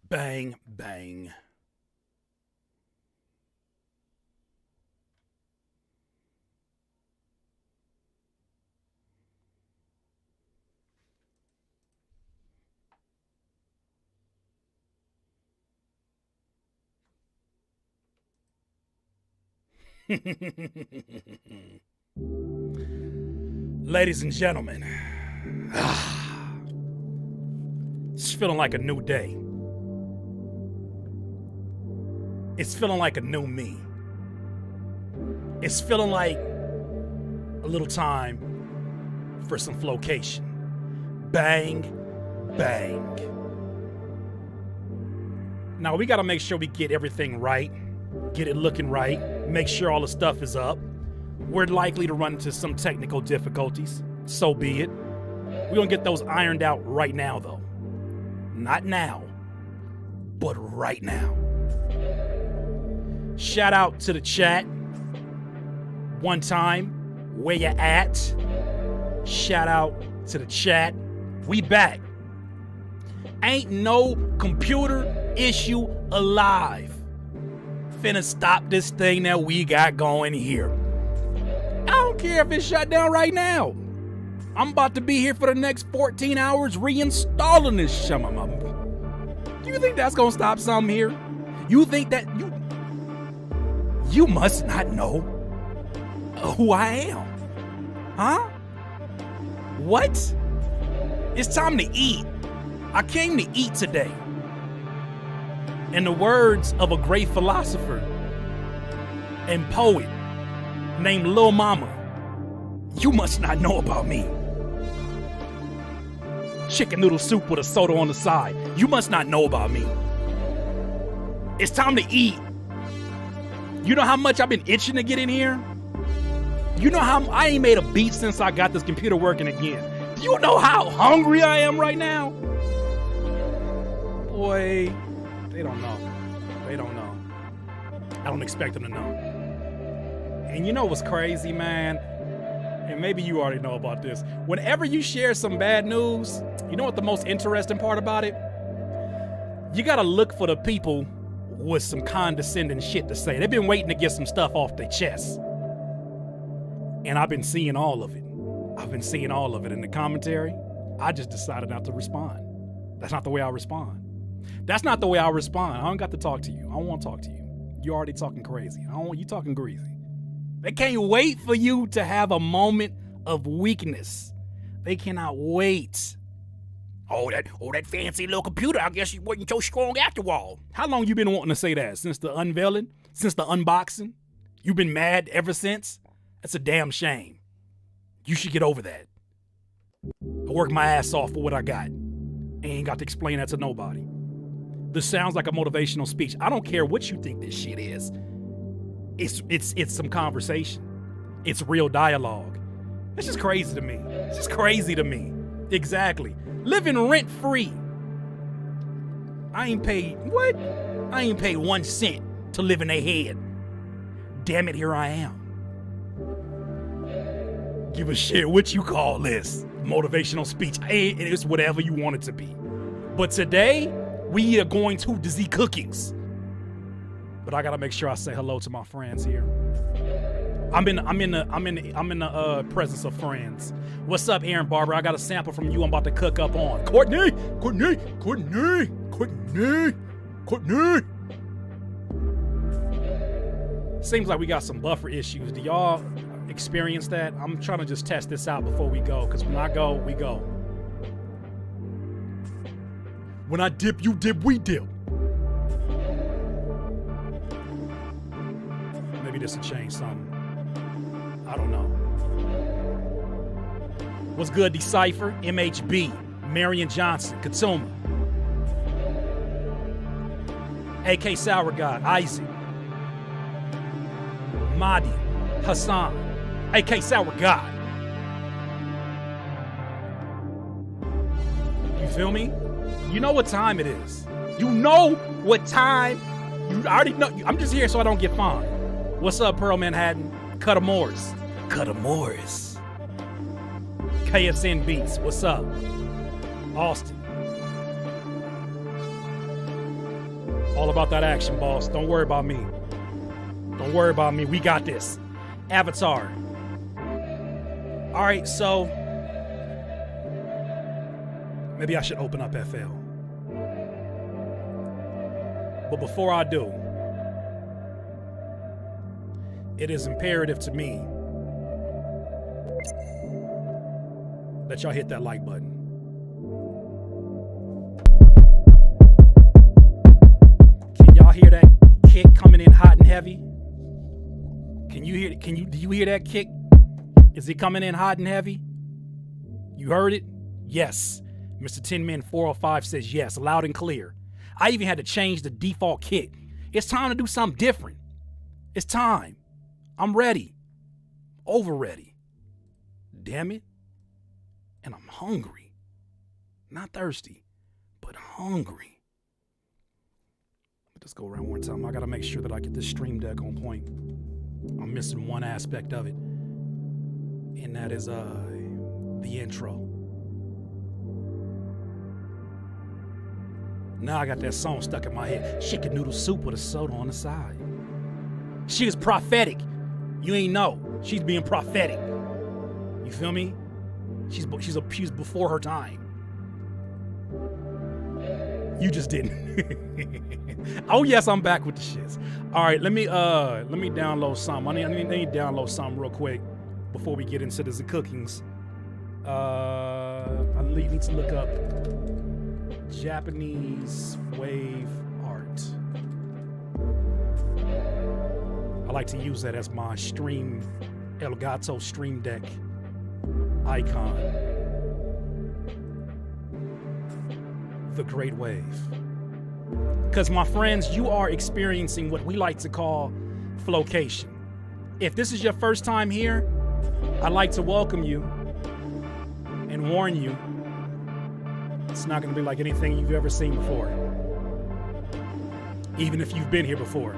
Bang, bang. Ladies and gentlemen, it's feeling like a new day. It's feeling like a new me. It's feeling like a little time for some flowcation. Bang, bang. Now we gotta make sure we get everything right, get it looking right, make sure all the stuff is up. We're likely to run into some technical difficulties, so be it. We're gonna get those ironed out right now though. Not now, but right now. Shout out to the chat. One time, where you at? Shout out to the chat. We back. Ain't no computer issue alive. Finna stop this thing that we got going here. I don't care if it's shut down right now. I'm about to be here for the next 14 hours reinstalling this shamamam. You think that's gonna stop something here? You think that you must not know who I am. Huh? What? It's time to eat. I came to eat today. In the words of a great philosopher and poet named Lil Mama, you must not know about me. Chicken noodle soup with a soda on the side. You must not know about me. It's time to eat. You know how much I've been itching to get in here? You know how I ain't made a beat since I got this computer working again. Do you know how hungry I am right now? Boy, they don't know. They don't know. I don't expect them to know. And you know what's crazy, man? And maybe you already know about this. Whenever you share some bad news, you know what the most interesting part about it? You gotta look for the people with some condescending shit to say. They've been waiting to get some stuff off their chest. And I've been seeing all of it. I've been seeing all of it in the commentary. I just decided not to respond. That's not the way I respond. That's not the way I respond. I don't got to talk to you. I don't want to talk to you. You're already talking crazy. I don't want you talking greasy. They can't wait for you to have a moment of weakness. They cannot wait. Oh, that fancy little computer, I guess you wasn't so strong after all. How long you been wanting to say that? Since the unveiling? Since the unboxing? You've been mad ever since? That's a damn shame. You should get over that. I worked my ass off for what I got. Ain't got to explain that to nobody. This sounds like a motivational speech. I don't care what you think this shit is. It's some conversation. It's real dialogue. It's just crazy to me. It's just crazy to me. Exactly. Living rent free. I ain't paid, what? I ain't paid 1 cent to live in their head. Damn it, here I am. Give a shit what you call this. Motivational speech. It's whatever you want it to be. But today, we are going to the Z Cookings. But I gotta make sure I say hello to my friends here. I'm in the presence of friends. What's up, Aaron Barber? I got a sample from you I'm about to cook up on. Courtney. Seems like we got some buffer issues. Do y'all experience that? I'm trying to just test this out before we go, because when I go, we go. When I dip, you dip, we dip. Maybe this will change something. I don't know. What's good, Decipher? MHB, Marion Johnson, Katuma, AK Sour God, Isaac, Mahdi, Hassan, AK Sour God. You feel me? You know what time it is. You know what time. You already know. I'm just here so I don't get fined. What's up, Pearl Manhattan? Cutter Morris. KSN Beats. What's up? Austin. All about that action, boss. Don't worry about me. Don't worry about me. We got this. Avatar. All right, so maybe I should open up FL. But before I do, it is imperative to me that y'all hit that like button. Can y'all hear that kick coming in hot and heavy? Do you hear that kick? Is it coming in hot and heavy? You heard it? Yes. Mr. Tinman 405 says yes, loud and clear. I even had to change the default kick. It's time to do something different. It's time. I'm ready. Over ready. Damn it. And I'm hungry. Not thirsty, but hungry. Let's go around one time. I gotta make sure that I get this stream deck on point. I'm missing one aspect of it. And that is the intro. Now I got that song stuck in my head. Chicken noodle soup with a soda on the side. She is prophetic. You ain't know. She's being prophetic. You feel me? She's before her time. You just didn't. Oh yes, I'm back with the shits. All right, let me download some. I need to download something real quick before we get into the cookings. I need to look up Japanese wave art. I like to use that as my stream Elgato stream deck icon. The Great Wave. Because my friends, you are experiencing what we like to call Flowcation. If this is your first time here, I'd like to welcome you and warn you, it's not going to be like anything you've ever seen before. Even if you've been here before,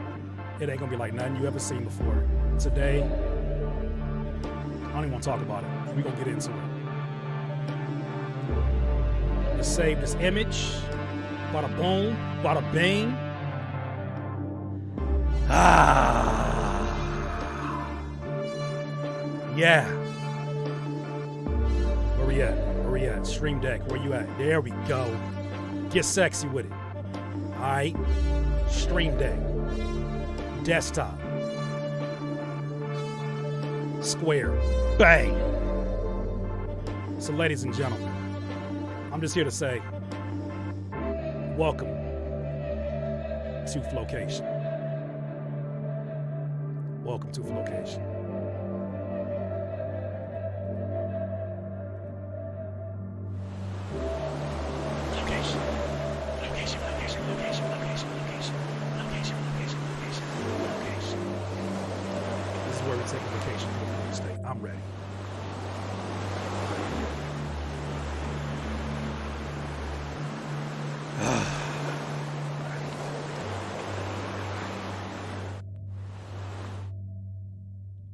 it ain't going to be like nothing you ever seen before. Today, I don't even want to talk about it. We're going to get into it. Let's save this image. Bada boom, bada bing. Ah. Yeah. Where we at? Where we at? Stream Deck, where you at? There we go. Get sexy with it. All right. Stream Deck. Desktop. Square. Bang. So, ladies and gentlemen, I'm just here to say, welcome to Flowcation. Welcome to Flowcation. This is where we take a vacation from real estate. I'm ready.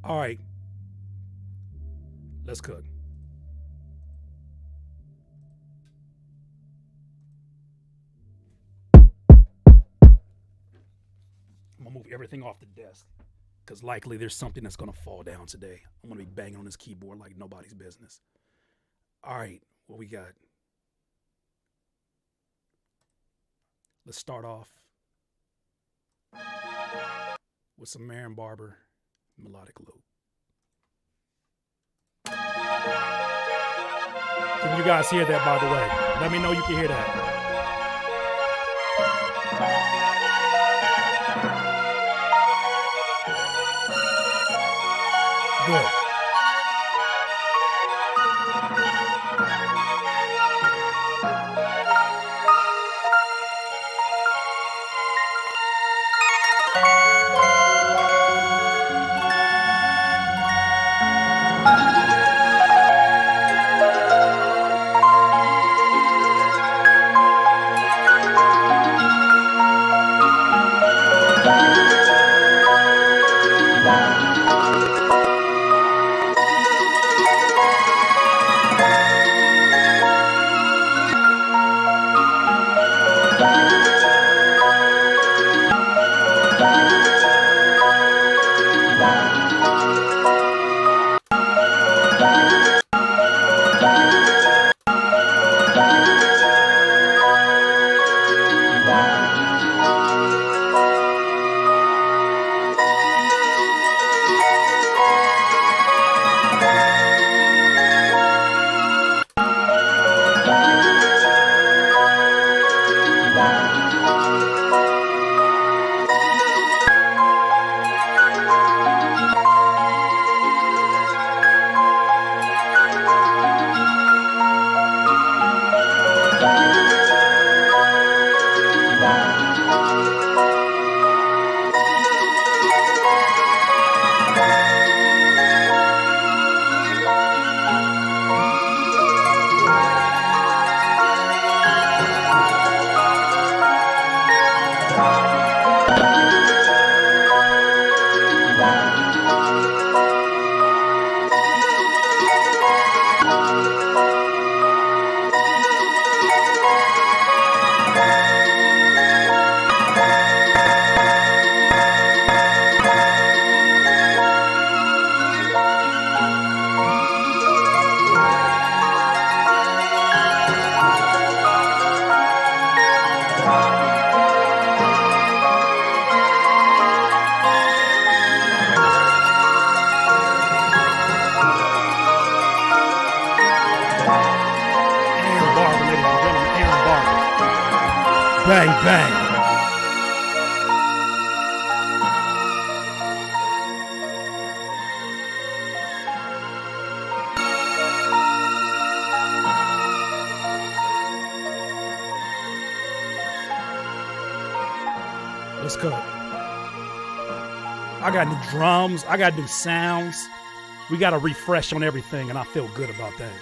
All right. Let's cook. I'm gonna move everything off the desk because likely there's something that's gonna fall down today. I'm gonna be banging on this keyboard like nobody's business. All right, what we got? Let's start off with some Marion Barber melodic loop. Can you guys hear that, by the way? Let me know you can hear that. Good. Bang, bang. Let's go. I got new drums. I got new sounds. We got a refresh on everything, and I feel good about that.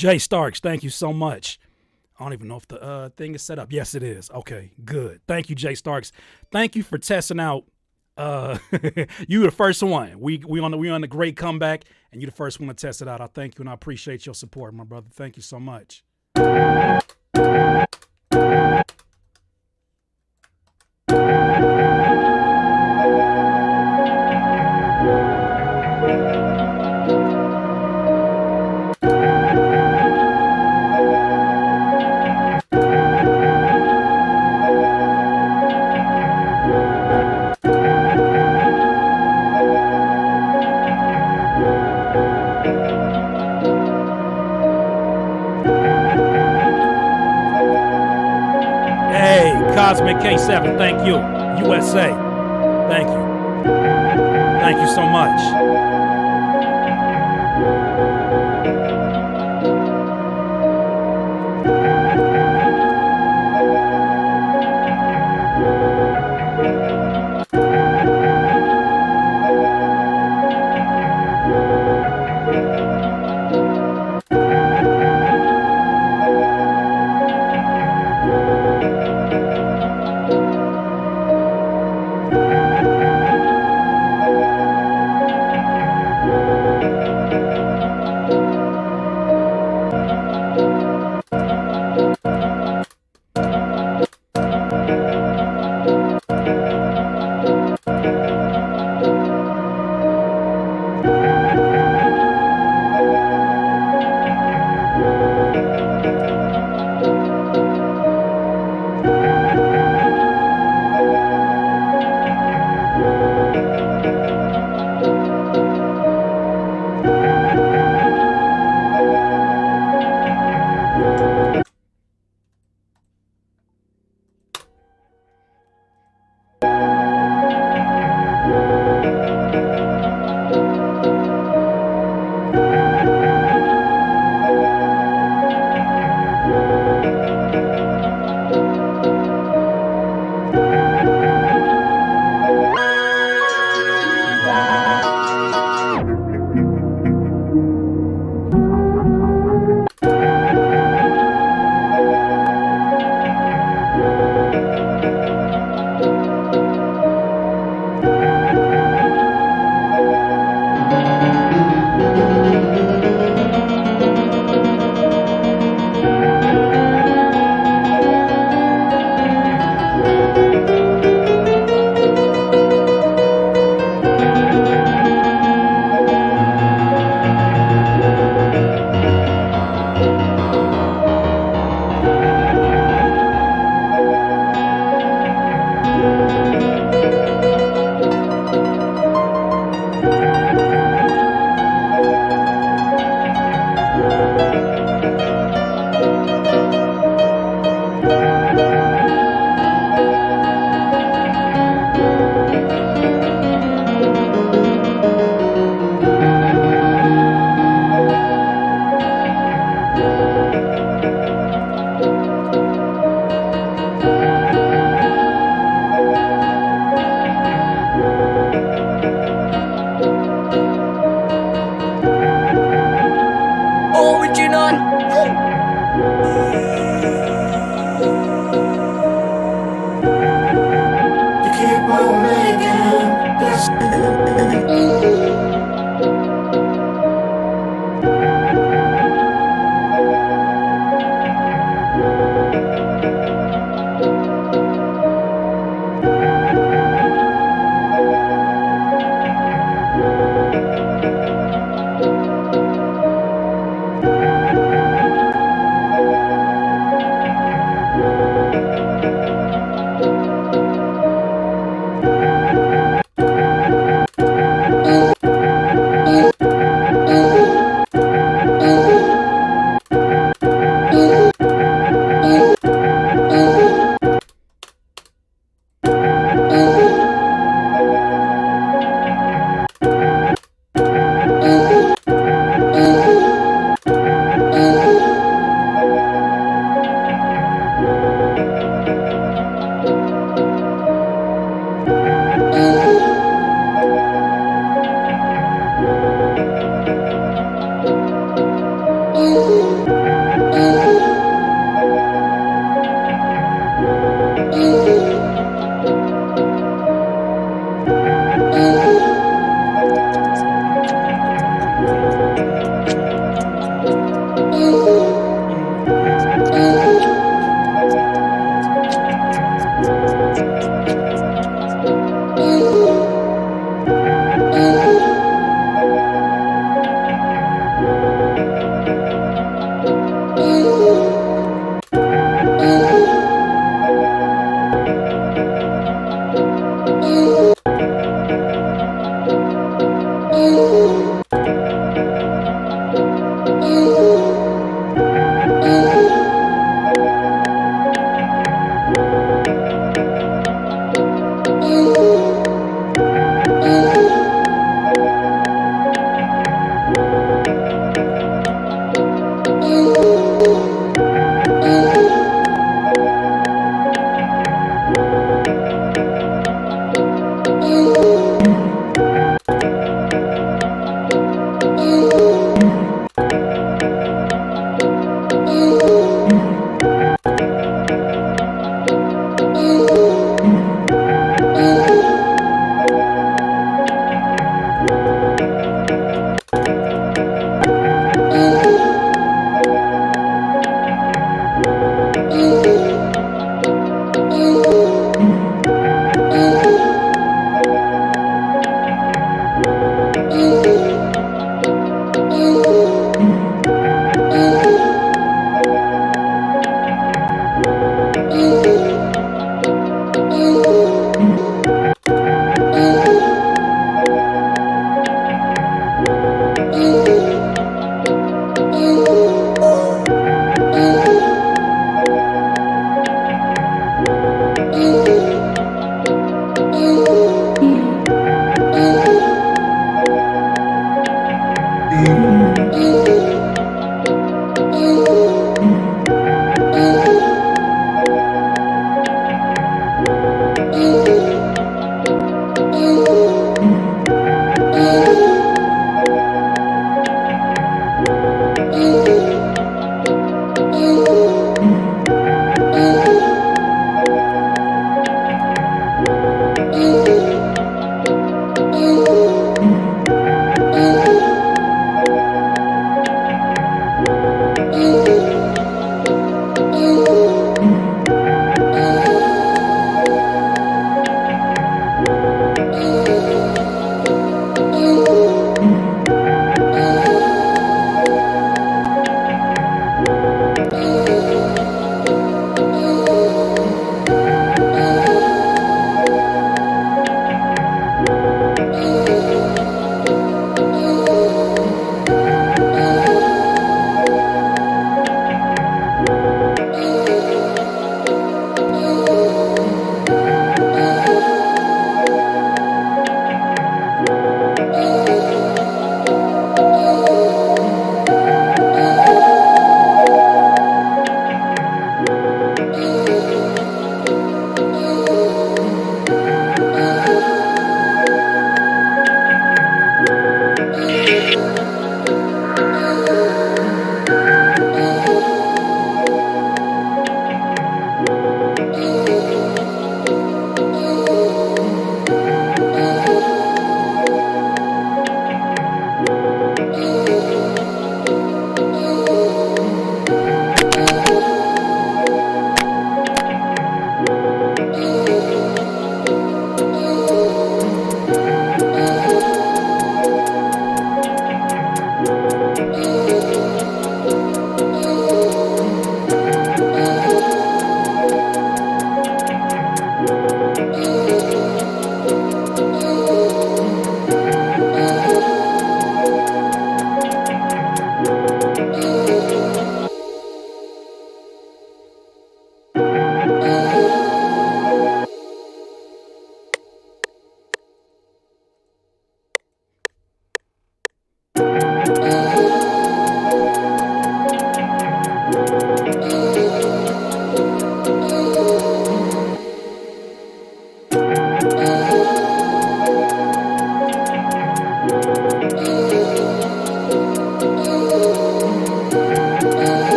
Jay Starks, thank you so much. I don't even know if the thing is set up. Yes, it is. Okay, good. Thank you, Jay Starks. Thank you for testing out. You were the first one. We on the great comeback, and you the first one to test it out. I thank you, and I appreciate your support, my brother. Thank you so much. Cosmic K7, thank you. USA, thank you. Thank you so much.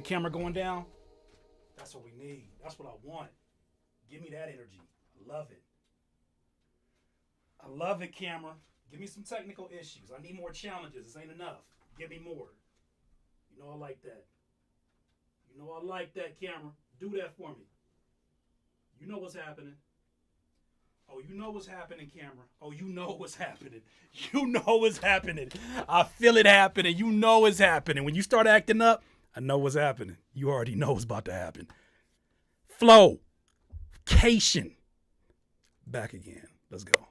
camera going down. That's what we need. That's what I want. Give me that energy. I love it. love it, camera. Give me some technical issues. I need more challenges. This ain't enough. Give me more. You know I like that. You know I like that, camera. Do that for me. You know what's happening. Oh, you know what's happening, camera. Oh, you know what's happening. You know what's happening. I feel it happening. You know it's happening. When you start acting up, I know what's happening. You already know what's about to happen. Flowcation. Back again. Let's go.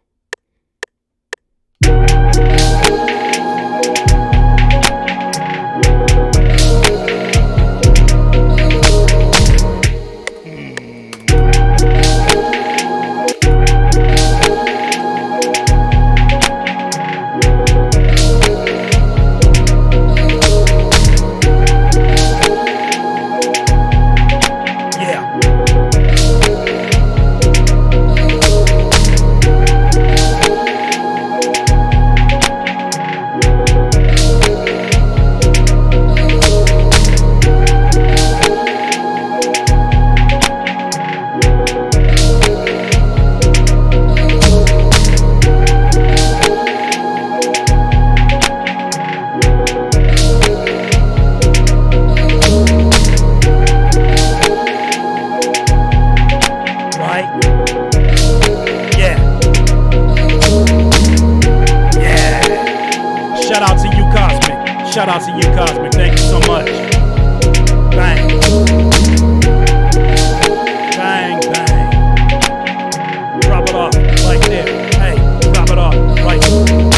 Shout out to you, Cosmic. Thank you so much. Bang. Bang, bang. Drop it off like this. Hey, drop it off like this.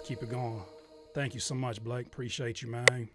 Keep it going. Thank you so much, Blake. Appreciate you, man.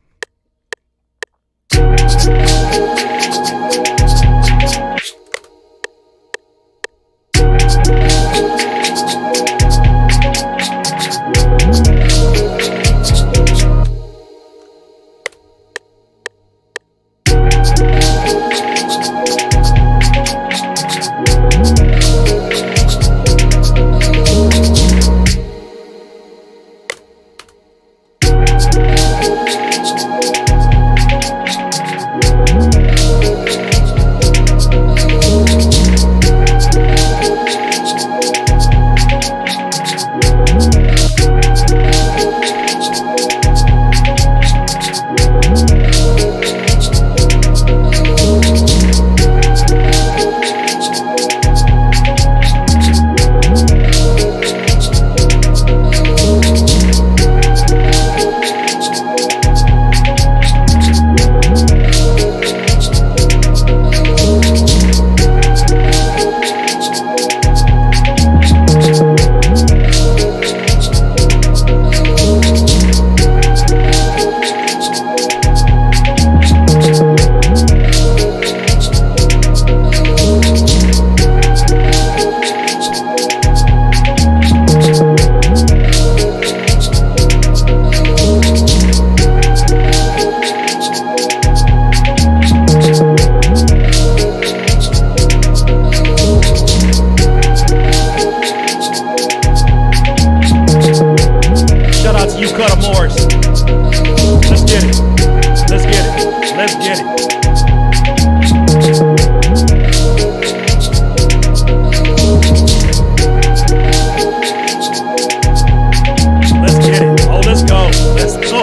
Let's go.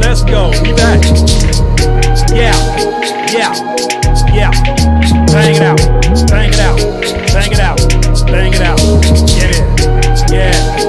Let's go. We back. Yeah. Yeah. Yeah. Bang it out. Bang it out. Bang it out. Bang it out. Yeah. Yeah.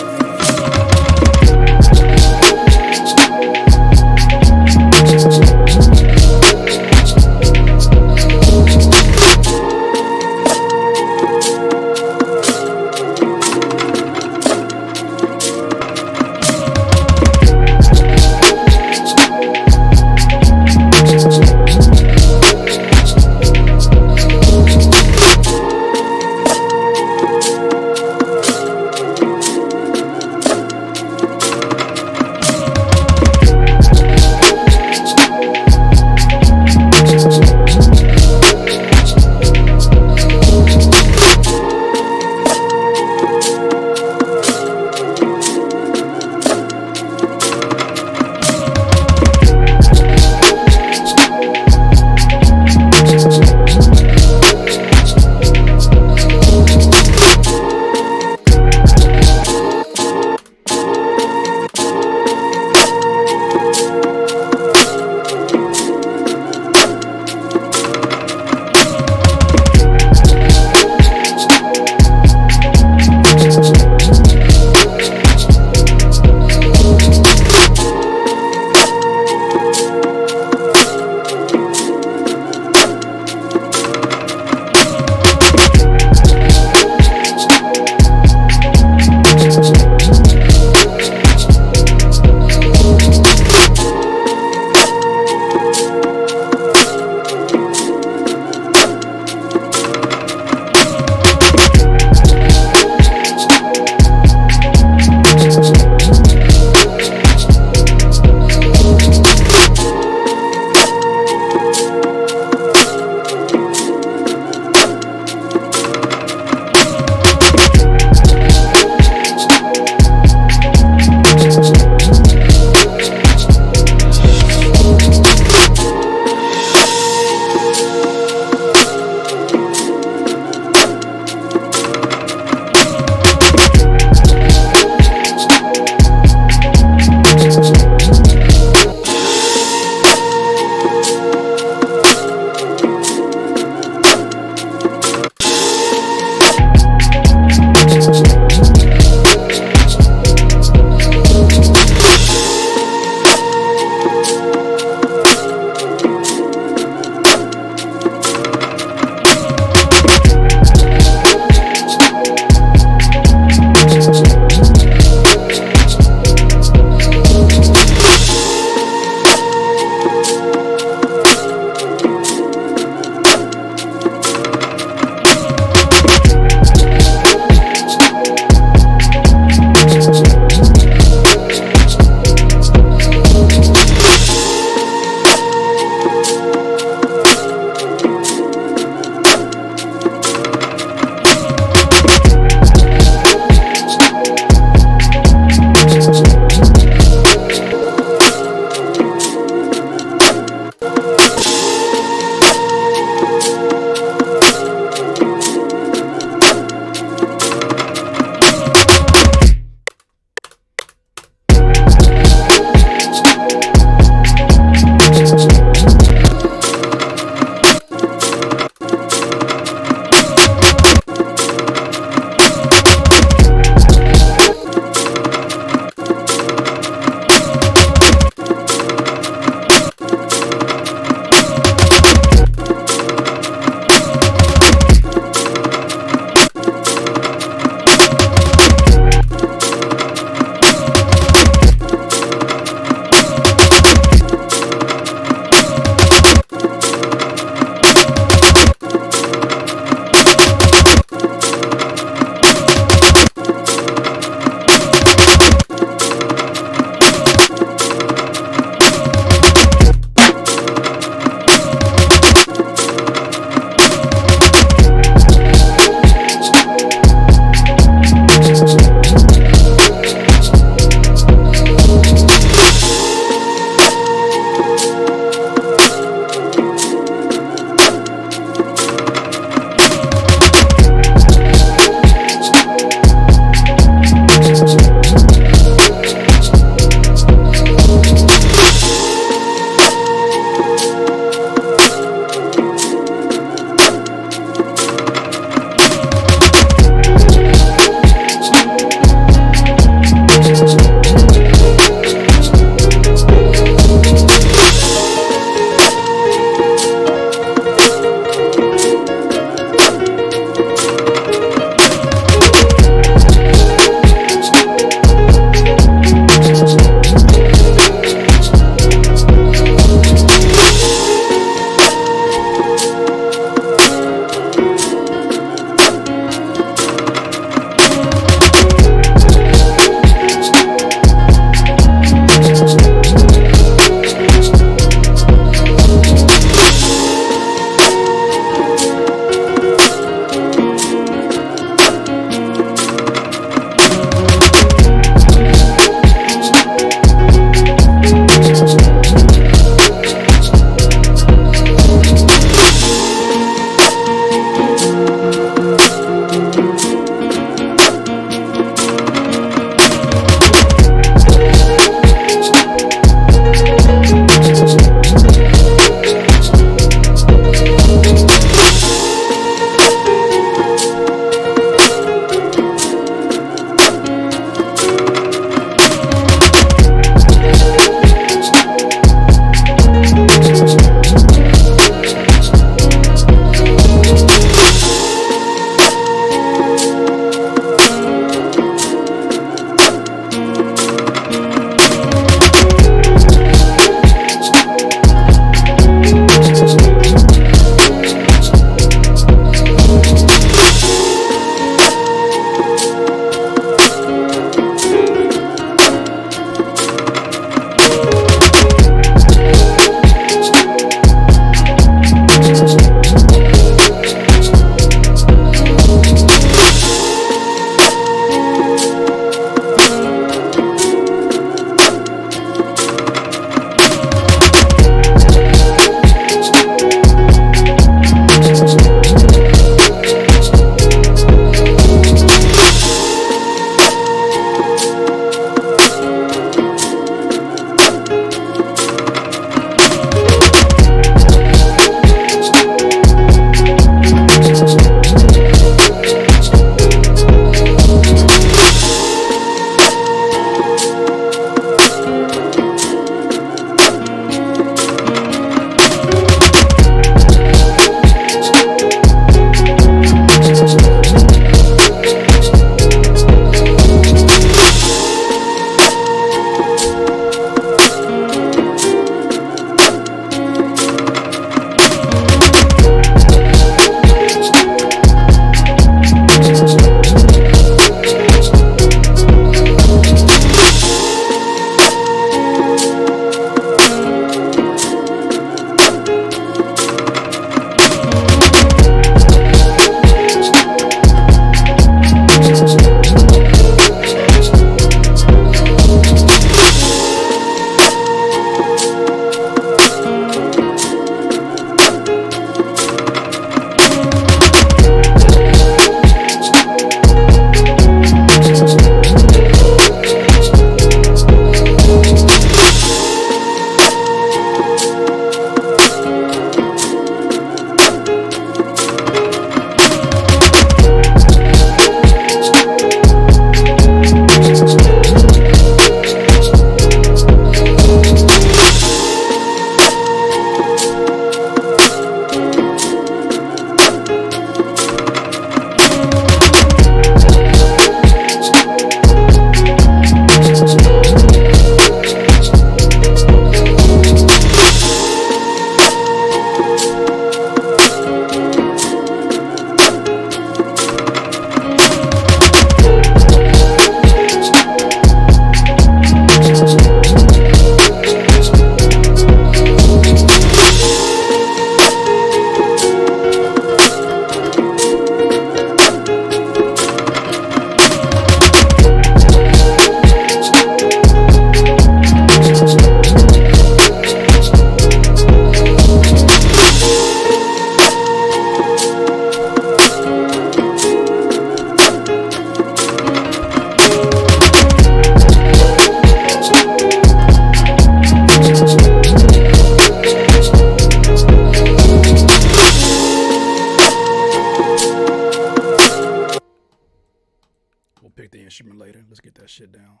pick the instrument later. Let's get that shit down.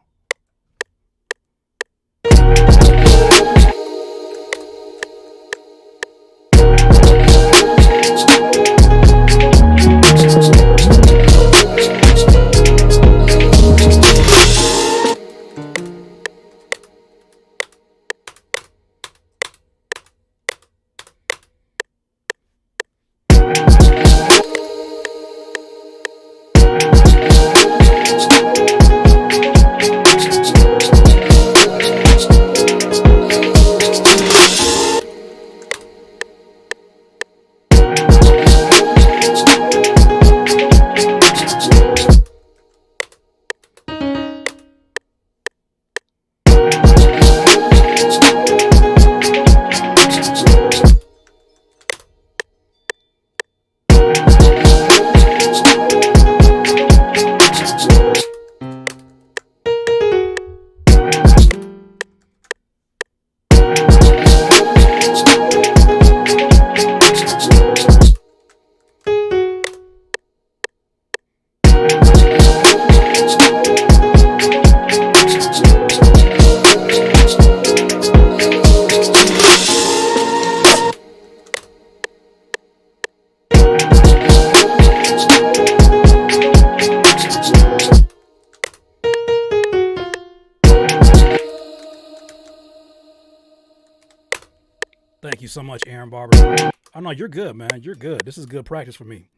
Thank you so much, Aaron Barber. Oh, no, you're good, man. You're good. This is good practice for me.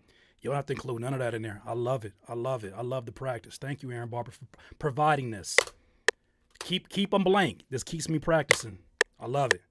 You don't have to include none of that in there. I love it. I love it. I love the practice. Thank you, Aaron Barber, for providing this. Keep them blank. This keeps me practicing. I love it.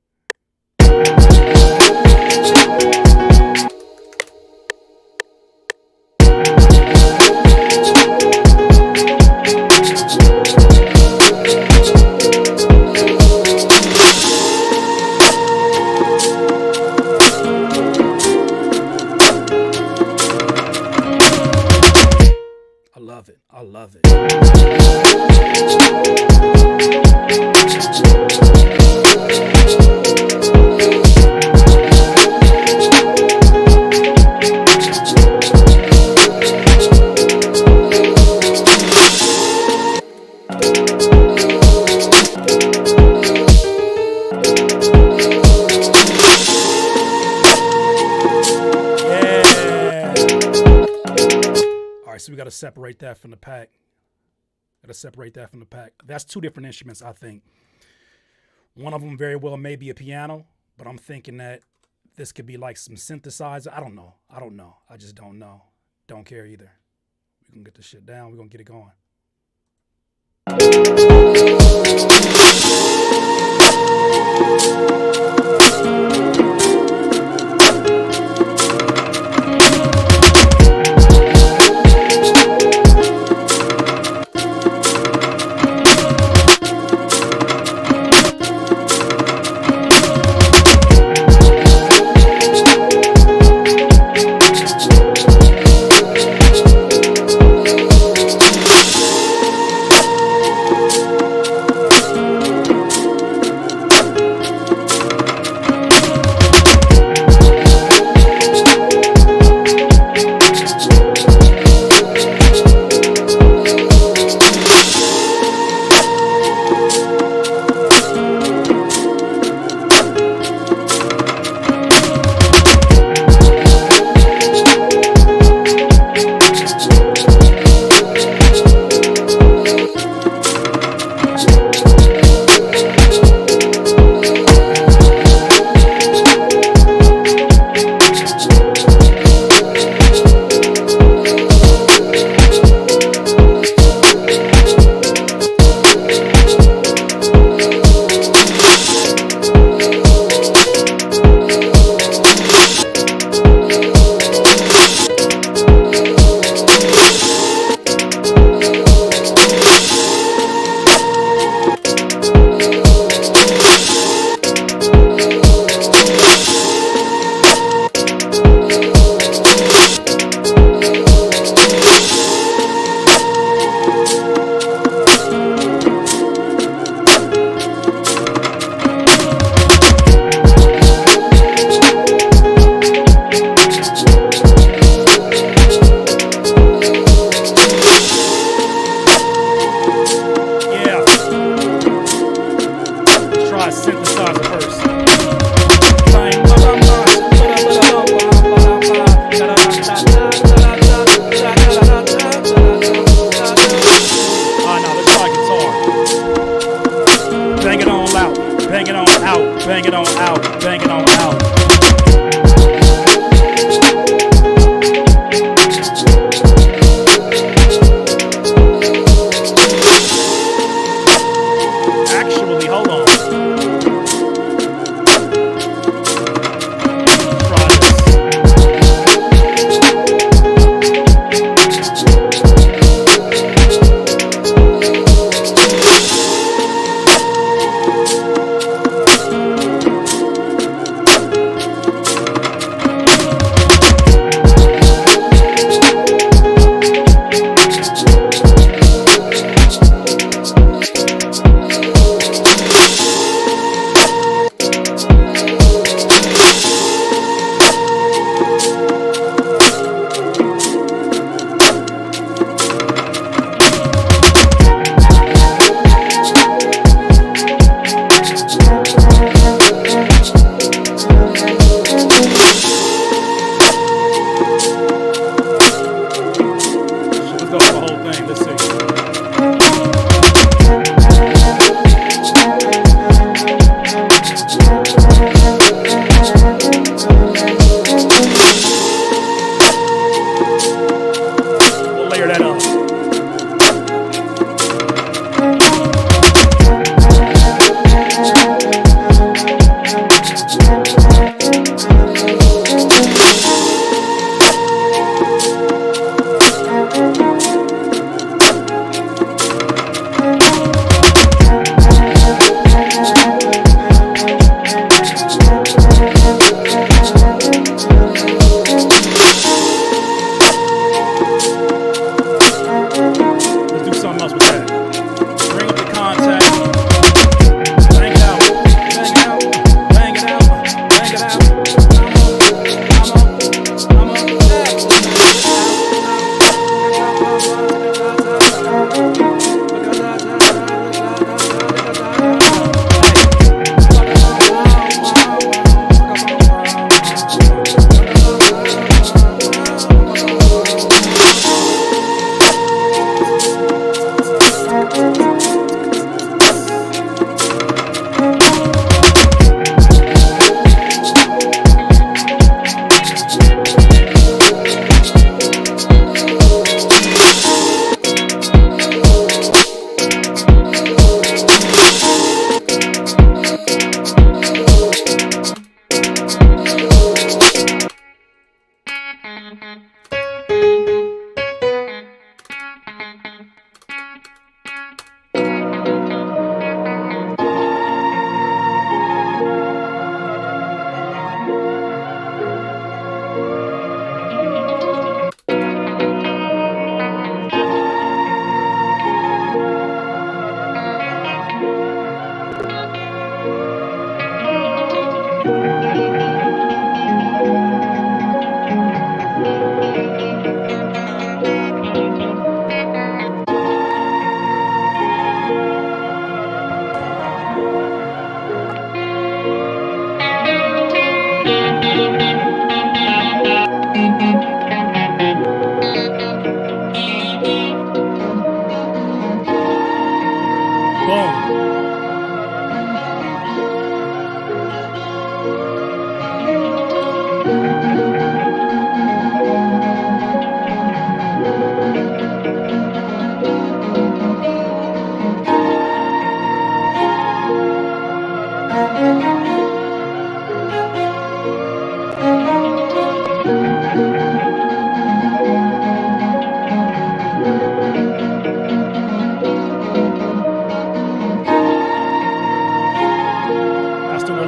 I love it. So we got to separate that from the pack. That's two different instruments, I think. One of them very well may be a piano, but I'm thinking that this could be like some synthesizer. I don't know. I just don't know. Don't care either. We're going to get this shit down. We're going to get it going.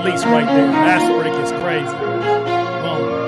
Release right there. That's where it gets crazy. Boom.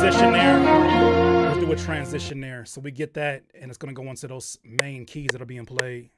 transition there. We'll do a transition there. So we get that, and it's going to go into those main keys that are being played.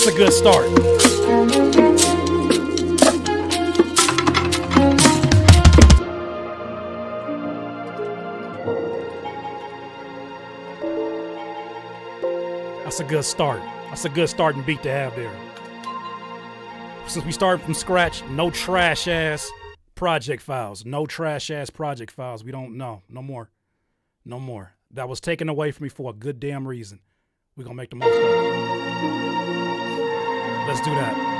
a good start. That's a good start. That's a good starting beat to have there. Since we started from scratch, no trash ass project files. No trash ass project files. We don't know. No more. No more. That was taken away from me for a good damn reason. We're going to make the most of it. Let's do that.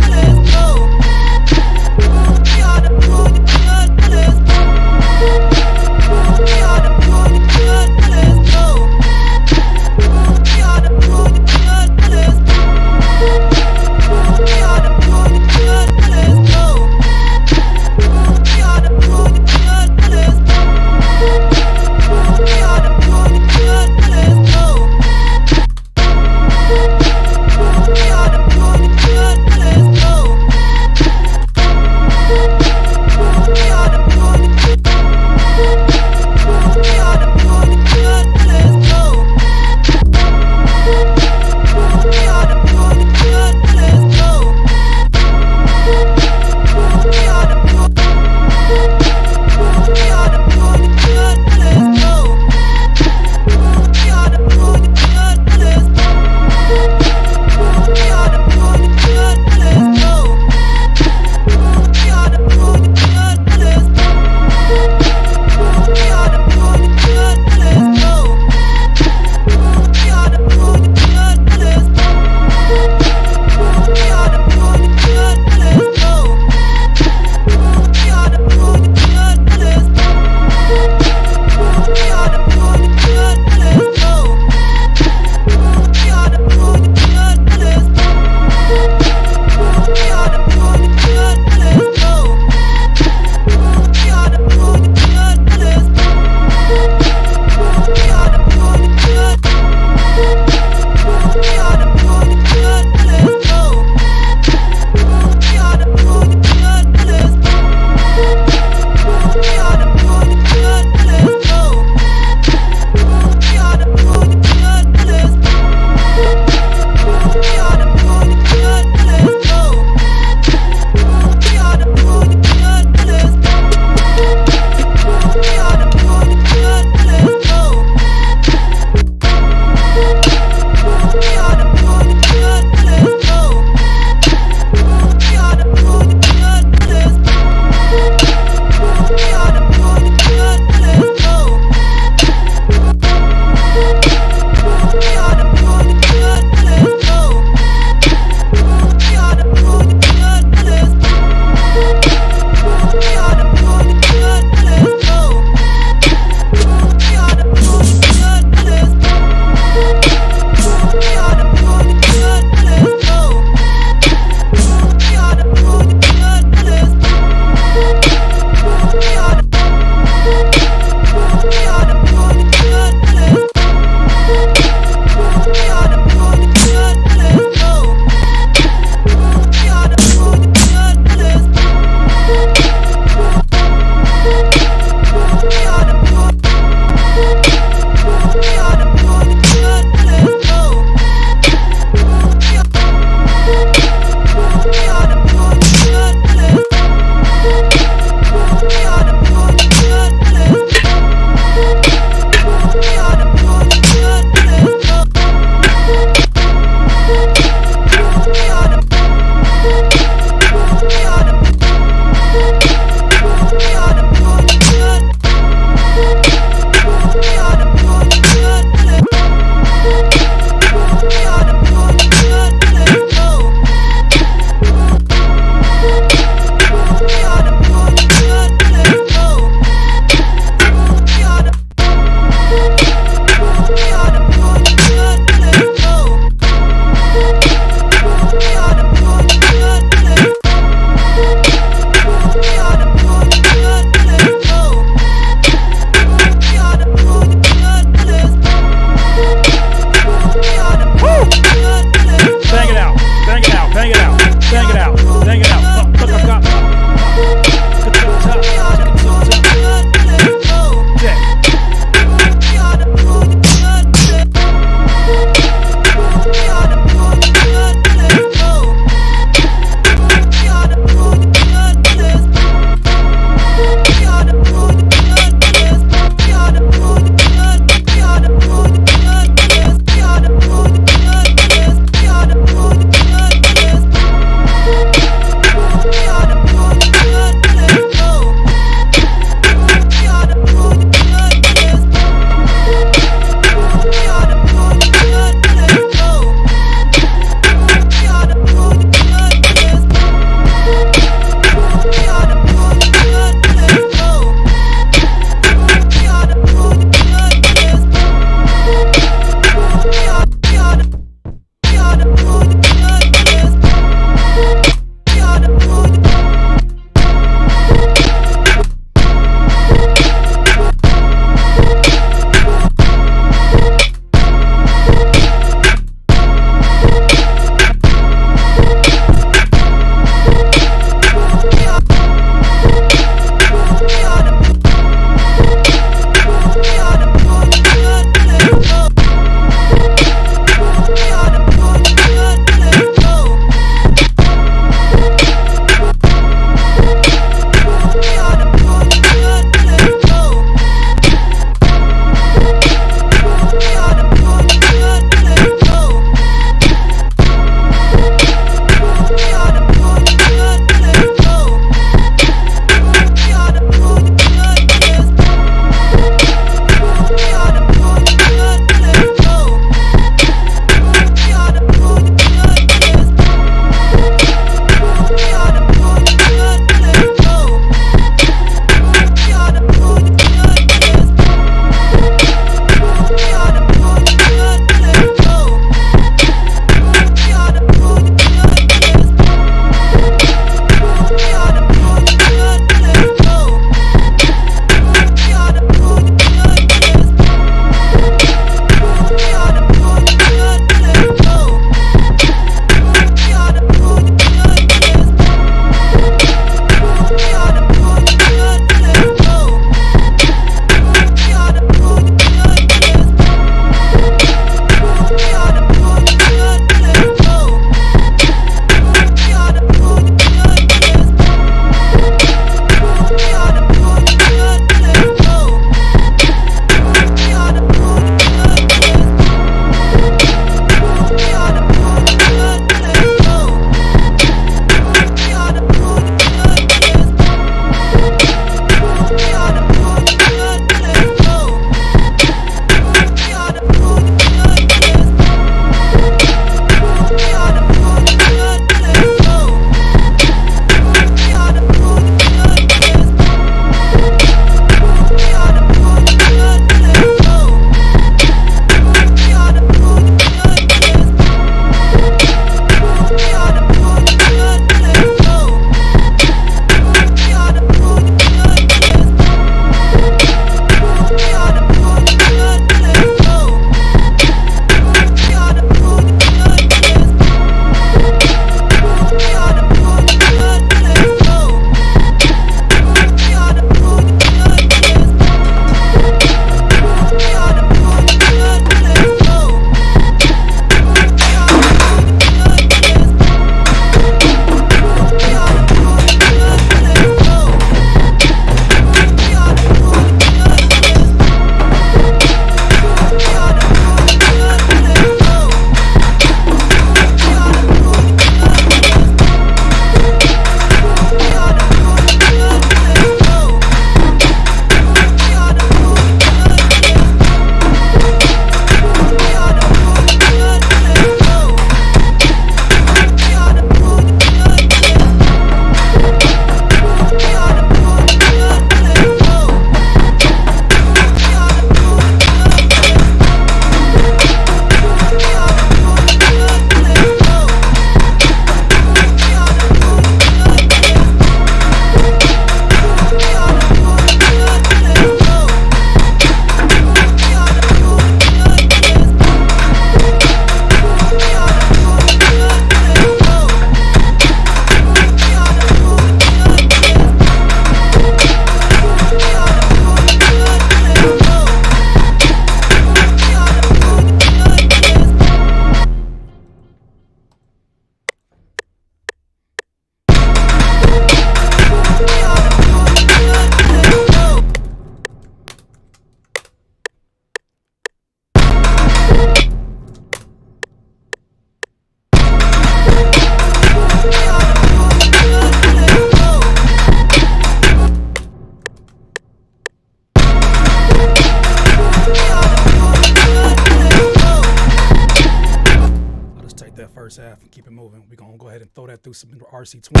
definitely keep it moving. We're going to go ahead and throw that through some RC20.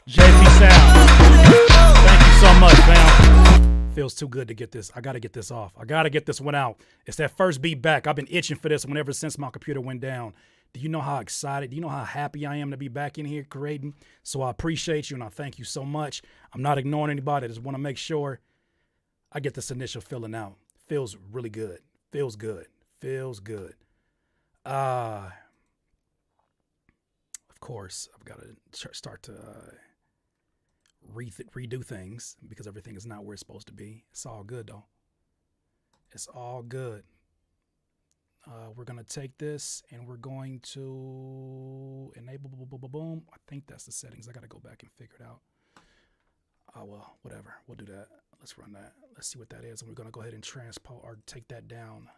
JP Sound, thank you so much, fam. Feels too good to get this. I got to get this off. I got to get this one out. It's that first beat back. I've been itching for this one ever since my computer went down. Do you know how excited? Do you know how happy I am to be back in here creating? So I appreciate you and I thank you so much. I'm not ignoring anybody. I just want to make sure I get this initial feeling out. Feels really good. Feels good. Feels good. Of course, I've got to start to redo things because everything is not where it's supposed to be. It's all good though. It's all good. We're gonna take this and we're going to enable boom. I think that's the settings. I gotta go back and figure it out. Well, whatever. We'll do that. Let's run that. Let's see what that is. And we're gonna go ahead and transpose or take that down.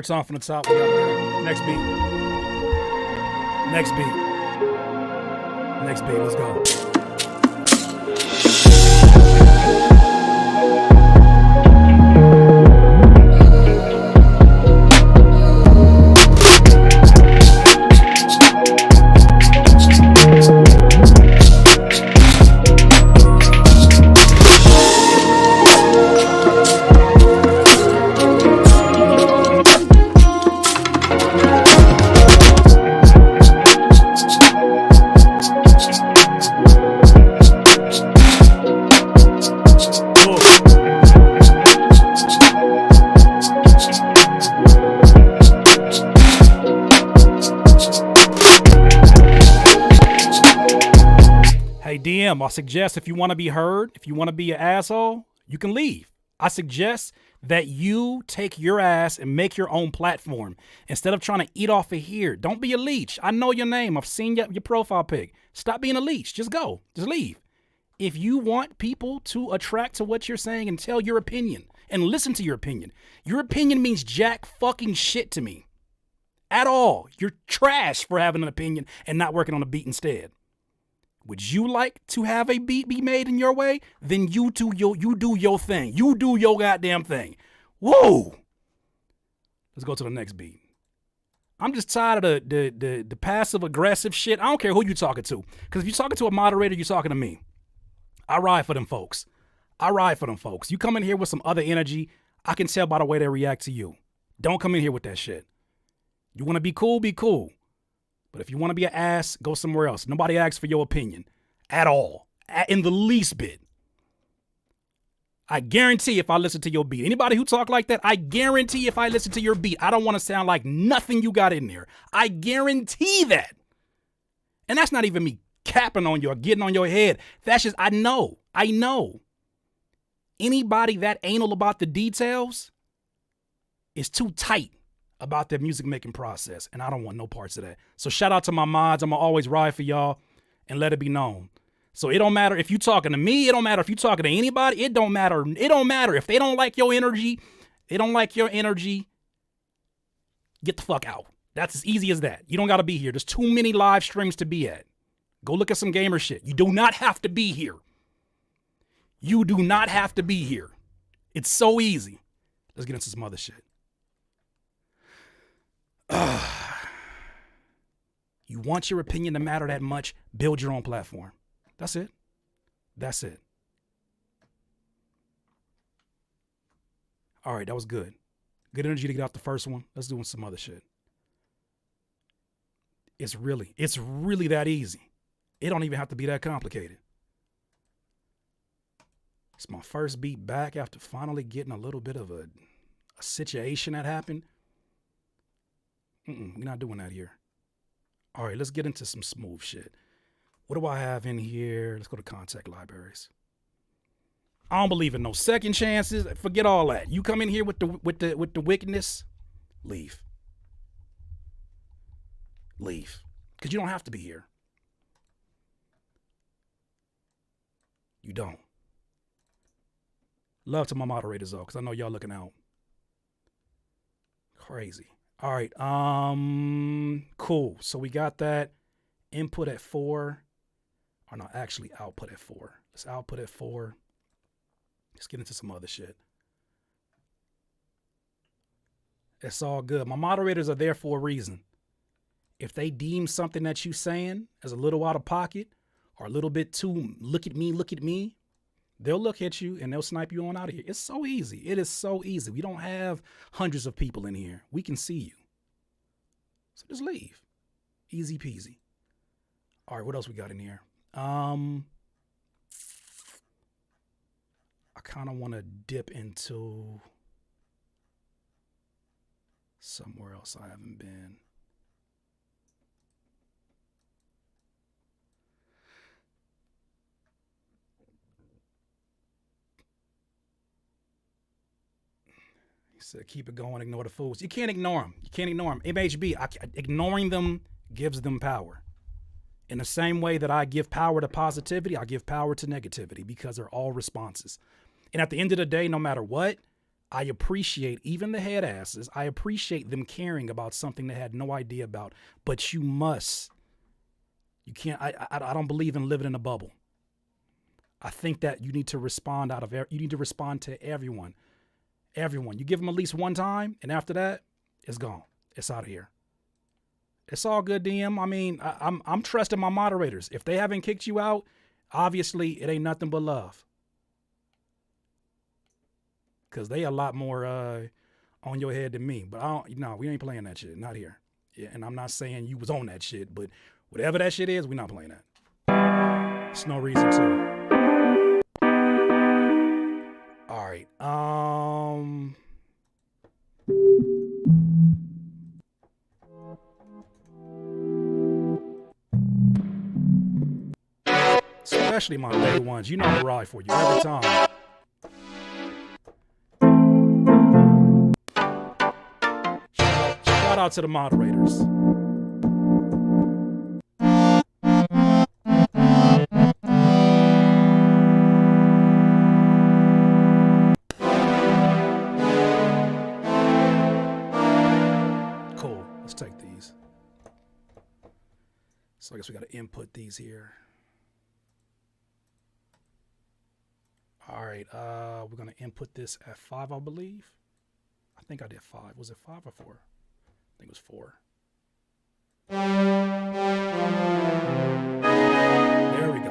more time from the top. We got next beat. Next beat. Next beat. Let's go. I suggest if you want to be heard, if you want to be an asshole, you can leave. I suggest that you take your ass and make your own platform instead of trying to eat off of here. Don't be a leech. I know your name. I've seen your profile pic. Stop being a leech. Just go. Just leave. If you want people to attract to what you're saying and tell your opinion and listen to your opinion means jack fucking shit to me at all. You're trash for having an opinion and not working on a beat instead. Would you like to have a beat be made in your way? Then you do your thing. You do your goddamn thing. Whoa. Let's go to the next beat. I'm just tired of the passive aggressive shit. I don't care who you talking to. Because if you're talking to a moderator, you're talking to me. I ride for them folks. You come in here with some other energy, I can tell by the way they react to you. Don't come in here with that shit. You want to be cool, be cool. But if you want to be an ass, go somewhere else. Nobody asks for your opinion at all, in the least bit. I guarantee if I listen to your beat, anybody who talk like that, I guarantee if I listen to your beat, I don't want to sound like nothing you got in there. I guarantee that. And that's not even me capping on you or getting on your head. That's just, I know. Anybody that anal about the details is too tight about their music making process, and I don't want no parts of that. So shout out to my mods. I'm gonna always ride for y'all and let it be known. So it don't matter if you talking to me, it don't matter if you talking to anybody, it don't matter. It don't matter if they don't like your energy, get the fuck out. That's as easy as that. You don't gotta be here. There's too many live streams to be at. Go look at some gamer shit. You do not have to be here. It's so easy. Let's get into some other shit. You want your opinion to matter that much, build your own platform. That's it. All right, that was good. Good energy to get out the first one. Let's do some other shit. It's really that easy. It don't even have to be that complicated. It's my first beat back after finally getting a little bit of a situation that happened. We're not doing that here. All right, let's get into some smooth shit. What do I have in here? Let's go to contact libraries. I don't believe in no second chances. Forget all that. You come in here with the wickedness, leave. Because you don't have to be here. You don't. Love to my moderators though, because I know y'all looking out. Crazy. All right, cool. So we got that input at 4. Or no, actually output at 4. Let's output at 4. Let's get into some other shit. It's all good. My moderators are there for a reason. If they deem something that you saying as a little out of pocket or a little bit too look at me, they'll look at you and they'll snipe you on out of here. It's so easy. It is so easy. We don't have hundreds of people in here. We can see you. So just leave. Easy peasy. All right, what else we got in here? I kind of want to dip into somewhere else I haven't been. He said, keep it going, ignore the fools. You can't ignore them. MHB, ignoring them gives them power. In the same way that I give power to positivity, I give power to negativity because they're all responses. And at the end of the day, no matter what, I appreciate even the head asses. I appreciate them caring about something they had no idea about. But you can't. I don't believe in living in a bubble. I think that you need to respond you need to respond to everyone. Everyone. You give them at least one time, and after that, it's gone. It's out of here. It's all good, DM. I mean, I'm trusting my moderators. If they haven't kicked you out, obviously it ain't nothing but love. Because they a lot more on your head than me. But we ain't playing that shit. Not here. Yeah, and I'm not saying you was on that shit, but whatever that shit is, we're not playing that. There's no reason to. All right. Especially my little ones. You know I'm ride for you every time. Shout out to the moderators. Cool. Let's take these. So I guess we got to input these here. All right. We're going to input this at 5, I believe. I think I did 5. Was it 5 or 4? I think it was 4. There we go.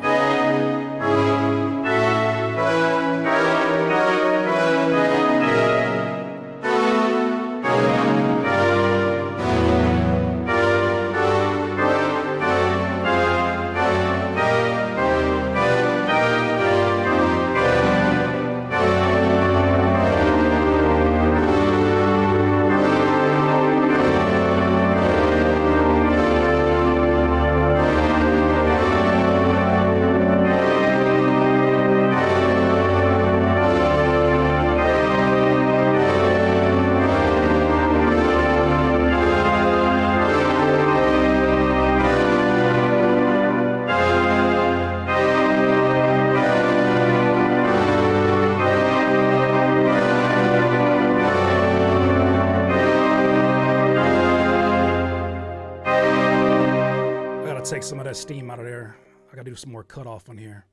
Take some of that steam out of there. I gotta do some more cutoff on here.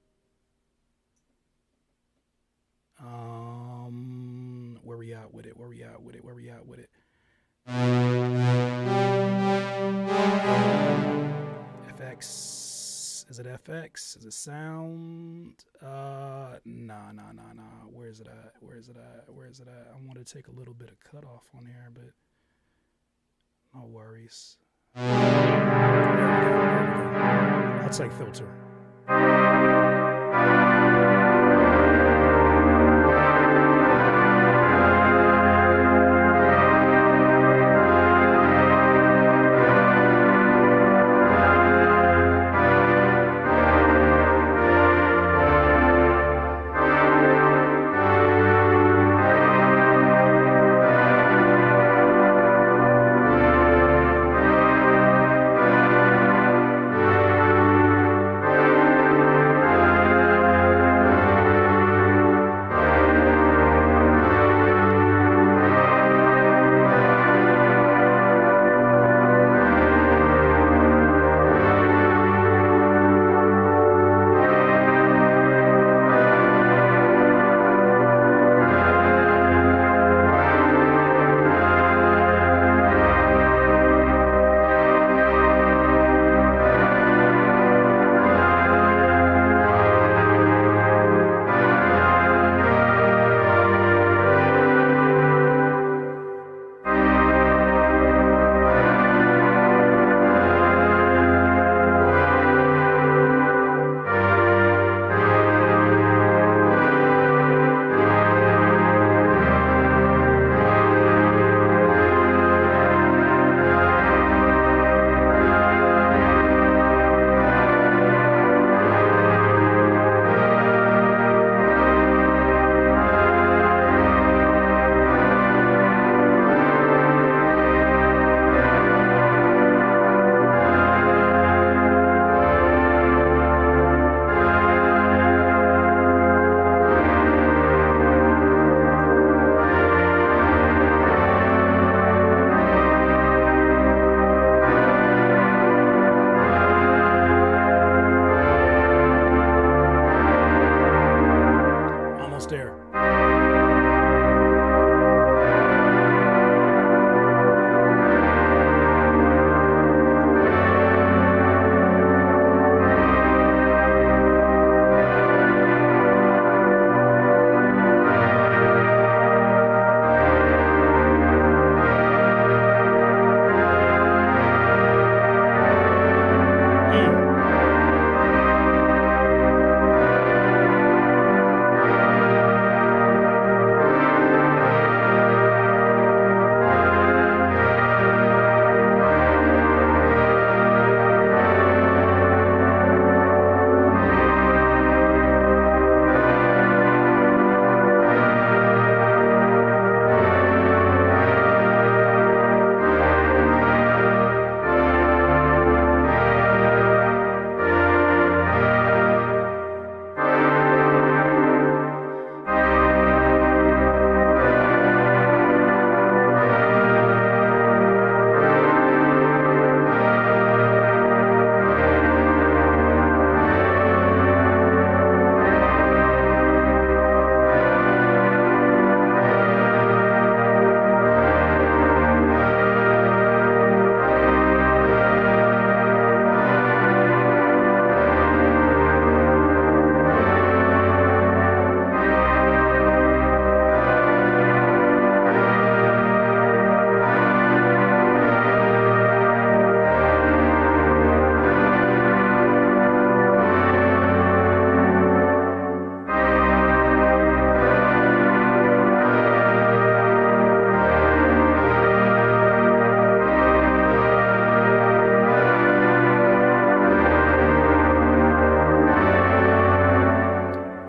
Where we at with it? FX. Is it FX? Is it sound? Nah. Where is it at? I want to take a little bit of cutoff on here, but no worries. I'll take filter.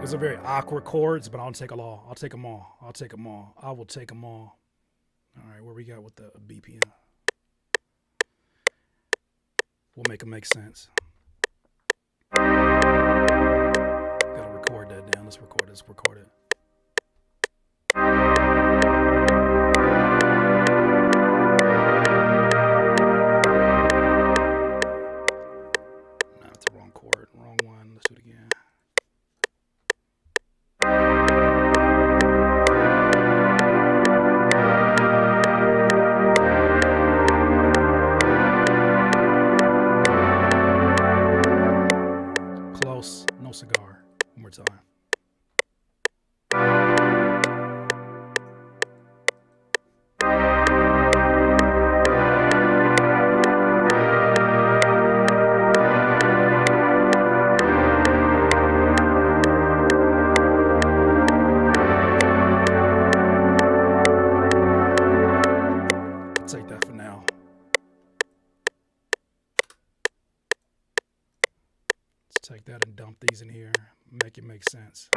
Those are very awkward chords, but I'll take them all. I'll take them all. I'll take them all. I will take them all. All right, where we got with the BPM? We'll make them make sense. Gotta record that down. Let's record it. Let's record it. No, it's the wrong chord. Wrong one. Let's do it again. Close. No cigar. One more time. Take that for now. Let's take that and dump these in here, make it make sense.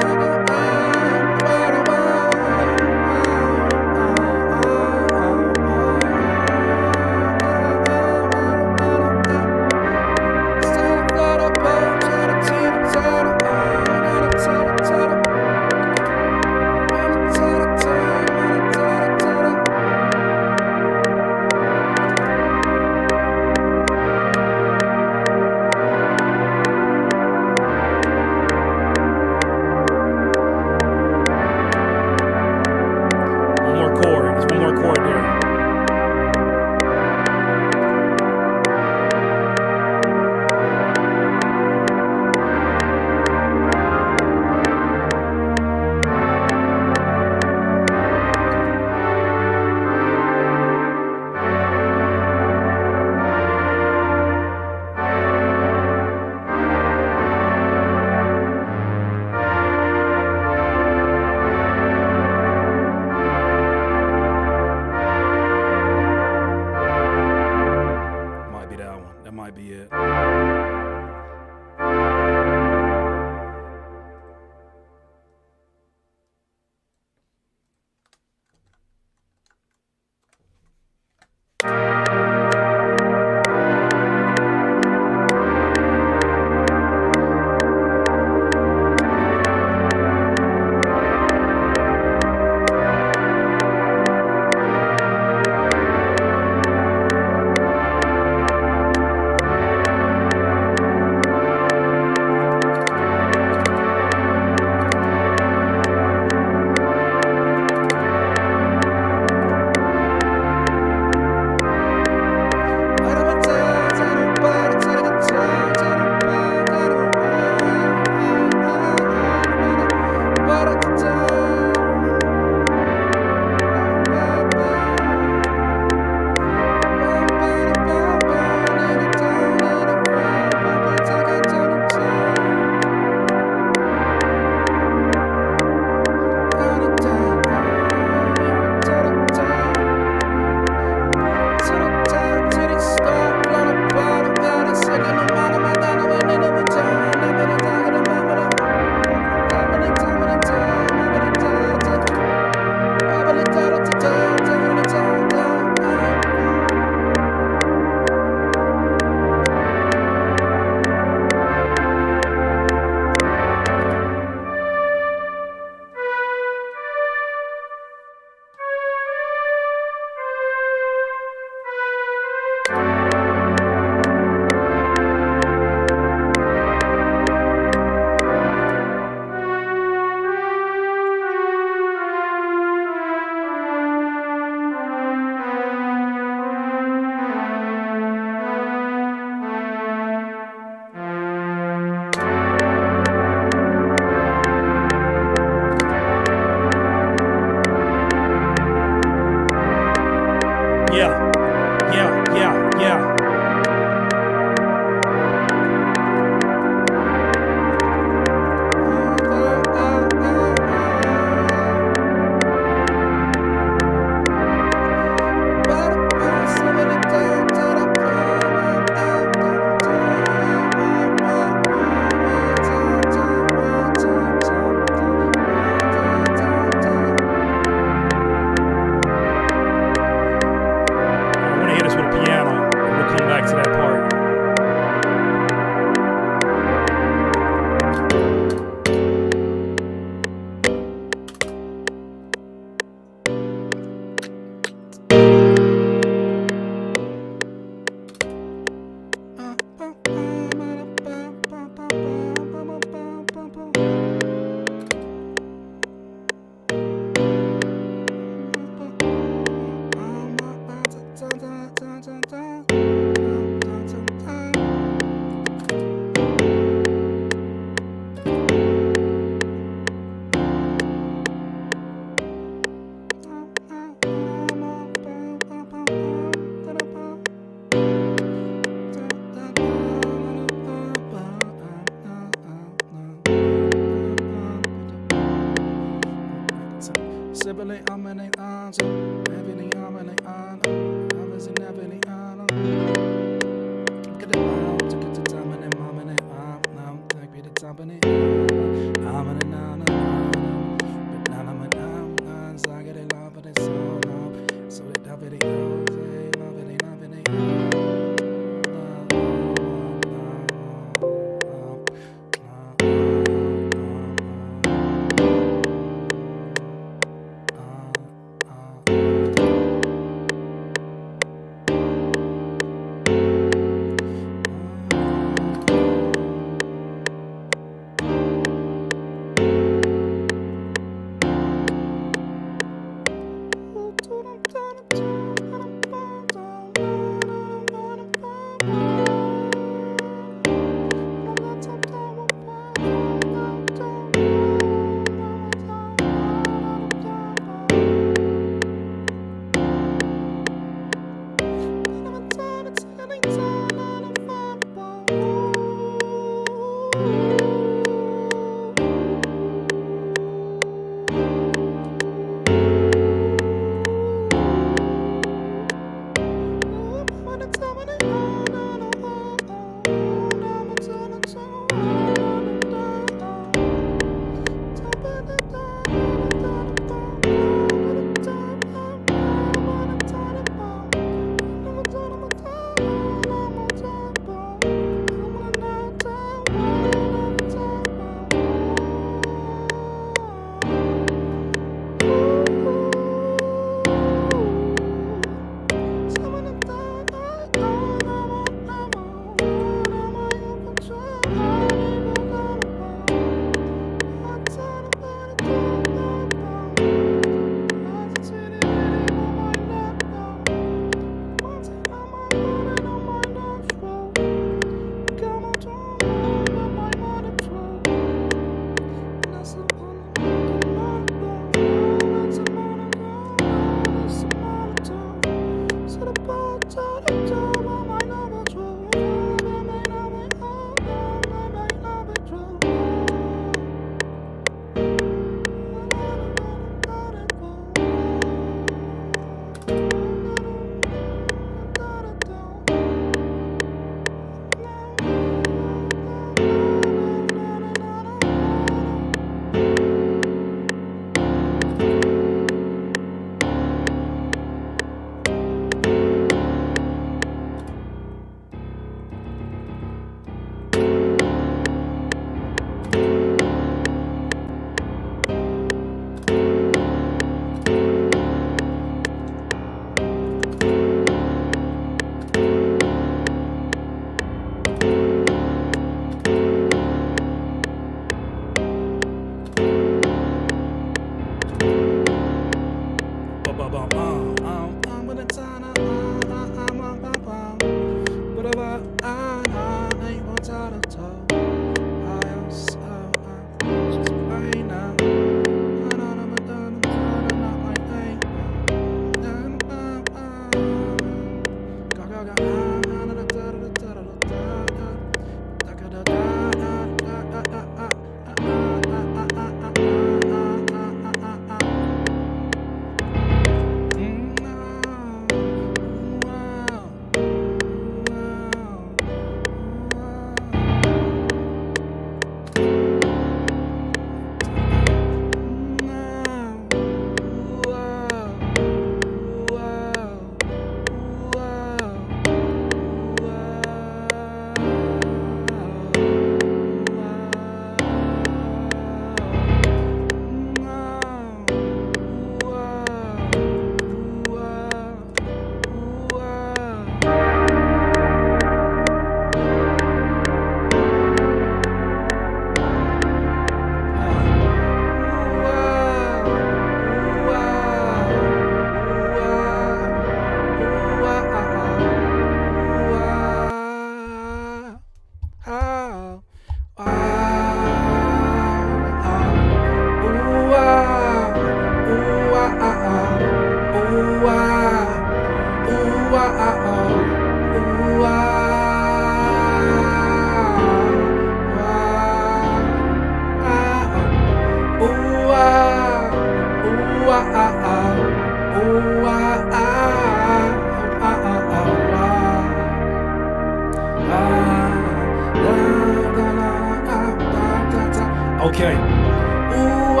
Okay. Ooh,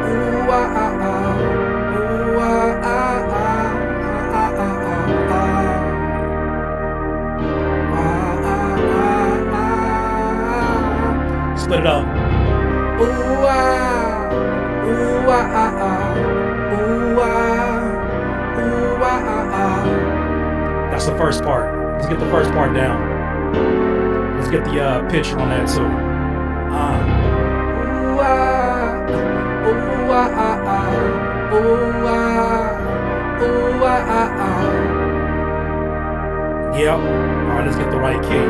ooh, split it up. Ooh, ooh, that's the first part. Let's get the first part down. Let's get the picture on that too. Yep. All right, let's get the right key.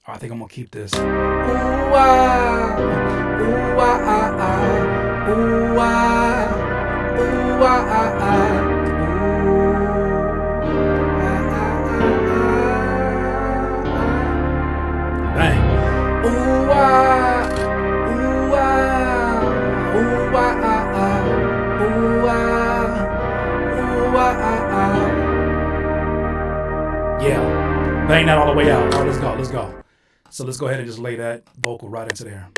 I think I'm gonna keep this. Yeah, bang that all the way out. All right, let's go. So let's go ahead and just lay that vocal right into there.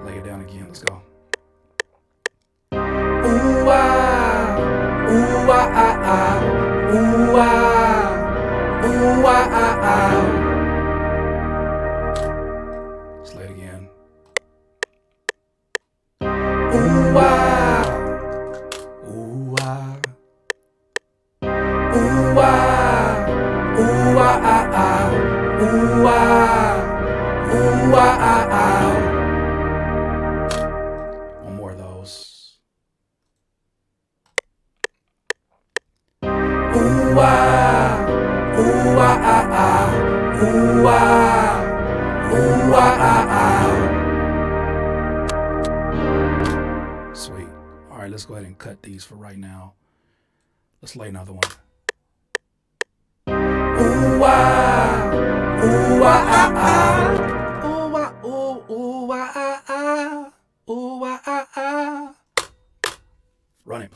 Lay it down again. Let's go. Let's lay it again. One more of those. Sweet. All right, let's go ahead and cut these for right now. Let's lay another one. Run it.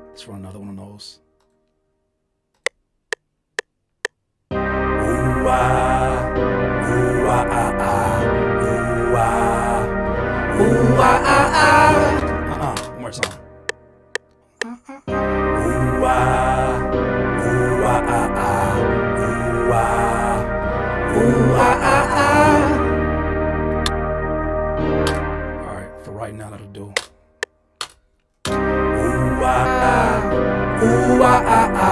Let's run another one of those. One more time. All right, for right now, that'll do. Ooh, ah, ooh, ah.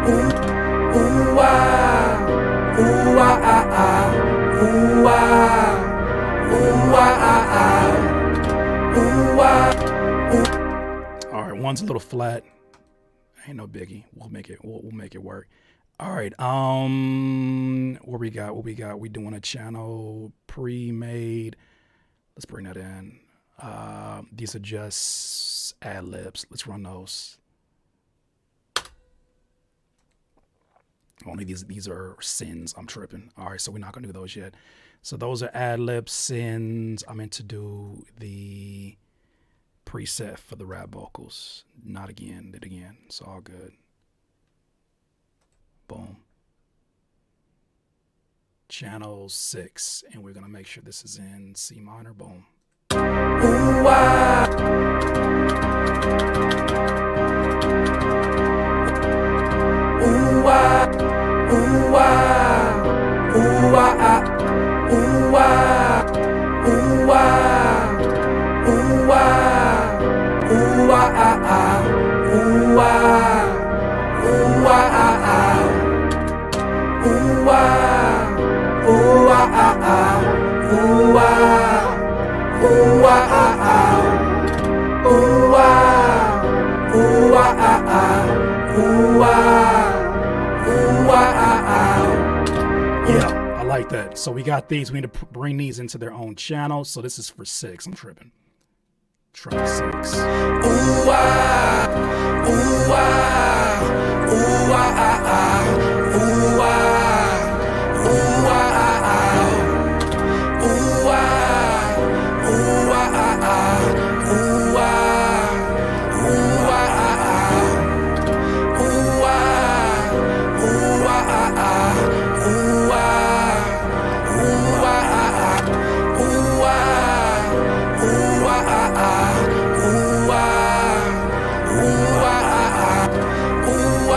Ooh ah, ooh ah ah ah, ooh ah, ooh ah ah ah, ooh ah, ooh. All right, one's a little flat. Ain't no biggie. We'll make it work. All right. What we got? We doing a channel pre-made. Let's bring that in. These are just ad libs. Let's run those. Only these are sins. I'm tripping. All right, so we're not gonna do those yet. So those are ad lib sins. I meant to do the preset for the rap vocals. Not again. Did again. It's all good. Boom. Channel 6, and we're gonna make sure this is in C minor. Boom. Ooh ah. Ooh ah. Ooh ah. Ooh ah ah. Ooh ah. Ooh ah. Ooh ah. Ooh ah ah ah. Ooh ah. Ooh ah ah ah. Ooh ah. Ooh ah ah ah. Ooh ah. Ooh ah ah ah. Ooh ah. Ooh ah ah ah. Ooh ah. Ooh ah ah ah. Yeah, I like that. So we got these. We need to bring these into their own channel. So this is for 6. I'm tripping. Track 6. Ooh ah. Ooh ah. Ooh ah ah ah. Ooh ah. Ooh ah ah ah. Ooh ah. Ooh ah ah ah. Ooh ah. Ooh ah ah ah. Ooh ah. Ooh ah ah ah. Ooh ah. Ooh ah ah ah. Ooh ah. Ooh ah ah ah. Ooh ah. Ooh ah ah ah. Ooh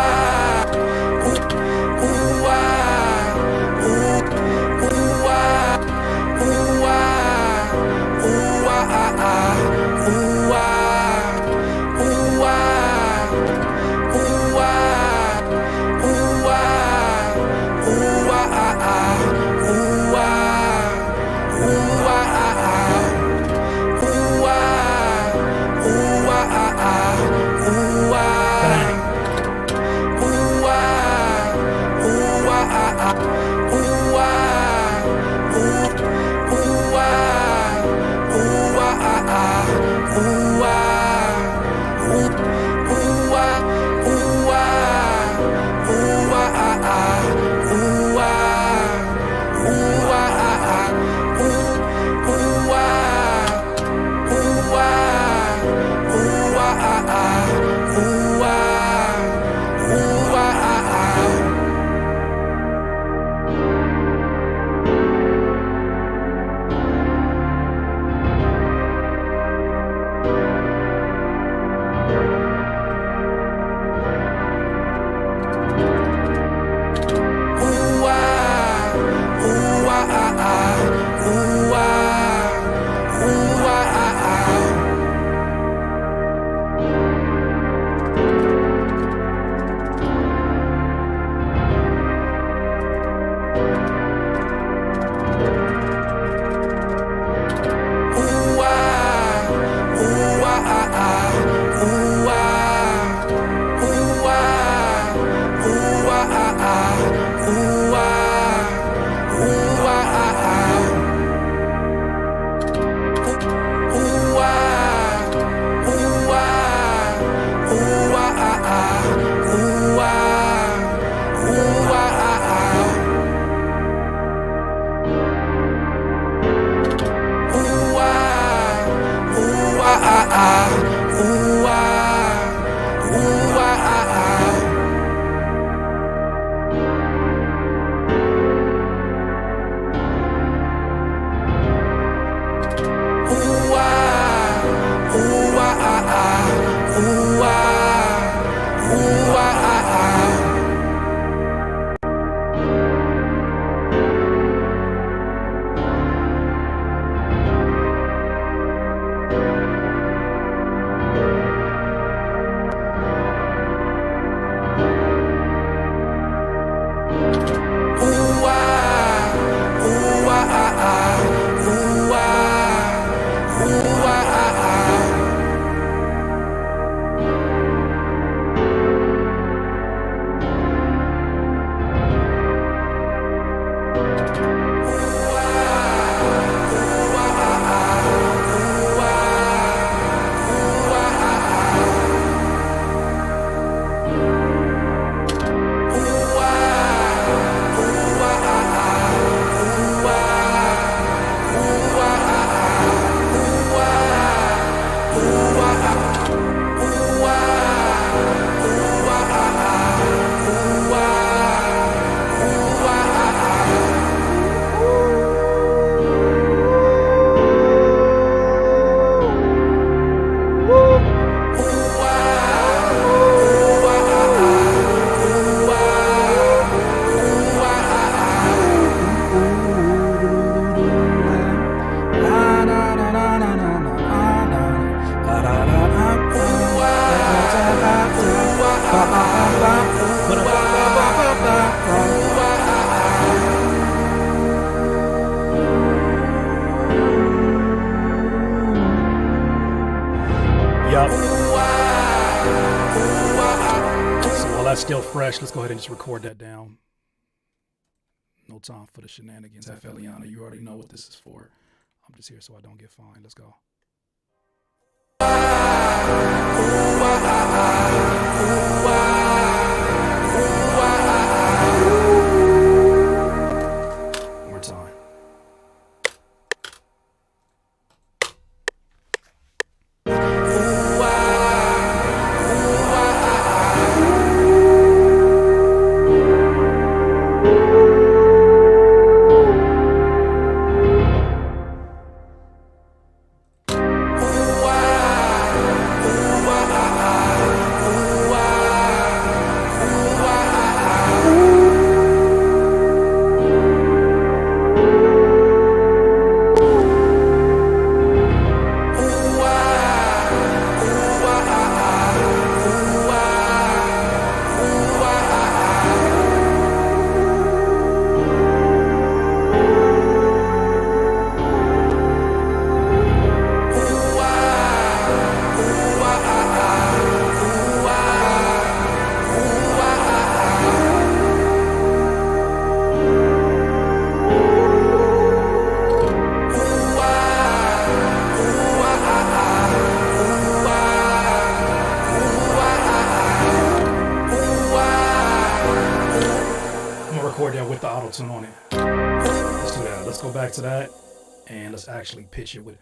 still fresh. Let's go ahead and just record that down. No time for the shenanigans. F. Eliana, you already know what this is for. I'm just here so I don't get fined. Let's go. One more time. Record that with the auto tune on it. Let's do that. Let's go back to that and let's actually pitch it with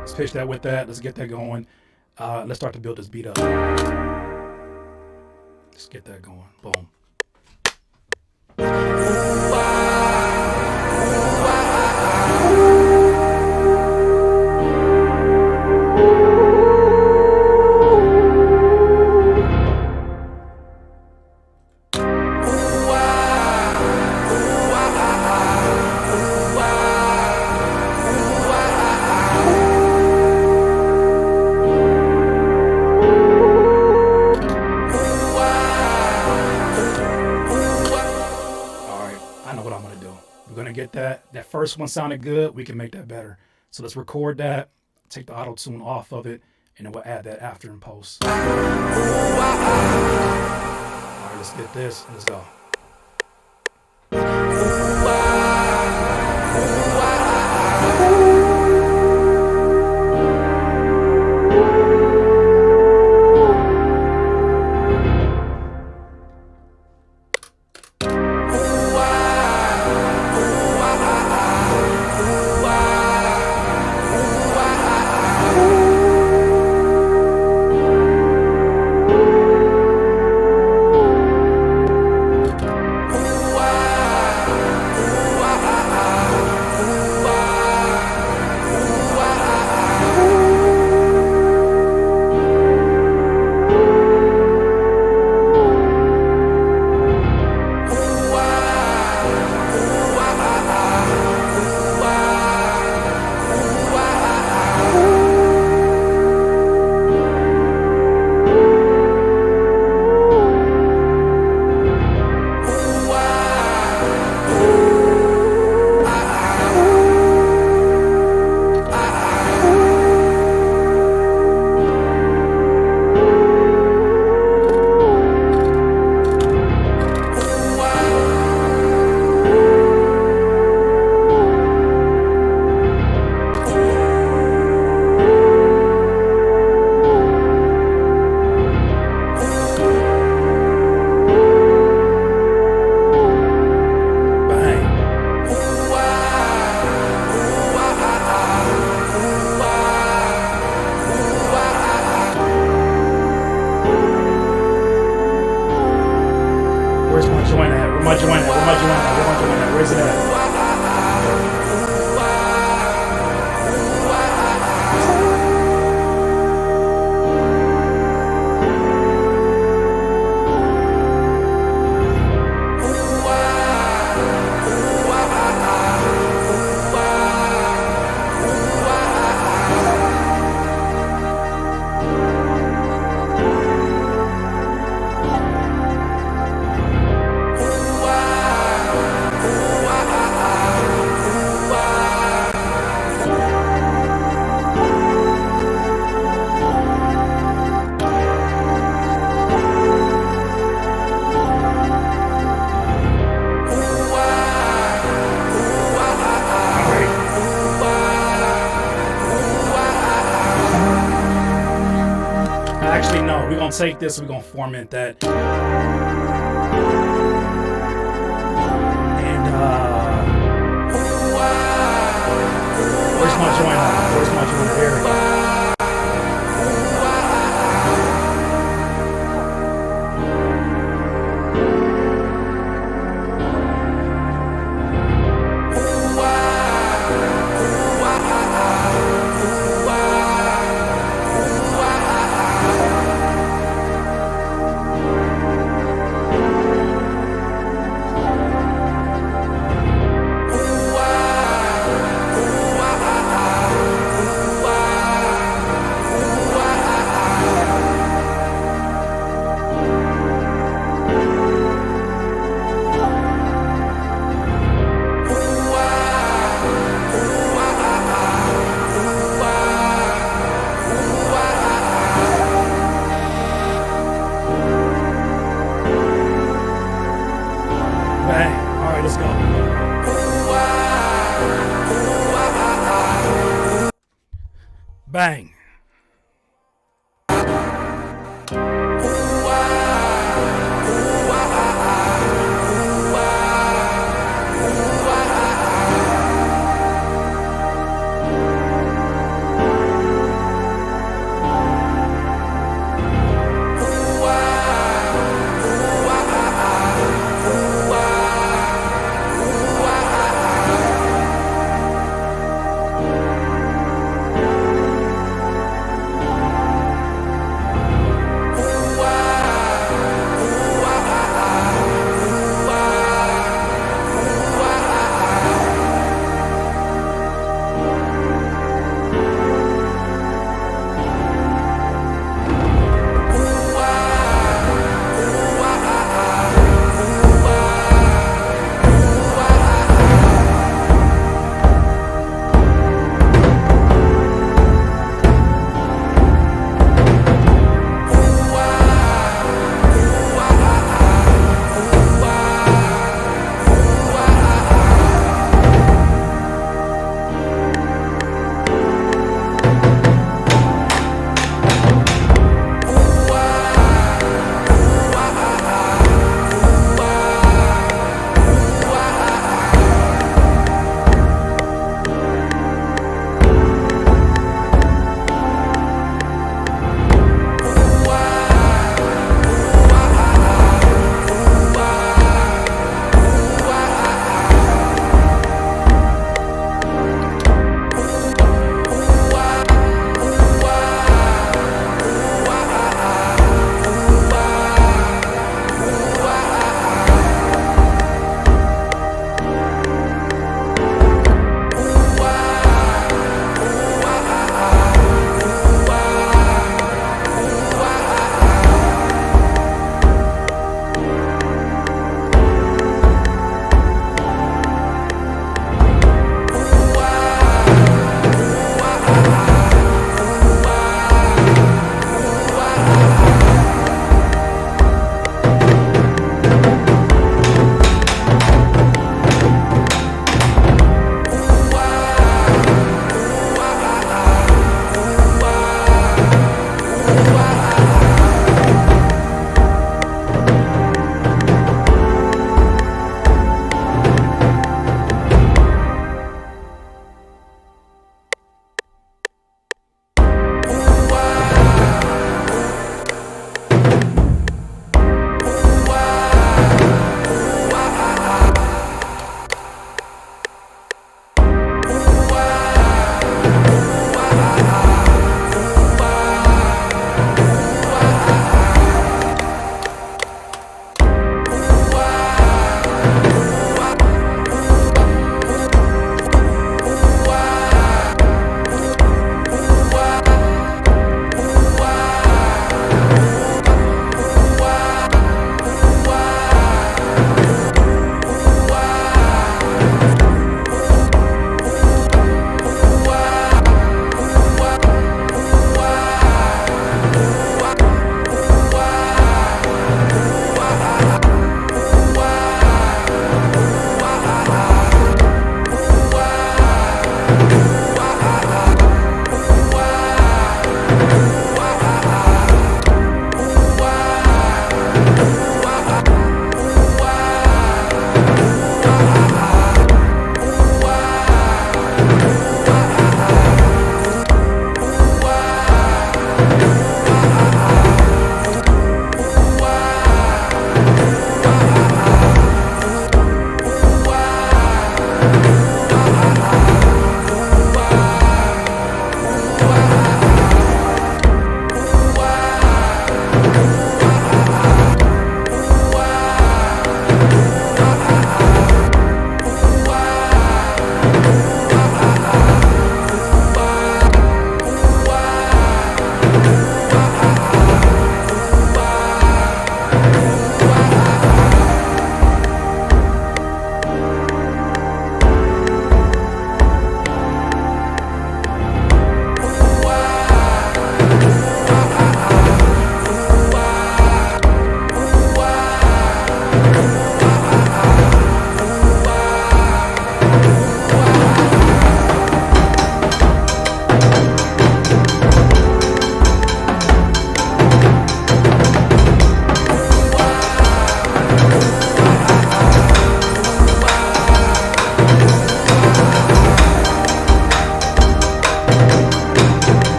let's pitch that with that. Let's get that going. Let's start to build this beat up. Let's get that going. Boom. Get that first one sounded good, we can make that better. So let's record that, take the auto tune off of it, and then we'll add that after in post. All right, let's get this. Let's go. Actually, no. We're gonna take this and we're gonna format that. And where's my joint at? Where's my joint? There we go. Bang.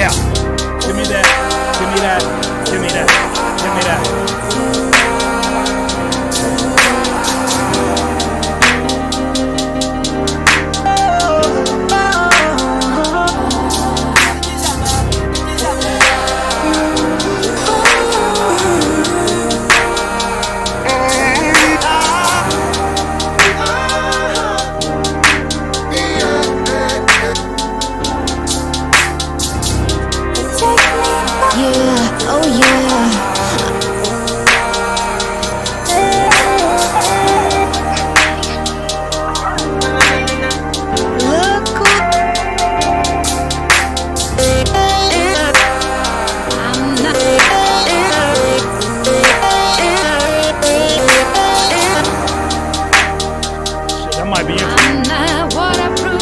Yeah. Give me that. Give me that. Give me that. Give me that. Yeah, oh yeah. Look who I'm not. Shit, that might be it. I'm not waterproof.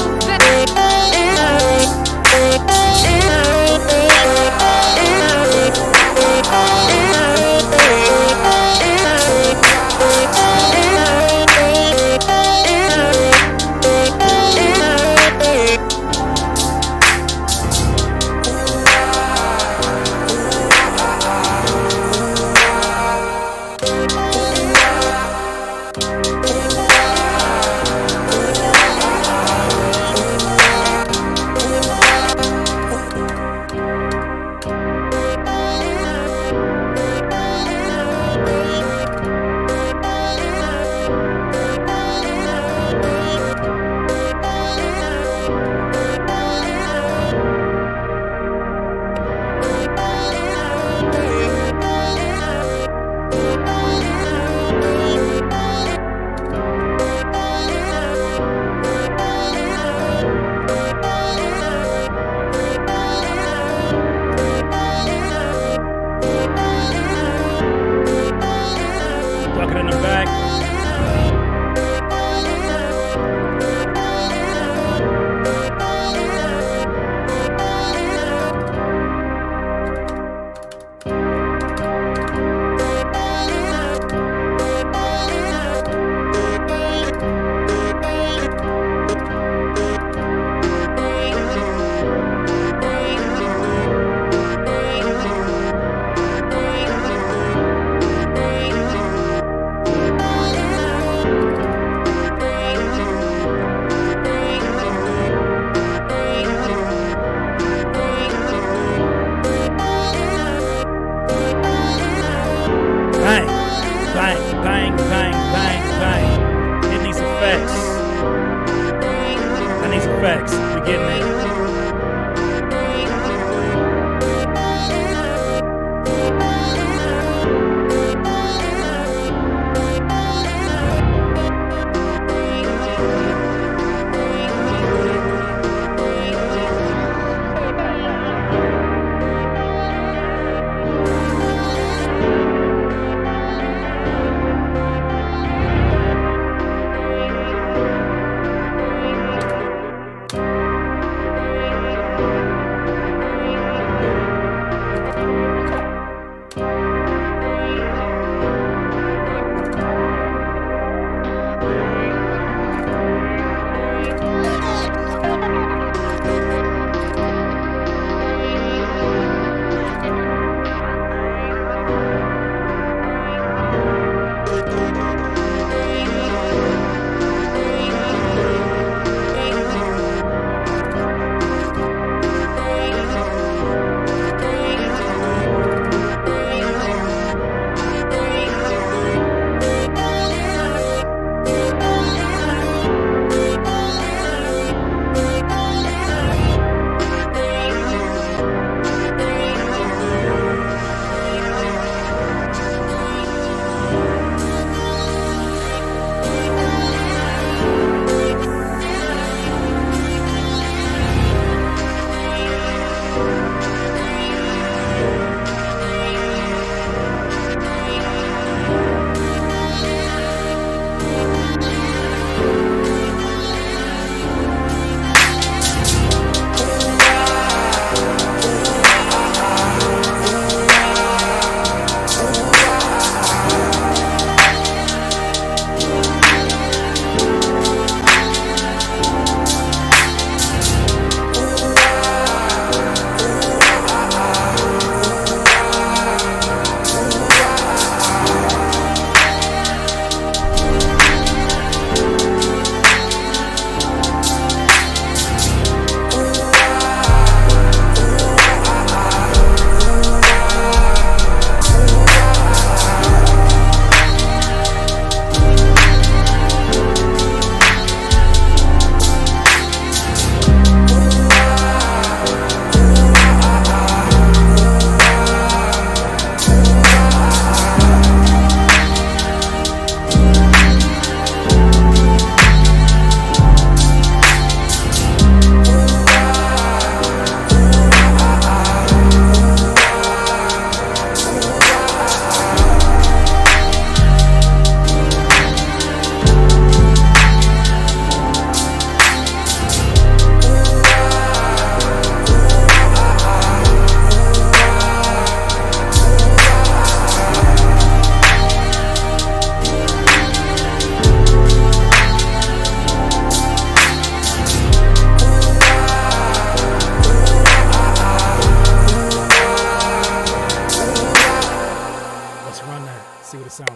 Duck it in the back. Bang, bang, bang, bang, bang, bang. It needs effects. That needs effects. We getting it.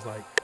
like.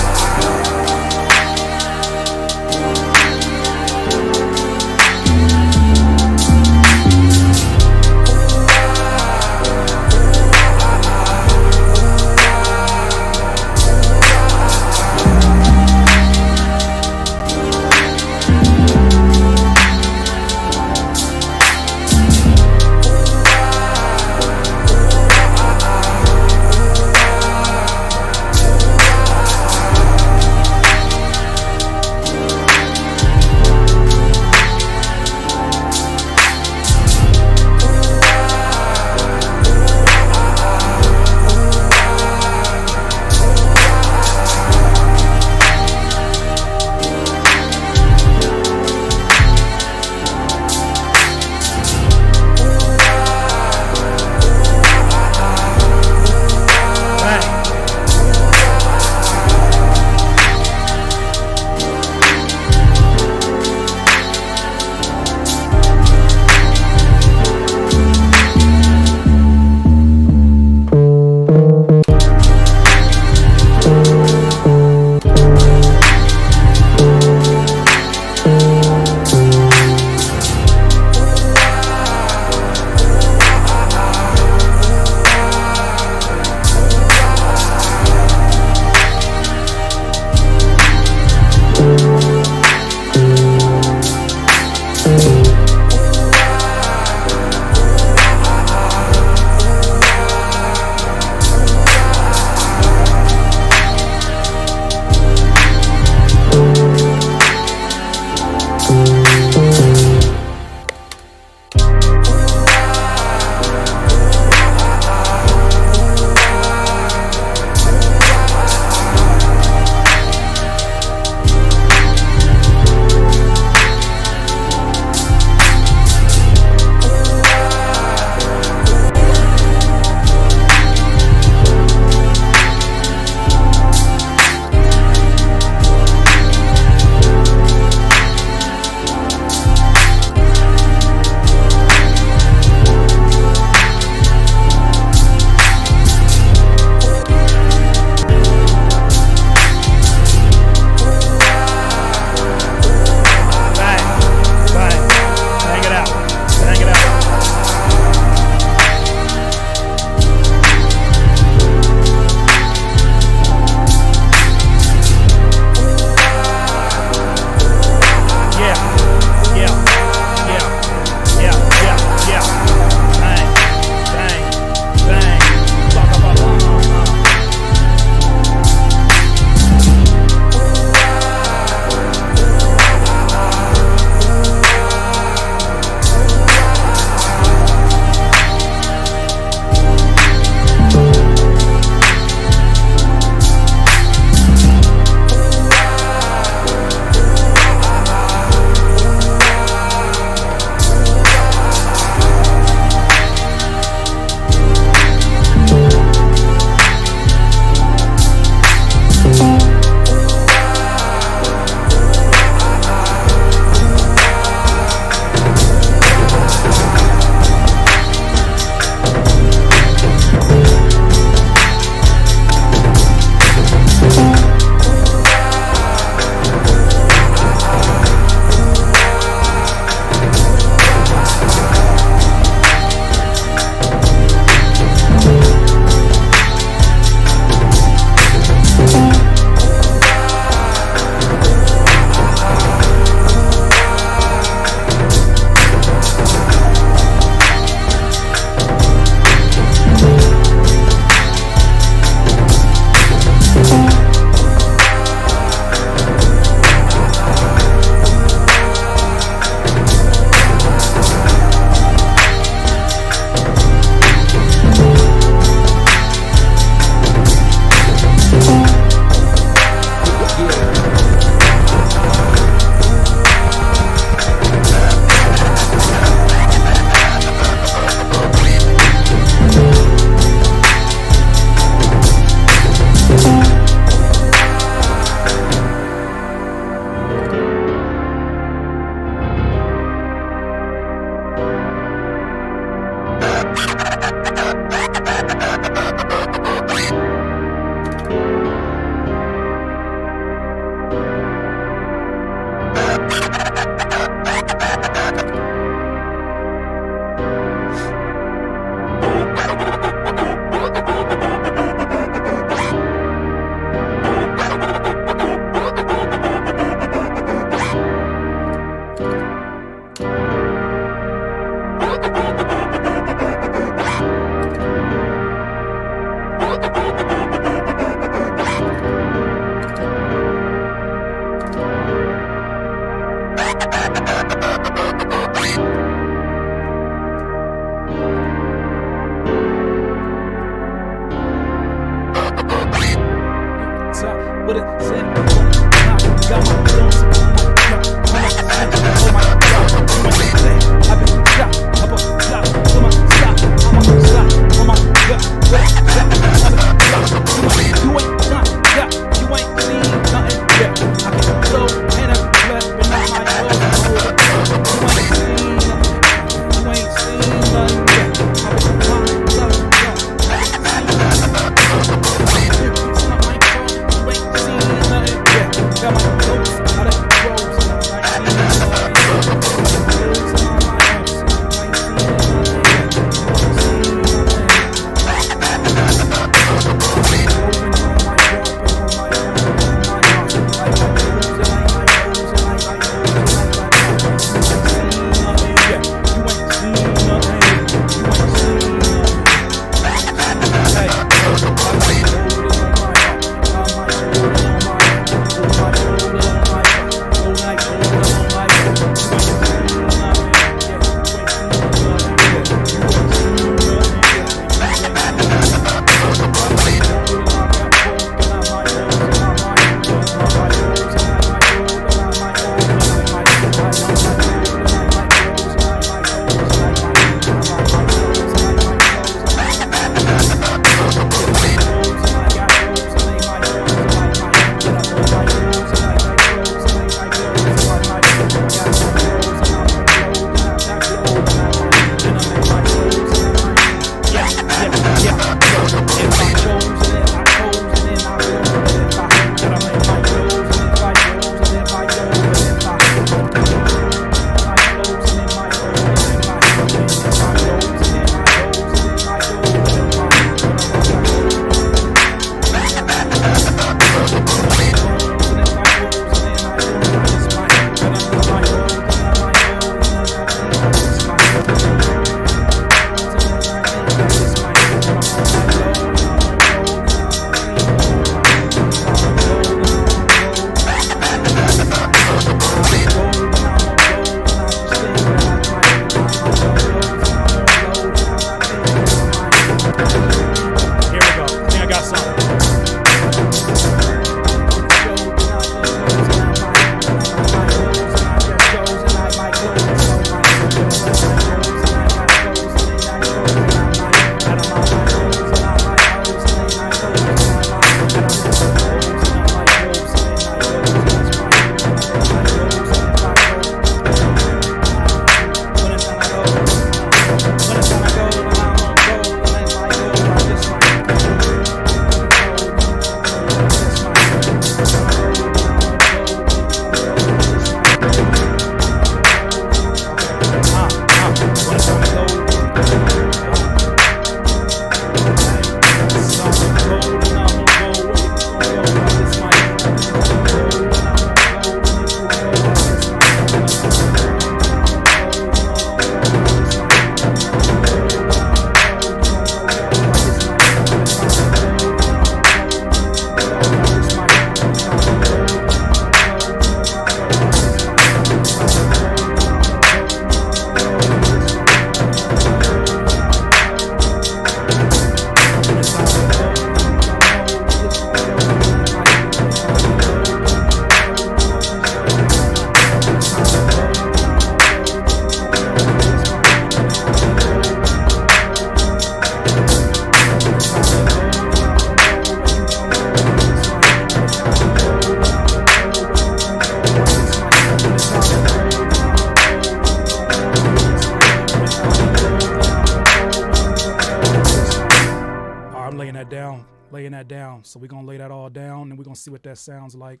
laying that down. So we're gonna lay that all down and we're gonna see what that sounds like.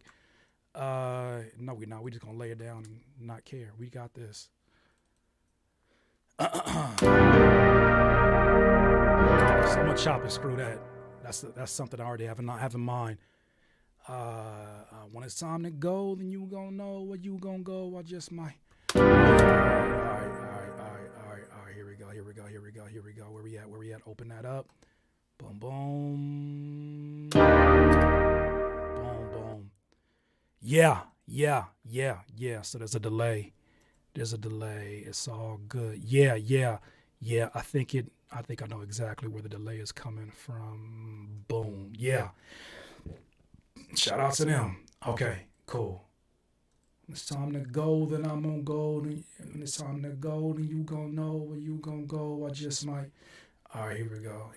No, we're not. We're just gonna lay it down and not care. We got this. So I'm gonna chop and screw that. That's something I already have in mind. When it's time to go, then you gonna know where you gonna go. I just might. All right. Here we go. Where we at? Open that up. Boom, boom. Boom, boom. Yeah. Yeah. So there's a delay. It's all good. Yeah. I think I know exactly where the delay is coming from. Boom. Yeah. Shout out to them. Okay, cool. When it's time to go, then I'm gonna go. When it's time to go, then you gonna know where you gonna go. I just might. All right, here we go.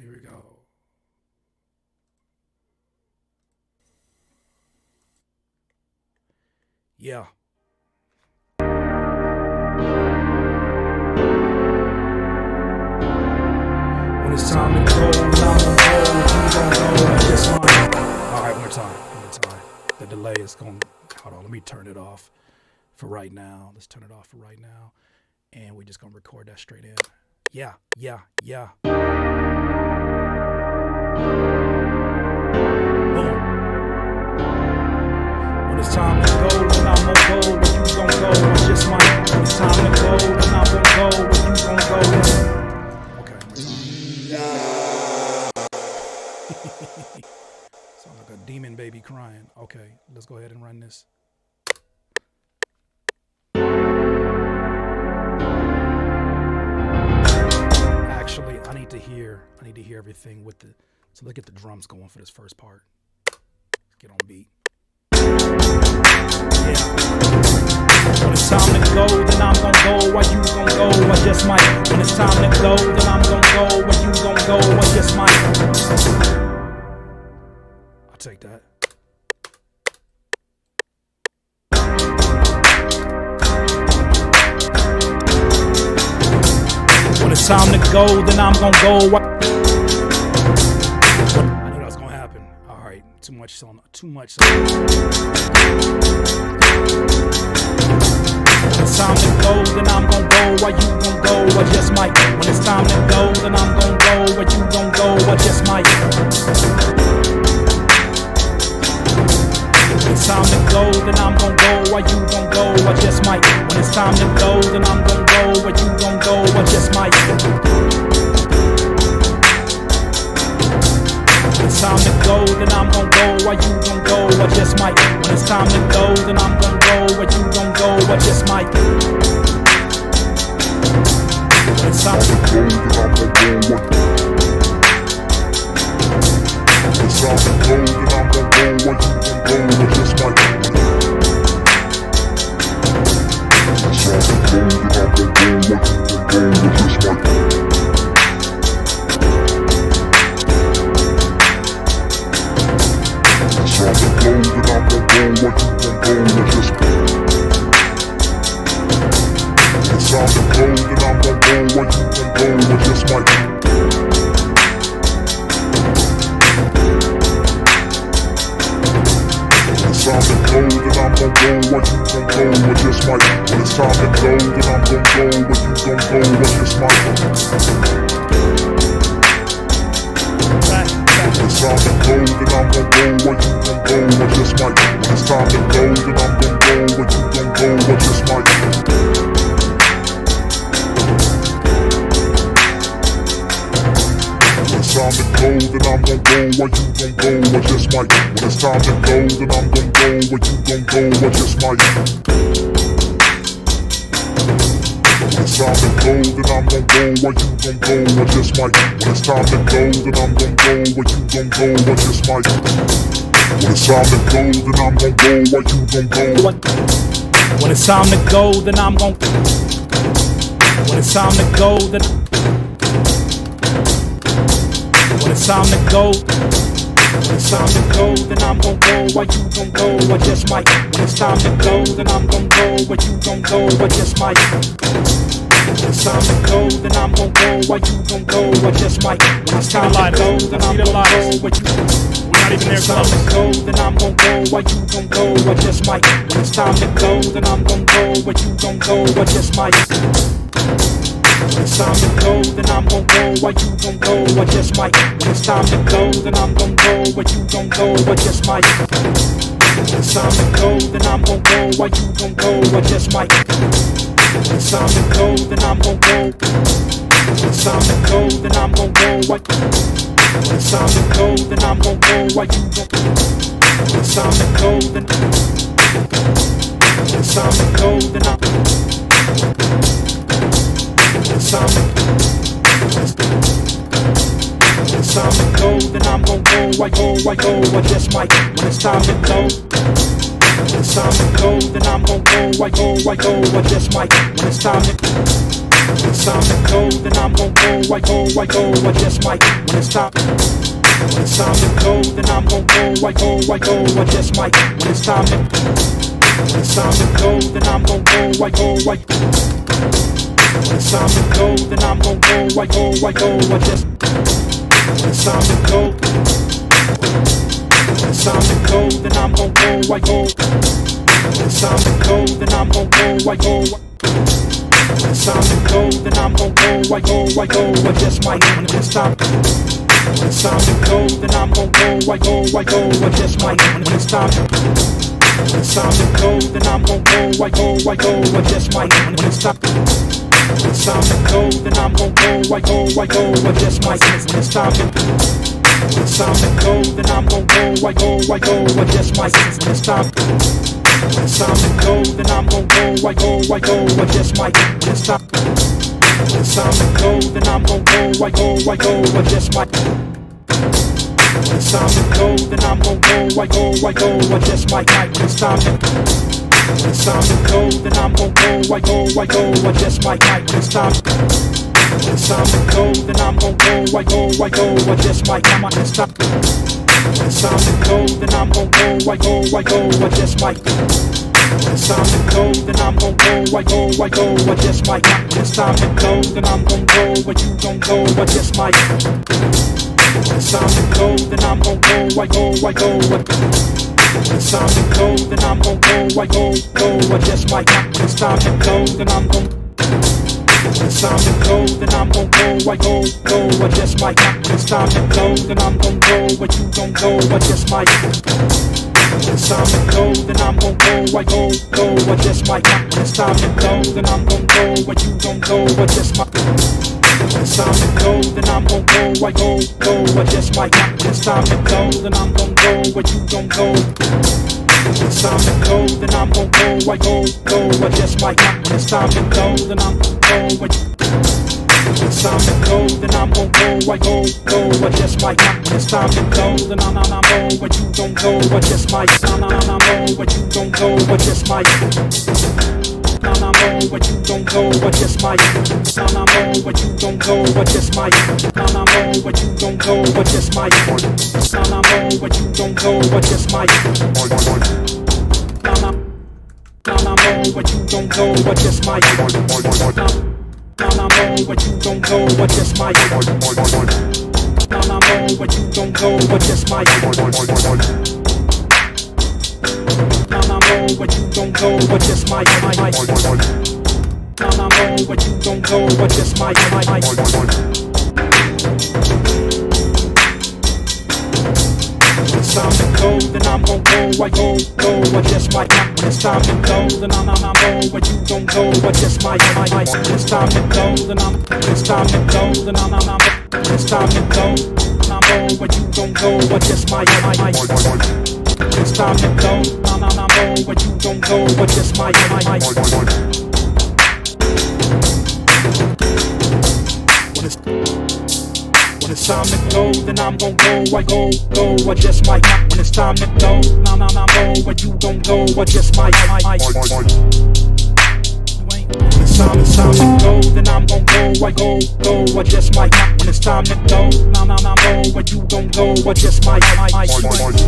Yeah. When it's time to go, then I'm gonna go. You gonna go. I just might. All right, one more time. The delay is going. Hold on, let me turn it off for right now. Let's turn it off for right now, and we're just gonna record that straight in. Yeah. Boom. When it's time to go, then I'm gonna go. When you gonna go, I just might. When it's time to go, then I'm gonna go. When you gonna go. Okay. Sound like a demon baby crying. Okay, let's go ahead and run this. Actually, I need to hear everything with the. So let's get the drums going for this first part. Let's get on beat. Yeah. When it's time to go, then I'm gonna go. Why you gonna go? I just might. When it's time to go, then I'm gonna go. Where you gonna go? I just might. I'll take that. When it's time to go, then I'm gonna go. I knew that was gonna happen. All right, too much song. When it's time to go, then I'm gonna go. Why you gonna go? I just might. When it's time to go, then I'm gonna go. Where you gonna go? I just might. When it's time to go, then I'm gonna go. Why you gonna go? I just might. When it's time to go, then I'm gonna go. Where you gonna go? I just might. When it's time to go, then I'm gonna go. Why you gonna go? I just might. When it's time to go, then I'm gonna go. Where you gonna go? I just might. When it's time to go, then I'm gonna go. When it's time to go, then I'm gonna go. Where you gonna go? I just might. When it's time to go, then I'm gonna go. Where you gonna go? I just might. It's time to go, then I'm gonna go. Where you gonna go? I just might. It's time to go, then I'm gonna go. Where you gonna go? I just might. When it's time to go, then I'm gonna go. Where you gonna go? I just might. It's time to go, then I'm gonna go. Where you gonna go? I just might. When it's time to go, then I'm gonna go. Where you gonna go? I just might. When it's time to go, then I'm gonna go. Where you gonna go? I just might. When it's time to go, then I'm gonna go. Where you gonna go? I just might. When it's time to go, then I'm gonna go. Where you gonna go? I just might. When it's time to go, then I'm gonna go. Where you gonna go? I just might. When it's time to go, then I'm gonna go. Where you gonna go? When it's time to go, then I'm gonna. When it's time to go, then. When it's time to go. When it's time to go, then I'm gon' go. Where you gon' go? I just might. When it's time to go, then I'm gon' go. Where you gon' go? I just might. When it's time to go, then I'm gon' go. Where you gon' go? I just might. When it's time to go, then I'm gon' go. Where you we're not even there close. Go, then I'm gon' go. Where you gon' go? I just might. When it's time to go, then I'm gon' go. Where you gon' go? I just might. When it's time to go, then I'm gon' go. Where you gon' go? I just might. When it's time to go, then I'm gon' go. Where you gon' go? I just might. When it's time to go, then I'm gon' go. Where you gon' go? I just might. When it's time to go, then I'm gon' go. When it's time to go, then I'm gon' go. When it's time to go, then I'm gon' go. Where you gon' go? When it's time to go, then I just might. When it's time to go, when it's time to go, then I'm gon' go. I just might. When it's time to, when it's time to go, then I'm gon' go. I just might. When it's time, when it's time to go, then I'm gon' go. I just might. When it's time to, when it's time to go, then I'm gon' go. When it's time to go, then I'm gon' go. I just. When it's time to go, when it's time to go, then I'm gon' go. When it's time to go, then I'm gon' go. When it's time to go, then I'm gon' go. I just might. When it's time, when it's time to go, then I'm gon' go. I just might. When it's time, when it's time to go, then I'm gon' go. I just might. When it's time, when it's time to go, then I'm gon' go. I just might. When it's time to, when it's time to go, then I'm gon' go. I just might. When it's time, when it's time to go, then I'm gon' go. I just might. When it's time, when it's time to go, then I'm gon' go. I just might. When it's time to go, then I'm gon' go. I just might. When it's time to, when it's time to go, then I'm gon' go. I just might. When it's time, when it's time to go, then I'm gon' go. I just might. When it's time, when it's time to go, then I'm gon' go. I just might. When it's time to go, then I'm gon' go. I just might. When it's time to go, then I'm gon' go. Where you gon' go? I just might. When it's time to go, then I'm gon' go. When it's time to go, then I'm gon' go. I just might. When it's time to go, then I'm gon'. When it's time to go, then I'm gon' go. I just might. When it's time to go, then I'm gon' go. Where you gon' go? I just might. When it's time to go, then I'm gon' go. I just might. When it's time to go, then I'm gon' go. Where you gon' go? I just might. When it's time to go, then I'm gon' go. I just might. When it's time to go, then I'm gon' go. Where you gon' go? When it's time to go, then I'm gon' go. I just might. When it's time to go, then I'm gon' go. When it's time to go, then I'm gon' go. I just might. When it's time to go, then I'm go. Where you gon' go? I just might. I'm go. Where you gon' go? I just might. I'm go. Where you gon' go? I just might. I'm go. Where you gon' go? I just might. I'm go. Where you gon' go? I just might. I'm go. Where you gon' go? I just might. I'm go. Where you gon' go? I just might. I'm go. Where you gon' go? I just might. I'm go. Where you gon' go? I just might. I'm go. Where you gon' go? I just might. I'm go. Where you gon' go? I just might. When it's time to go, then I'm gon' go. I just might. When it's time to go, then I'm go. Where you gon' go? I just might. When it's time to go, then I'm. When it's time to go, then I'm. When it's time to go, I'm go. Where you gon' go? I just might. When it's time to go, I'm go. Where you gon' go? I just might. When it's time to go, then I'm gon' go. I just might. When it's time to go, I'm go. Where you gon' go? I just might. When it's time to go, then I'm gon' go. I just might. When it's time to go, I'm go. Where you gon' go? I just might. You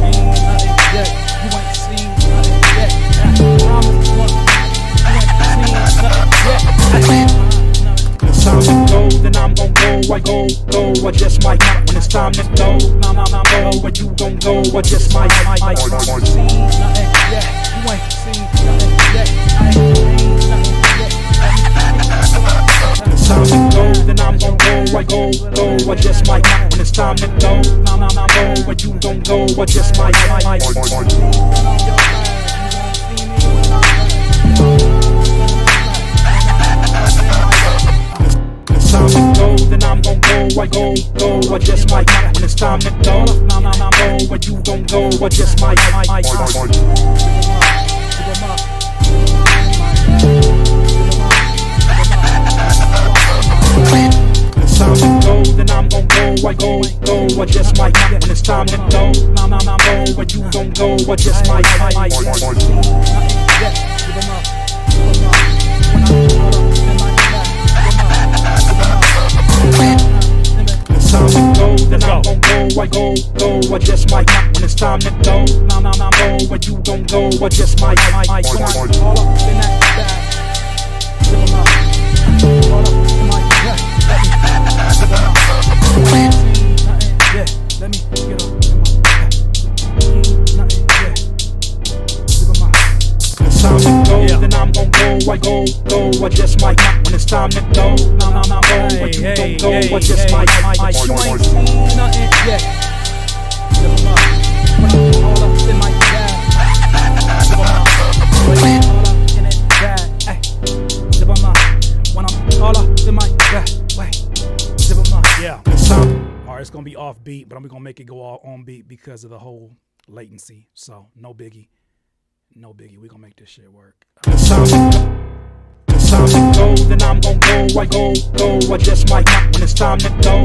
ain't seen nothing yet. You ain't seen nothing yet. When it's time to go, then I'm gon' go. I just might. When it's time to go, I'm go. Where you gon' go? I just might. You ain't seen nothing yet. You ain't seen nothing yet. I ain't seen nothing yet. When it's time to go, then I'm gon' go. I just might. When it's time to go, I'm go. Where you gon' go? I just might. Time to go, then I'm gon' go. I just might. When it's time to go, I'm go. Where you gon' go? I just might. When it's time to go, then I'm gon' go. I go, I just might. When it's time to go, where you gon' go, I just might. It's time to go, then I'm gon' go, I go, I just might. When it's time to go, where you gon' go, I just might. All up in that bag. Yeah, let me get up. It's time to go, then I'm gon' go, I go, I just might. When it's time to go, where you gon' go, I just might. You ain't seen nothing yet. Zip 'em up. When I'm all up in my bag. Zip 'em up. When I'm all up in that bag. Ay. Zip 'em up. When I'm all up in my bag. Wait. Zip 'em up. Yeah. Alright, it's gonna be off beat, but I'm gonna make it go all on beat because of the whole latency. So no biggie. No biggie. We gonna make this shit work. It's time to go, then I'm gon' go, I go, I just might. When it's time to go,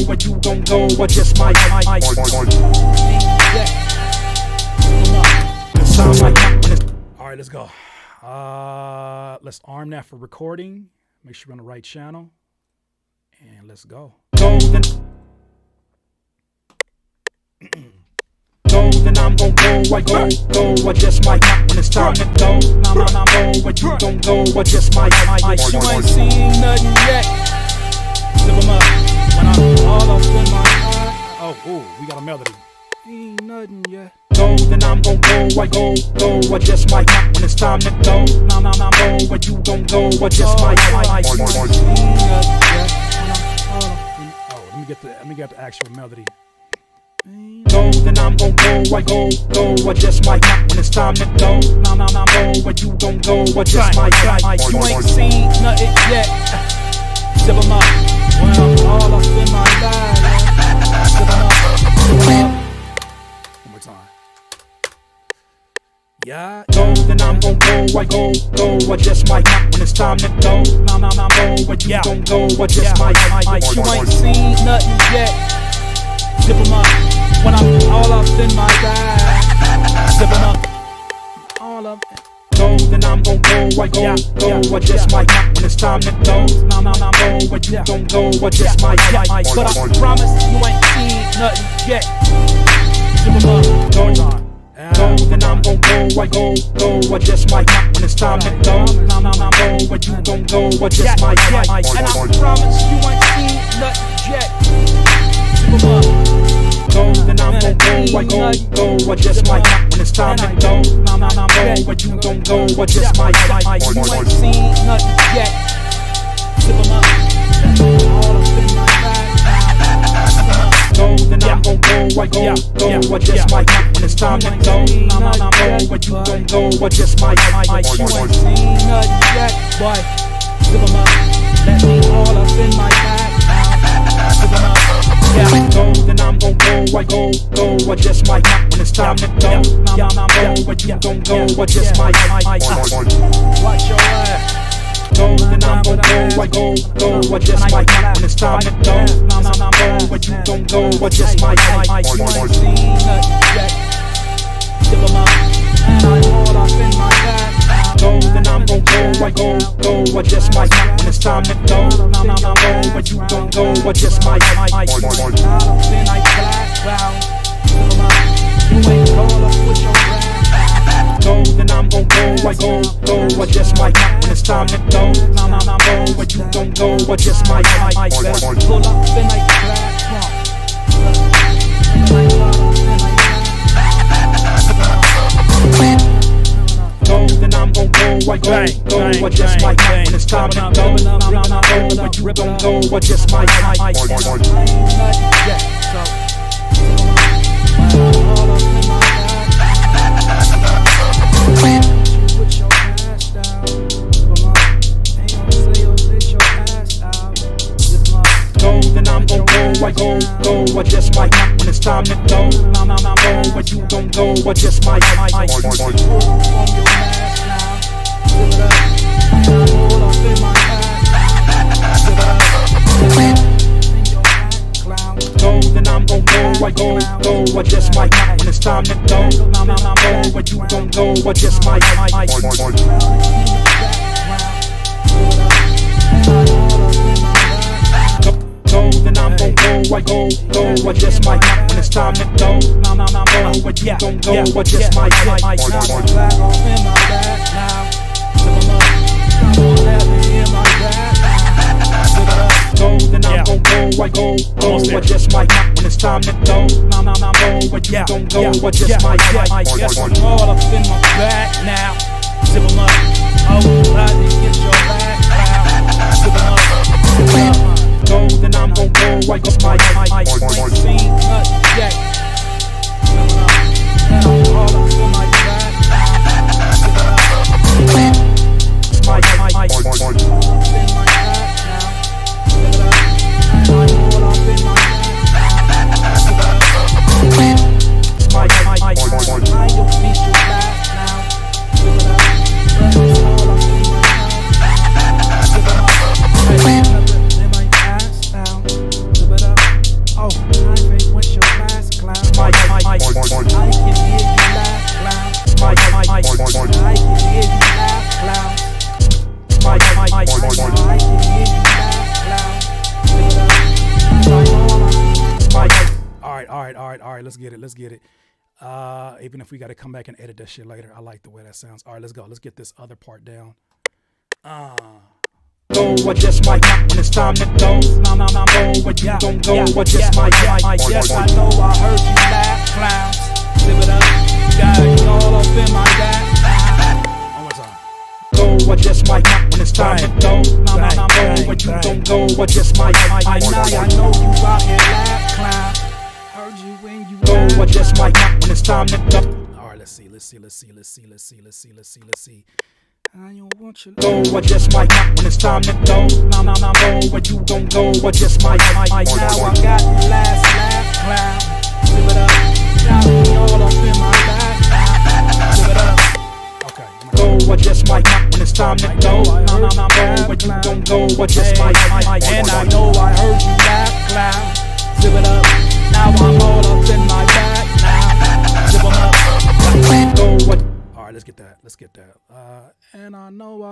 where you gon' go, I just might. Alright, let's go. Let's arm that for recording. Make sure we're on the right channel. And let's go. Go, then I'm gon' go, I go, I just might. When it's time to go, where you gon' go, I just might. You ain't seen nothing yet. Zip 'em up. When I'm all up in my heart. Oh, ooh, we got a melody. Ain't nothing yet. Go, then I'm gon' go, I go, I just might. When it's time to go, where you gon' go, I just might. You ain't seen nothing yet. Oh, let me get the actual melody. Go, then I'm gon' go, I go, I just might. When it's time to go, where you gon' go, I just might. You ain't seen nothing yet. Zip 'em up. When I'm all up in my bag. Zip 'em up. One more time. Yeah. Go, then I'm gon' go, I go, I just might. When it's time to go, where you gon' go, I just might. You ain't seen nothing yet. Zip 'em up. When I'm all up in my bag. Zip 'em up. All up. Go, then I'm gon' go, I go, I just might. When it's time to go, where you gon' go, I just might. But I promise you ain't seen nothing yet. Zip 'em up. Go, then I'm gon' go, I go, I just might. When it's time to go, where you gon' go, I just might. And I promise you ain't seen nothing yet. Zip 'em up. Go, then I'm gon' go, I go, I just might. When it's time to go, where you gon' go, I just might. You ain't seen nothing yet. Zip 'em up. All up in my bag. Go, then I'm gon' go, I go, I just might. When it's time to go, where you gon' go, I just might. You ain't seen nothing yet, boy. Zip 'em up. Let me all up in my bag. Zip 'em up. Yeah. Go, then I'm gon' go, I go, I just might. When it's time to go, where you gon' go, I just might. Watch your ass. Go, then I'm gon' go, I go, I just might. When it's time to go, where you gon' go, I just might. You ain't seen nothing yet. Zip 'em up. And I'm all up in my bag. Go, then I'm gon' go, I go, I just might. When it's time to go, where you gon' go, I just might. Then I background. You ain't all up with your rap. Go, then I'm gon' go, I go, I just might. When it's time to go, where you gon' go, I just might. Pull up in like background. Go, then I'm gon' go, I go, I just might. When it's time to go, where you gon' go, I just might. Yeah, so all up in my bag. Put your ass down. Zip 'em up. Ain't no sales, let your ass out. Zip 'em up. Go, then I'm gon' go, I go, I just might. When it's time to go, where you gon' go, I just might. From your ass now. Zip it up. And I'm all up in my bag. Zip it up. In your back cloud. I just might. When it's time to go, go where you gon' go, I just might. Go, then I'm gon' go, I go, I just might. When it's time to go, go where you gon' go, I just might. Now I'm back off in my bag now. Come on, let me in my bag now. Go, then I'm gon' go, I go, I just might. When it's time to go, go where you gon' go, I just might. Yes, I'm all up in my bag now. Zip 'em up. Oh, glad to get your bag now. Zip 'em up. Go, then I'm gon' go, I go, Ain't seen nothing yet. And I'm all up in my bag now. Zip it up. In my bag now. Zip it up. And I'm all up in my bag now. Zip it up. I don't need you back now. Zip it up. And I'm all up in my bag now. Zip it up. In my ass now. Zip it up. Oh, I think what's your last clown? I can hear you laugh, clown. I can hear you laugh, clown. I can hear you laugh, clown. All right, let's get it. Even if we gotta come back and edit that shit later, I like the way that sounds. All right, let's go. Let's get this other part down. Go, I just might. When it's time to go, go where you gon' go, I just might. Yes, I know I heard you laugh, clowns. Zip it up, got it all up in my back. One more time. Go, I just might. When it's time to go, go where you gon' go, I just might. I know you out here laugh, clown. Heard you when you go, laugh, I just might. clown. When it's time to go. All right, let's see. I don't want you Go, I just might. When it's time to go, go where you gon' go, I just might. Now I got the last laugh, clown. Zip it up, got me all up in my back. Zip it up. Okay. Go, I just might. When it's time to go, go where you gon' go, I just might. And I know I heard you laugh, clown. Zip it up, now I'm all up in my back now. Zip 'em up. Go, all right, let's get that. And I know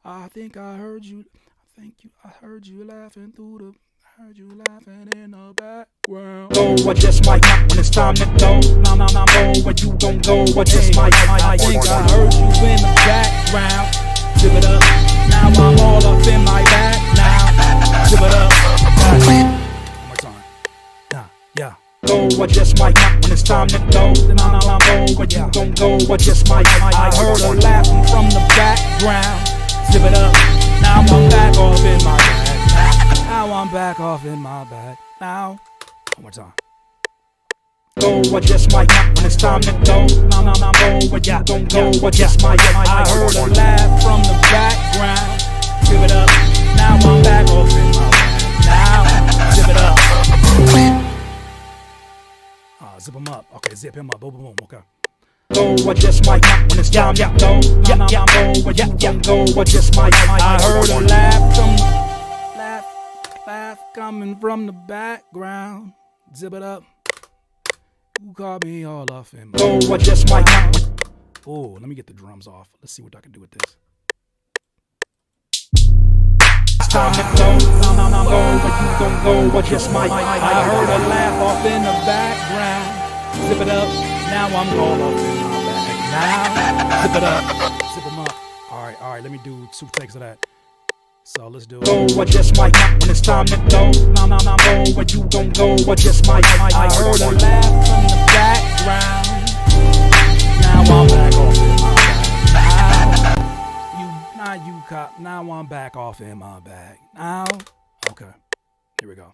I think I heard you. I heard you laughing through the. I heard you laughing in the background. Go, I just might. When it's time to go, go where you gon' go, I just might. I think I heard you in the background. Zip it up. Now I'm all up in my back now. Zip it up. One more time. Yeah. Go, I just might. When it's time to go, go where you gon' go, I just might. I heard her laughing from the background. Zip it up. Now I'm back off in my bag. Now I'm back off in my bag. Now. One more time. Go, I just might. When it's time to go, go where you gon' go, I just might. I heard her laugh from the background. Zip it up. Now I'm back off in my bag. Now. Zip it up. Zip him up. Okay, zip him up. Boom, boom, boom. Okay. Go, I just might. When it's time to go, go where you gon' go, I just might. I heard her laugh from laugh coming from the background. Zip it up. You call me all off in my. Go, I just might. Oh, let me get the drums off. Let's see what I can do with this. It's time to go, go where you gon' go, I just might. I heard her laugh off in the background. Zip it up, now I'm all up in my bag. Now, zip it up, zip 'em up. All right, let me do 2 takes of that. So let's do it. Go, I just might. When it's time to go, go where you gon' go, I just might. I heard her laugh from the background. Now I'm back off in my bag. Now you cop. Now I'm back off in my bag. Now, Okay, here we go.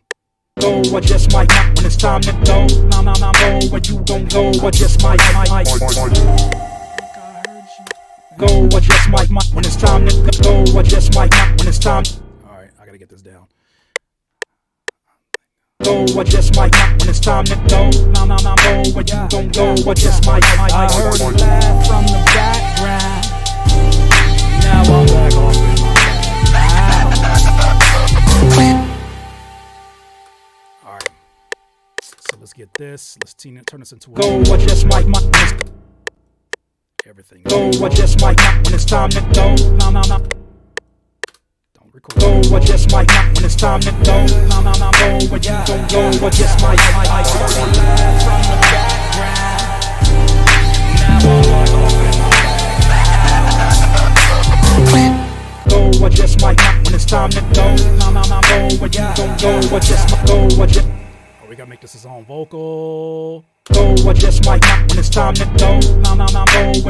go, I just might. When it's time to go, go where you gon' go, I just might. Go, I just might. When it's time to go, I just might. When it's time. All right, I gotta get this down. Go, I just might. When it's time to go, go where you gon' go, I just might. I heard a laugh from the background. Now I'm back off in my bag. All right, so let's Let's get this. Let's turn this into a Go, I just might everything. go, I just might when it's time to go. No, no, no. Don't record. Go, I just might when it's time to go. No, no, no. Go, I just don't go. I just might. From the background. Now I'm like off in my Go, I just might when it's time to go. No, no, no. Go, I just don't go. I just go, I just. Oh, we gotta make this his own vocal. Go, I just might when it's time to go. No, no, no. Go,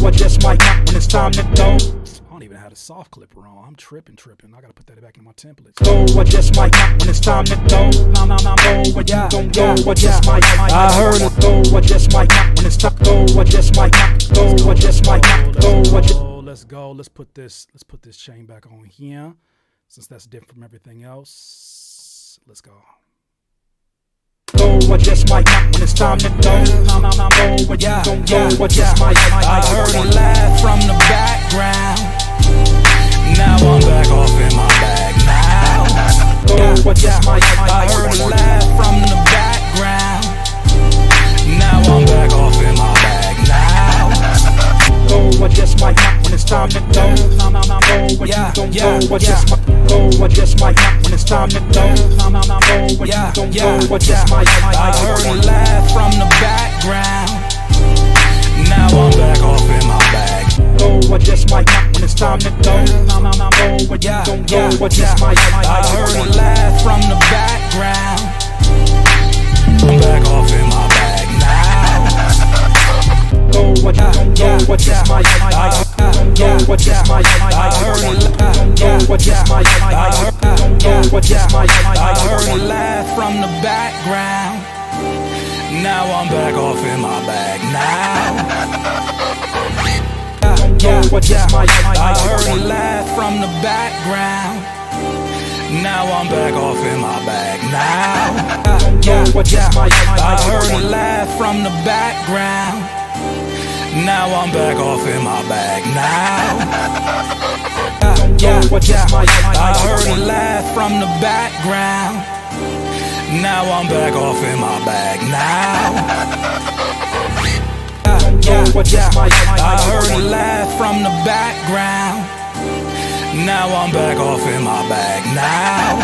I just might when it's time to go. I don't even have the soft clipper on. I'm tripping. I gotta put that back in my templates. Go, I just might when it's time to go. No, no, no. Go, I just don't go. I just might. I heard it. Go, I just might when it's time. Go, I just might. Go, I just might. Go, I just. Let's go. Let's put this chain back on here, since that's different from everything else. Let's go. Go, I just might when it's time to go. No, no, no. Go, I just don't go. I just might. I heard a laugh from the background. Now I'm back off in my bag now. Go, I just might. I heard a laugh from the background. Now I'm back off in my bag now. Go, I just might when it's time to go. No, no, no. Go, I just don't go. I just might. Go, I just might when it's time to go. No, no, no. Go, I just don't go. I just might. I heard a laugh from the background. Now I'm back off in my bag. Go, I just might when it's time to go. No, no, no. Go, I just don't go. I just might. I heard a laugh from the background. I'm back off in my bag now. Go, I just don't go. I just might. Go, I just might. I heard a laugh. Go, I just might. Go, I just might. I heard a laugh from the background. Now I'm back off in my bag now. Go, I just might. I heard a laugh from the background. Now I'm back off in my bag now. Go, I just might. I heard a laugh from the background. Now I'm back off in my bag now. Go, I just might. I heard a laugh from the background. Now I'm back off in my bag now. Go, I just might. I heard a laugh from the background. Now I'm back off in my bag now.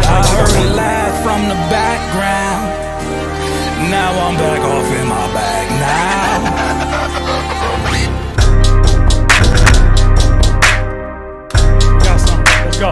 I heard a laugh from the background. Now I'm back off in my bag now. We got something. Let's go.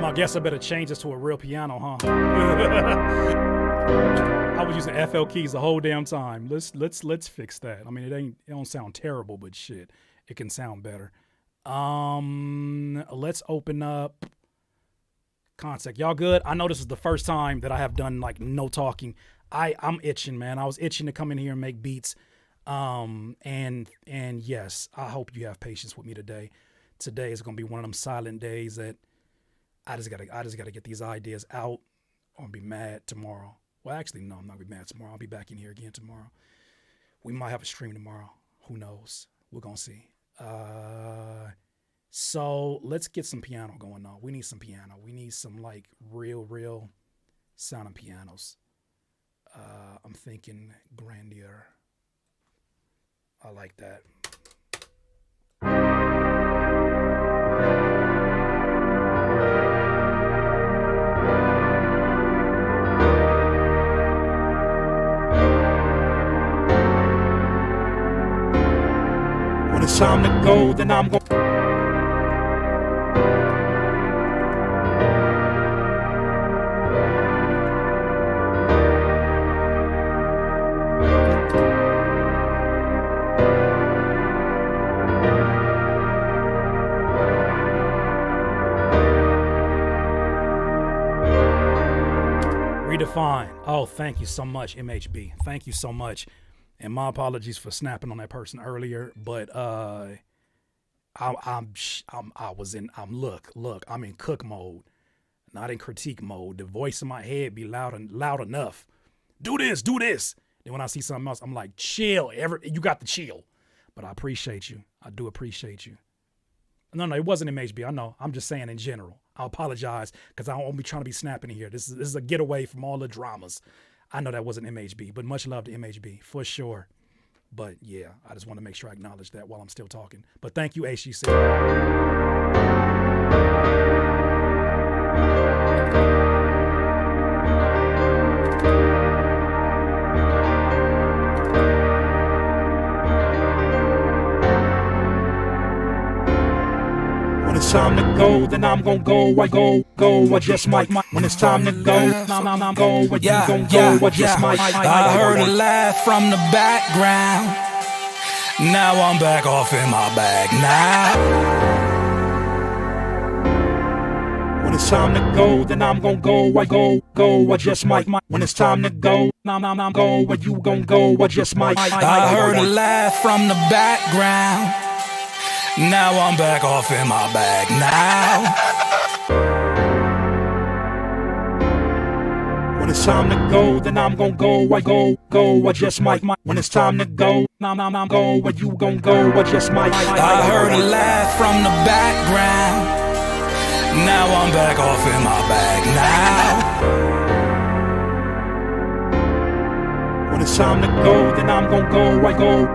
I guess I better change this to a real piano, huh? I was using FL keys the whole damn time. Let's fix that. I mean, it don't sound terrible, but shit, it can sound better. Let's open up Contact. Y'all good? I know this is the first time that I have done like no talking. I'm itching, man. I was itching to come in here and make beats. And yes, I hope you have patience with me today. Today is gonna be one of them silent days that I just gotta get these ideas out or be mad tomorrow. Well, actually, no, I'm not gonna be mad tomorrow. I'll be back in here again tomorrow. We might have a stream tomorrow. Who knows? We're gonna see. So let's get some piano going on. We need some piano. We need some like real sounding pianos. I'm thinking Grandeur. I like that. When it's time to go, then I'm gon' Redefine. Oh, thank you so much, MHB. Thank you so much. And my apologies for snapping on that person earlier, but I'm in cook mode, not in critique mode. The voice in my head be loud enough. Do this. Then when I see something else, I'm like, chill. You got the chill. But I appreciate you. I do appreciate you. No, it wasn't MHB. I know. I'm just saying in general. I apologize because I won't be trying to be snapping here. This is a getaway from all the dramas. I know that wasn't MHB, but much love to MHB for sure. But yeah, I just want to make sure I acknowledge that while I'm still talking. But thank you, HGC. When it's time to go, then I'm gon' go. I go. I just might. When it's time to go, I'm go. When you gon' go, I just might. I heard a laugh from the background. Now I'm back off in my bag now. When it's time to go, then I'm gon' go. I go. I just might. When it's time to go, I'm go. When you gon' go, I just might. I heard a laugh from the background. Now I'm back off in my bag now. When it's time to go, then I'm gon' go. I go. I just might. When it's time to go, I'm go. When you gon' go, I just might. I heard a laugh from the background. Now I'm back off in my bag now. When it's time to go, then I'm gon' go. I go.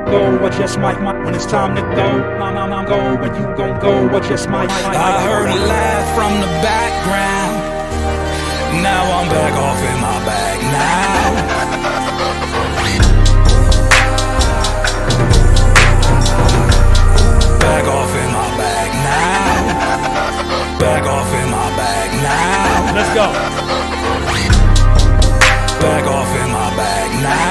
I just might. When it's time to go, I'm go. When you gon' go, I just might. I heard a laugh from the background. Now I'm back off in my bag now. Back off in my bag now. Back off in my bag now. Let's go. Back off in my bag now.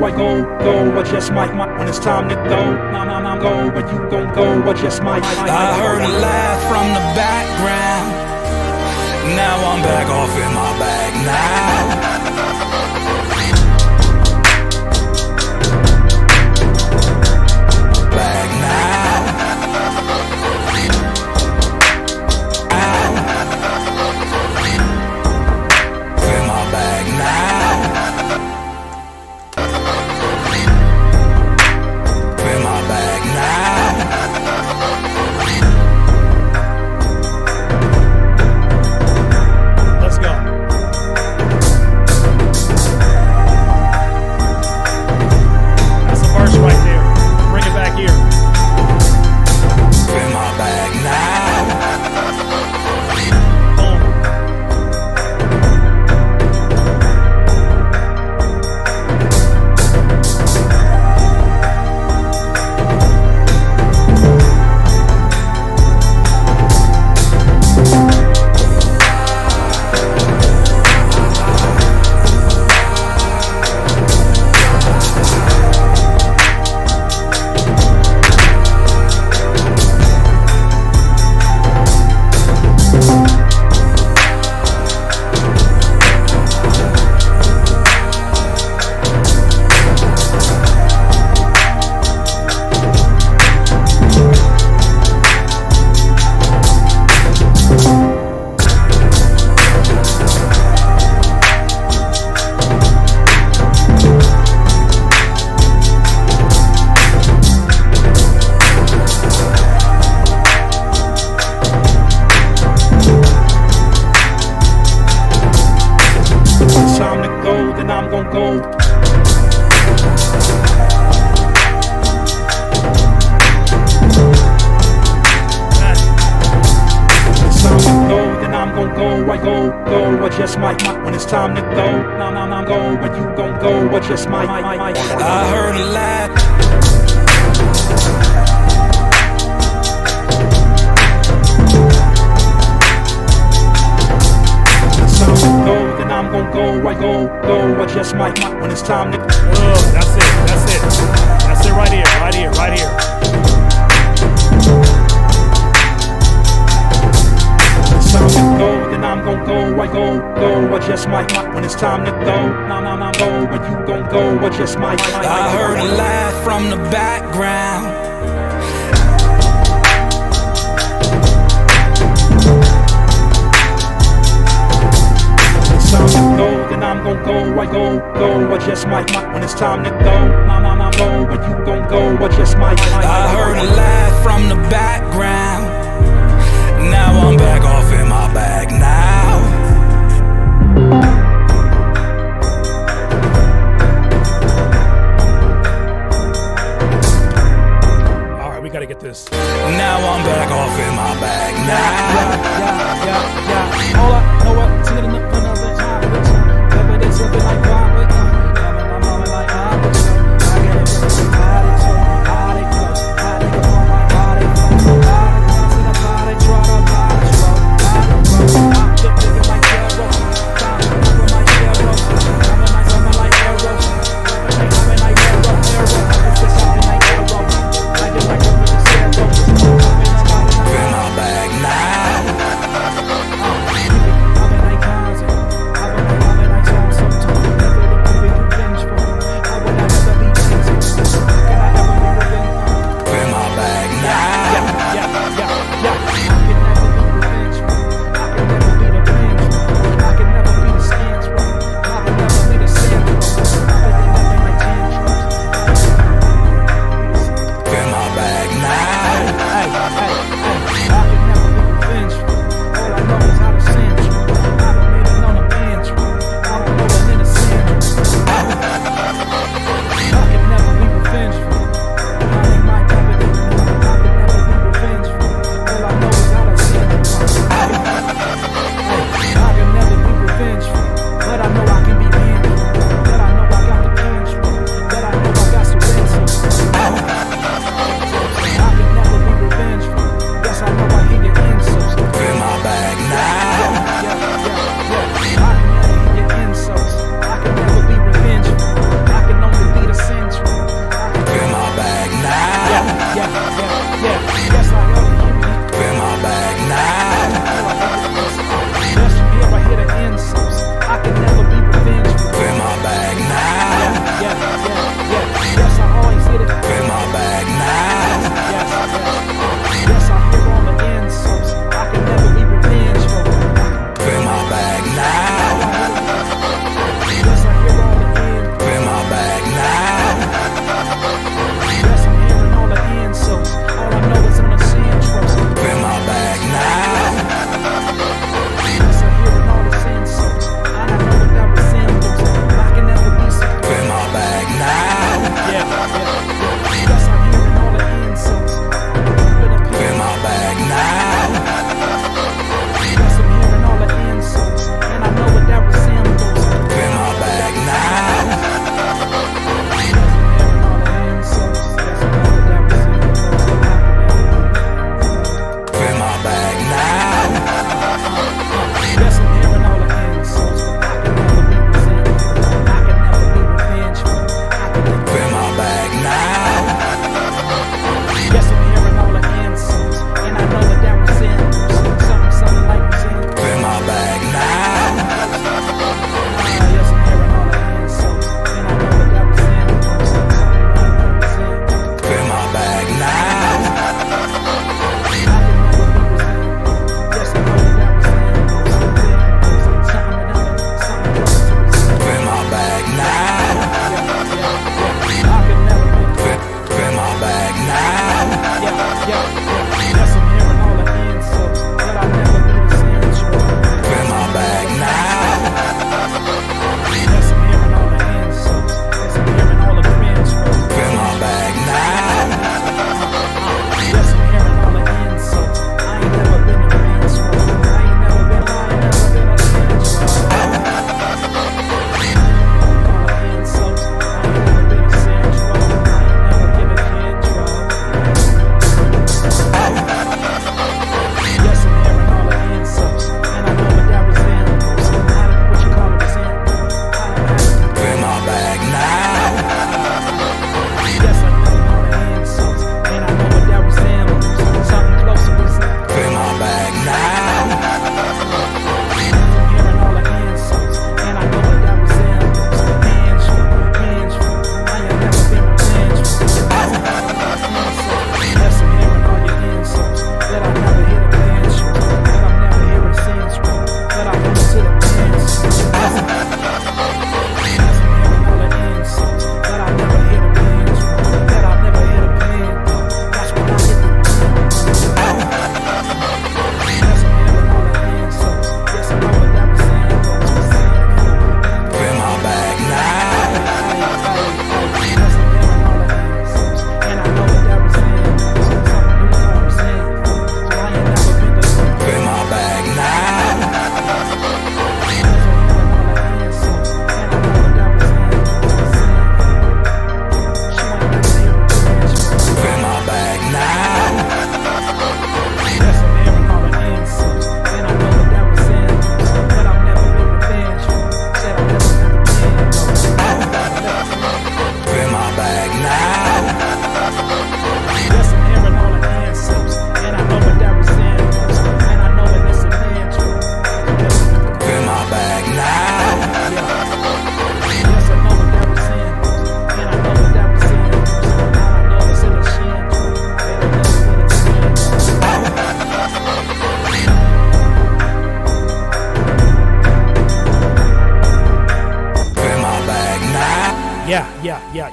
I go. I just might. When it's time to go, I'm go. When you gon' go, I just might. I heard a laugh from the background. Now I'm back off in my bag now. Bag now. In my bag now. In my bag now. Let's go. go, or just might. When it's time to go, I'm go. When you gon' go, or just might. I heard a laugh. Go, then I'm gon' go, I go, or just might. When it's time to go. That's it. That's it right here. Go, then I'm gon' go, I go, or just might. When it's time to go, I'm go, when you gon' go, or just might. I heard a laugh from the background. Go, then I'm gon' go, I go, or just might. When it's time to go, I'm go, when you gon' go, or just might. I heard a laugh from the background. Now I'm back off in my bag now. All right, we gotta get this. Now I'm back off in my bag now. Yeah. Hold up, know what? Sing it another time. Never did something like that.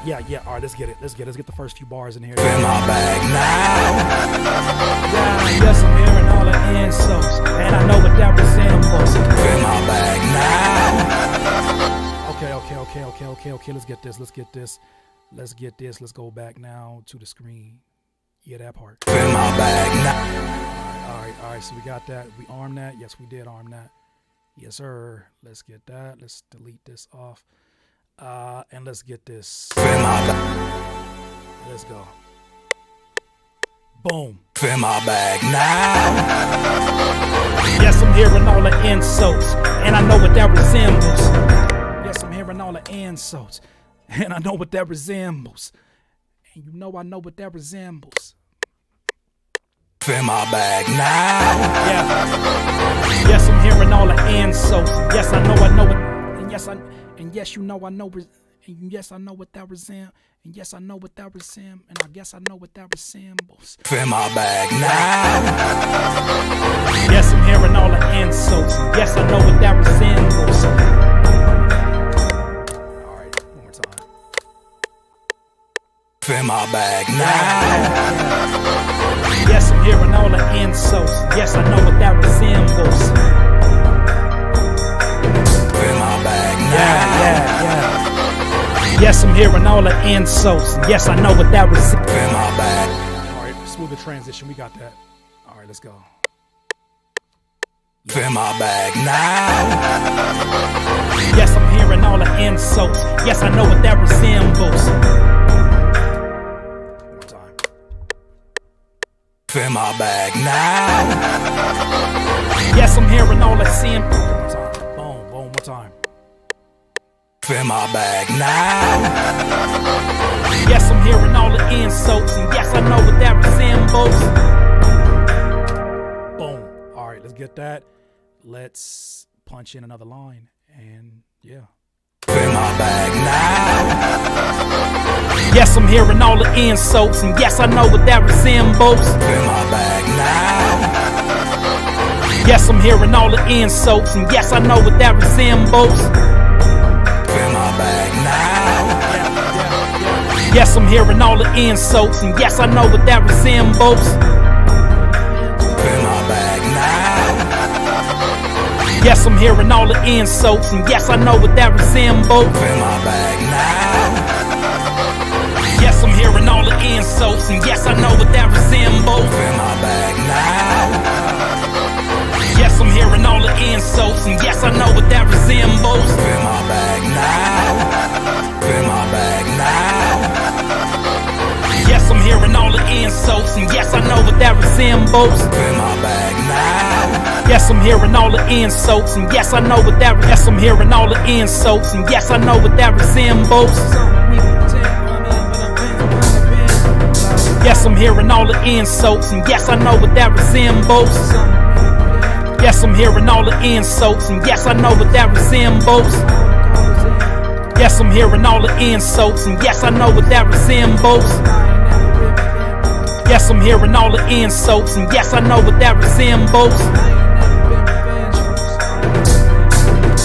Yeah. All right, let's get it. Let's get the first few bars in here. In my bag now. Yeah, yes, I'm hearing all the insults, and I know what that resembles. In my bag now. Okay. Let's get this. Let's go back now to the screen. Yeah, that part. In my bag now. All right. So we got that. We armed that. Yes, we did arm that. Yes, sir. Let's get that. Let's delete this off. And let's get this. In my bag. Let's go. Boom. In my bag now. Yes, I'm hearing all the insults, and I know what that resembles. Yes, I'm hearing all the insults, and I know what that resembles. And you know I know what that resembles. In my bag now. Yeah. Yes, I'm hearing all the insults. Yes, I know what. And yes, you know I know. And yes, I know what that resembles. And yes, I know what that resembles. And I guess I know what that resembles. In my bag now. Yes, I'm hearing all the insults. Yes, I know what that resembles. All right, one more time. In my bag now. Yes, I'm hearing all the insults. Yes, I know what that resembles. In my bag now. Yeah. Yes, I'm hearing all the insults. Yes, I know what that resembles. In my bag. All right, smooth the transition. We got that. All right, let's go. In my bag now. Yes, I'm hearing all the insults. Yes, I know what that resembles. One more time. In my bag now. Yes, I'm hearing all the sim. One more time. Boom, one more time. In my bag now. Yes, I'm hearing all the insults, and yes, I know what that resembles. Boom. All right, let's get that. Let's punch in another line. And yeah. In my bag now. Yes, I'm hearing all the insults, and yes, I know what that resembles. In my bag now. Yes, I'm hearing all the insults, and yes, I know what that resembles. In my bag now. Yes, I'm hearing all the insults, and yes, I know what that resembles. In my bag now. Yes, I'm hearing all the insults, and yes, I know what that resembles. In my bag now. Yes, I'm hearing all the insults, and yes, I know what that resembles. In my bag now. Yes, I'm hearing all the insults, and yes, I know what that resembles. In my bag now. In my bag now. Yes, I'm hearing all the insults, and yes, I know what that resembles. In my bag now. Yes, I'm hearing all the insults, and yes, I know what that. Yes, I'm hearing all the insults, and yes, I know what that resembles. Yes, I'm hearing all the insults, and yes, I know what that resembles. Yes, I'm hearing all the insults, and yes, I know what that resembles. Yes, I'm hearing all the insults, and yes, I know what that resembles. Yes, I'm hearing all the insults, and yes, I know what that resembles.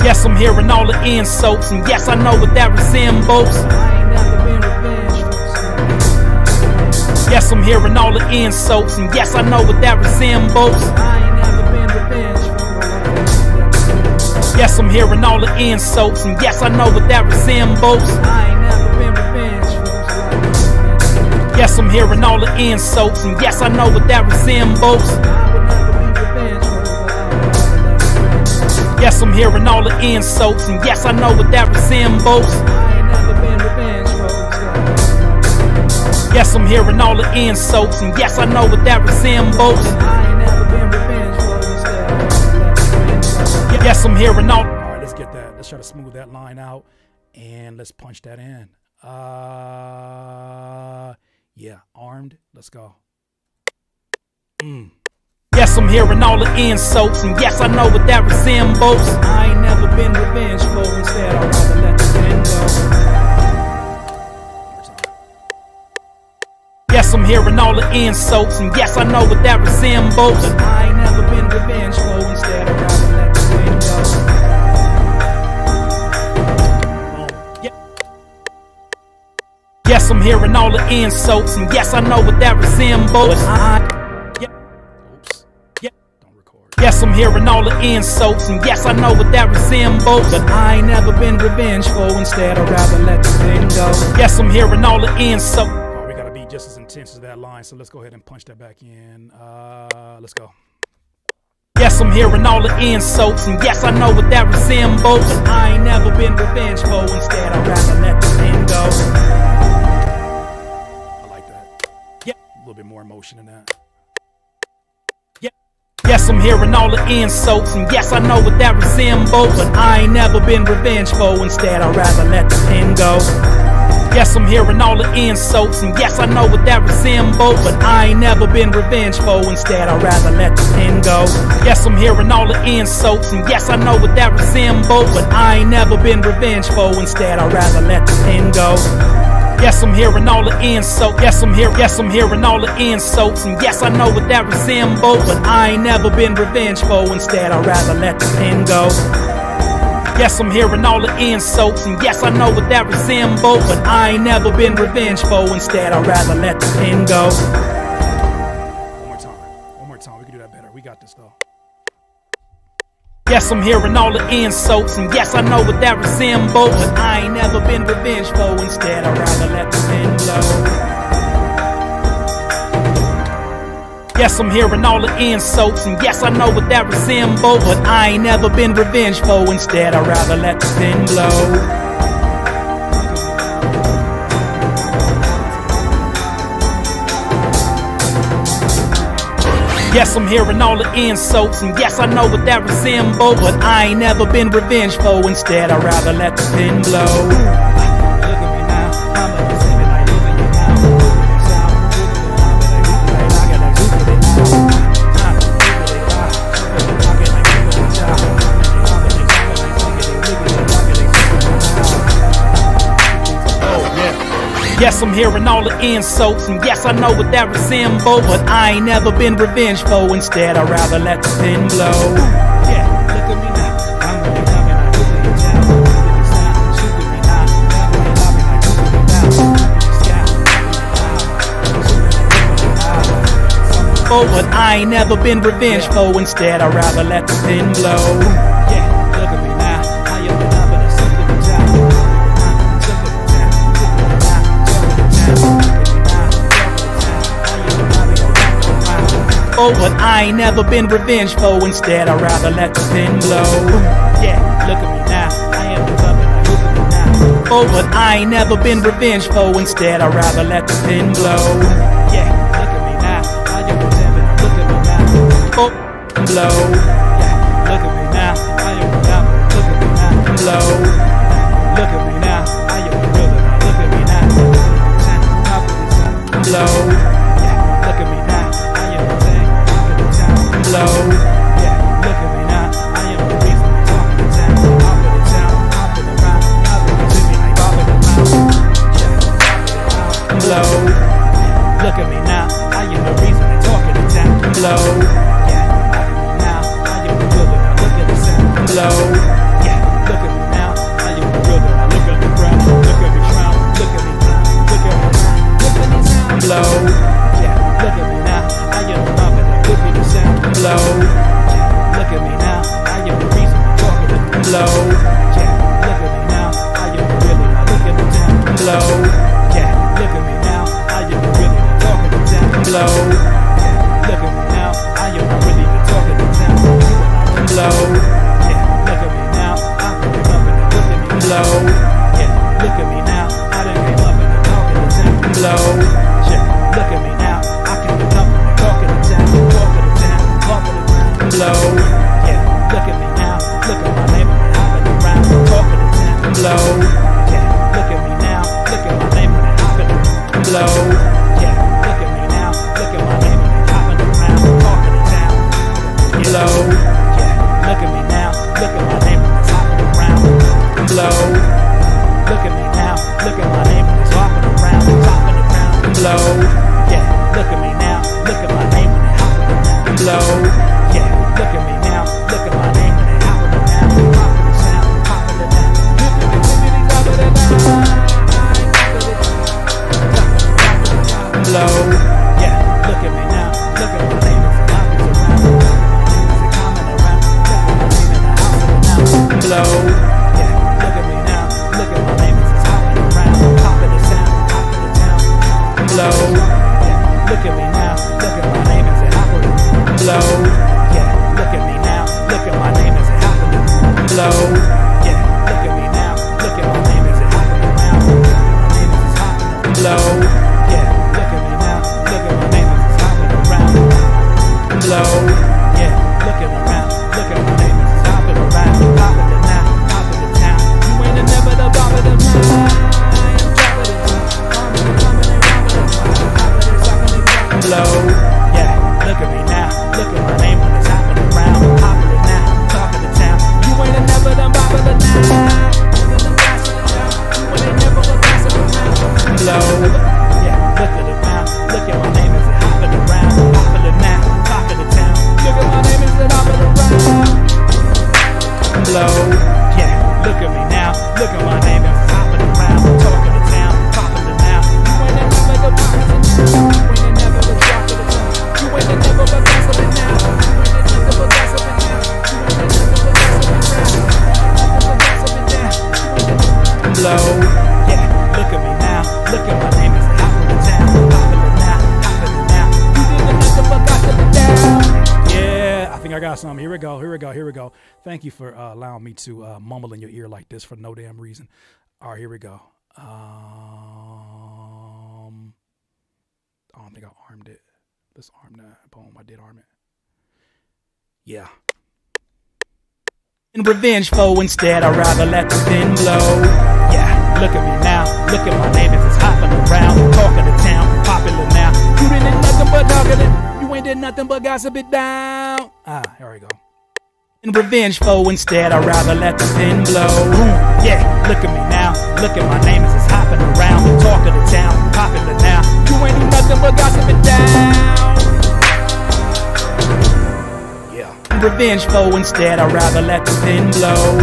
Yes, I'm hearing all the insults, and yes, I know what that resembles. Yes, I'm hearing all the insults, and yes, I know what that resembles. Yes, I'm hearing all the insults, and yes, I know what that resembles. Yes, I'm hearing all the insults, and yes, I know what that resembles. Yes, I'm hearing all the insults, and yes, I know what that resembles. Yes, I'm hearing all the insults, and yes, I know what that resembles. Yes, I'm hearing all. All right, let's get that. Let's try to smooth that line out, and let's punch that in. Yeah, armed. Let's go. Yes, I'm hearing all the insults, and yes, I know what that resembles. I ain't never been revengeful, instead I'd rather let the wind go. Yes, I'm hearing all the insults, and yes, I know what that resembles. I ain't never been revengeful, instead I'd rather let the wind go. Yes, I'm hearing all the insults, and yes, I know what that resembles. Yes, I'm hearing all the insults, and yes, I know what that resembles. But I ain't never been revengeful, instead I'd rather let the pen go. Yes, I'm hearing all the insults. Oh, we gotta be just as intense as that line, so let's go ahead and punch that back in. Let's go. Yes, I'm hearing all the insults, and yes, I know what that resembles. But I ain't never been revengeful, instead I'd rather let the pen go. I like that. Yep, a little bit more emotion in that. Yes, I'm hearing all the insults, and yes, I know what that resembles. But I ain't never been revengeful, instead I'd rather let the pen go. Yes, I'm hearing all the insults, and yes, I know what that resembles. But I ain't never been revengeful, instead I'd rather let the pen go. Yes, I'm hearing all the insults, and yes, I know what that resembles. But I ain't never been revengeful, instead I'd rather let the pen go. Yes, I'm hearing all the insults. Yes, I'm hearing all the insults, and yes, I know what that resembles. But I ain't never been revengeful, instead I'd rather let the pen go. Yes, I'm hearing all the insults, and yes, I know what that resembles. But I ain't never been revengeful, instead I'd rather let the pen go. One more time, we can do that better. We got this though. Yes, I'm hearing all the insults, and yes, I know what that resembles. But I ain't never been revengeful, instead I'd rather let the pen blow. Yes, I'm hearing all the insults, and yes, I know what that resembles. But I ain't never been revengeful, instead I'd rather let the pen blow. Yes, I'm hearing all the insults, and yes, I know what that resembles. But I ain't never been revengeful, instead I'd rather let the pen blow. Look at me now, I'm a living like living you now. Yes, I'm hearing all the insults, and yes, I know what that resembles. But I ain't never been revengeful, instead I'd rather let the pen blow. Yeah, look at me now, I'm really loving like living in town. Look at me now, I'm really loving like living in town. Oh, but I ain't never been revengeful, instead I'd rather let the pen blow. Yeah, look at me now, I am the loving of something in town. Oh, but I ain't never been revengeful, instead I'd rather let the pen blow. Yeah, look at me now, I am the loving, look at me now. Oh, but I ain't never been revengeful, instead I'd rather let the pen blow. Yeah, look at me now, I am the loving, look at me now. Oh, blow. Yeah, look at me now, I am the loving, look at me now. Blow. Look at me now, I am the real, look at me now. Blow. Yeah, look at me now. Blow. Yeah, look at me now, I am the reason I'm talking to town. Up in the town, up and around, up in the city, like bobbing around. Yeah, blow. Yeah, look at me now, I am the reason I'm talking to town. Blow. Yeah, look at me now, I am the real, now look at the sound. Blow. Yeah, look at me now, I am the real, now look at the ground, look at me drown, look at me now, look at me now, look at me sound. Blow. Yeah, look at me now, I am the loving, look at the sound. Blow. Yeah, look at me now, I am the reason I'm talking to them. Blow. Yeah, look at me now, I am the really, now look at the town. Blow. Yeah, look at me now, I am the really, now talking to town. Blow. Yeah, look at me now, I am the really, now talking to town. Blow. Yeah, look at me now, I'm really loving it, look at me. Blow. Yeah, look at me now, I done gave up and I'm talking to town. Blow. Yeah, look at me now, I can be loving it, talking to town, talking to town. Blow. Yeah, look at me now, look at my name and hopping around, talking to town. Blow. Yeah, look at me now, look at my name and hopping around. Blow. Yeah, look at me now, look at my name and hopping around, talking to town. Blow. Yeah, look at me now, look at my name and hopping around. Blow. Look at me now, look at my name and hopping around, hopping around. Blow. Yeah, look at me now, look at my name and hopping around. Blow. Yeah, look at me now, look at my name and it hopping around, popping the sound, popping it down. something. I got something. Here we go. Thank you for allowing me to mumble in your ear like this for no damn reason. All right, here we go. I don't think I armed it. Let's arm that poem. I did arm it. Yeah. In revengeful instead, I'd rather let the wind blow. Yeah, look at me now. Look at my name as it's hopping around. Talk of the town, popular now. You didn't nothing but talking it. You ain't did nothing but gossip it down. Here we go. In revengeful instead, I'd rather let the wind blow. Yeah, look at me now. Look at my name as it's hopping around. Talk of the town, popular now. You ain't do nothing but gossip it down. Revengeful instead, I'd rather let the wind blow.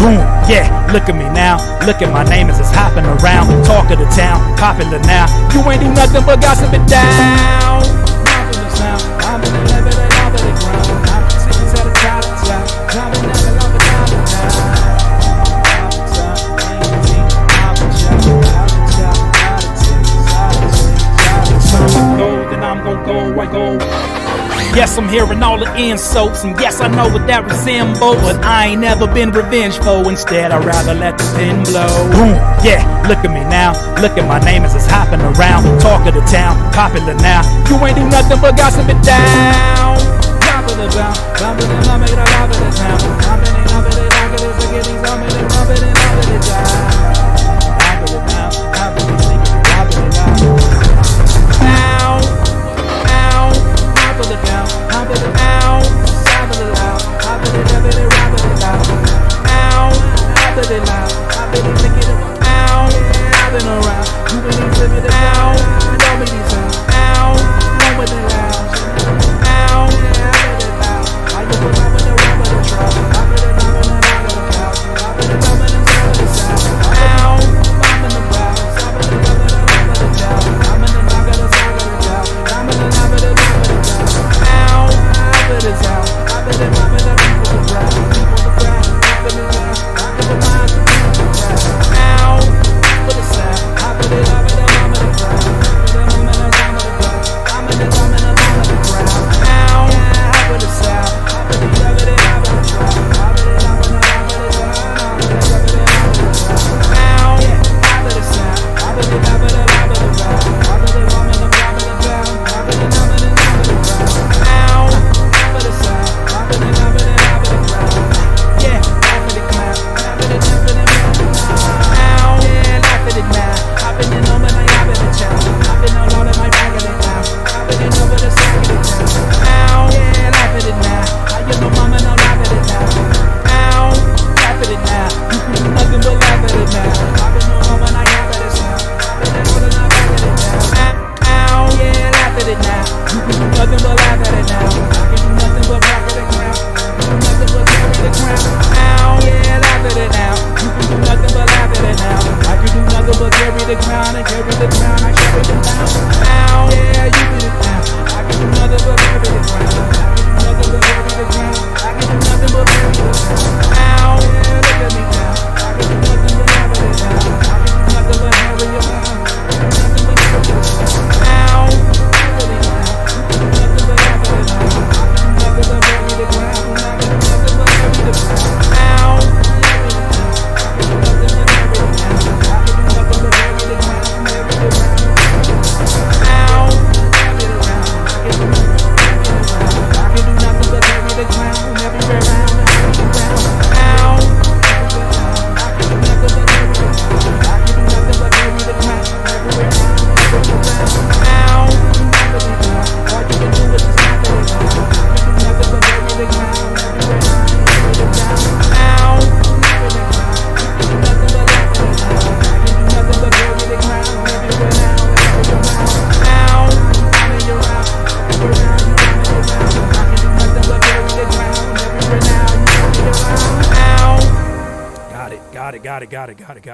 Yeah, look at me now. Look at my name as it's hopping around. Talk of the town, popular now. You ain't do nothing but gossip it down. Popular sound, I'm in the level and I'm in the ground. I'm sitting at the top of the town. I'm in the level of the I go. Yes, I'm hearing all the insults, and yes, I know what that resembles, but I ain't never been revengeful. Instead, I'd rather let the wind blow. Yeah, look at me now. Look at my name as it's hopping around. Talk of the town, popular now. You ain't do nothing but gossip it down. Popular down, popular now, make it all over the town. I'm in it, I'm in it, I'm in it, I'm in it, I'm in it, I'm in it, I'm in it down. Popular now, popular, singing, popular now.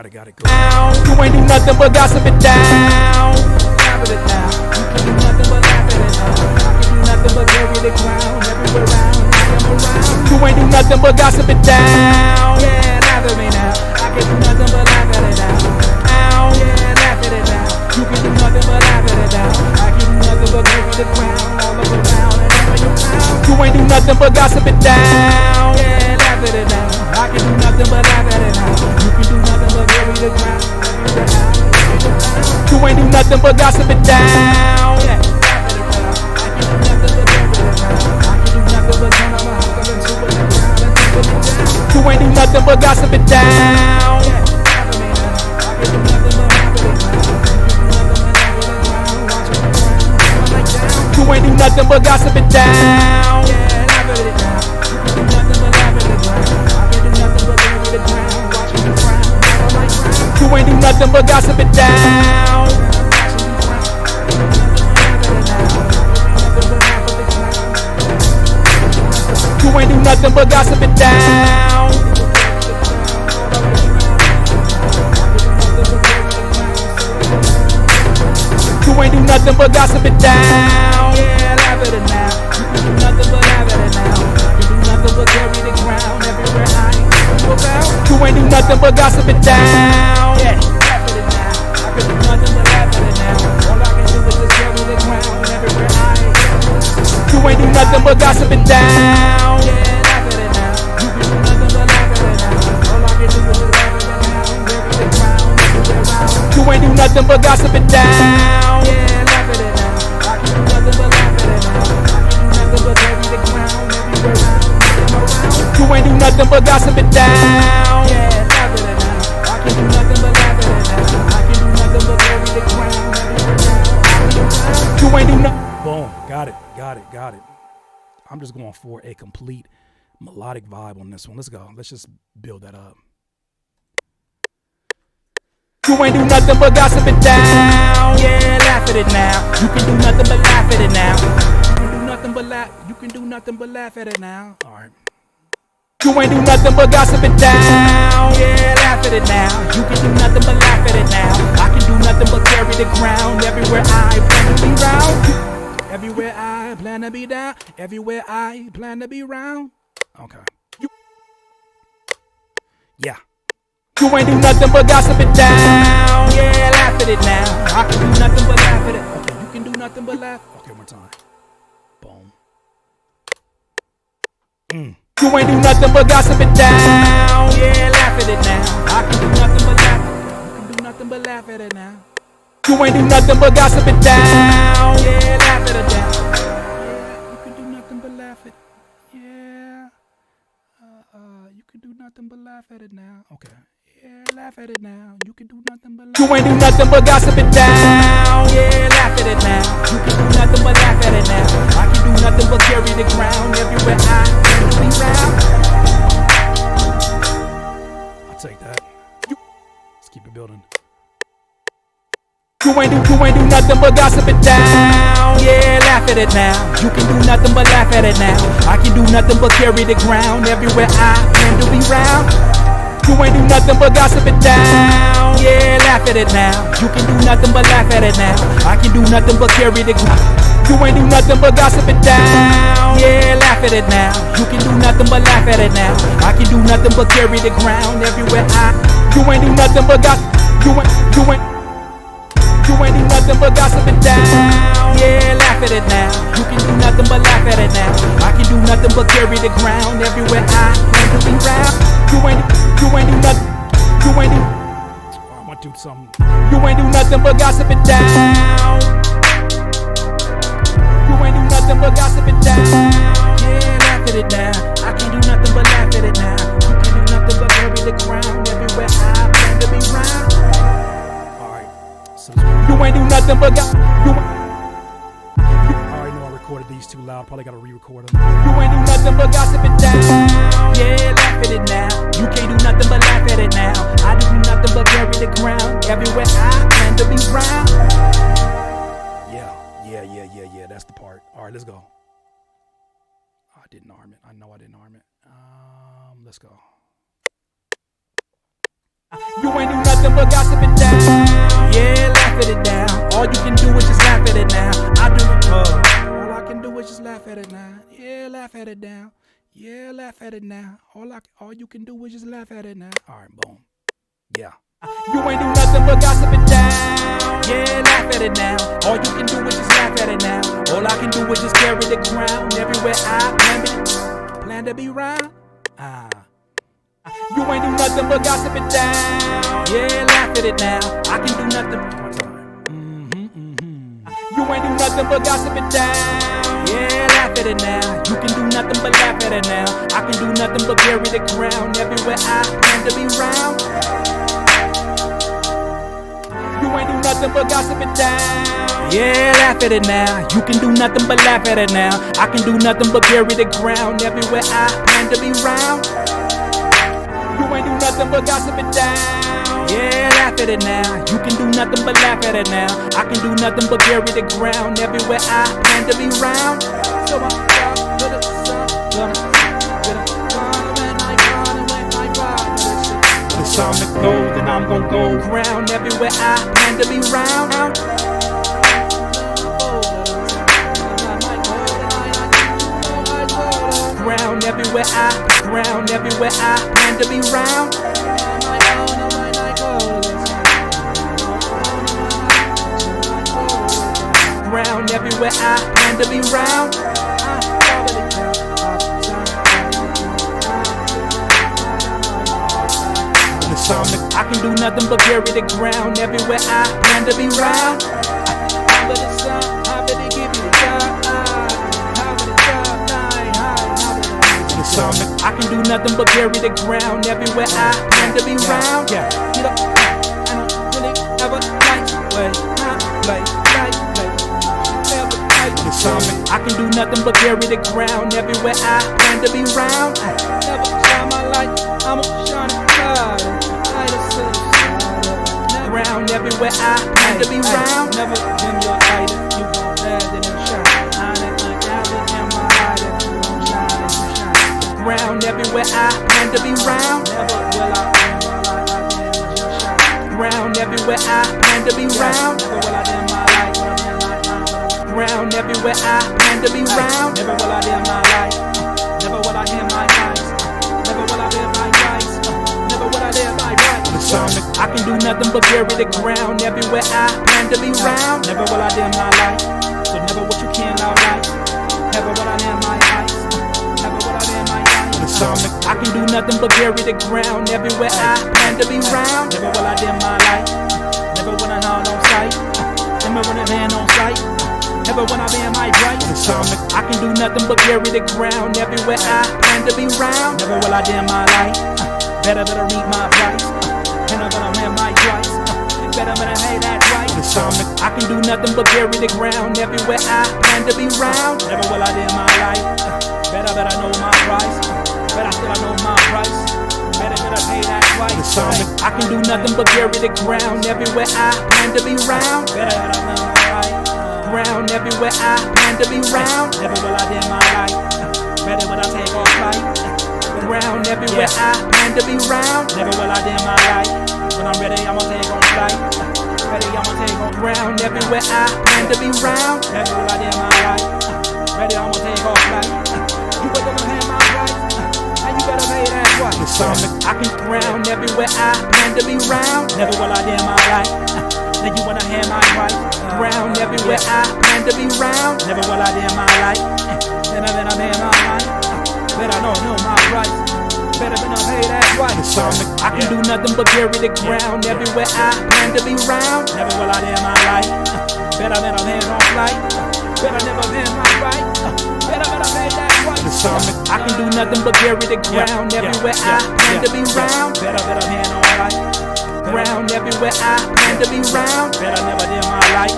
Got it. Go. You ain't do nothing but gossip it down. Laugh at it now. You can do nothing but laugh at it now. I can do nothing but carry the crown everywhere around. I am around. You ain't do nothing but gossip it down. Yeah, laugh at me now. I can do nothing but laugh at it now. Yeah, laugh at it now. You can do nothing but laugh at it now. I can do nothing but carry the crown all over around and over your town. You You ain't do nothing but gossip it down. Yeah, laugh at it now. I can do nothing but laugh at it now. You can do nothing but bury the ground. You ain't do nothing but gossip it down. Yeah, laugh at it now. I can do nothing but bury the ground. I can do nothing but turn on my hustle into a ground and put it down. You ain't do nothing but gossip it down. Yeah, laugh at me now. I can do nothing but laugh at it now. You ain't do nothing but gossip it down. Yeah, laugh at it now. You can do nothing but laugh at it now. I can do nothing but bury the ground, watching the ground, never like ground. You ain't do nothing but gossip it down. You ain't do nothing but gossip it down. You ain't do nothing but gossip it down. Yeah, laugh at it now. You can do nothing but laugh at it now. You do nothing but carry the ground everywhere I go about. You ain't do nothing but gossip it down. Yeah, laugh at it now. I can do nothing but laugh at it now. All I can do is just carry the ground everywhere I go. You ain't do nothing but gossip it down. Yeah, laugh at it now. You can do nothing but laugh at it now. All I can do is just laugh at it now. Carry the ground everywhere I go. You ain't do nothing but gossip it down. Yeah, laugh at it now. I can do nothing but laugh at it now. I can do nothing but carry the ground everywhere I go. You ain't do nothing but gossip it down. Yeah, laugh at it now. I can do nothing but laugh at it now. I can do nothing but carry the ground everywhere I go. You ain't do nothing. Boom. Got it. I'm just going for a complete melodic vibe on this one. Let's go. Let's just build that up. You ain't do nothing but gossip it down. Yeah, laugh at it now. You can do nothing but laugh at it now. You can do nothing but laugh. You can do nothing but laugh at it now. All right. You ain't do nothing but gossip it down. Yeah, laugh at it now. You can do nothing but laugh at it now. I can do nothing but carry the ground everywhere I plan to be round. Everywhere I plan to be down. Everywhere I plan to be round. Okay. Yeah. You ain't do nothing but gossip it down. Yeah, laugh at it now. I can do nothing but laugh at it. Okay, you can do nothing but laugh. Okay, one more time. Boom. You ain't do nothing but gossip it down. Yeah, laugh at it now. I can do nothing but laugh. You can do nothing but laugh at it now. You ain't do nothing but gossip it down. Yeah, laugh at it down. Yeah, you can do nothing but laugh at it. Yeah. You can do nothing but laugh at it now. Okay. Yeah, laugh at it now. You can do nothing but laugh. You ain't do nothing but gossip it down. Yeah, laugh at it now. You can do nothing but laugh at it now. I can do nothing but carry the ground everywhere I can be round. I'll take that. Let's keep it building. You ain't do nothing but gossip it down. Yeah, laugh at it now. You can do nothing but laugh at it now. I can do nothing but carry the ground everywhere I plan to be round. You ain't do nothing but gossip it down. Yeah, laugh at it now. You can do nothing but laugh at it now. I can do nothing but carry the ground. You ain't do nothing but gossip it down. Yeah, laugh at it now. You can do nothing but laugh at it now. I can do nothing but carry the ground everywhere I. You ain't do nothing but gossip. You ain't do nothing but gossip it down. Yeah, laugh at it now. You can do nothing but laugh at it now. I can do nothing but carry the ground everywhere I plan to be round. You ain't do nothing. You ain't do. I'm gonna do something. You ain't do nothing but gossip it down. You ain't do nothing but gossip it down. Yeah, laugh at it now. I can do nothing but laugh at it now. You can do nothing but carry the ground everywhere I plan to be round. All right. So You ain't do nothing but I already know I recorded these too loud. Probably gotta re-record them. You ain't do nothing but gossip it down. Yeah, laugh at it now. You can't do nothing but laugh at it now. I do nothing but carry the ground everywhere I plan to be round. Yeah. That's the part. All right, let's go. I didn't arm it. I know I didn't arm it. Let's go. You ain't do nothing but gossip it down. Yeah, laugh at it down. All you can do is just laugh at it now. All I can do is just laugh at it now. Yeah, laugh at it down. Yeah, laugh at it now. All you can do is just laugh at it now. All right, boom. Yeah. You ain't do nothing but gossip it down. Yeah, laugh laugh at it now. All you can do is just laugh at it now. All I can do is just carry the crown. Everywhere I plan to be round. You ain't do nothing but gossip it down. Yeah, laugh at it now. I can do nothing. One time. You ain't do nothing but gossip it down. Yeah, laugh at it now. You can do nothing but laugh at it now. I can do nothing but carry the crown. Everywhere I plan to be round. You ain't do nothing but gossip it down. Yeah, laugh at it now. You can do nothing but laugh at it now. I can do nothing but carry the crown. Everywhere I plan to be round. You ain't do nothing but gossip it down. Yeah, laugh at it now. You can do nothing but laugh at it now. I can do nothing but carry the crown. Everywhere I plan to be round. So I'm proud to the sun. It's time to go, then I'm gon' go round. Everywhere I plan to be round. Round everywhere I plan to be round. Round everywhere I plan to be round. I can do nothing but carry the ground. Everywhere I plan to be round. How about the sun? How about they give you the job? How about the job? I can do nothing but carry the ground. Everywhere I plan to be round. Yeah, get up. I don't really ever like way. Play. I can do nothing but carry the ground. Everywhere I plan to be round. Never shine my light. I'ma shine it brighter. Round everywhere I plan to be round. Never dim your light if you gon' let it shine. I never gather in my light if you gon' shine it, you shine. Round everywhere I plan to be round. Never will I dim my light like you shine. Round everywhere I plan to be round. Never will I dim my light, round everywhere I plan to be round. Never will I dim my light. Never will I dim my lights. Never will I dim my lights. Never will I dim my lights. I can do nothing but carry the ground. Everywhere I plan to be round. Never will I dim my light. So never what you can outright. Never will I dim my lights. Never will I dim my lights. I can do nothing but carry the ground. Everywhere I plan to be round. Never will I dim my light. Never when I hand on sight. Never when I hand on sight. Never when I dim my bright. I can do nothing but carry the ground. Everywhere I plan to be round. Never will I dim my light. Better read my price. And I'm gonna win my twice. Better pay that right. I can do nothing but carry the ground. Everywhere I plan to be round. Never will I dim my light. Better know my price. Better still I know my price. Better pay that twice. I can do nothing but carry the ground. Everywhere I plan to be round. Better know my right. Round everywhere I plan to be round. Never will I dim my light. Better when I take off flight. Round everywhere I plan to be round. Never will I dim my light. When I'm ready, I'ma take on flight. Ready, I'ma take on round. Everywhere I plan to be round. Never will I dim my light. Ready, I'ma take off flight. You better hand my right. And you better pay that twice. I can round everywhere I plan to be round. Never will I dim my light. Then you wanna hand my right. Round everywhere I plan to be round. Never will I dim my light. Then I hand my right. Better know my rights. Better pay that twice. I can do nothing but carry the ground. Everywhere I plan to be round. Never will I dim my light. Better hand on flight. Better never hand my right. Better pay that twice. I can do nothing but carry the ground. Everywhere I plan to be round. Better hand on right. Round everywhere I plan to be round. Better never dim my light.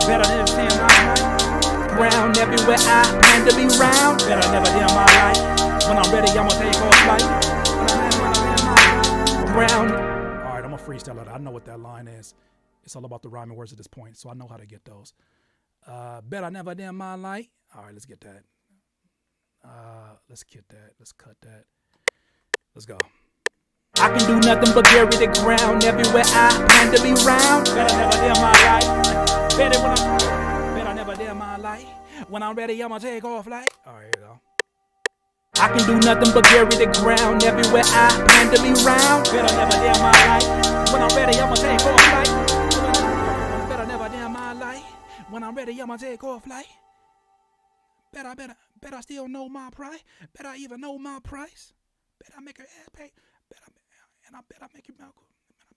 Better never hand my right. Round everywhere I plan to be round. Better never dim my light. When I'm ready, I'ma take off flight. Round. All right, I'm a freestyler. I know what that line is. It's all about the rhyming words at this point, so I know how to get those. Better never dim my light. All right, let's get that. Let's get that. Let's cut that. Let's go. I can do nothing but carry the ground. Everywhere I plan to be round. Better never dim my light. Better never dim my light. When I'm ready, I'ma take off light. All right, here we go. I can do nothing but carry the ground. Everywhere I plan to be round. Better never dim my light. When I'm ready, I'ma take off light. Better never dim my When I'm ready, I'ma take off like. Bet I still know my price. Bet I even know my price. Bet I make her ass pay. Bet I make your mouth.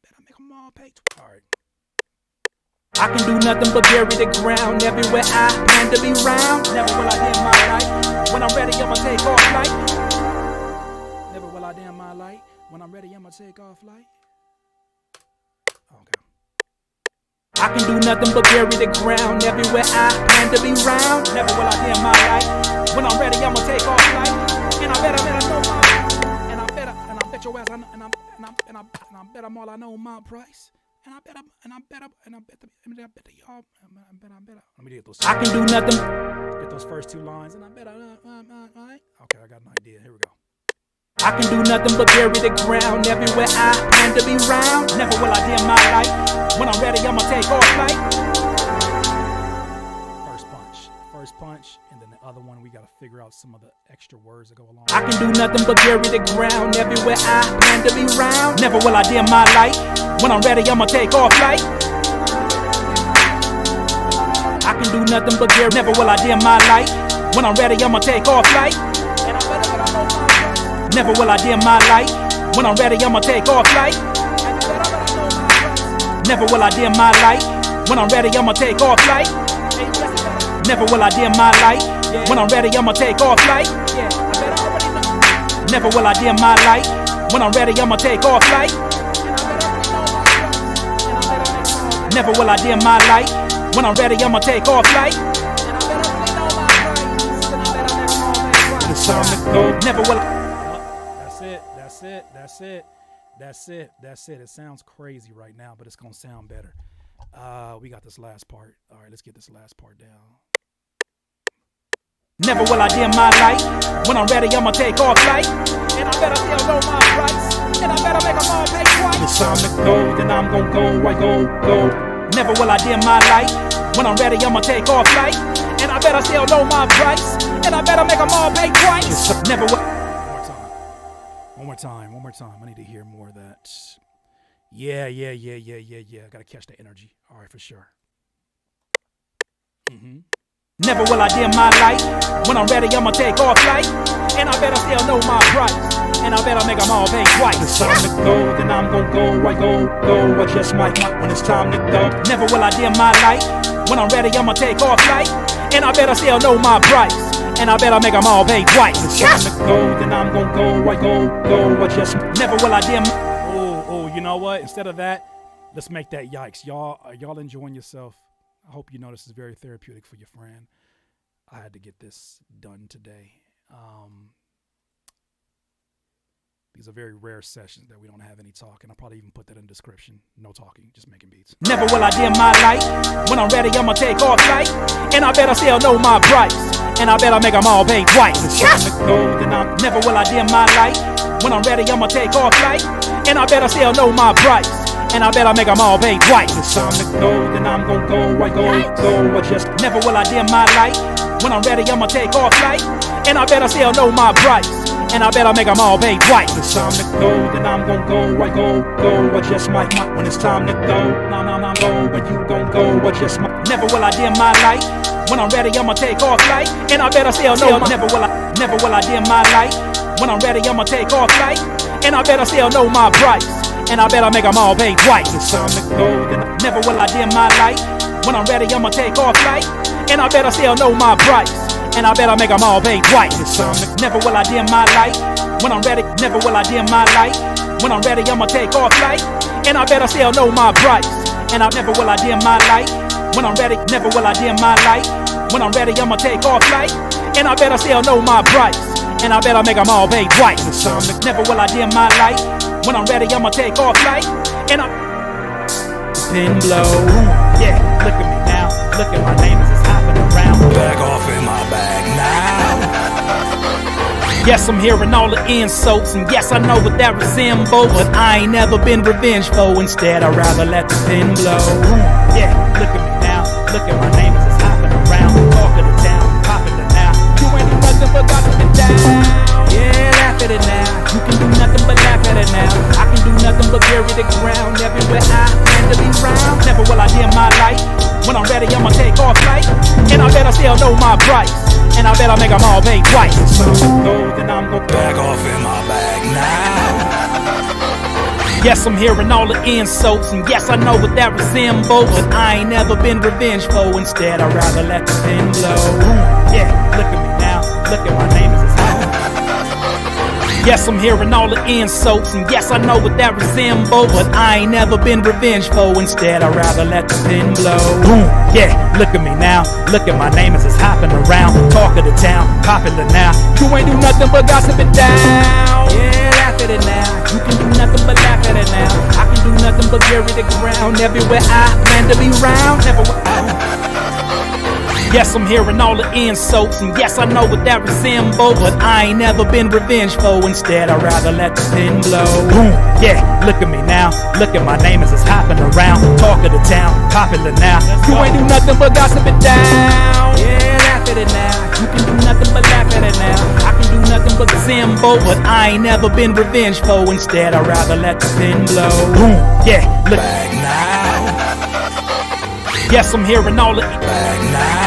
Bet I make them all pay. All right. I can do nothing but bury the ground everywhere I plan to be round. Never will I dim my light. When I'm ready, I'ma take off flight. Never will I dim my light. When I'm ready, I'ma take off flight. Okay. I can do nothing but bury the ground everywhere I plan to be round. Never will I dim my light. When I'm ready, I'ma take off flight. And I bet know my. And I bet your ass I know, and I bet I'm all I know my price. And I bet y'all. Let me get those. I can do nothing. Get those first two lines, and I bet okay, I got an idea. Here we go. I can do nothing but bury the ground everywhere I plan to be round. Never will I dim my light. When I'm ready, I'ma take off flight. First punch, and then the other one we gotta figure out some of the extra words that go along. I can do nothing but bury the ground everywhere I plan to be round. Never will I dim my light. When I'm ready, I'ma take off flight. I can do nothing but bury. Never will I dim my light. When I'm ready, I'ma take off flight. Never will I dim my light. When I'm ready, I'ma take off flight. Never will I dim my light. When I'm ready, I'ma take off flight. Never will I dim my light. When I'm ready, I'ma take off flight. Never will I dim my light. When I'm ready, I'ma take off flight. Never will I dim my light. When I'm ready, I'ma take off flight. It's time to go. Never will I. That's it. It sounds crazy right now, but it's gonna sound better. We got this last part. All right, let's get this last part down. Never will I dim my light. When I'm ready, I'ma take off flight. And I better still know my price. And I better make them all pay twice. It's time to go, then I'm gon' go. I go. Never will I dim my light. When I'm ready, I'ma take off flight. And I better still know my price. And I better make them all pay twice. Never will. One more time. I need to hear more of that. Yeah. I gotta catch the energy. All right, for sure. Never will I dim my light. When I'm ready, I'ma take off flight. And I better still know my price. And I better make them all pay twice. It's time to go, then I'm gon' go. I go. I just might when it's time to go. Never will I dim my light. When I'm ready, I'ma take off flight. And I better still know my price. And I better make them all pay twice. It's time to go, then I'm gon' go. I go. I just never will I dim. Oh, you know what? Instead of that, let's make that yikes. Y'all enjoying yourself? I hope you know this is very therapeutic for your friend. I had to get this done today. These are very rare sessions that we don't have any talking. I'll probably even put that in the description. No talking, just making beats. Never will I dim my light. When I'm ready, I'ma take off flight. And I better still know my price. And I better make them all pay twice. Never will I dim my light. When I'm ready, I'ma take off flight. And I better still know my price. And I better make them all pay twice. It's time to go, then I'm gon' go. I go. I just never will I dim my light. When I'm ready, I'ma take off flight. And I better still know my price. And I better make them all pay twice. It's time to go, then I'm gon' go. I go. I just might when it's time to go. No, go. When you gon' go, I just might. Never will I dim my light. When I'm ready, I'ma take off flight. And I better still know. Never will I dim my light. When I'm ready, I'ma take off flight. And I better still know my price. And I better make them all pay twice. It's time to go, then never will I dim my light. When I'm ready, I'ma take off flight. And I better still know my price. And I better make them all pay twice. It's time to never will I dim my light. When I'm ready, never will I dim my light. When I'm ready, I'ma take off flight. And I better still know my price. And I never will I dim my light. When I'm ready, never will I dim my light. When I'm ready, I'ma take off flight. And I better still know my price. And I better make them all pay twice. It's time to never will I dim my light. When I'm ready, I'ma take off flight. And I'm pin blow. Yeah, look at me now. Look at my name as it's hopping around. Back off in my bag now. Yes, I'm hearing all the insults, and yes, I know what that resembles. But I ain't never been revengeful. Instead, I'd rather let the pin blow. Yeah, look at me now. Look at my name as it's hopping around. Talking it down, popping it now. You ain't do nothing but knocking it down. Yeah, laugh at it now. You can do nothing but laugh at it now. I can do nothing but bury the ground everywhere I plan to be round. Never will I dim my light. When I'm ready, I'ma take off. know my price, and I bet I make them all pay twice. Then I'm gonna Back off in my bag now. Yes, I'm hearing all the insults, and yes, I know what that resembles, but I ain't never been revengeful. Instead, I'd rather let the pen blow. Yeah, look at me now. Look at my name is Yes, I'm hearing all the insults, and yes, I know what that resembles, but I ain't never been revengeful. Instead, I'd rather let the pen blow. Yeah, look at me now. Look at my name as it's hopping around. Talk of the town, popular now. You ain't do nothing but gossip it down. Yeah, laugh at it now. You can do nothing but laugh at it now. I can do nothing but bury the ground. Everywhere I plan to be round, never Yes, I'm hearing all the insults, and yes, I know what that resembles, but I ain't never been revengeful. Instead, I'd rather let the pen blow. Yeah, look at me now. Look at my name as it's hopping around. Talk of the town, popular now. You ain't do nothing but gossip it down. Yeah, laugh at it now. You can do nothing but laugh at it now. I can do nothing but resemble, but I ain't never been revengeful. Instead, I'd rather let the pen blow. Yeah, look Back now. Yes, I'm hearing all the Back now.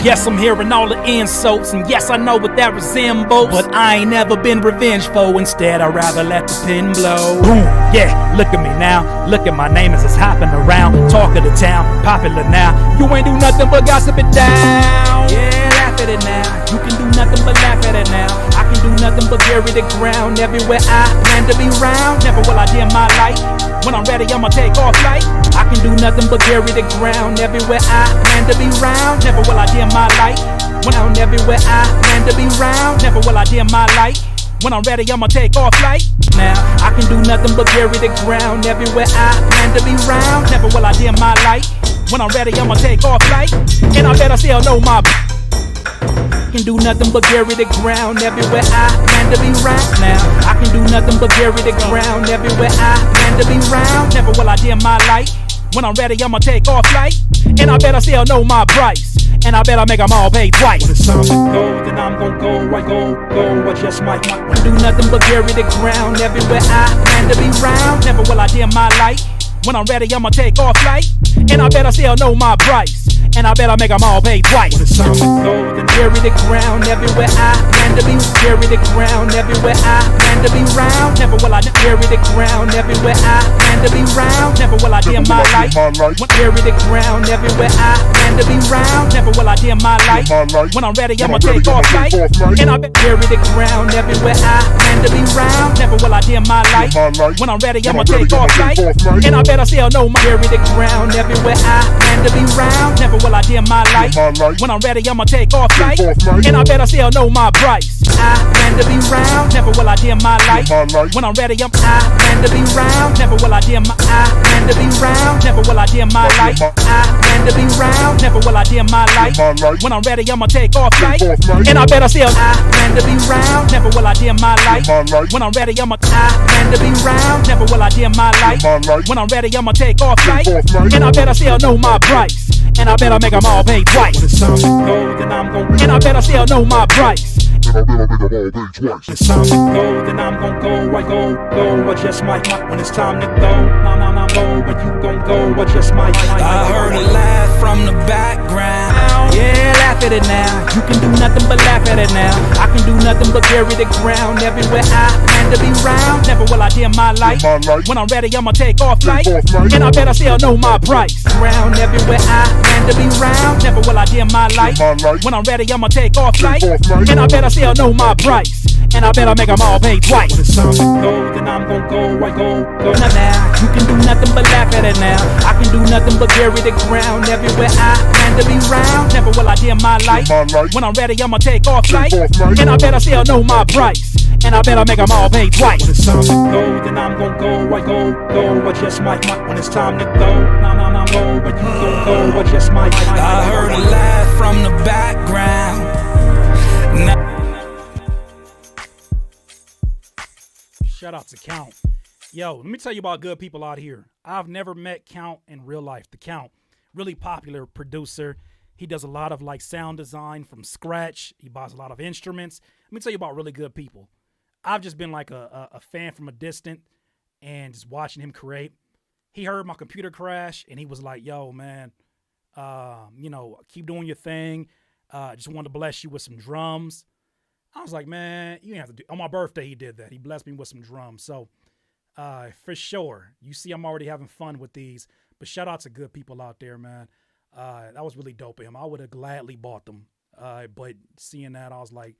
Yes, I'm hearing all the insults, and yes, I know what that resembles, but I ain't never been revengeful. Instead, I'd rather let the pen blow. Yeah, look at me now. Look at my name as it's hopping around. Talk of the town, popular now. You ain't do nothing but gossip it down. Yeah, laugh at it now. You can do nothing but laugh at it now. I can do nothing but bury the ground. Everywhere I plan to be round. Never will I dim my light. When I'm ready, I'ma take off flight. I can do nothing but bury the ground. Everywhere I plan to be round. Never will I dim my light. When I'm everywhere I plan to be round. Never will I dim my light. When I'm ready, I'ma take off flight. Now, I can do nothing but bury the ground. Everywhere I plan to be round. Never will I dim my light. When I'm ready, I'ma take off flight. And I better still know my can do nothing but bury the ground. Everywhere I plan to be round. Now, I can do nothing but bury the ground. Everywhere I plan to be round. Never will I dim my light. When I'm ready, I'ma take off flight. And I better still know my price. And I better make them all pay twice. When it's time to go, then I'm gon' go. I go, I just might do nothing but bury the ground. Everywhere I plan to be round. Never will I dim my light. When I'm ready, I'ma take off flight. And I better still know my price. And I better make them all pay twice. When it's time to go, then bury the ground. Everywhere I plan to be. Bury the ground. Everywhere I plan to be round. Never will I bury the ground. Everywhere I plan to be round. Never will I dim my light. When bury the ground. Everywhere I plan to be round. Never will I dim my light. When I'm ready, I'ma take off flight. And I bury the ground. Everywhere I plan to be round. Never will I dim my light. When I'm ready, I'ma take off flight. And I better still know my bury the ground. Everywhere I plan to be round. Never will I dim my light. When I'm ready, I'ma take off flight. And I better still know my price. I plan to be round. Never will I dim my light. When I'm ready, I plan to be round. Never will I dim my I plan to be round. Never will I dim my light. I plan to be round. Never will I dim my light. When I'm ready, I'ma take off flight. And I better still I plan to be round. Never will I dim my light. When I'm ready, I'ma I plan to be round. Never will I dim my light. When I'm ready, I'ma take off flight. And I better still know my price. And I better make them all pay twice. When it's time to go, then I'm gon' And I better still know my price. And I better make them all pay twice. When it's time to go, then I'm gon' go. I go, I just might. When it's time to go, nah, go. When you gon' go, I just might. I heard a laugh from the background. Yeah, laugh at it now. You can do nothing but laugh at it now. I can do nothing but bury the ground. Everywhere I plan to be round. Never will I dim my light. When I'm ready, I'ma take off flight. And I better still know my price. Round everywhere I plan to be round. Never will I dim my light. When I'm ready, I'ma take off flight. And I better still know my price. And I better make them all pay twice. When it's time to go, then I'm gon' go. I go. Now, you can do nothing but laugh at it now. I can do nothing but bury the ground. Everywhere I plan to be round. Never will I dim my light. When I'm ready, I'ma take off flight. And I better still know my price. And I better make them all pay twice. When it's time to go, then I'm gon' go. I go, I just might. When it's time to go, nah, go. When you gon' go, I just might. I heard a laugh from the background. Shout out to Count. Yo, let me tell you about good people out here. I've never met Count in real life. The Count, really popular producer. He does a lot of like sound design from scratch. He buys a lot of instruments. Let me tell you about really good people. I've just been like a fan from a distance and just watching him create. He heard my computer crash and he was like, yo, man, You know, keep doing your thing. Just wanted to bless you with some drums. I was like, man, you have to do. On my birthday, he did that. He blessed me with some drums. So, for sure, you see, I'm already having fun with these. But shout out to good people out there, man. That was really dope of him. I would have gladly bought them. But seeing that, I was like,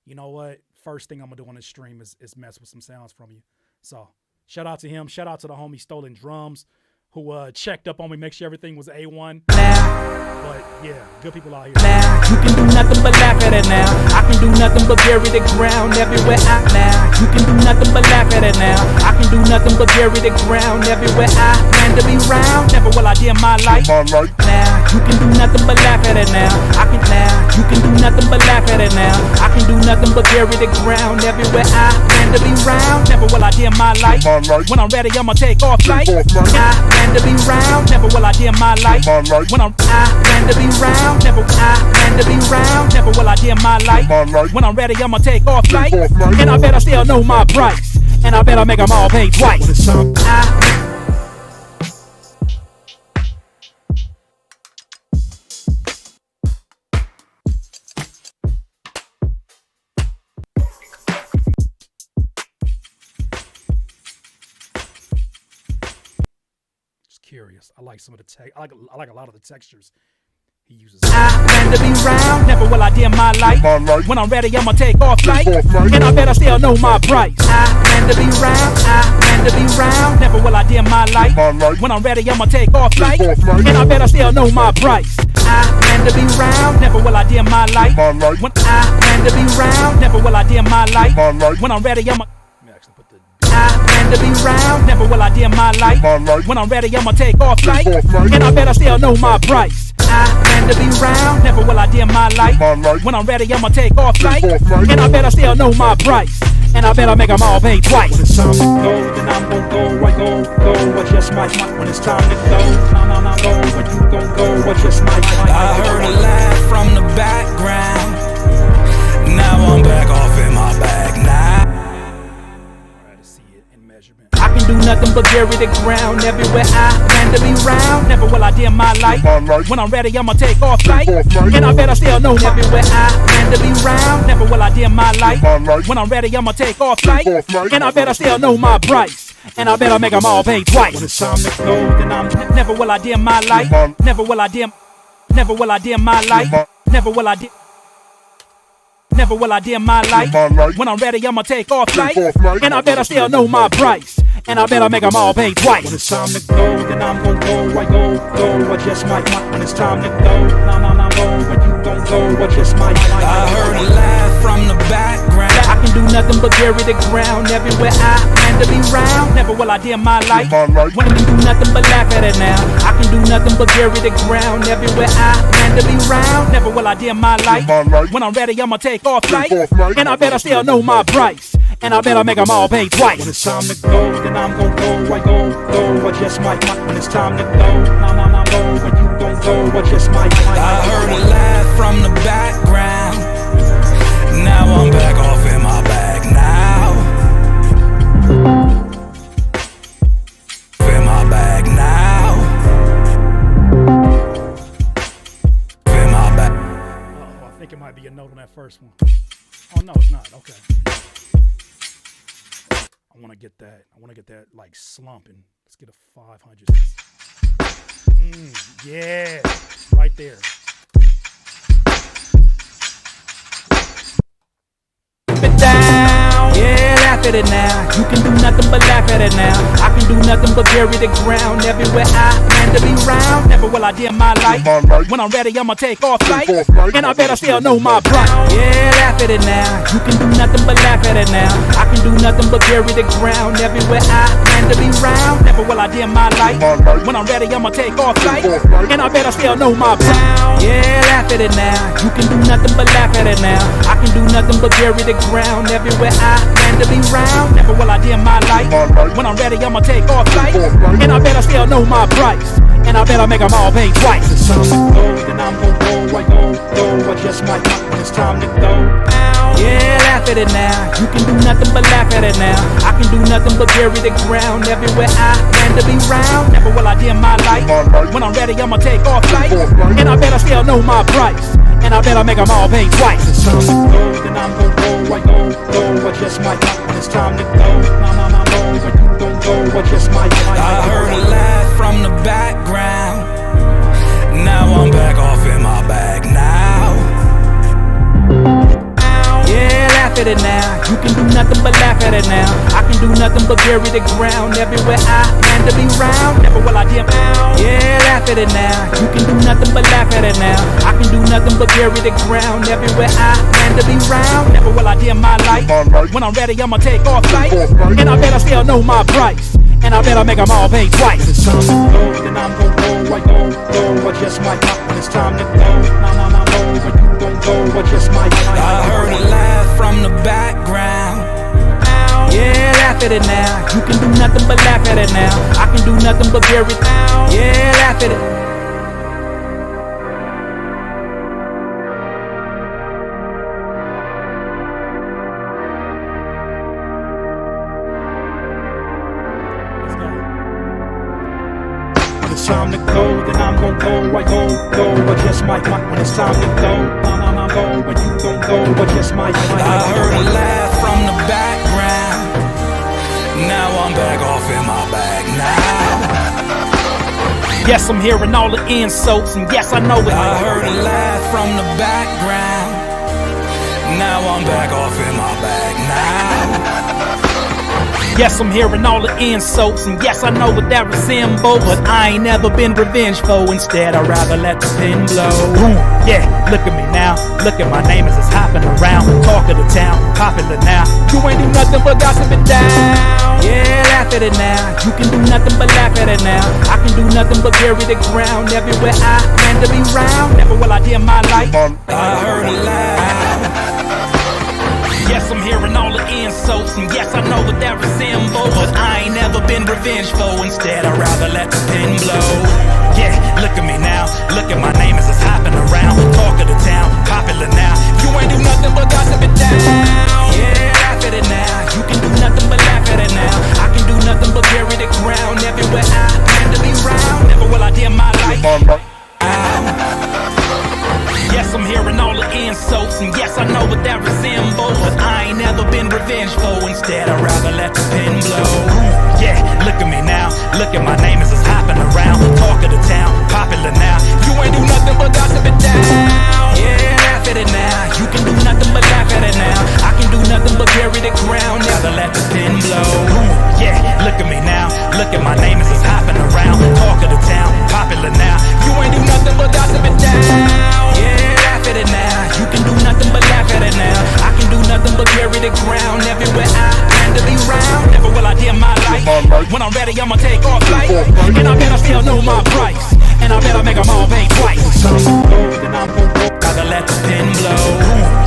you know what? First thing I'm gonna do on this stream is mess with some sounds from you. So shout out to him. Shout out to the homie Stolen Drums, who checked up on me, make sure everything was A1. But yeah, good people out here. Now you can do nothing but laugh at it now. I can do nothing but bury the ground everywhere I now. You can do nothing but laugh at it now. I can do nothing but bury the ground everywhere I plan to be round. Never will I dim my light. Now you can do nothing but laugh at it now. I can now. You can do nothing but laugh at it now. I can do nothing but bury the ground everywhere I plan to be round. Never will I dim my light. When I'm ready, I'ma take off flight. I plan to be round. Never will I dim my light. When I'm plan to be round, never I plan to be round, never will I dim my light. When I'm ready, I'ma take off flight, and I better still know my price, and I better make them all pay twice. Just curious. I like some of the tech. I like a lot of the textures he uses. I plan to be round, never will I dim my light. When I'm ready, I'ma take off flight, and I better still know my price. I plan to be round, I plan to be round, never will I dim my light. When I'm ready, I'ma take off flight, and I better still know my price. I plan to be round, never will I dim my light. When I plan to be round, never will I dim my light. When I'm ready, I'ma I plan to be round, never will I dim my light. When I'm ready, I'ma take off flight, and I better still know my price. I plan to be round, never will I dim my light. When I'm ready, I'ma take off flight, and I better still know my price, and I better make them all pay twice. When it's time to go, then I'm gon' go. I go, I just might. When it's time to go, no, go. When you gon' go, I just might. I heard a laugh from the background. Now I'm back off in my bag now. I can do nothing but bury the ground everywhere I plan to be round. Never will I dim my light. When I'm ready, I'ma take off flight, and I better still know everywhere I plan to be round. Never will I dim my light. When I'm ready, I'ma take off flight, and I better still know my price, and I better make them all pay twice. When it's time to go, then I'm never will I dim my light. Never will I dim my light. Never will I dim. Never will I dim my light. When I'm ready, I'ma take off flight, and I better still know my price, and I better make them all pay twice. When it's time to go, then I'm gon' go. I go, I just might. When it's time to go, no, go. When you gon' go, I just might. I heard a laugh from the background. I can do nothing but bury the ground everywhere I plan to be round. Never will I dim my light. When I can do nothing but laugh at it now. I can do nothing but bury the ground everywhere I plan to be round. Never will I dim my light. When I'm ready, I'ma take off flight, and I better still know my price, and I better make them all pay twice. When it's time to go, then I'm gon' go. I go, I just might. When it's time to go, no, go. When you gon' go, I just might. I heard a laugh from the background. Now I'm back off in my bag now. In my bag now. In my bag. Oh, I think it might be a note on that first one. Oh no, it's not. Okay. I want to get that like slumping. Let's get a 500. Yeah, right there. Down. Yeah, laugh at it now. You can do nothing but laugh at it now. I can do nothing but bury the ground everywhere I plan to be round. Never will I dim my light. When I'm ready, I'ma take off flight, and I better still know my price. Yeah, laugh at it now. You can do nothing but laugh at it now. I can do nothing but bury the ground everywhere I plan to be round. Never will I dim my light. When I'm ready, I'ma take off flight, and I better still know my price. Yeah, laugh at it now. You can do nothing but laugh at it now. I can do nothing but bury the ground everywhere I plan to be round. Never will I dim my light. When I'm ready, I'ma take off flight, and I better still know my price, and I better make them all pay twice. When it's time to go, then I'm gon' go. I go, I just might. When it's time to go. Yeah, laugh at it now. You can do nothing but laugh at it now. I can do nothing but bury the ground everywhere I plan to be round. Never will I dim my light. When I'm ready, I'ma take off flight. And I better still know my price. And I better make them all pay twice. It's time to go, then I'm gon' go. I go, I just might not. When it's time to go, nah, go. When you gon' go, I just might. I heard a laugh from the background. Now I'm back off in my bag now. Yeah, laugh at it now. You can do nothing but laugh at it now. I can do nothing but bury the ground everywhere I plan to be round. Never will I dim out. Yeah, laugh at it now. You can do nothing but laugh at it now. I can do nothing but bury the ground everywhere I plan to be round. Never will I dim my light. When I'm ready, I'ma take off flight. And I better still know my price. And I better make them all pay twice. It's time to go, then I'm gon' go. I go, I just might not. When it's time to go, nah, go. When you gon' go, I just might. I heard a laugh from the background. Yeah, laugh at it now. You can do nothing but laugh at it now. I can do nothing but bury it. Yeah, laugh at it. It's time to go, then I'm gon' go. I go, I just might not. When it's time to go, nah, go. When you gon' go, I just might. I heard a laugh from the background. Now I'm back off in my bag now. Yes, I'm hearing all the insults, and yes, I know it. I heard a laugh from the background. Now I'm back off in my bag now. Yes, I'm hearing all the insults, and yes, I know what that resembles. But I ain't never been revengeful. Instead, I'd rather let the pen blow. Boom. Yeah, look at me now. Look at my name as it's hopping around. Talk of the town, popular now. You ain't do nothing but gossip it down. Yeah, laugh at it now. You can do nothing but laugh at it now. I can do nothing but bury the ground everywhere I plan to be round. Never will I dim my light. I heard a laugh. Yes, I'm hearing all the insults, and yes, I know what that resembles. But I ain't never been revengeful. Instead, I'd rather let the pen blow. Yeah, look at me now. Look at my name as it's hopping around. Talk of the town, popular now. You ain't do nothing but gossip it down. Yeah, laugh at it now. You can do nothing but laugh at it now. I can do nothing but bury the ground everywhere I plan to be round. Never will I dim my light. Yes, I'm hearing all the insults, and yes, I know what that resembles. But I ain't never been revengeful. Instead, I'd rather let the pen blow. Yeah, look at me now. Look at my name as it's hopping around. Talk of the town, popular now. You ain't do nothing but gossip it down. Yeah, laugh at it now. You can do nothing but laugh at it now. I can do nothing but bury the ground. Never let the pen blow. Yeah, look at me now. Look at my name as it's hopping around. Talk of the town, popular now. You ain't do nothing but gossip it down. Yeah, laugh at it now. You can do nothing but laugh at it now. I can do nothing but bury the ground everywhere I plan to be round. Never will I dim my light. When I'm ready, I'ma take off flight. And I better still know my price. And I better make them all pay twice. It's time to go, then I'm gon' go. Gotta let the pen blow.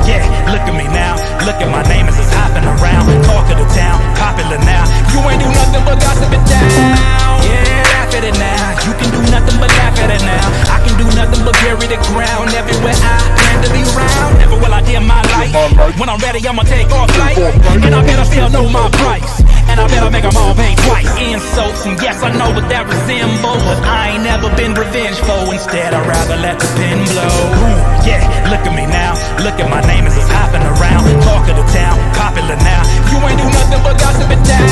Yeah, look at me now. Look at my name as it's hopping around. Talk of the town, popular now. You ain't do nothing but gossip it down. Yeah, laugh at it now. You can do nothing but laugh at it now. I can do nothing but bury the ground everywhere I plan to be round. Never will I dim my light. When I'm ready, I'ma take off flight. And I better still know my price. And I better make them all pay twice. Insults, and yes, I know what that resembles. But I ain't never been revengeful. Instead, I'd rather let the pen blow. Yeah, look at me now. Look at my name as it's hopping around. Talk of the town, popular now. You ain't do nothing but gossip it down.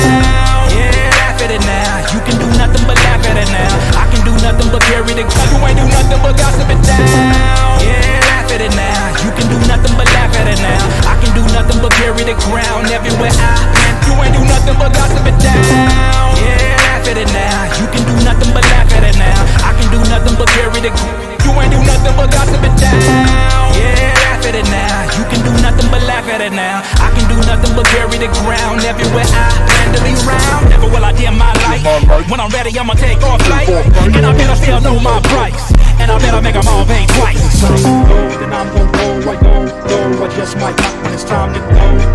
Yeah, laugh at it now. You can do nothing but laugh at it now. I can do nothing but bury the ground. You ain't do nothing but gossip it down. Yeah, laugh at it now. You can do nothing but laugh at it now. I can do nothing but bury the ground everywhere I plan. You ain't do nothing but gossip it down. Yeah, laugh at it now. You can do nothing but laugh at it now. I can do nothing but bury the ground. You ain't do nothing but gossip it down. Yeah, laugh at it now. You can do nothing but laugh at it now. I can do nothing but bury the ground everywhere I plan to be round. Never will I dim my light. When I'm ready, I'ma take off flight. And I better still know my price. And I better make them all pay twice. It's time to go, then I'm gon' go. I go, I just might not. When it's time to go,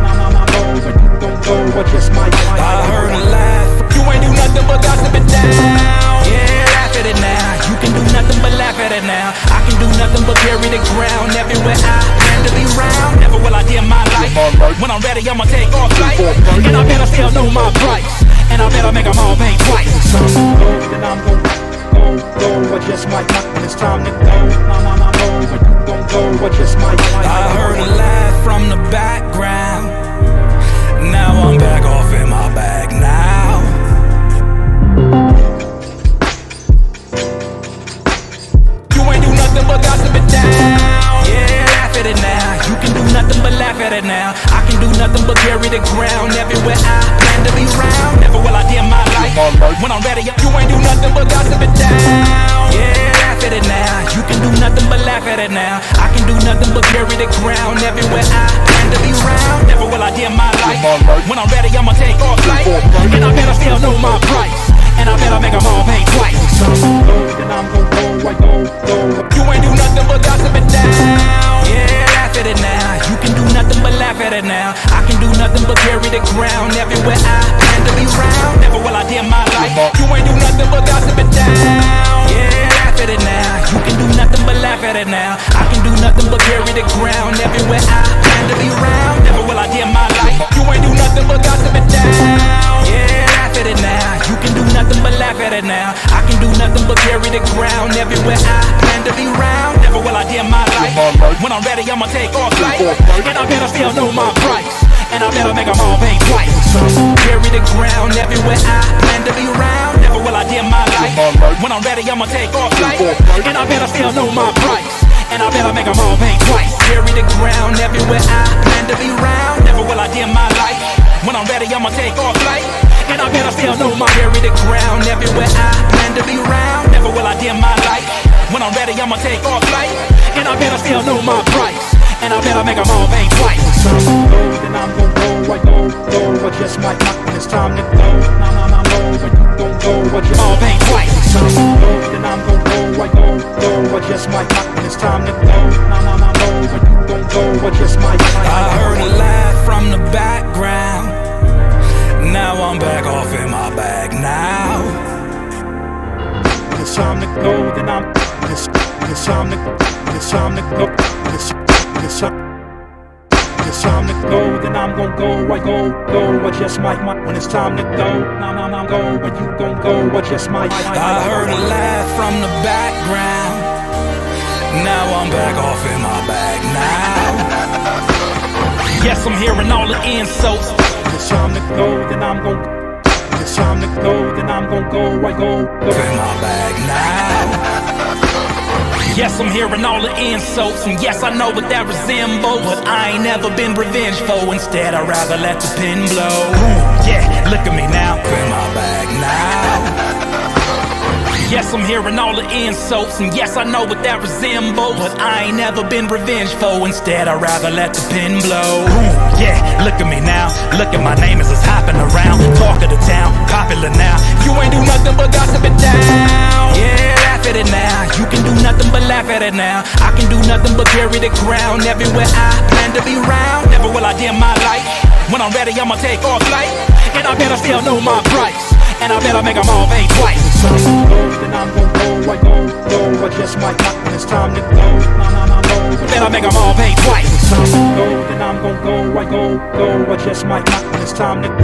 nah, go. When you gon' go, I just might. I heard a laugh. You ain't do nothing but gossip it down. Yeah, laugh at it now. You can do nothing but laugh at it now. I can do nothing but bury the ground everywhere I plan to be round. Never will I dim my light. When I'm ready, I'ma take off flight. And I better still know my price. And I better make them all pay twice. Then I'm gon' go, I just might not. When it's time to go, I'm go, but you gon' go, I just might. I heard a laugh from the background. Now I'm back off in my bag now. You ain't do nothing but gossip it down. Yeah, laugh at it now. You can do nothing but laugh at it now. I can do nothing but carry the ground. Everywhere I plan to be round. Never will I dim my light. When I'm ready, you ain't do nothing but gossip it down. Yeah, laugh at it now. You can do nothing but laugh at it now. I can do nothing but carry the ground. Everywhere I plan to be round. Never will I dim my light. When I'm ready, I'ma take off flight. And I better still know my price. And I better make them all pay twice. Then I'm gon' go, I go. You ain't do nothing but gossip it down. Yeah, laugh at it now. You can do nothing but laugh at it now. I can do nothing but carry the ground. Everywhere I plan to be round. Never will I dim my light. You ain't do nothing but gossip it down. Yeah, laugh at it now. You can do nothing but laugh at it now. I can do nothing but carry the ground. Everywhere I plan to be round. Never will I dim my light. You ain't do nothing but gossip it down. Yeah, laugh at it now. You can do nothing but laugh at it now. I can do nothing but carry the ground. Everywhere I plan to be round. Never will I dim my light. When I'm ready, I'ma take off flight. And I better still know my price. And I better make them all pay twice. Carry the ground. Everywhere I plan to be round. Never will I dim my light. When I'm ready, I'ma take off flight. And I better still know my price. And I better make them all pay twice. Carry the ground. Everywhere I plan to be round. Never will I dim my light. When I'm ready, I'ma take off flight. And I better still know my carry the ground. Everywhere I plan to be round. Never will I dim my light. When I'm ready, I'ma take off flight. And I better still know my price. And I better make them all pay twice. Then I'm gon' go, I go, I just might not. When it's time to go, I'm go, but you gon' go, I just all pay twice. Then I'm gon' go, I go, I just might not. When it's time to go, I'm go, but you gon' go, I just might. I heard a laugh from the background. Now I'm back off in my bag now. When it's time to go, then I'm. When it's time to go, when it's time to go, when it's time to go, then I'm gon' go, I go, I just might. When it's time to go, I'm go, but you gon' go, I just might. I heard a laugh from the background. Now I'm back off in my bag now. Yes, I'm hearing all the insults. When it's time to go, then I'm gon'. When it's time to go, then I'm gon' go, I go. In my bag now. Yes, I'm hearing all the insults, and yes, I know what that resembles. But I ain't never been revengeful. Instead, I'd rather let the pen blow. Yeah, look at me now. In my bag now. Yes, I'm hearing all the insults, and yes, I know what that resembles. But I ain't never been revengeful. Instead, I'd rather let the pen blow. Yeah, look at me now. Look at my name as it's hopping around. Talk of the town, popular now. You ain't do nothing but gossip it down. Yeah, laugh at it now. You can do nothing but laugh at it now. I can do nothing but carry the ground. Everywhere I plan to be round. Never will I dim my light. When I'm ready, I'ma take off flight. And I better still know my price. And I better make them all pay twice. Then I'm gon' go, I go, I just might not. When it's time to go, I'm go. Then I make them all pay twice. Then I'm gon' go, I go, I just might not. When it's time to go,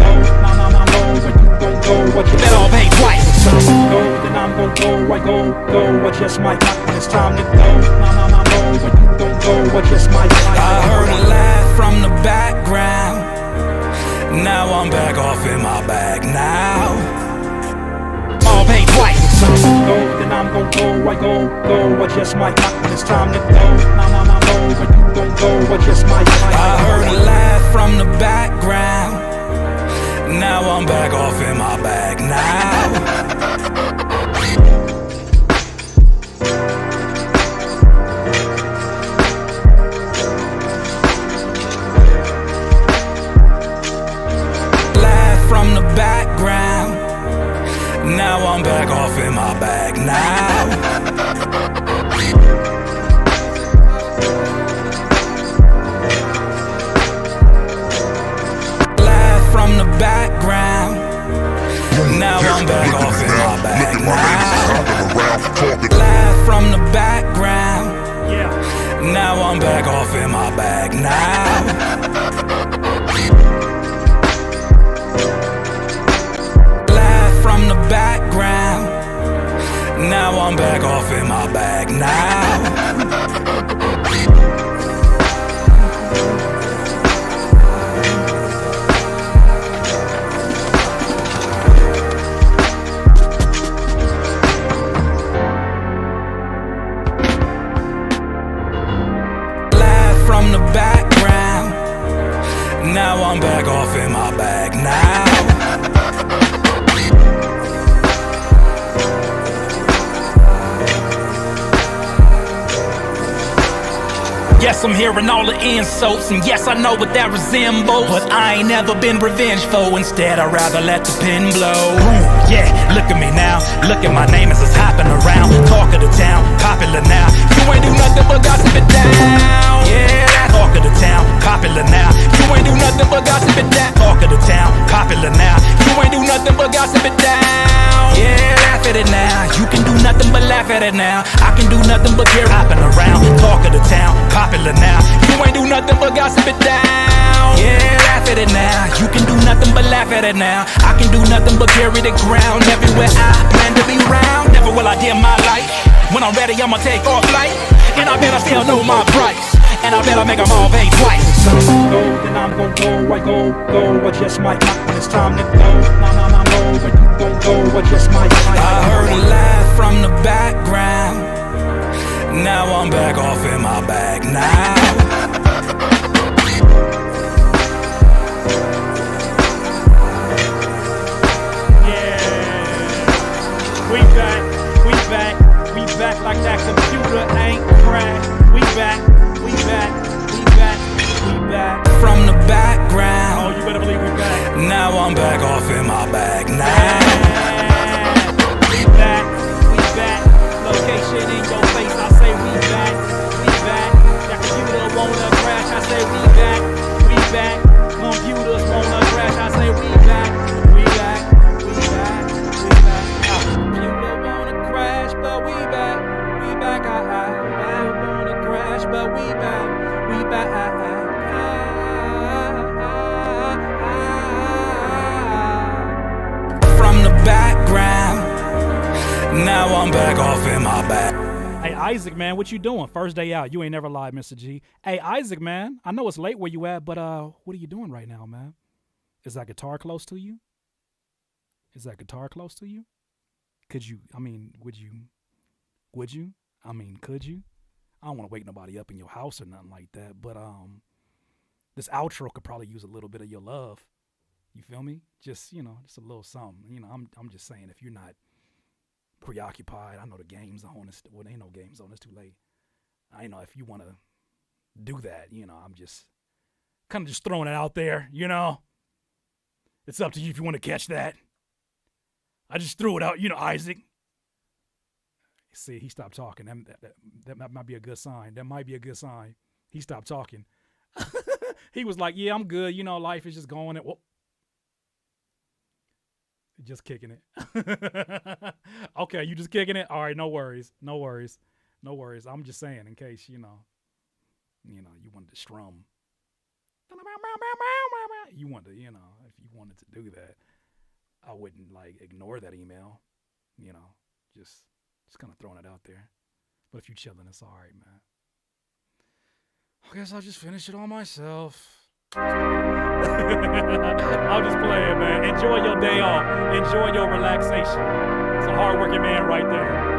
I'm go, but you gon' go, I just Then all pay twice. Then I'm gon' go, I go, I just might not. When it's time to go, I'm go, but you gon' go, I just might. I heard a laugh from the background. Now I'm back off in my bag now. All pay twice. Then I'm gon' go, I go, I just might not. When it's time to go, I'm go, but you gon' go, I just might. I heard a laugh from the background. Now I'm back off in my bag now. From the background. Now I'm back off in my bag now. Laugh from the background. Now I'm back off in my bag now. Laugh from the background. Now I'm back off in my bag now. I'm hearing all the insults, and yes, I know what that resembles, but I ain't never been revengeful. Instead, I'd rather let the pen blow. Yeah, look at me now. Look at my name as it's hopping around. Talk of the town, popular now. You ain't do nothing but gossip it down. Yeah, that's talk of the town, popular now. You ain't do nothing but gossip it down. Talk of the town, popular now. You ain't do nothing but gossip it down. Yeah, laugh at it now. You can do nothing but laugh at it now. I can do nothing but get hopping around. Talk of the town, popular now. You ain't do nothing but gossip it down. Yeah, laugh at it now. You can do nothing but laugh at it now. I can do nothing but carry the ground. Everywhere I plan to be round. Never will I dim my light. When I'm ready, I'ma take off flight. And I bet I still know my price. And I bet I make them all pay twice. When it's time to go, then I'm gon' go. I go. I just might not when it's time to go. Nah, no. When you gon' go, I just might. I heard a laugh from the background. Now I'm back off in my bag now. We back like that computer ain't crashed. We back. From the background. Oh, you better believe we back. Now I'm back off in my bag now. We back. Location in your face, I say we back. That computer wanna crash, I say we back. Computers wanna crash, I say we back. Computer wanna crash, but we back. I wanna crash, but we back. From the background. Now I'm back off in my bag. Hey, Isaac, man, what you doing? First day out. You ain't never lied, Mr. G. Hey, Isaac, man, I know it's late where you at, but what are you doing right now, man? Is that guitar close to you? Could you? Would you? Could you? I don't want to wake nobody up in your house or nothing like that, but this outro could probably use a little bit of your love. You feel me? Just a little something. I'm just saying, if you're not preoccupied, I know the game's on. Well, there ain't no games on. It's too late. I know if you want to do that, I'm just kind of just throwing it out there. It's up to you if you want to catch that. I just threw it out. Isaac. See, he stopped talking. That might be a good sign. He stopped talking. He was like, yeah, I'm good. Life is just going. Just kicking it. Okay, you just kicking it? All right, no worries. I'm just saying in case, you wanted to strum. You wanted to, if you wanted to do that, I wouldn't ignore that email. Just kind of throwing it out there. But if you chilling, it's all right, man. I guess I'll just finish it all myself. I'm just playing, man. Enjoy your day off. Enjoy your relaxation. It's a hard-working man right there.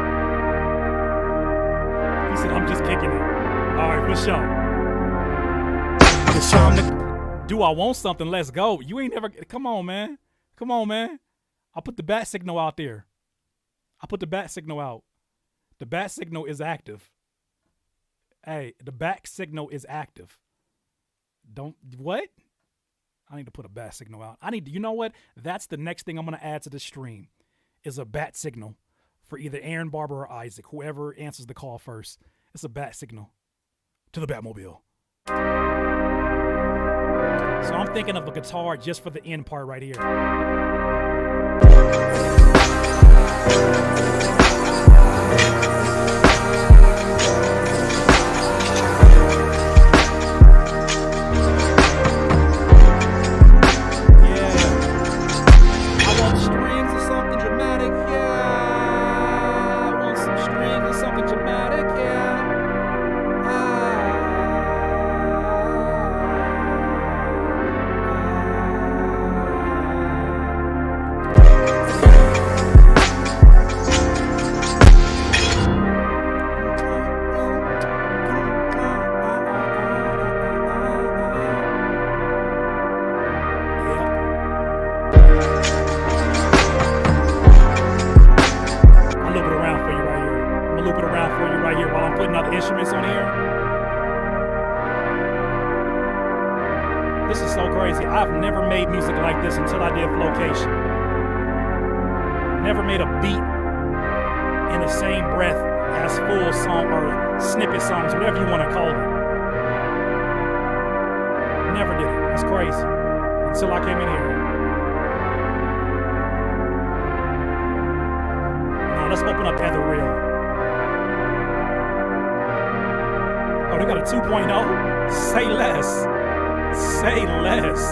He said, I'm just kicking it. All right, for sure. It's time to... Do I want something? Let's go. You ain't never... Come on, man. I'll put the bat signal out there. The bat signal is active. Hey, the bat signal is active. What? I need to put a bat signal out. You know what? That's the next thing I'm going to add to the stream is a bat signal for either Aaron Barber or Isaac, whoever answers the call first. It's a bat signal to the Batmobile. So I'm thinking of a guitar just for the end part right here. Loop it around for you right here while I'm putting other instruments on here. This is so crazy. I've never made music like this until I did Flowcation. Never made a beat in the same breath as full song or snippet songs, whatever you want to call it. Never did it. It's crazy. Until I came in here. Now let's open up Ether Real. Oh, they got a 2.0? Say less. Say less.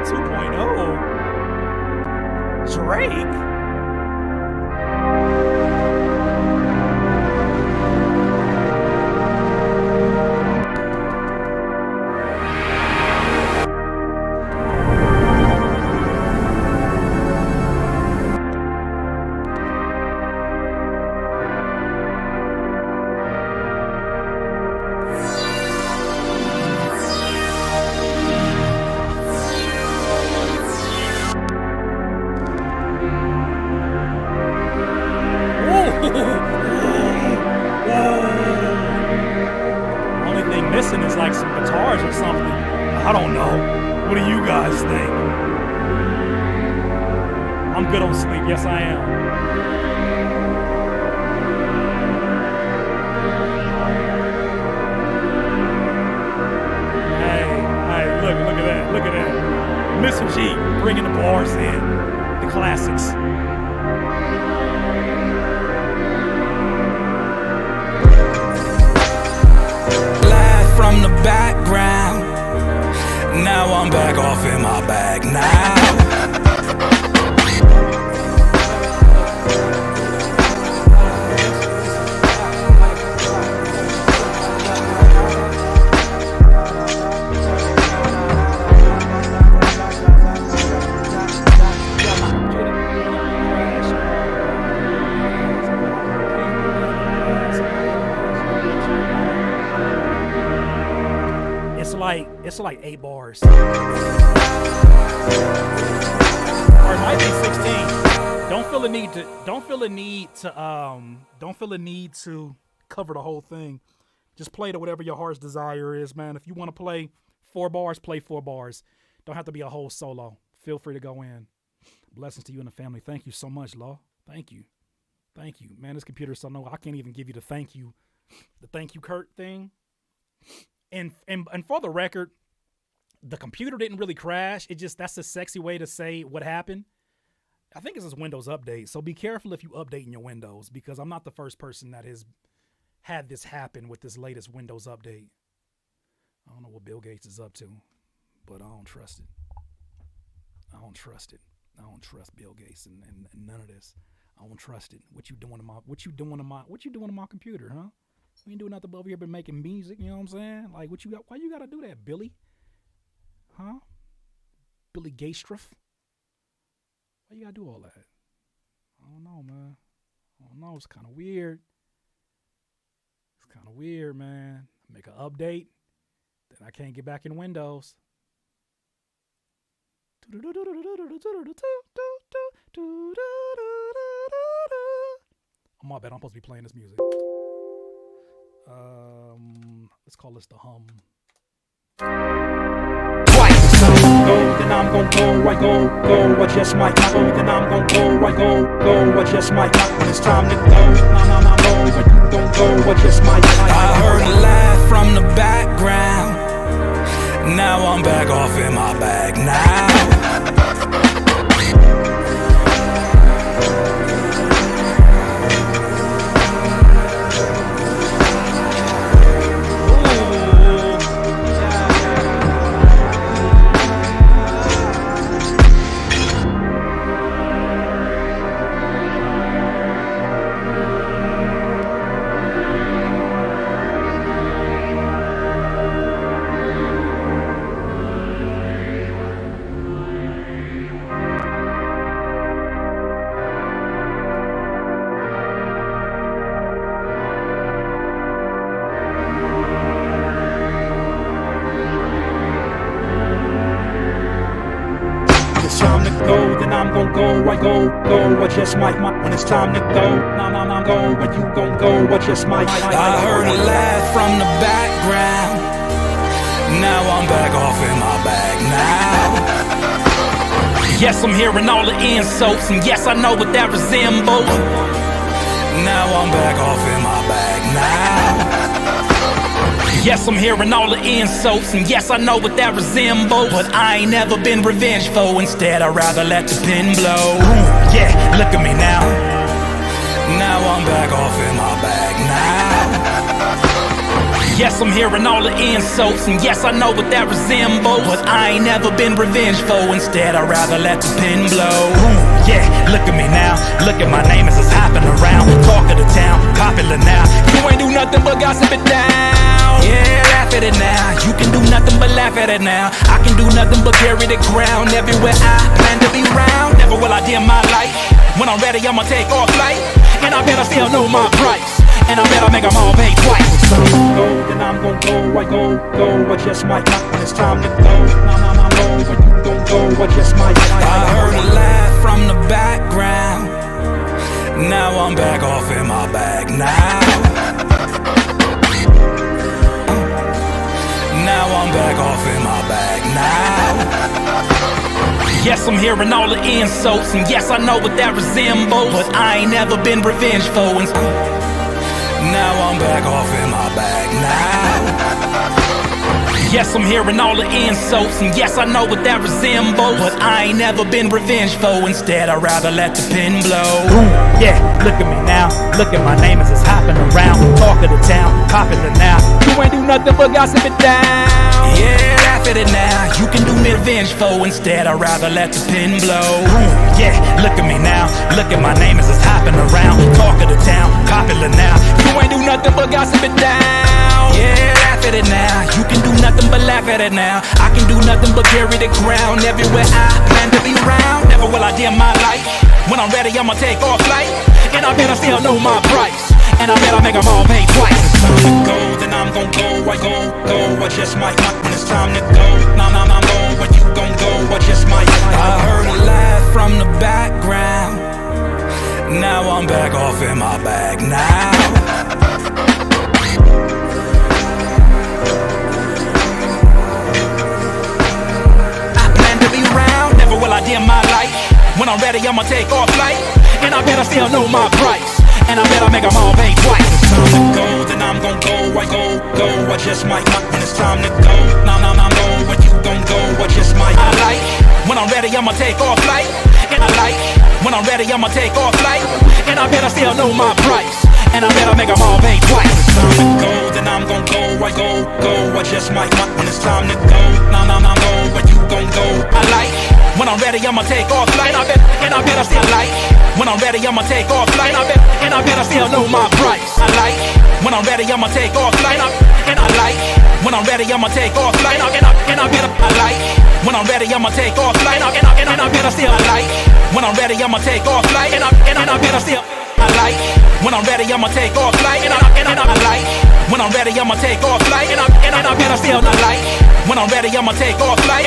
2.0. Drake? Only thing missing is like some guitars or something. I don't know. What do you guys think? I'm good on sleep. Yes, I am. Hey, look at that. Look at that. Mr. G bringing the bars in. The classics. From the background, now I'm back off in my bag now. It's like 8 bars. Or it might be 16. Don't feel the need to cover the whole thing. Just play to whatever your heart's desire is, man. If you want to play 4 bars, play 4 bars. Don't have to be a whole solo. Feel free to go in. Blessings to you and the family. Thank you so much, Law. Thank you. Thank you. Man, this computer is so no, I can't even give you the thank you Kurt thing. And for the record, the computer didn't really crash. That's a sexy way to say what happened. I think it's this Windows update. So be careful if you update in your Windows, because I'm not the first person that has had this happen with this latest Windows update. I don't know what Bill Gates is up to, but I don't trust it. I don't trust it. I don't trust Bill Gates and none of this. I don't trust it. What you doing to my computer, huh? We ain't doing nothing but over here but making music, you know what I'm saying? Like, why you gotta do that, Billy? Huh? Billy Gatestruff? Why you gotta do all that? I don't know, man. I don't know. It's kind of weird. It's kind of weird, man. I make an update, then I can't get back in Windows. Oh, my bad. I'm supposed to be playing this music. Let's call this the hum. Go, then I'm gon' go, I go, I just might go, then I'm gon' go, I go, I just might when it's time to go, nah, go, but you gon' go, I just might I heard a laugh from the background, now I'm back off in my bag now. I go, I just might when it's time to go, nah, go, but you gon' go, I just might. I heard a laugh from the background, now I'm back off in my bag. Yes, I'm hearing all the insults, and yes, I know what that resembles. Now I'm back off in my bag now. Yes, I'm hearing all the insults, and yes, I know what that resembles. But I ain't never been revengeful, instead I'd rather let the pen blow. Yeah, look at me now. Now I'm back off in my bag now. Yes, I'm hearing all the insults, and yes, I know what that resembles. But I ain't never been revengeful, instead I'd rather let the pen blow. Yeah, look at me now. Look at my name as it's hopping around. Talk of the town, popular now. You ain't do nothing but gossip it down. Yeah, laugh at it now. You can do nothing but laugh at it now. I can do nothing but carry the ground. Everywhere I plan to be round, never will I dim my light. When I'm ready, I'ma take off flight. And I better still know my price. And I better make them all pay twice. Go, then I'm gon' go, I go, I just might not when it's time to go. Nah, when you gon' go, I just might. I heard a laugh from the background. Now I'm back off in my bag now. Now I'm back off in my bag now. Yes, I'm hearing all the insults, and yes, I know what that resembles. But I ain't never been revengeful, and now I'm back off in my bag now. Yes, I'm hearing all the insults, and yes, I know what that resembles. But I ain't never been revengeful, instead I'd rather let the pen blow. Yeah, look at me now. Look at my name as it's hopping around. Talk of the town, popular now. You ain't do nothing but gossip it down. Yeah, laugh at it now. You can do me revengeful, instead I'd rather let the pen blow. Yeah, look at me now. Look at my name as it's hopping around. Talk of the town, popular now. You ain't do nothing but gossip it down. Yeah, laugh at it now. You can do nothing but laugh at it now. I can do nothing but carry the ground. Everywhere I plan to be round, never will I dim my light. When I'm ready, I'ma take off flight. And I better still know my price. And I better make them all pay twice. It's time to go, then I'm gon' go, I go, I just might not when it's time to go. Nah, when you gon' go, I just might. I heard a laugh from the background. Now I'm back off in my bag now. Will I dim my light? When I'm ready, I'ma take off flight. And I better still know my price. And I better make them all pay twice. It's time to go, then I'm gon' go, I go, I just might not when it's time to go. Nah, when you gon' go, I just might. I like when I'm ready, I'ma take off flight. And I like when I'm ready, I'ma take off flight. And I better still know my price. And I better make them all pay twice. It's time to go, then I'm gon' go, I go, I just might not when it's time to go. Nah, when you gon' go. I like when I'm ready, I'ma take off flight. And I better still like when I'm ready, I'ma take off flight. And I better still know my price. I like when I'm ready, I'ma take off flight. And I like when I'm ready, I'ma take off flight. And I better I like when I'm ready, I'ma take off flight. And I better still I like when I'm ready, I'ma take off flight. And I better still I like when I'm ready, I'ma take off flight. And I like when I'm ready, I'ma take off flight. And I better still I like when I'm ready, I'ma take off flight.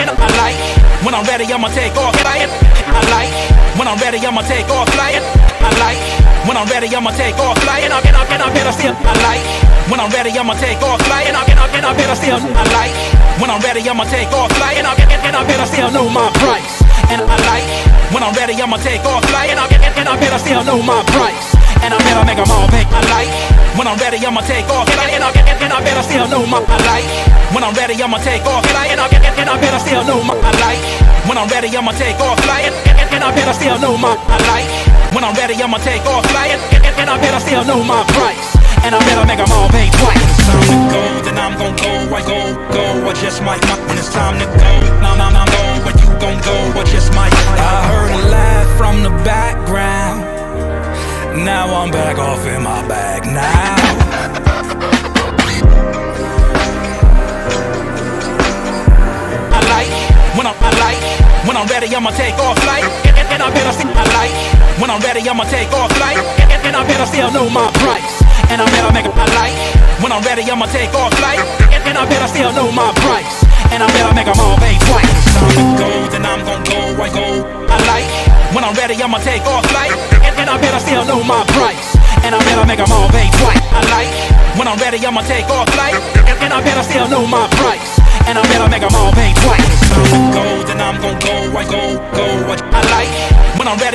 And I like when I'm ready, I'ma take off flight. I like when I'm ready, I'ma take off flight. I like when I'm ready, I'ma take off flight. And I better still I like when I'm ready, I'ma take off flight. And I better still I like when I'm ready, I'ma take off flight. And I better still know my price. And I like when I'm ready, I'ma take off flight. And I better still know my price. And I better make them all pay. I like when I'm ready, I'ma take off flight. And I better still know my. I like when I'm ready, I'ma take off flight. And I better still know my. I like when I'm ready, I'ma take off flight. And I better still know my. I like when I'm ready, I'ma take off flight. And I better still know my price. And I better make them all pay twice. It's time to go, then I'm gon' go, I go, I just might not when it's time to go. Nah, when you gon' go, I just might. I heard a laugh from the background. Now I'm back off in my bag now. I like when I'm ready, I'ma take off flight. And I better see. I like when I'm ready, I'ma take off flight. And I better still know my price. And I better make it. I like when I'm ready, I'ma take off flight. And I better still know my price. And I better make them all pay twice. It's time to go, then I'm gon' go, I go. I like when I'm ready, I'ma take off flight. And I better still know my price. And I better make them all pay twice. I like when I'm ready, I'ma take off flight. And I better still know my price. And I better make them all pay twice. It's time to go, then I'm gon' go, I go,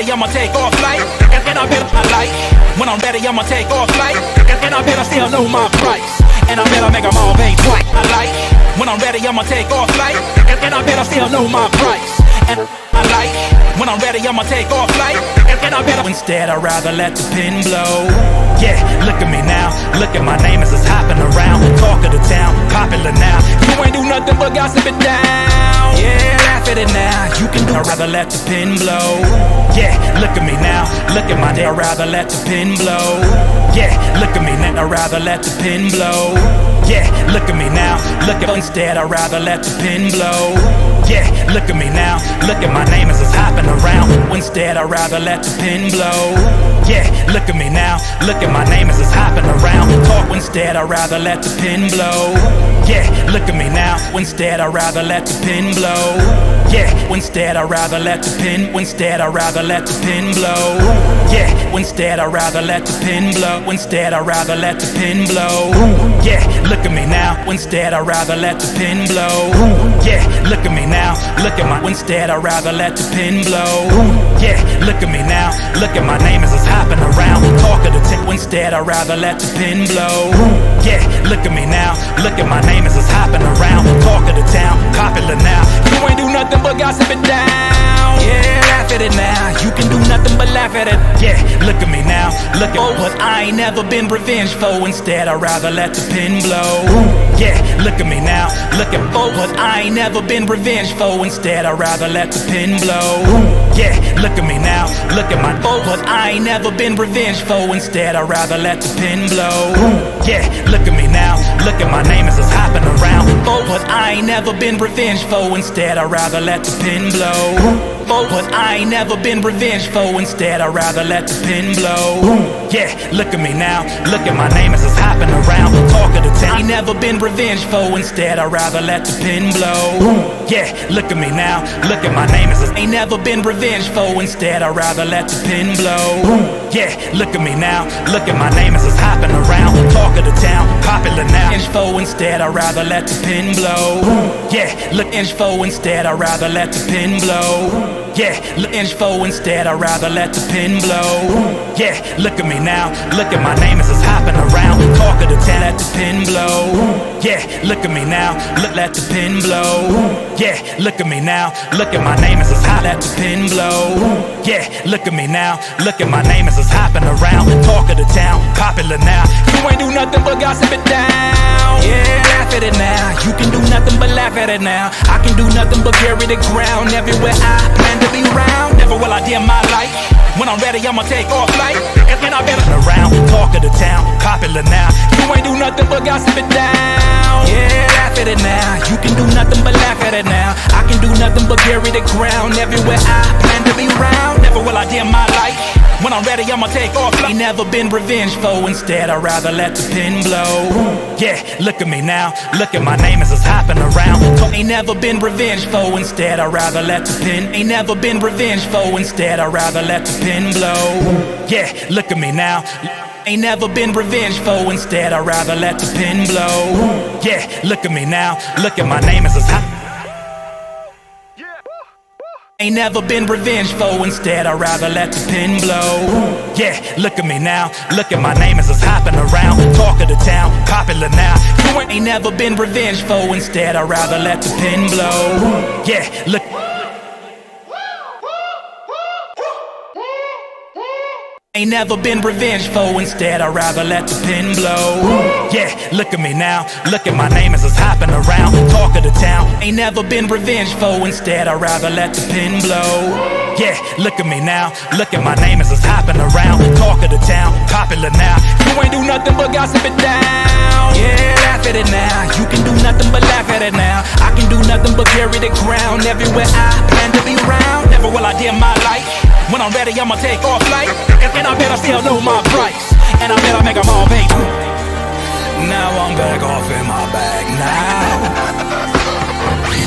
ready, I'ma take off flight. And I bet I like. When I'm ready, I'ma take off flight. And I bet I still know my price. And I bet I make them all pay twice. I like. When I'm ready, I'ma take off flight. And I bet I still know my price. And I like. When I'm ready, I'ma take off flight. And I bet instead I'd rather let the pin blow. Yeah, look at me now. Look at my name as it's hopping around. Talk of the town, popular now. You ain't do nothing but gossip it down. Yeah, laugh at it now. You can do. I'd rather let the pin blow. Yeah, look at me now. Look at my day. I'd rather let the pin blow. Yeah, look at me now. I'd rather let the pin blow. Yeah, look at me now. Look at instead I'd rather let the pin blow. Yeah, look at me now. Look at my name as it's hopping around. Instead I'd rather let the pin blow. Yeah, look at me now. Look at my name as it's hopping around. Talk instead I'd rather let the pin blow. Yeah, look at me now. Instead I'd rather let the pin blow. Yeah, instead I'd rather let the pin. Instead I'd rather let the pin blow. Yeah, instead I'd rather let the pin blow. Instead I'd rather let the pin blow. Yeah, look at me now. Instead I'd rather let the pin blow. Yeah, look at me now. Look at my. Instead I'd rather let the pin blow. Yeah, look at me now. Look at my name as it's hopping around. Talk of the tip. Instead I'd rather let the pin blow. Yeah, look at me now. Look at my name as it's hopping around. Talk of the town, popular now. You ain't do nothing but gossip it down. Yeah, laugh at it now. You can do nothing but laugh at it. Yeah, look at me now. Look at what I ain't never been revengeful. Instead I'd rather let the pin blow. Yeah, look at me now. Look at what I ain't never been revengeful. Instead I'd rather let the pin blow. Yeah, look at me now. Look at my what I ain't never been revengeful. Instead I'd rather let the pin blow. Yeah, look at me now. Look at my name as it's hopping around. But I ain't never been revengeful. Instead I'd rather let the pin blow. But I ain't never been revengeful. Instead I'd rather let the pin blow. Yeah, look at me now. Look at my name as it's hopping around. Talk of the town. Ain't never been revengeful. Instead I'd rather let the pin blow. Yeah, look at me now. Look at my name as it's ain't never been revengeful. Instead I'd rather let the pin blow. Yeah, look at me now. Look at my name as it's hopping around. Talk of the town, popular now. Info instead I'd rather let the pin blow. Yeah, look info instead I'd rather let the pin blow. Yeah, look info instead I'd rather let the pin blow. Yeah, look at me now. Look at my name as it's hopping around. Talk of the town, let the pin blow. Yeah, look at me now. Look, let the pin blow. Yeah, look at me now. Look at my name as it's hot, let the pin blow. Yeah, look at me now. Look at my name as it's hopping around. Talk of the town, popular now. You ain't do nothing but gossip it down. Yeah, laugh at it now. You can do nothing but laugh at it now. I can do nothing but carry the ground. Everywhere I plan to be round. Never will I dim my light. When I'm ready, I'ma take off flight. And I better around. Talk of the town, popular now. You ain't do nothing but gossip it down. Yeah, laugh at it now. You can do nothing but laugh at it now. I can do nothing but carry the ground. Everywhere I plan to be round. Never will I dim my light. When I'm ready, I'ma take off flight. Ain't never been revengeful. Instead, I'd rather let the pin blow. Yeah, look at me now. Look at my name as it's hopping around. Ain't never been revengeful. Instead, I'd rather let the pin. Ain't never been revengeful. Instead, I'd rather let the pin blow. Yeah, look at me now. Ain't never been revengeful. Instead, I'd rather let the pin blow. Yeah, look at me now. Look at my name as it's hot. Ain't never been revengeful. Instead, I'd rather let the pin blow. Yeah, look at me now. Look at my name as it's hopping around. Talk of the town, popular now. You ain't never been revengeful. Instead, I'd rather let the pin blow. Yeah, look. Ain't never been revengeful. Instead, I'd rather let the pin blow. Yeah, look at me now. Look at my name as it's hopping around. Talk of the town. Ain't never been revengeful. Instead, I'd rather let the pin blow. Yeah, look at me now. Look at my name as it's hopping around. Talk of the town, popular now. You ain't do nothing but gossip it down. Yeah, laugh at it now. You can do nothing but laugh at it now. I can do nothing but carry the ground. Everywhere I plan to be round. Never will I dim my light. When I'm ready, I'ma take off flight. And I bet I still know my price. And I bet I make them all pay. Now I'm back off in my bag now.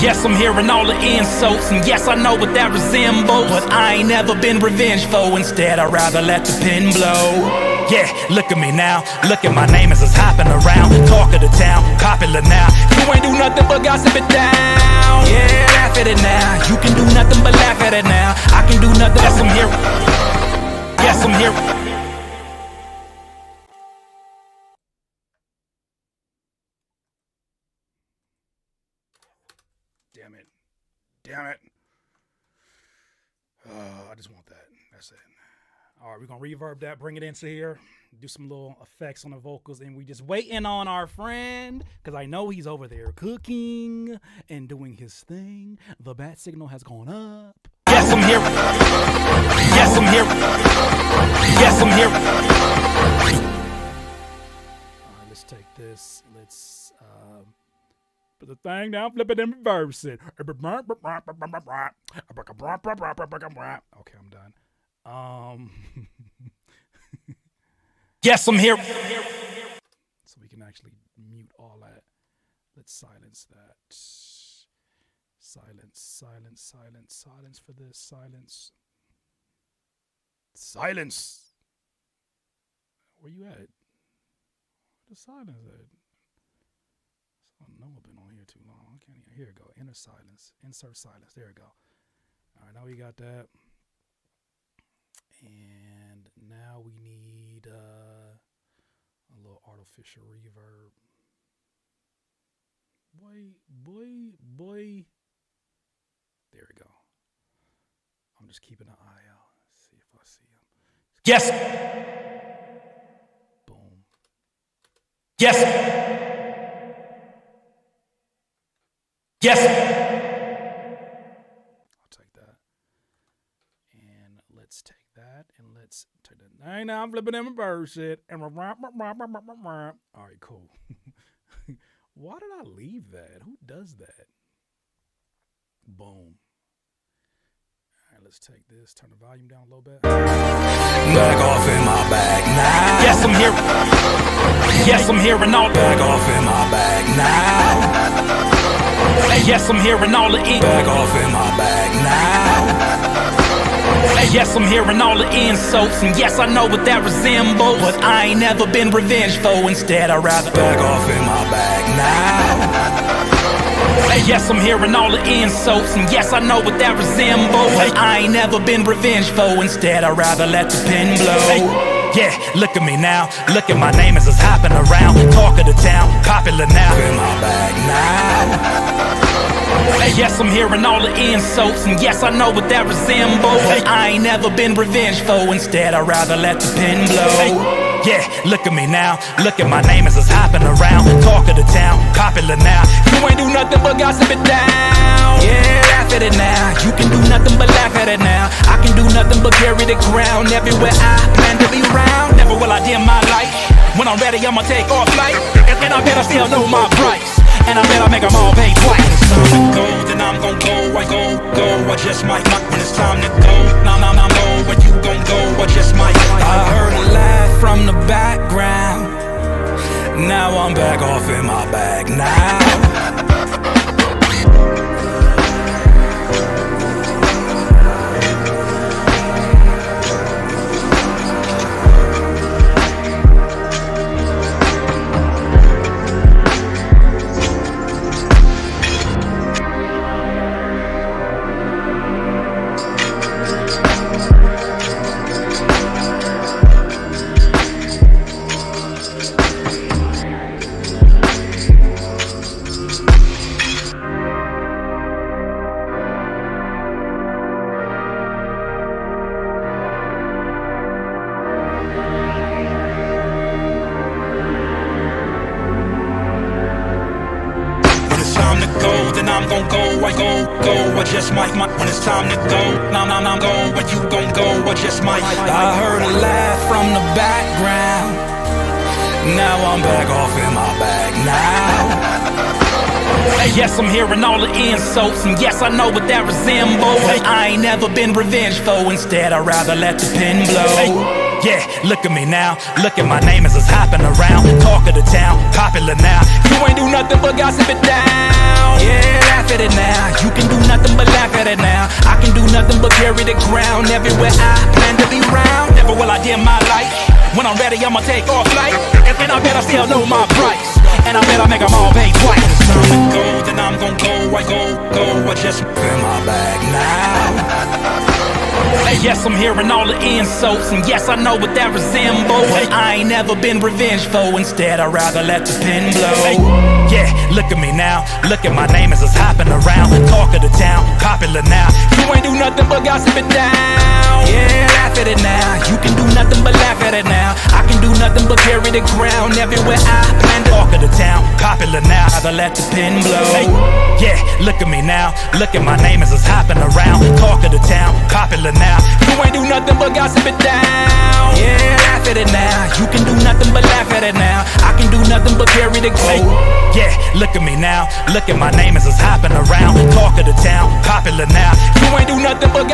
Yes, I'm hearing all the insults. And yes, I know what that resembles. But I ain't never been revengeful. Instead, I'd rather let the pin blow. Yeah, look at me now. Look at my name as it's hopping around. Talk of the town, popular now. You ain't do nothing but gossip it down. Yeah, laugh at it now. You can do nothing but laugh at it now. I can can do nothing. Yes, I'm here. Yes, I'm here. Damn it. Damn it. I just want that. That's it. All right, we're going to reverb that, bring it into here, do some little effects on the vocals, and we just waiting on our friend, because I know he's over there cooking and doing his thing. The bat signal has gone up. Yes, I'm here. Yes, I'm here. Yes, I'm here. All right, let's take this. Let's put the thing down, flip it, and reverse it. Okay, I'm done. Yes, I'm here. So we can actually mute all that. Let's silence that. Silence, silence, silence, silence for this. Silence. Silence. Where you at? Where the silence at? I don't know I've been on here too long. I can't even. Here we go. Enter silence. Insert silence. There we go. All right, now we got that. And now we need a little artificial reverb. Boy. There we go. I'm just keeping an eye out. See if I see him. Yes. Boom. Yes. Yes. I'll take that. And let's take that and let's take that. Hey, now I'm flipping and reverse it. And all right, cool. Why did I leave that? Who does that? Boom. All right, let's take this. Turn the volume down a little bit. Back off in my bag now. Yes, I'm here. Yes, I'm here and all. Back off in my bag now. Yes, I'm here and all the ink. Back off in my bag now. Yes, I'm hearing all the insults, and yes, I know what that resembles, but I ain't never been revengeful. Instead, I'd rather back off in my bag now. Yes, I'm hearing all the insults, and yes, I know what that resembles, but I ain't never been revengeful. Instead, I'd rather let the pen blow. Yeah, look at me now. Look at my name as it's hopping around. Talk of the town, popular now. In my bag now. Yes, I'm hearing all the insults, and yes, I know what that resembles, but I ain't never been revengeful. Instead, I'd rather let the pen blow. Yeah, look at me now. Look at my name as it's hopping around. Talk of the town, popular now. You ain't do nothing but gossip it down. Yeah, laugh at it now. You can do nothing but laugh at it now. I can do nothing but carry the crown. Everywhere I plan to be round. Never will I dim my light. When I'm ready, I'ma take off flight. And I better still know my price. And I bet I make them all pay twice. When it's time to go, then I'm gon' go. I go. I just might not when it's time to go. Nah, go. When you gon' go, I just might. I heard a laugh from the background. Now I'm back off in my bag now. I'm gon' go, I go, I just might, when it's time to go, nah, go, when you gon' go, I just might. I heard a laugh from the background, now I'm back off in my bag now. Yes, I'm hearing all the insults, and yes, I know what that resembles, but I ain't never been revengeful. Instead, I'd rather let the pen blow. Yeah, look at me now. Look at my name as it's hopping around. Talk of the town, popular now. You ain't do nothing but gossip it down. Yeah, laugh at it now. You can do nothing but laugh at it now. I can do nothing but carry the crown. Everywhere I plan to be round. Never will I dim my light. When I'm ready, I'ma take off flight. And I bet I still know my price. And I bet I make them all pay twice. It's time to go, then I'm gon' go. I go. I just in my bag now. Yes, I'm hearing all the insults, and yes, I know what that resembles. I ain't never been revengeful, instead I'd rather let the pen blow. Yeah, look at me now, look at my name as it's hopping around. Talk of the town, popular now. You ain't do nothing but gossip it down. Yeah, laugh at it now. You can do nothing but laugh at it now. I can do nothing but carry the ground everywhere I plan to. Talk of the town, popular now. Rather let the pen blow. Yeah, look at me now, look at my name as it's hopping around. Talk of the town, popular now. You ain't do nothing but gossip it down. Yeah, laugh at it now. You can do nothing but laugh at it now. I can do nothing but carry the ground. Yeah, look at me now, look at my name as it's hopping around. Talk of the town, popular now. You ain't do nothing but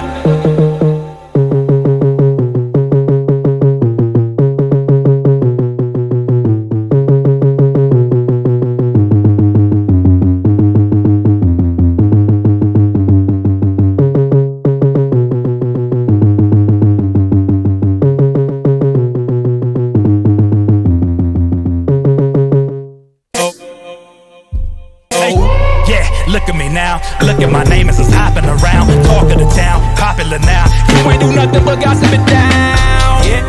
look at me now, look at my name as it's hopping around. Talk of the town, popular now. You ain't do nothing but gossip it down. Yeah,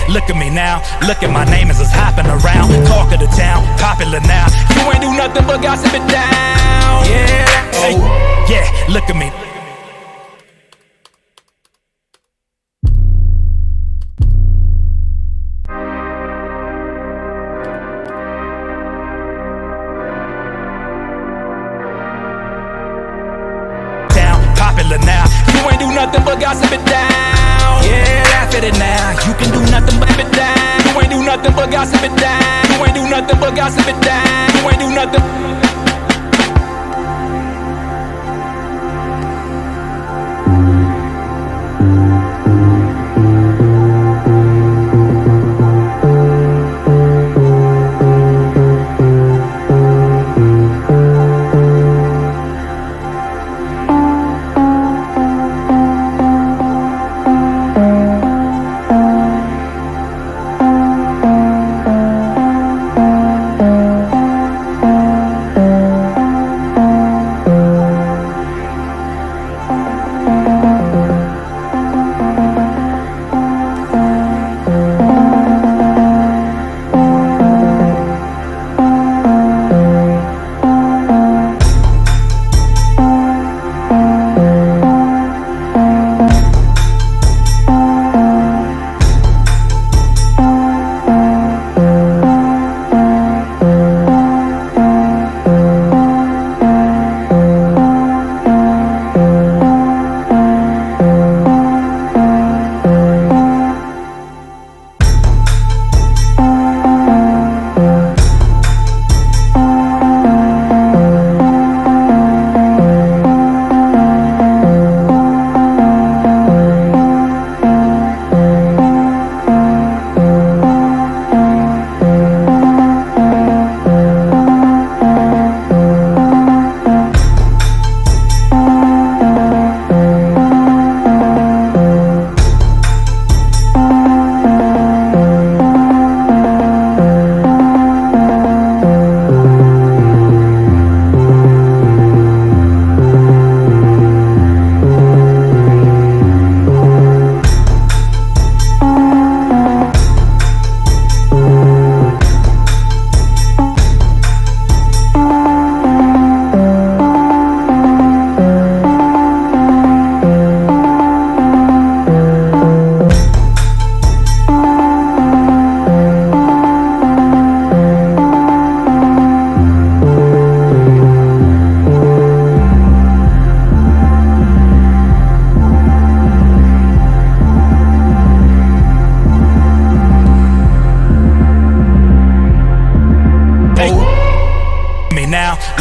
look at me now, look at my name as it's hopping around. Talk of the town, popular now. You ain't do nothing but gossip it down. Yeah, look at me. Now, you ain't do nothing but gossip it down. Yeah, laugh at it now. You can do nothing but it down. You ain't do nothing but gossip it down. You ain't do nothing but gossip it down. You ain't do nothing.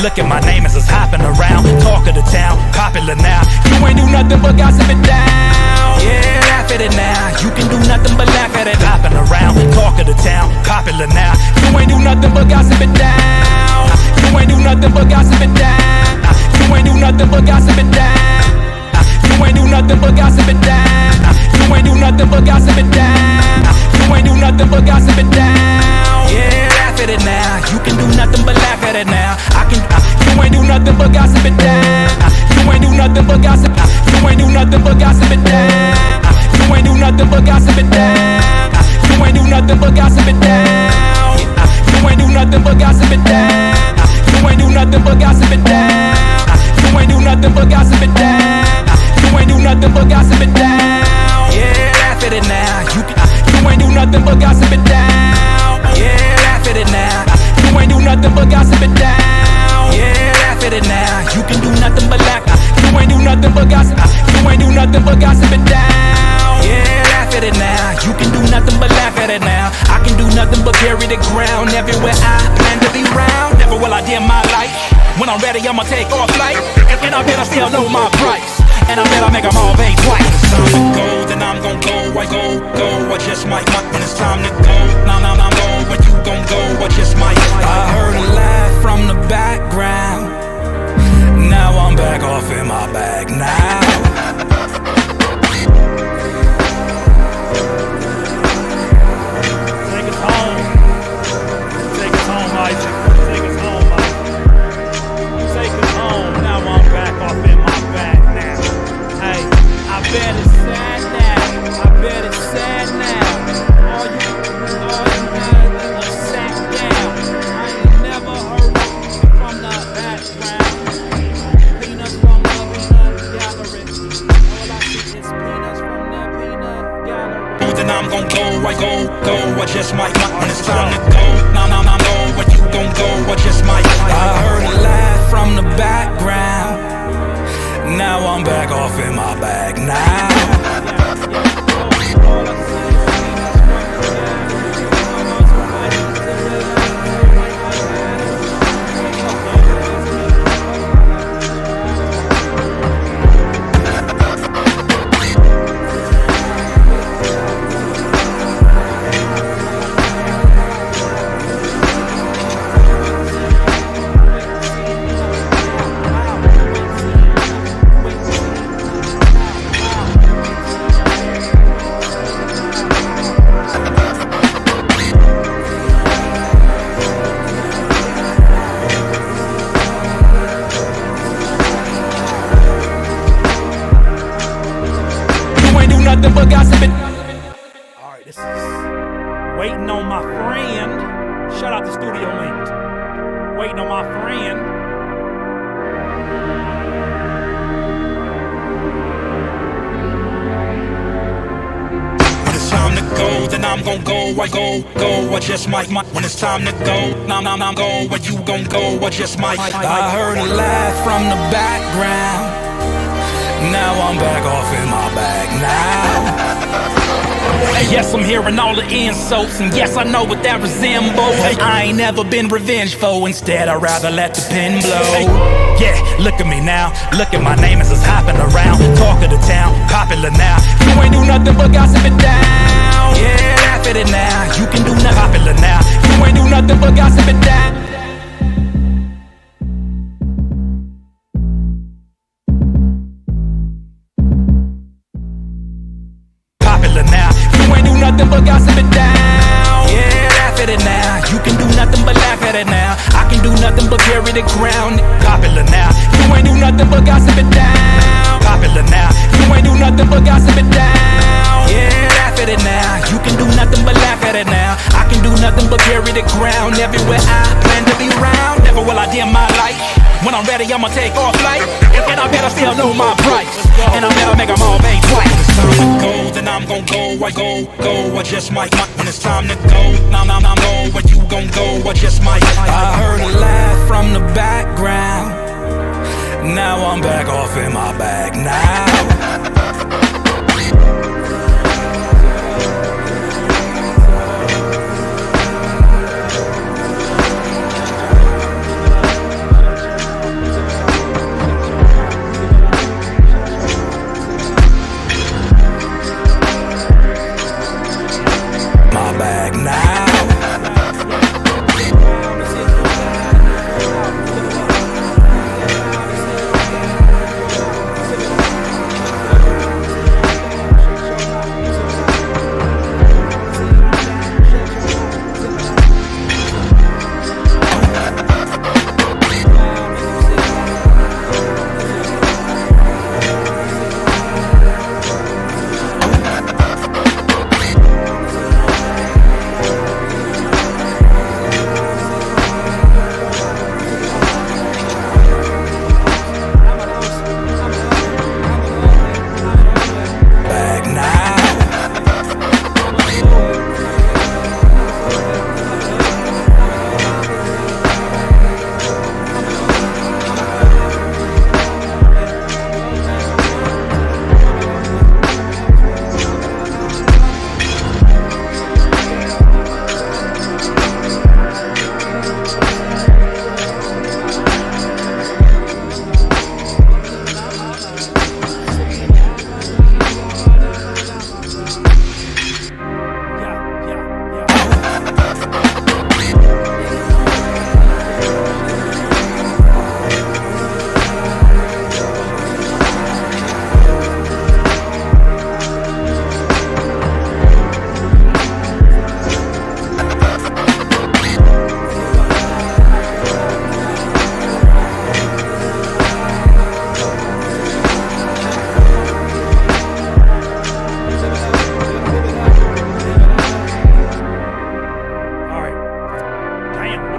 Look at my name as it's hopping around. Talk of the town, popular now. You ain't do nothing but gossip it down. Yeah, laugh at it now. You can do nothing but laugh at it. Hopping around, talk of the town, popular now. You ain't do nothing but gossip it down. You ain't do nothing but gossip it down. You ain't do nothing but gossip it down. You ain't do nothing but gossip it down. You ain't do nothing but gossip it down. You ain't do nothing but gossip it down. Yeah, laugh at it now. You can do nothing but laugh at it now. You ain't do nothing but gossip it down. You ain't do nothing but gossip. You ain't do nothing but gossip it down. You ain't do nothing but gossip it down. You ain't do nothing but gossip it down. You ain't do nothing but gossip it down. You ain't do nothing but gossip it down. You ain't do nothing but gossip it down. You ain't do nothing but gossip it down. Yeah, laugh at it now. You ain't do nothing but gossip it down. Yeah, laugh at it now. You ain't do nothing but gossip it down. Yeah, laugh at it now. You can do nothing but laugh. You ain't do nothing but gossip. You ain't do nothing but gossip it down. Yeah, laugh at it now. You can do nothing but laugh at it now. I can do nothing but carry the ground everywhere I plan to be round. Never will I dim my light. When I'm ready, I'ma take off flight. And I better still know my price. And I bet I make them all pay twice. When it's time to go, then I'm gon' go. I go. I just might. When it's time to go, nah, I'm go. When you gon' go, I just might. I heard a laugh from the background. Now I'm back off in my bag now. Take us home. Take us home, Isaac. Take us home, Isaac. Take us home. Now I'm back off in my bag now. Hey, I bet it's sad now. I bet it's sad now. All you guys are sat down. I ain't never heard from the background. Peanuts from the peanut gallery. All I see is peanuts from the peanut gallery. Then I'm gon' go. I go. I just might. When it's time to go, nah, I'm go. When you gon' go, I just might. I heard a laugh from the background. Now I'm back off in my bag now. Nothing but gossiping. Alright, this is Waiting on My Friend. Shout out to Studio Linked. Waiting on My Friend. When it's time to go, then I'm gon' go. I go. I just might. When it's time to go, nah, I'm go. When you gon' go, I just might. I heard a laugh from the background. Now I'm back off in my bag now. And yes, I'm hearing all the insults, and yes, I know what that resembles. I ain't never been revengeful, instead I'd rather let the pen blow. Yeah, look at me now, look at my name as it's hopping around. Talk of the town, popular now. You ain't do nothing but gossip it down. Yeah, laugh at it now, you can do nothing. Popular now, you ain't do nothing but gossip it down. Nothing but gossip it down. Yeah, laugh at it now. You can do nothing but laugh at it now. I can do nothing but carry the ground. Popular now. You ain't do nothing but gossip it down. Popular now. You ain't do nothing but gossip it down. Yeah, laugh at it now. You can do nothing but laugh at it now. I can do nothing but carry the ground everywhere I plan to be round. Never will I dim my light. When I'm ready, I'ma take off flight. And I better still know my price. And I better make them all pay twice. When it's time to go, then I'm gon' go. I go. I just might. When it's time to go, nah, I'm go. When you gon' go, I just might. I heard a laugh from the background. Now I'm back off in my bag now.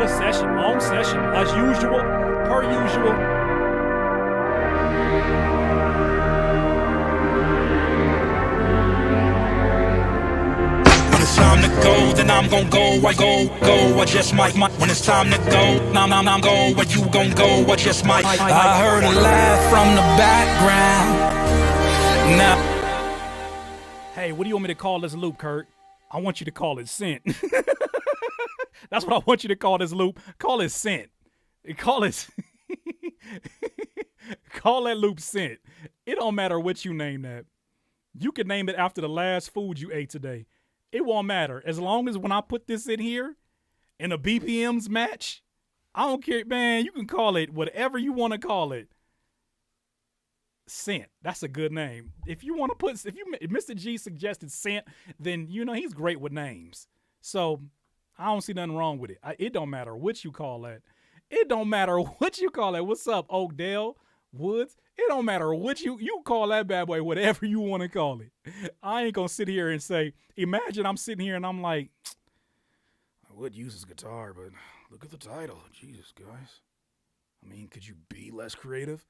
Another session, long session, as usual, per usual. When it's time to go, then I'm gon' go. I go. I just might. When it's time to go, I'm go. Where you gon' go? I just might. I heard a laugh from the background. Now. Hey, what do you want me to call this loop, Kurt? I want you to call it Scent. That's what I want you to call this loop. Call it Scent. Call it. Call that loop Scent. It don't matter what you name that. You can name it after the last food you ate today. It won't matter. As long as when I put this in here and the BPMs match, I don't care, man. You can call it whatever you want to call it. Scent. That's a good name. If you want to put, if Mr. G suggested Scent, then you know he's great with names. So I don't see nothing wrong with it. It don't matter what you call that. It don't matter what you call that. What's up, Oakdale Woods? It don't matter what you call that bad boy, whatever you want to call it. I ain't gonna sit here and say, imagine I'm sitting here and I'm like, I would use this guitar, but look at the title. Jesus, guys. I mean, could you be less creative?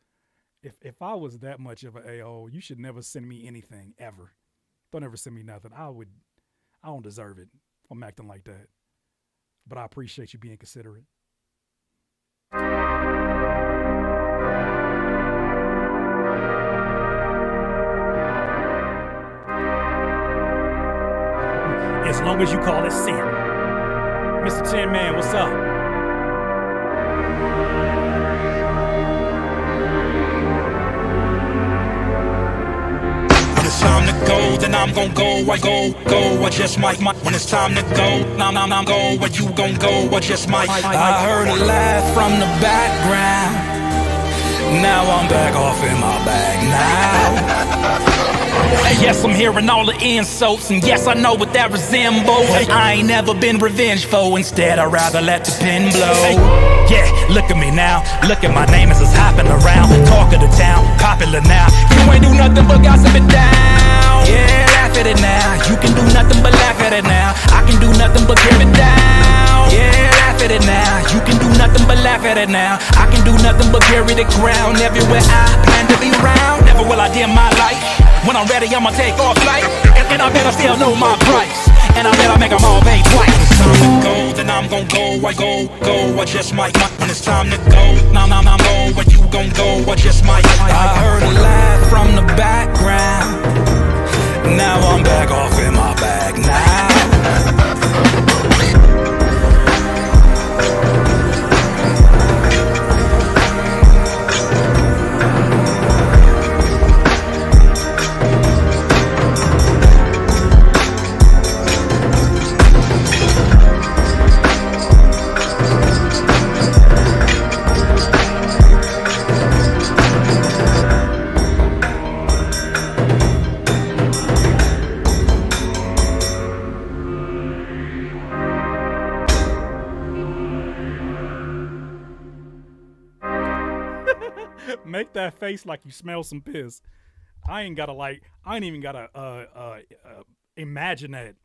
If I was that much of an a-hole, you should never send me anything, ever. Don't ever send me nothing. I don't deserve it. I'm acting like that. But I appreciate you being considerate. As long as you call it Sin. Mr. Tin Man, what's up? When it's time to go, then I'm gon' go. I go. I just might. When it's time to go, I'm go. Where you gon' go? I just might. I heard a laugh from the background. Now I'm back off in my bag now. And yes, I'm hearing all the insults, and yes, I know what that resembles. I ain't never been revengeful, instead I'd rather let the pen blow. Yeah, look at me now, look at my name as it's hopping around. Talk of the town, popular now. You ain't do nothing but gossip it down. Yeah, laugh at it now, you can do nothing but laugh at it now. I can do nothing but tear it down. Yeah, laugh at it now, you can do nothing but laugh at it now. I can do nothing but carry the crown. Everywhere I plan to be round, never will I dim my light. When I'm ready, I'ma take off flight, and I better still know my price, and I better make them all pay twice. When it's time to go, then I'm gon' go. I go. I just might. When it's time to go, I'm go. Where you gon' go? I just might. I heard a laugh from the background. Now I'm back off in my bag now. Make that face like you smell some piss. I ain't even gotta imagine that.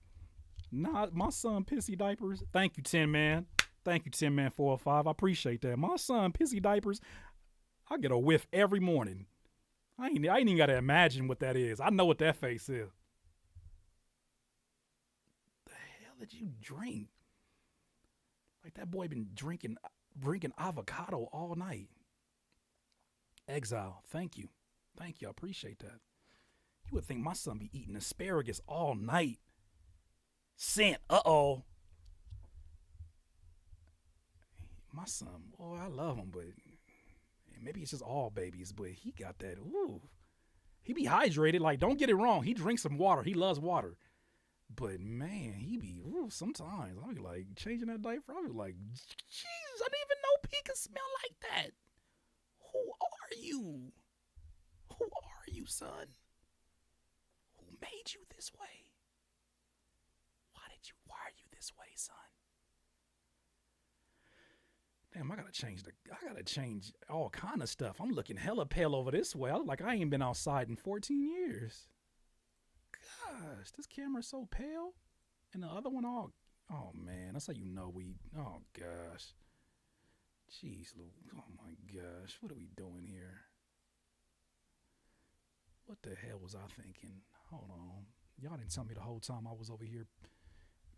Nah, my son pissy diapers. Thank you, Tin Man. Thank you, Tin Man 405. I appreciate that. My son pissy diapers. I get a whiff every morning. I ain't even gotta imagine what that is. I know what that face is. The hell did you drink? Like that boy been drinking avocado all night. Exile, thank you. I appreciate that. You would think my son be eating asparagus all night. Scent, uh-oh. My son, boy, I love him, but maybe it's just all babies, but he got that, ooh. He be hydrated, like, don't get it wrong. He drinks some water. He loves water. But, man, he be, ooh, sometimes. I'll be like, changing that diaper. I'll be like, jeez, I didn't even know pee could smell like that. Who are you? Who are you, son? Who made you this way? Why are you this way, son? Damn, I gotta change all kind of stuff. I'm looking hella pale over this way. I look like I ain't been outside in 14 years. Gosh, this camera's so pale. And the other one all Oh man, that's how you know we. Oh gosh. Jeez, Lou. Oh my gosh, what are we doing here? What the hell was I thinking? Hold on. Y'all didn't tell me the whole time I was over here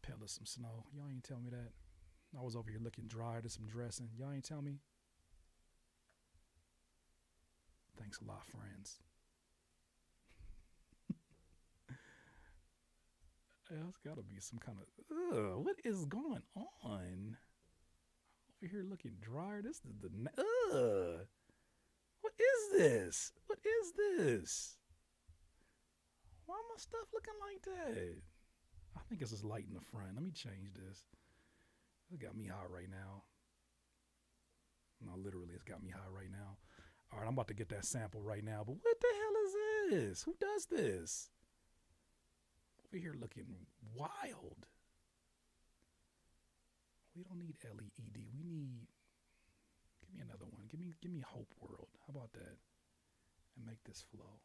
peddling some snow. Y'all ain't tell me that. I was over here looking dry to some dressing. Y'all ain't tell me. Thanks a lot, friends. There's gotta be some kind of what is going on? Over here looking drier. This is the what is this? What is this? Why my stuff looking like that? I think it's just light in the front. Let me change this. It got me hot right now. No, literally, it's got me hot right now. All right, I'm about to get that sample right now. But what the hell is this? Who does this? Over here looking wild. We don't need LED. We need. Give me another one. Give me Hope World. How about that? And make this flow.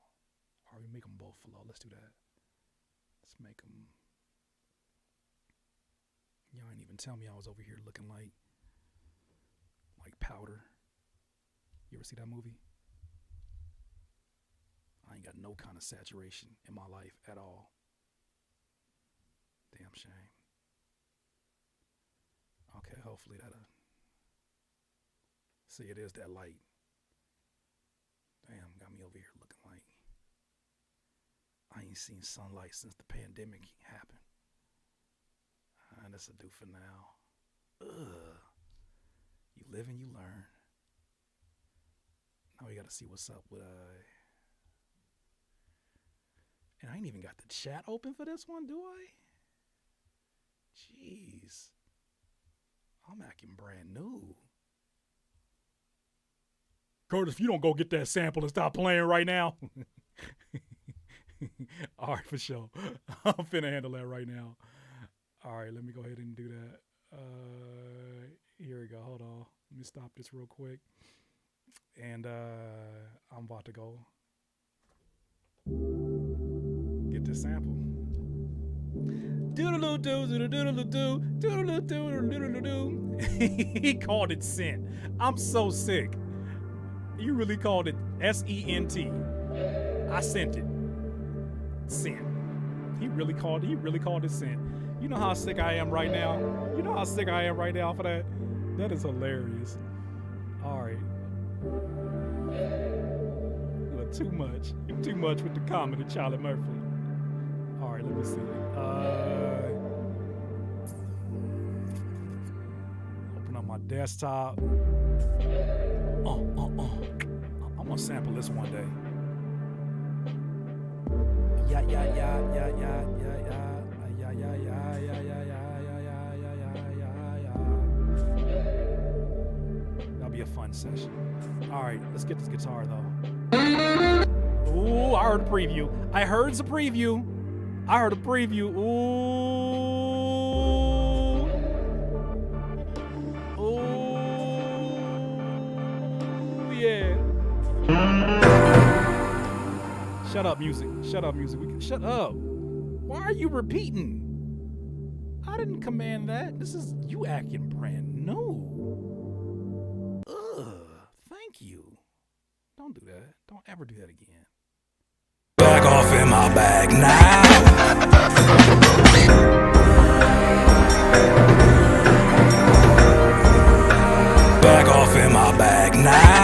Or we make them both flow. Let's do that. Let's make them. Y'all ain't even tell me I was over here looking like powder. You ever see that movie? I ain't got no kind of saturation in my life at all. Damn shame. Okay, hopefully that'll. See, it is that light. Damn, got me over here looking like I ain't seen sunlight since the pandemic happened. And that's a do for now. Ugh. You live and you learn. Now we gotta see what's up with and I ain't even got the chat open for this one, do I? Jeez. I'm acting brand new. Curtis, if you don't go get that sample and stop playing right now. All right, for sure. I'm finna handle that right now. All right, let me go ahead and do that. Here we go. Hold on. Let me stop this real quick. And I'm about to go get this sample. He called it Scent. I'm so sick. You really called it S-E-N-T. I sent it. Scent. He really called it Scent. You know how sick I am right now? You know how sick I am right now for that? That is hilarious. All right. Look, too much. You're too much with the comedy, Charlie Murphy. All right, let me see. Open up my desktop. I'm gonna sample this one day. Yeah. That'll be a fun session. All right, let's get this guitar though. Ooh, I heard a preview. I heard a preview. Ooh, yeah. Shut up, music. Shut up. Why are you repeating? I didn't command that. This is you acting brand new. Thank you. Don't do that. Don't ever do that again. Back off in my bag now. Back off in my bag now.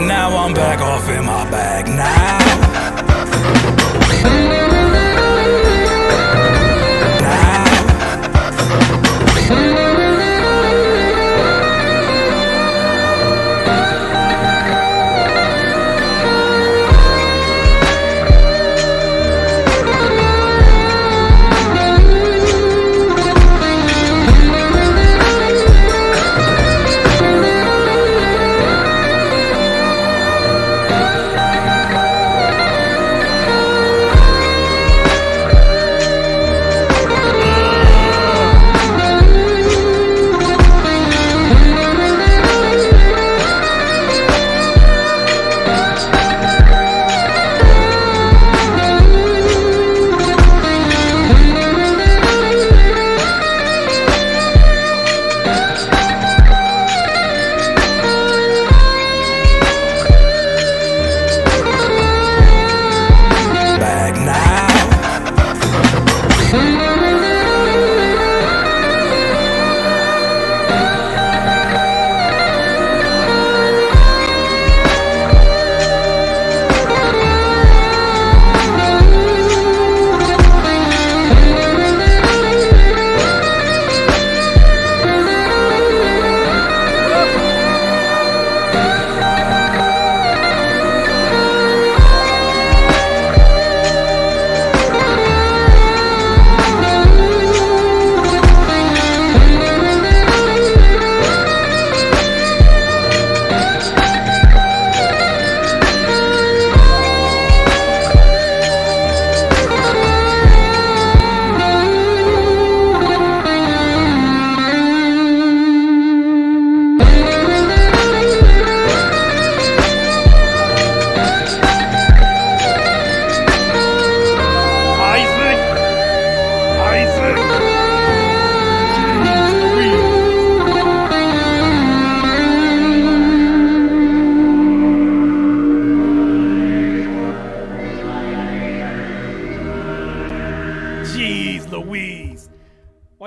Now I'm back off in my bag now.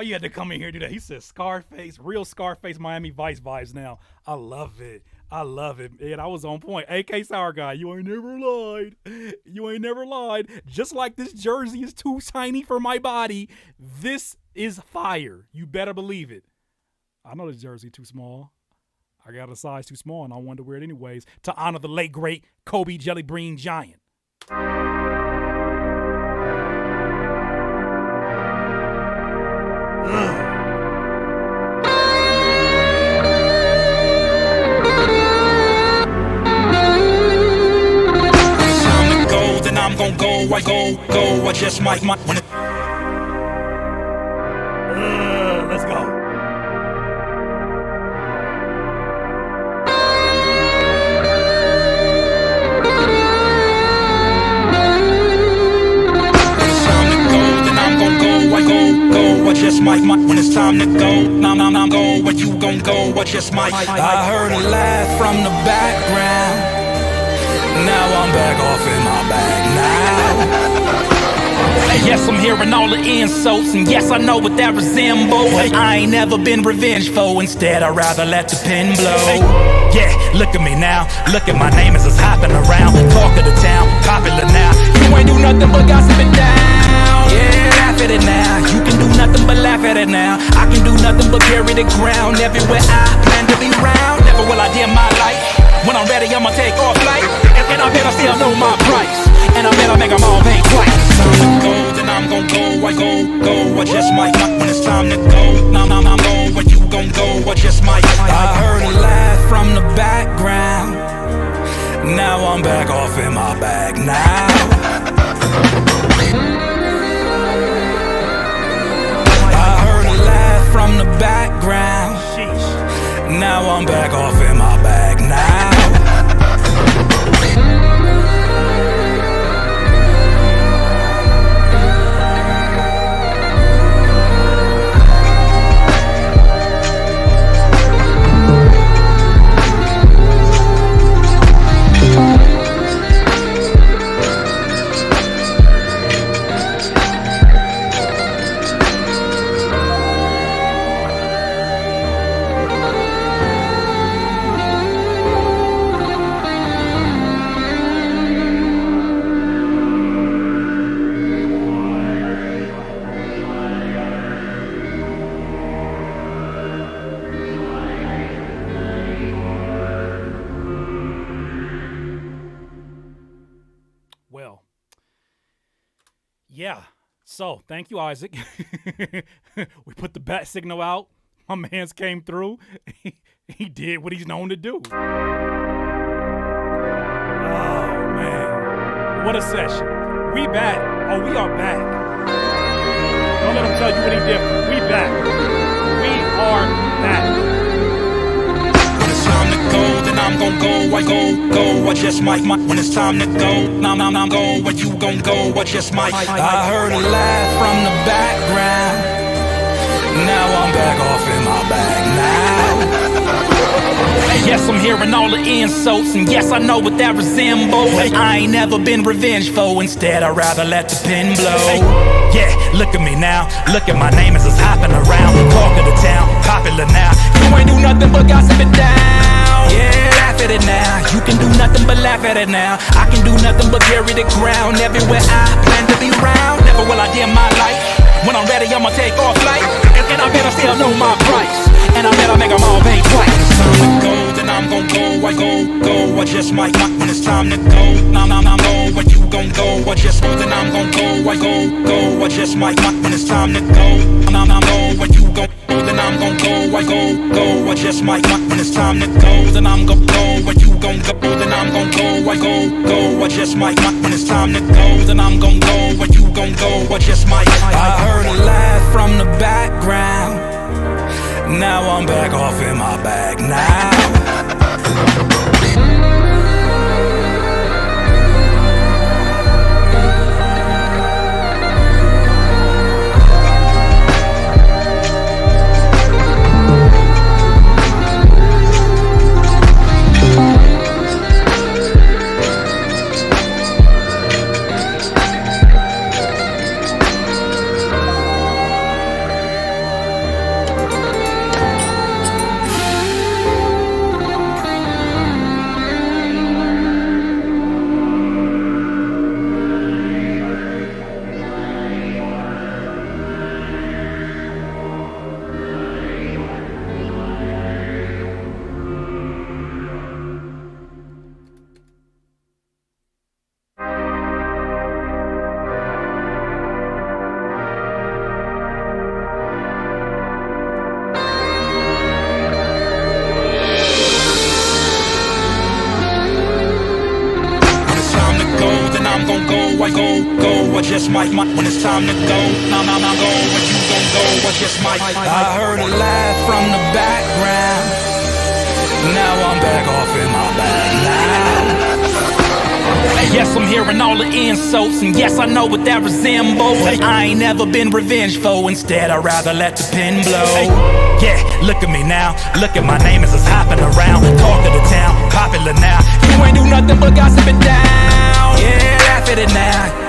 you had to come in here and do that? He said Scarface, real Scarface, Miami Vice vibes now. I love it. I love it. And I was on point. AK Sour Guy, you ain't never lied. You ain't never lied. Just like this jersey is too tiny for my body, this is fire. You better believe it. I know this jersey too small. I got a size too small, and I wanted to wear it anyways to honor the late, great Kobe Jelly Bean Giant. I'm gon' go, I just might when it let's go. I just might when it's time to go. I'm go, where you gon' go? I just might. I heard a laugh from the background. Now I'm back off in my bag now. Yes, I'm hearing all the insults, and yes, I know what that resembles. I ain't never been revengeful, instead I'd rather let the pen blow. Yeah, look at me now, look at my name as it's hopping around. Talk of the town, popular now. You ain't do nothing but gossip it down. Yeah, laugh at it now, you can do nothing but laugh at it now. I can do nothing but carry the ground. Everywhere I plan to be round, never will I dim my light. When I'm ready, I'ma take off flight. And I better still know my price. And I better make them all pay twice. Time to go, then I'm gon' go. I go. I just might when it's time to go. I'm go, where you gon' go? I just might. I heard a laugh from the background. Now I'm back off in my bag now. I heard a laugh from the background. Now I'm back off in my bag now. Well, yeah. So, thank you, Isaac. We put the bat signal out. My mans came through. He did what he's known to do. Oh, man. What a session. We back. Oh, we are back. Don't let him tell you any different. We back. We are back. Time to go, then I'm gon' go. I go. I just might when it's time to go. I'm go, where you gon' go? I just might. I heard a laugh from the background. Now I'm back off in my bag now. Yes, I'm hearing all the insults, and yes, I know what that resembles. I ain't never been revengeful, instead I'd rather let the pen blow. Yeah, look at me now, look at my name as it's hopping around. Talk of the town, popular now. You ain't do nothing but gossip it down. Yeah, laugh at it now, you can do nothing but laugh at it now. I can do nothing but carry the ground. Everywhere I plan to be round, never will I dim my light. When I'm ready, I'ma take off flight. And I better still know my price. And I better make them all pay twice. Time to go, then I'm gon' go. I go. I just might when it's time to go. I'm go, where you gon' go? I just go, then I'm gon' go. I go. I just might when it's time to go. I'm go, where you gon' go? Then I'm gon' go. I go. I just might when it's time to go. Then I'm gon' go, where you gon' go? Then I'm gon' go. I go. I just might when it's time to go. Then I'm gon' go, where you gon' go? I just might. I heard a laugh from the background. Now I'm back off in my bag now. I go, I just might, when it's time to go. Nah, go, when you gon' go, I just might. I heard a laugh from the background. Now I'm back off in my bag now. Yes, I'm hearing all the insults, and yes, I know what that resembles. But I ain't never been revengeful, instead I'd rather let the pen blow. Yeah, look at me now, look at my name as it's hopping around. Talk of the town, popular now. You ain't do nothing but gossiping down. Yeah, laugh at it now.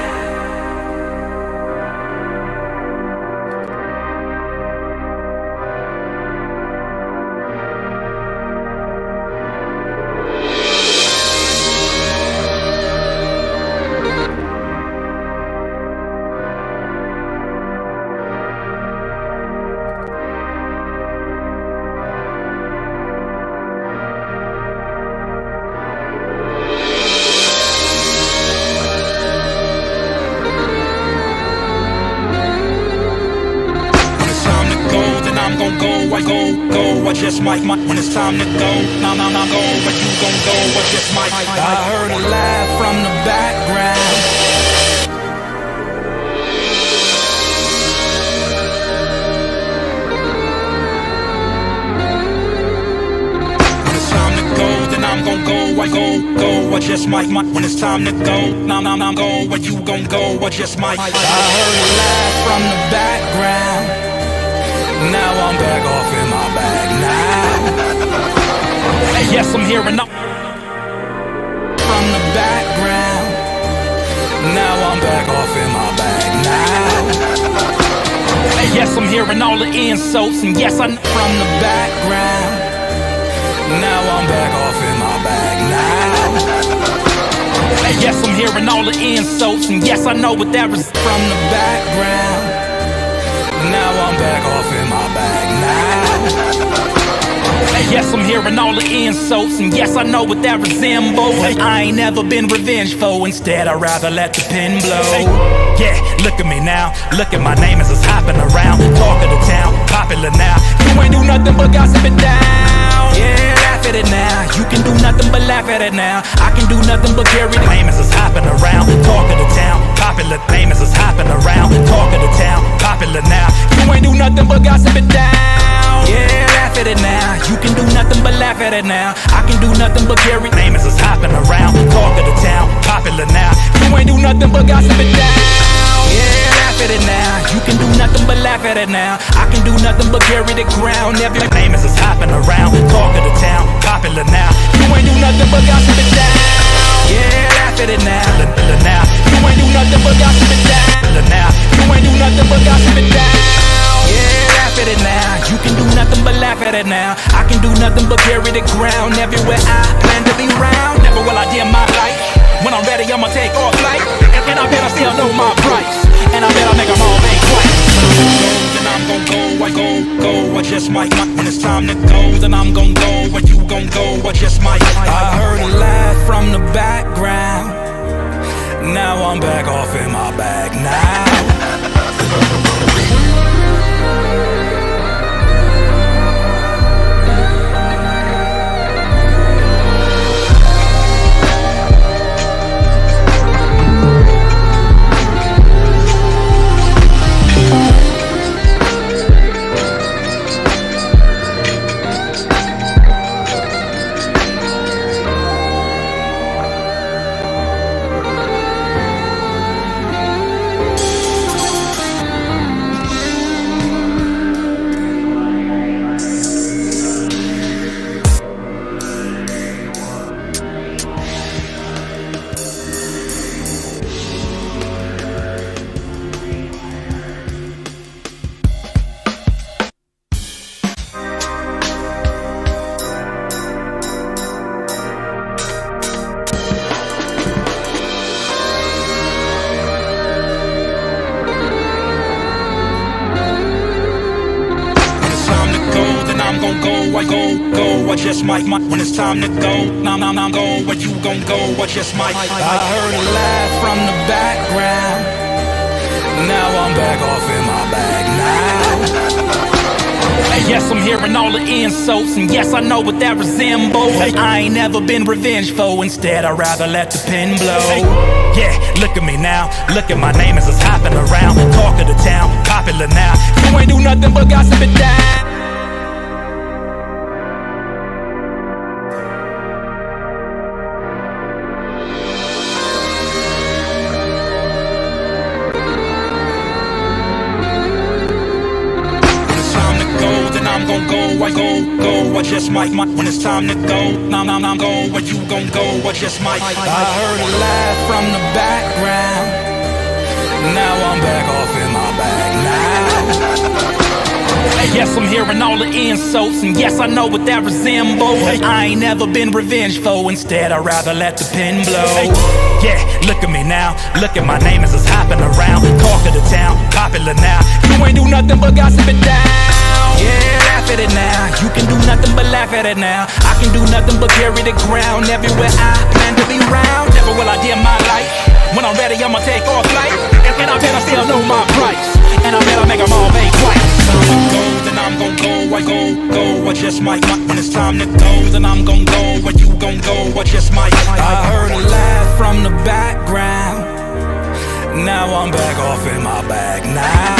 I just might, when it's time to go. Nah, go, but you gon' go, I just might. I heard a laugh from the background. When it's time to go, then I'm gon' go, I go, I just might, when it's time to go. Nah, go, but you gon' go, I just might. I heard a laugh from the background. Now I'm back off in my bag now. Yes, I'm hearing up from the background. Now I'm back off in my bag now. Yes, I'm hearing all the insults, and yes, I from the background. Now I'm back off in my bag now. Yes, I'm hearing all the insults, and yes, I know what that was from the background. Now I'm back off in my bag now. Yes, I'm hearing all the insults, and yes, I know what that resembles. But I ain't never been revengeful, instead I'd rather let the pen blow. Yeah, look at me now, look at my name as it's hopping around. Talk of the town, popular now. You ain't do nothing but gossiping down. Yeah, laugh at it now. You can do nothing but laugh at it now. I can do nothing but carry the name as it's hopping around. Talk of the town, popular name as it's hopping around. Talk of the town, popular now. You ain't do nothing but gossiping down. Yeah, laugh at it now. You can do nothing but laugh at it now. I can do nothing but carry name as it's hopping around. Talk of the town, popular now. You ain't do nothing but gossiping down. Yeah, laugh at it now. You can do nothing but laugh at it now. I can do nothing but carry the ground. Every name as it's hopping around. Talk of the town, popular now. You ain't do nothing but gossiping down. Yeah, laugh at it now. Now. You ain't do nothing but gossiping down. Now. You ain't do nothing but gossiping down. Yeah, laugh at it now. You can do nothing but laugh at it now. I can do nothing but carry the ground. Everywhere I plan to be round. Never will I dim my light. When I'm ready, I'ma take off flight. And I bet I still know my price. And I bet I make them all think twice. Then I'm gon' go, I go, I just might. When it's time to go, then I'm gon' go, or you gon' go, I just might. I heard a laugh from the background. Now I'm back off in my bag now. I just might, when it's time to go. Nah, go, but you gon' go, I just might. I heard a laugh from the background. Now I'm back off in my bag now. Yes, I'm hearing all the insults, and yes, I know what that resembles. I ain't never been revengeful, instead I'd rather let the pen blow. Yeah, look at me now, look at my name as it's hopping around. Talk of the town, popular now. You ain't do nothing but gossip it down. I just might, when it's time to go. I'm go, where you gon' go, I just might. I heard a laugh from the background. Now I'm back off in my bag now. Yes, I'm hearing all the insults, and yes, I know what that resembles. I ain't never been revengeful, instead I'd rather let the pen blow. Yeah, look at me now, look at my name as it's hopping around. Talk of the town, popular now. You ain't do nothing but gossip it down. Yeah, laugh at it now. You can do nothing but laugh at it now. I can do nothing but carry the ground. Everywhere I plan to be round. Never will I dim my light. When I'm ready, I'ma take off flight. And I better still know my price. And I better make them all pay twice. Then I'm gon' go, I go, I just might. When it's time to go, then I'm gon' go, where you gon' go, I just might. I heard a laugh from the background. Now I'm back off in my bag now.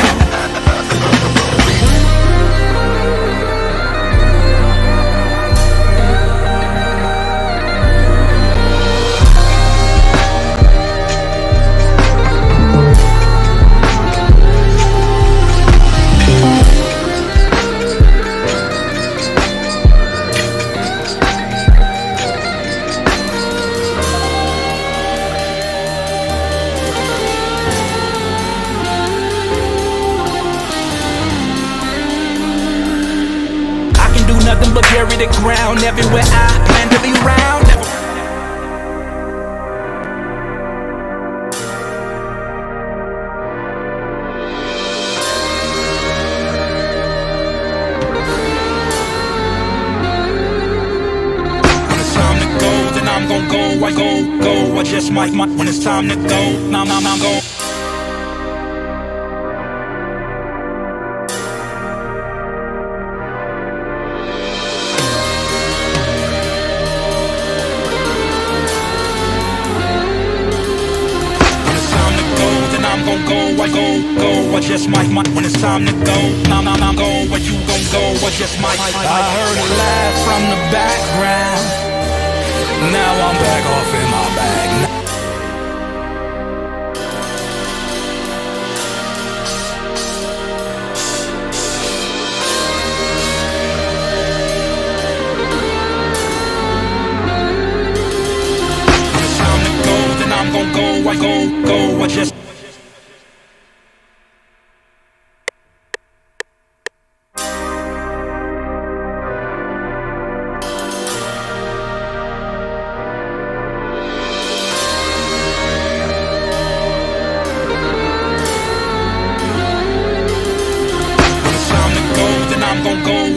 Nothing but carry the ground. Everywhere I plan to be round. When it's time to go, then I'm gon' go. I go, I just might. When it's time to go, I'm go. I just might, when it's time to go. I'm go, where you gon' go, I just might. I heard a laugh from the background. Now I'm back off in my bag. When it's time to go, then I'm gon' go, I go, I just.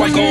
I go.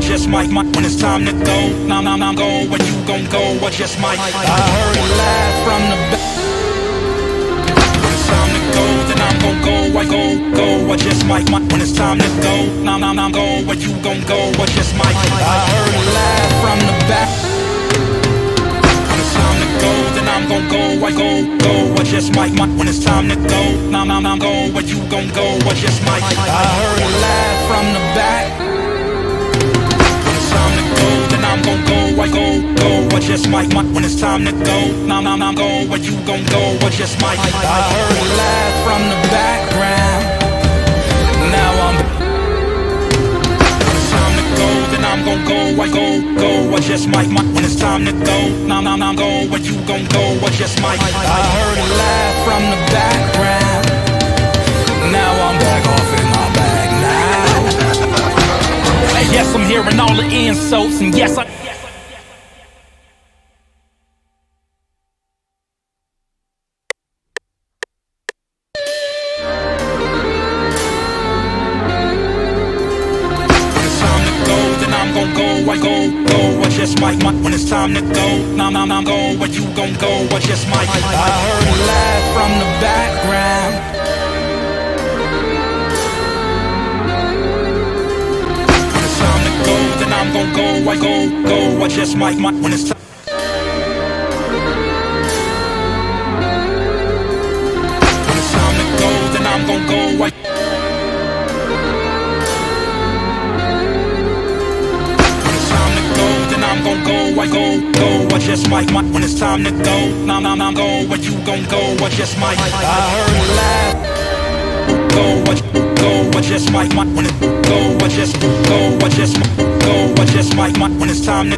Just might, when it's time to go. I'm go, where you gon' go, I just might. I heard a laugh from the back. When it's time to go, then I'm gon' go, I go, I just might. When it's time to go, I'm go, where you gon' go, I just might. I heard a laugh from the back. When it's time to go, then I'm gon' go, I go, I just might. When it's time to go, I'm go, where you gon' go, I just might. I heard a laugh from the back. Then I'm gon' go, I go, I just might when it's time to go. Now go, where you gon' go, I just might. I heard a laugh from the background. Now I'm time to go, then I'm gon' go, I just might when it's time to go. Now go, where you gon' go, I just might. I heard a laugh from the background. Now I'm back off in my bag now. Yes, I'm hearing all the insults, and yes, I. I just might when it's time to go. Now go, where you gon' go, I just might. I heard a laugh from the background. When it's time to go, then I'm gon' go, I just might when it's time. When it's time to go, then I'm gon' go, I'm gon' go, I just might when it's time to go. Now go, where you gon' go, I just might. I heard a laugh. Go, I just might when it go, I just might when it's time to go. I just might when it's time. Go,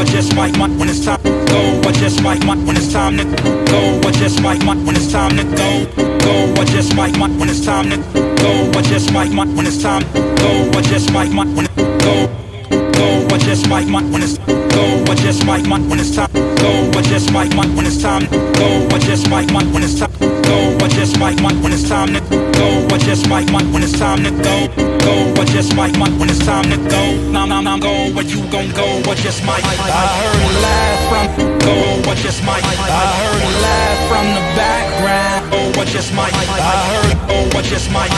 I just might when it's time to go. I just might when it's time to go. Go, I just might when it's time to go. I just might when it's time. Go, I just might when it go. Go, I just might when it's go, I just might when it's time. Go, I just might when it's time. Go, I just might when it's time. Go, I just might when it's time to go. I just might when it's time to go. Go, I just might when it's time to go. Now go, where you gon' go, I just might. I heard a laugh from go, I just might. I heard a laugh from the background. Oh, I just might. I heard, oh, I just might. I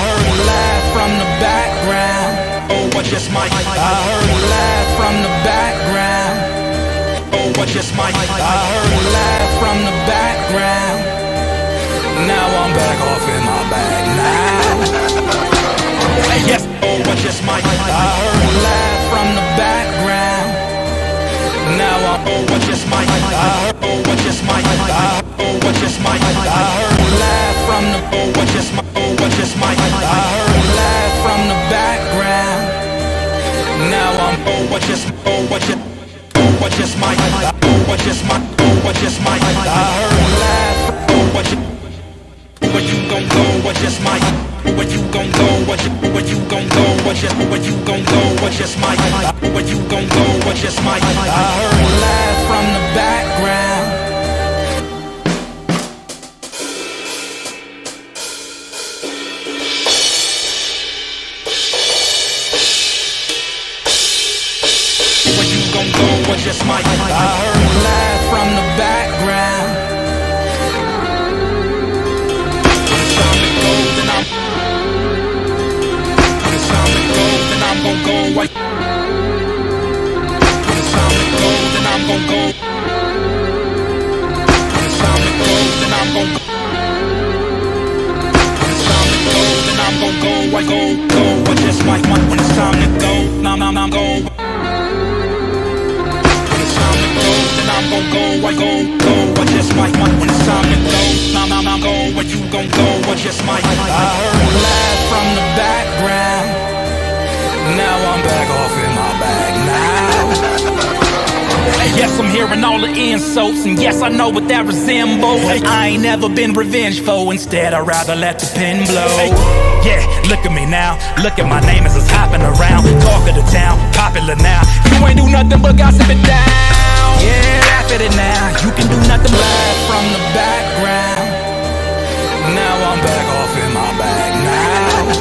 heard a laugh from the background. Oh, I just might. I heard a laugh from the background. Oh, I just might. I heard a laugh from the background. Now I'm back off in my bag now. Yes, oh, I just might. I heard a laugh from the background. Now I'm, oh, I just might. I heard, oh, I just might. Oh, I just might. I heard a laugh from the, oh, I just might. Oh, I just might. I heard a laugh from the background. Now I'm, oh, I just might. Oh, I just might. Oh, I just might. Oh, I just might. I heard a laugh. Oh, I just, where you gon' go, I just might. Where you gon' go, where you gon' go, where you gon' go, I just might. Where you gon' go, I just might. I heard a laugh from the background. Go, I just might. I heard a laugh from the background. When it's time to go, then I'm. When it's time to go, then I'm gon' go. When it's time to go, then I'm gon' go. When it's time to go, then I'm gon' go. When it's time to go, then I'm gon' go. I just might. When it's time to go, now go. Then I'm gon' go, I just might when it's time to go. Now go, where you gon' go, I just might. I heard a laugh from the background. Now I'm back off in my bag now. Yes, I'm hearing all the insults, and yes, I know what that resembles. I ain't never been revengeful, instead I'd rather let the pen blow. Yeah, look at me now, look at my name as it's hopping around. Talk of the town, popular now. You ain't do nothing but gossip it down. Yeah, laugh at it now, you can do nothing but laugh from the background. Now I'm back off in my bag now.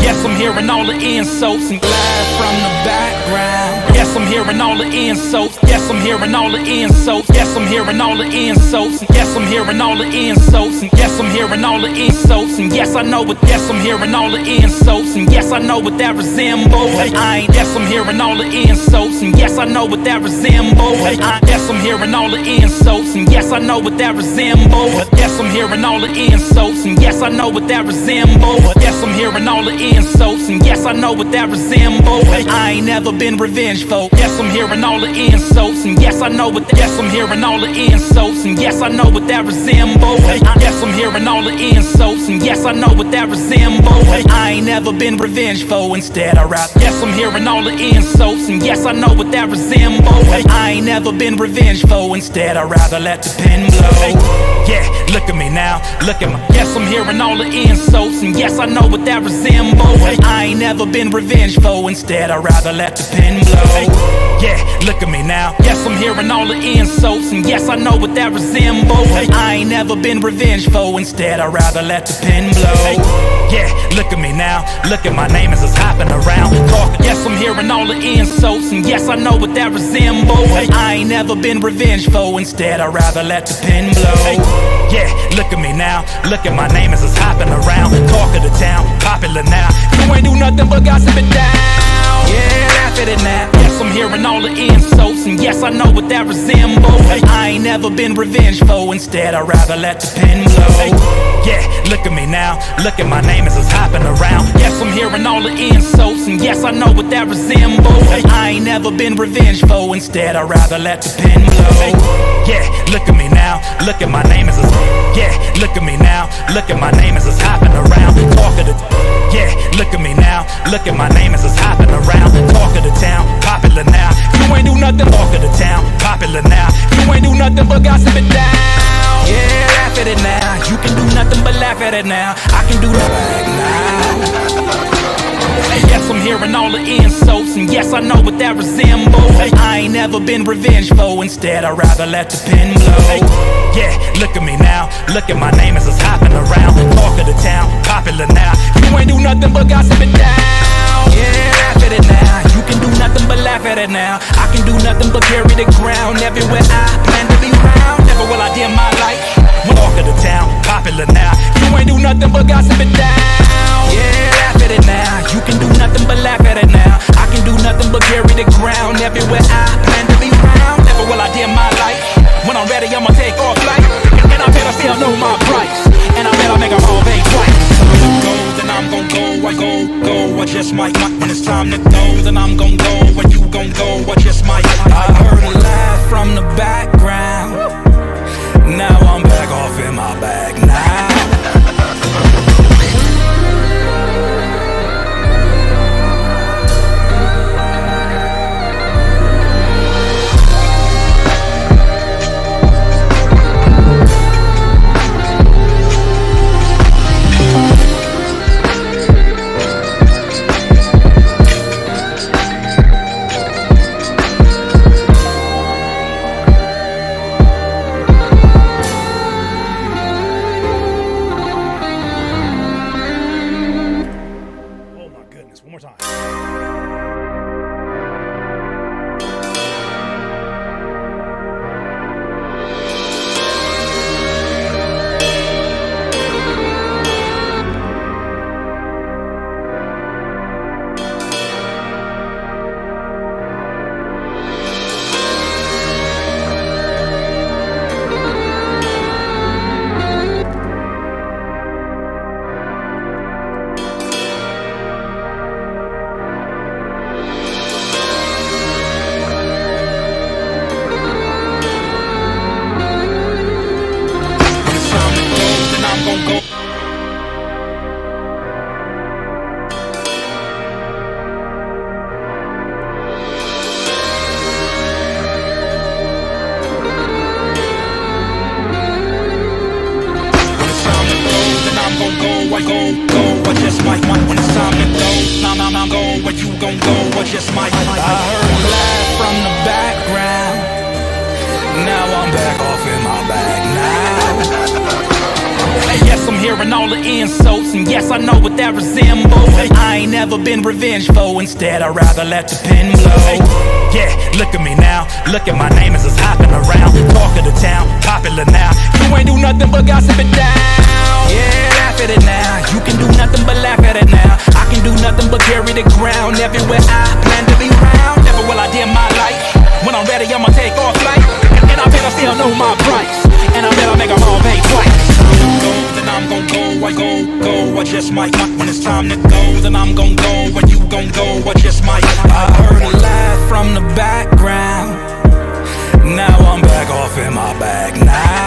Yes, I'm hearing all the insults and laugh from the background. Yes, I'm hearing all the insults. Yes, I'm hearing all the insults. Yes, Yes, I'm hearing all the insults. And yes, I'm hearing all the insults. And yes, I'm hearing all the insults. And yes, I know what. Yes, I'm hearing all the insults. And yes, I know what that resembles. I ain't. Yes, I'm hearing all the insults. And yes, I know what that resembles. Yes, I'm hearing all the insults. And yes, I know what that resembles. Yes, I'm hearing all the insults. And yes, I know what that resembles. Yes, I'm hearing all the insults. And yes, I know what that resembles. I ain't never been revengeful. Yes, I'm hearing all the insults. And yes, I know what. Yes, I'm hearing all the insults. And yes, I know what that resembles. Yes, I'm hearing all the insults. And yes, I know what that resembles. I ain't never been revengeful. Instead, I rap. Yes, I'm hearing all the insults. And yes, I know what that resembles. I ain't never been revengeful. Instead, I'd rather let the pen blow. Yeah, look at me now. Look at my. Yes, I'm hearing all the insults. And yes, I know what that resembles. I ain't never been revengeful. Instead, I'd rather let the pen blow. Yeah, look at me now. Yes, I'm hearing all the insults. And yes, I know what that resembles. I ain't never been revengeful. Instead, I'd rather let the pen blow. Yeah, look at me now. Look at my name as it's hopping around. Talking. Yes, I'm hearing all the insults. And yes, I know what that resembles. I ain't never been revengeful. Instead, I'd rather let the pen blow. Yeah, look at me now. Look at my name as it's hopping around. Talk of the town, popular now. You ain't do nothing but gossip it down. Yeah, laugh at it now. Yes, I'm hearing all the insults. And yes, I know what that resembles. I ain't never been revengeful. Instead, I'd rather let the pen blow. Yeah, look at me now. Look at my name as it's hopping around. Yes, I'm hearing all the insults. And yes, I know what that resembles. I ain't never been revengeful. Instead, I'd rather let the pen blow. Yeah, look at me now. Look at my name as it's. Yeah, look at me now. Look at my name as it's hopping around. Talk of the. Yeah, look at me now. Look at my name as it's hopping around. Talk of the town, popular now. You ain't do nothing. Talk of the town, popular now. You ain't do nothing but gossip it down. Yeah, laugh at it now. You can do nothing but laugh at it now. I can do nothing now. Yes, I'm hearing all the insults. And yes, I know what that resembles. I ain't never been revengeful. Instead, I'd rather let the pen blow. Yeah, look at me now. Look at my name as it's hopping around. Talk of the town, popular now. You ain't do nothing but gossip it down. Yeah, laugh at it now. You can do nothing but laugh at it now. I can do nothing but carry the ground. Everywhere I plan to be round. Never will I dim my light. Talk of the town, popular now. You ain't do nothing but gossip it down. Yeah, laugh at it now. You can do nothing but laugh at it now. I can do nothing but carry the ground. Everywhere I plan to be round. Never will I dim my light. When I'm ready, I'ma take off flight. And I better still know my price. And I better make a all pay twice. When it goes, then I'm gon' go. I go. I just might. When it's time to go, then I'm gon' go. When you gon' go, I just might. I heard a laugh from the background. Now I'm back off in my bag now. One more time. I just might. When it's time to go, I'm going where you gon' go. I just might. I heard a laugh from the background. Now I'm back off in my bag now. Yes, I'm hearing all all the insults, and yes, I know what that resembles. I ain't never been revengeful, instead I'd rather let the pen blow. Yeah, look at me now, look at my name as it's hopping around. Talk of the town, popular now. You ain't do nothing but gossip it down. Yeah, laugh at it now. You can do nothing but laugh at it now. I can do nothing but carry the ground. Everywhere I plan to be round. Never will I dim my light. When I'm ready, I'ma take off flight. And I better still know my price. And I better make them all pay twice. Go, then I'm gon' go. I go. I just might. When it's time to go, then I'm gon' go. When you gon' go, I just might. I heard a laugh from the background. Now I'm back off in my bag now.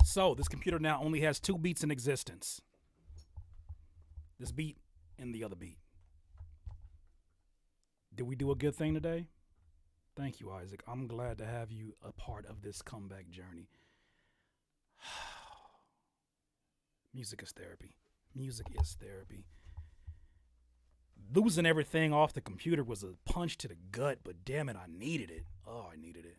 So this computer now only has 2 beats in existence. This beat and the other beat. Did we do a good thing today? Thank you, Isaac. I'm glad to have you a part of this comeback journey. Music is therapy. Music is therapy. Losing everything off the computer was a punch to the gut, but damn it, I needed it. Oh, I needed it.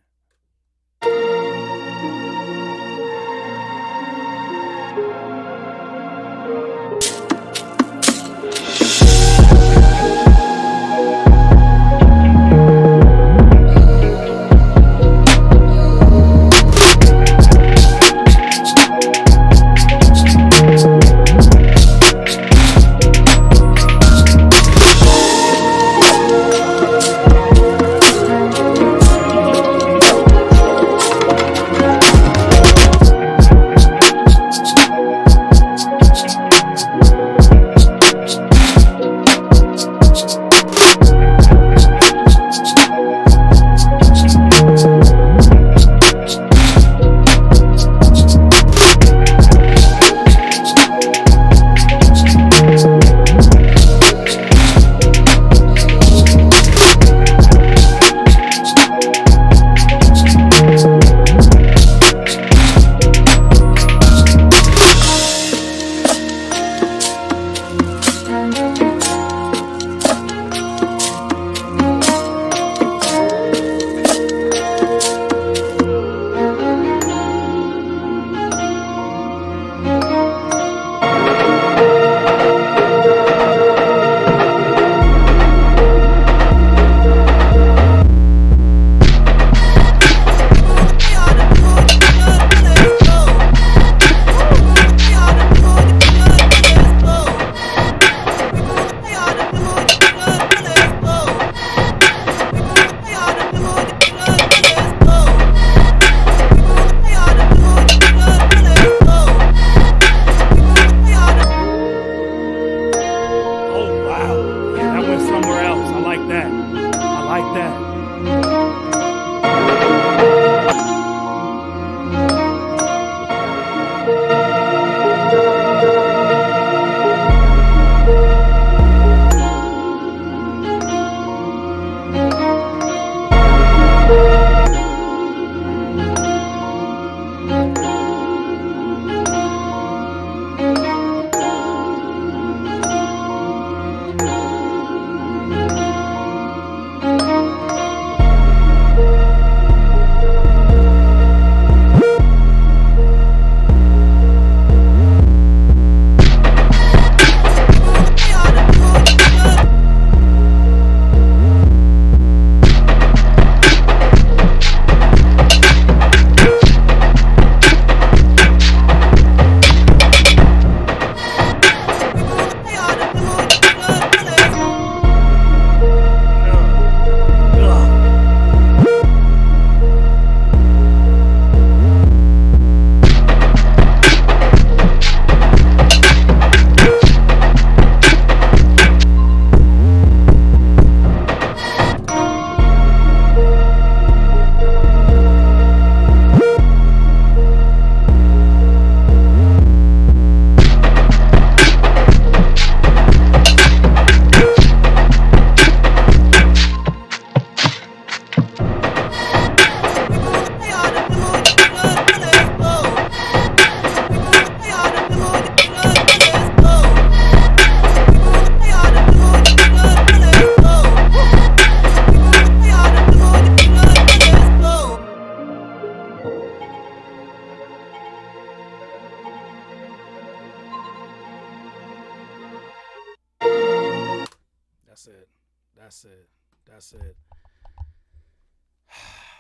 That's it. That's it. That's it.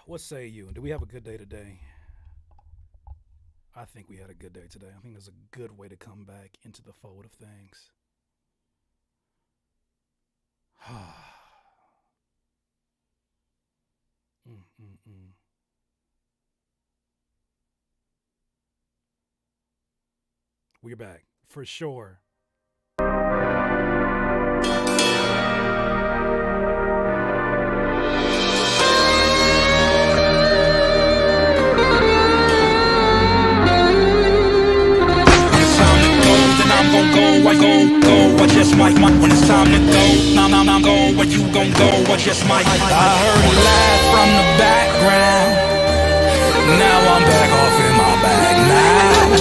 What say you? Did we have a good day today? I think we had a good day today. I think there's a good way to come back into the fold of things. We're back for sure. I just might when it's time to go. I'm going where you gon' go. I just might. I heard a laugh from the background. Now I'm back off in my bag now.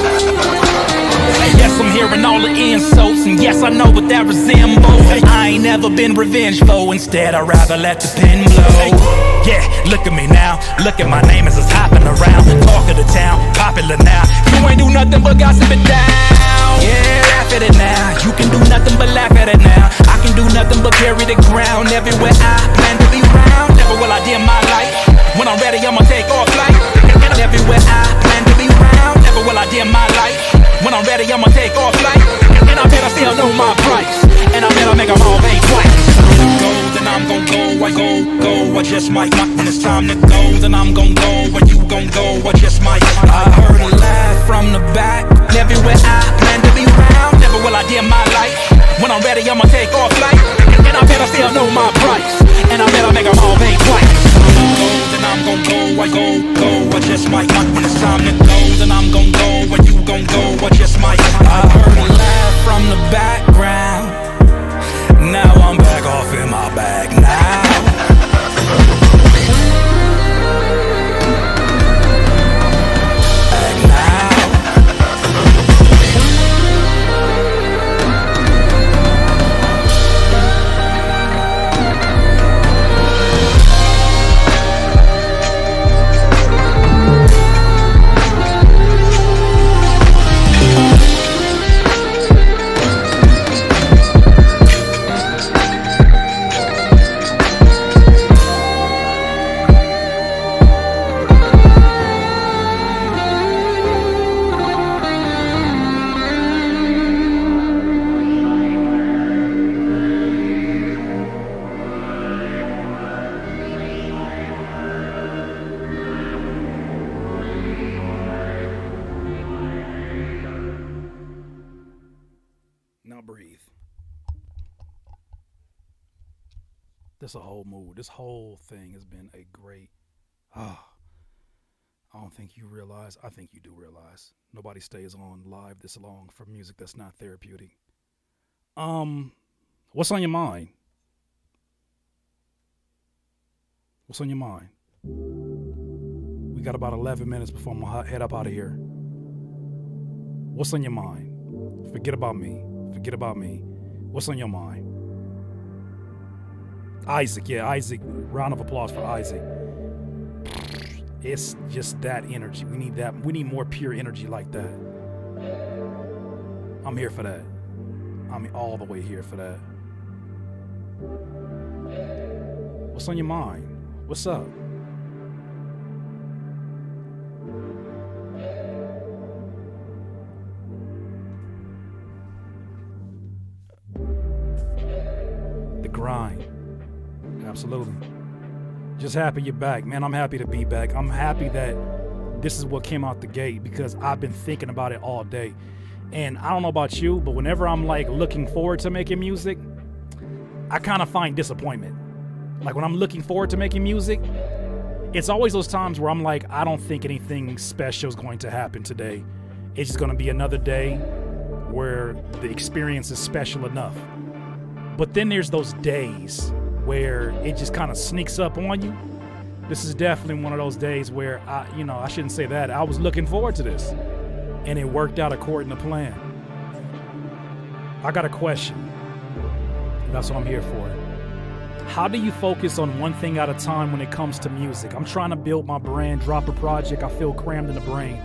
And yes, I'm hearing all the insults, and yes, I know what that resembles. I ain't never been revengeful. Instead, I'd rather let the pen blow. Yeah, look at me now. Look at my name as it's hopping around. Talk of the town, popular now. You ain't do nothing but gossip it down. Yeah, laugh at it now. You can do nothing but laugh at it now. I can do nothing but carry the ground. Everywhere I plan to be round. Never will I dim my light. When I'm ready, I'ma take off flight. And everywhere I plan to be round. Never will I dim my light. When I'm ready, I'ma take off flight. And I better still know my price. And I better make them all pay twice. Go, then I'm gon' go. I go. I just might not when it's time to go. Then I'm gon' go. Where you gon' go? I just might. I heard a laugh from the back. Everywhere I plan to be round. Never will I dim my light. When I'm ready, I'ma take off flight. And I better still know my price. And I better make them all pay twice. Go, then I'm gon' go. I go. I just might not when it's time to go. Then I'm gon' go. Where you gon' go? I just might. I heard a laugh from the background. Now I'm back off in my bag now. Now breathe. This a whole mood. This whole thing has been a great. I don't think you realize. I think you do realize. Nobody stays on live this long for music that's not therapeutic. What's on your mind? What's on your mind? We got about 11 minutes before I'm gonna head up out of here. What's on your mind? Forget about me. Forget about me. What's on your mind? Isaac, yeah, Isaac. Round of applause for Isaac. It's just that energy. We need that. We need more pure energy like that. I'm here for that. I'm all the way here for that. What's on your mind? What's up? The grind. Absolutely. Just happy you're back, man. I'm happy to be back. I'm happy that this is what came out the gate because I've been thinking about it all day. And I don't know about you, but whenever I'm like looking forward to making music, I kind of find disappointment. Like when I'm looking forward to making music, it's always those times where I'm like, I don't think anything special is going to happen today. It's just going to be another day where the experience is special enough. But then there's those days where it just kind of sneaks up on you. This is definitely one of those days where I shouldn't say that. I was looking forward to this and it worked out according to plan. I got a question. That's what I'm here for. How do you focus on one thing at a time when it comes to music? I'm trying to build my brand, drop a project. I feel crammed in the brain.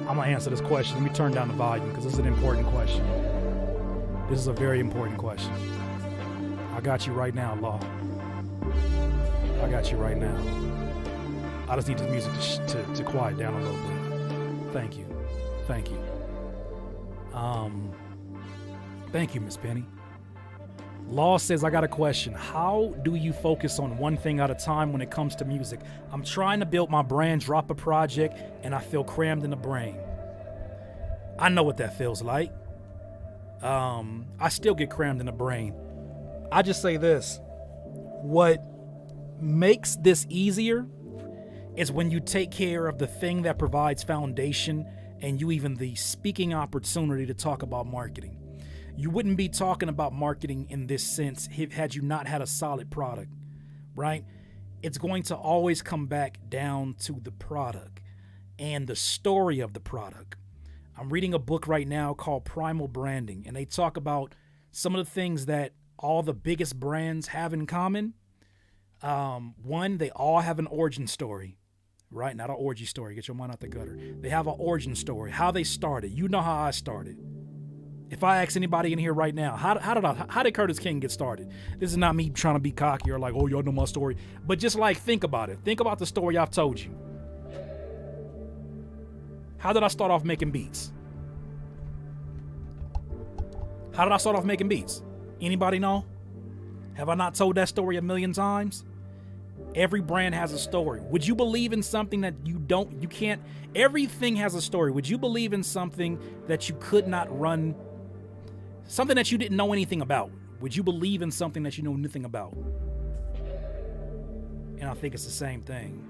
I'm gonna answer this question. Let me turn down the volume because this is an important question. This is a very important question. I got you right now, Law. I got you right now. I just need the music to quiet down a little bit. Thank you. Thank you. Thank you, Miss Penny. Law says, I got a question. How do you focus on one thing at a time when it comes to music? I'm trying to build my brand, drop a project, and I feel crammed in the brain. I know what that feels like. I still get crammed in the brain. I just say this. What makes this easier is when you take care of the thing that provides foundation and you even the speaking opportunity to talk about marketing. You wouldn't be talking about marketing in this sense had you not had a solid product, right? It's going to always come back down to the product and the story of the product. I'm reading a book right now called Primal Branding, and they talk about some of the things that all the biggest brands have in common. One, they all have an origin story, right? Not an orgy story. Get your mind out the gutter. They have an origin story, how they started. You know how I started. If I ask anybody in here right now, how did Curtis King get started? This is not me trying to be cocky or like, oh, y'all know my story. But just like, think about it. Think about the story I've told you. How did I start off making beats? How did I start off making beats? Anybody know? Have I not told that story a million times? Every brand has a story. Would you believe in something that you can't? Everything has a story. Would you believe in something that you could not run? Something that you didn't know anything about. Would you believe in something that you know nothing about? And I think it's the same thing.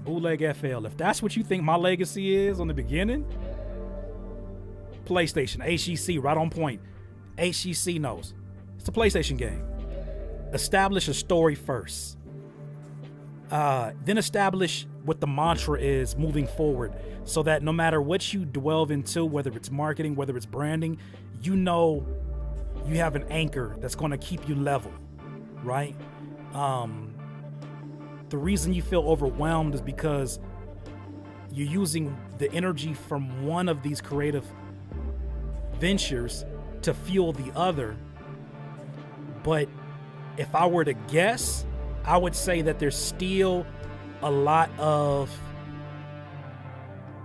Bootleg FL. If that's what you think my legacy is on the beginning, PlayStation, HEC, right on point. HEC knows. It's a PlayStation game. Establish a story first. Then establish what the mantra is moving forward so that no matter what you delve into, whether it's marketing, whether it's branding, you know you have an anchor that's going to keep you level, right? The reason you feel overwhelmed is because you're using the energy from one of these creative ventures to fuel the other. But if I were to guess, I would say that there's still a lot of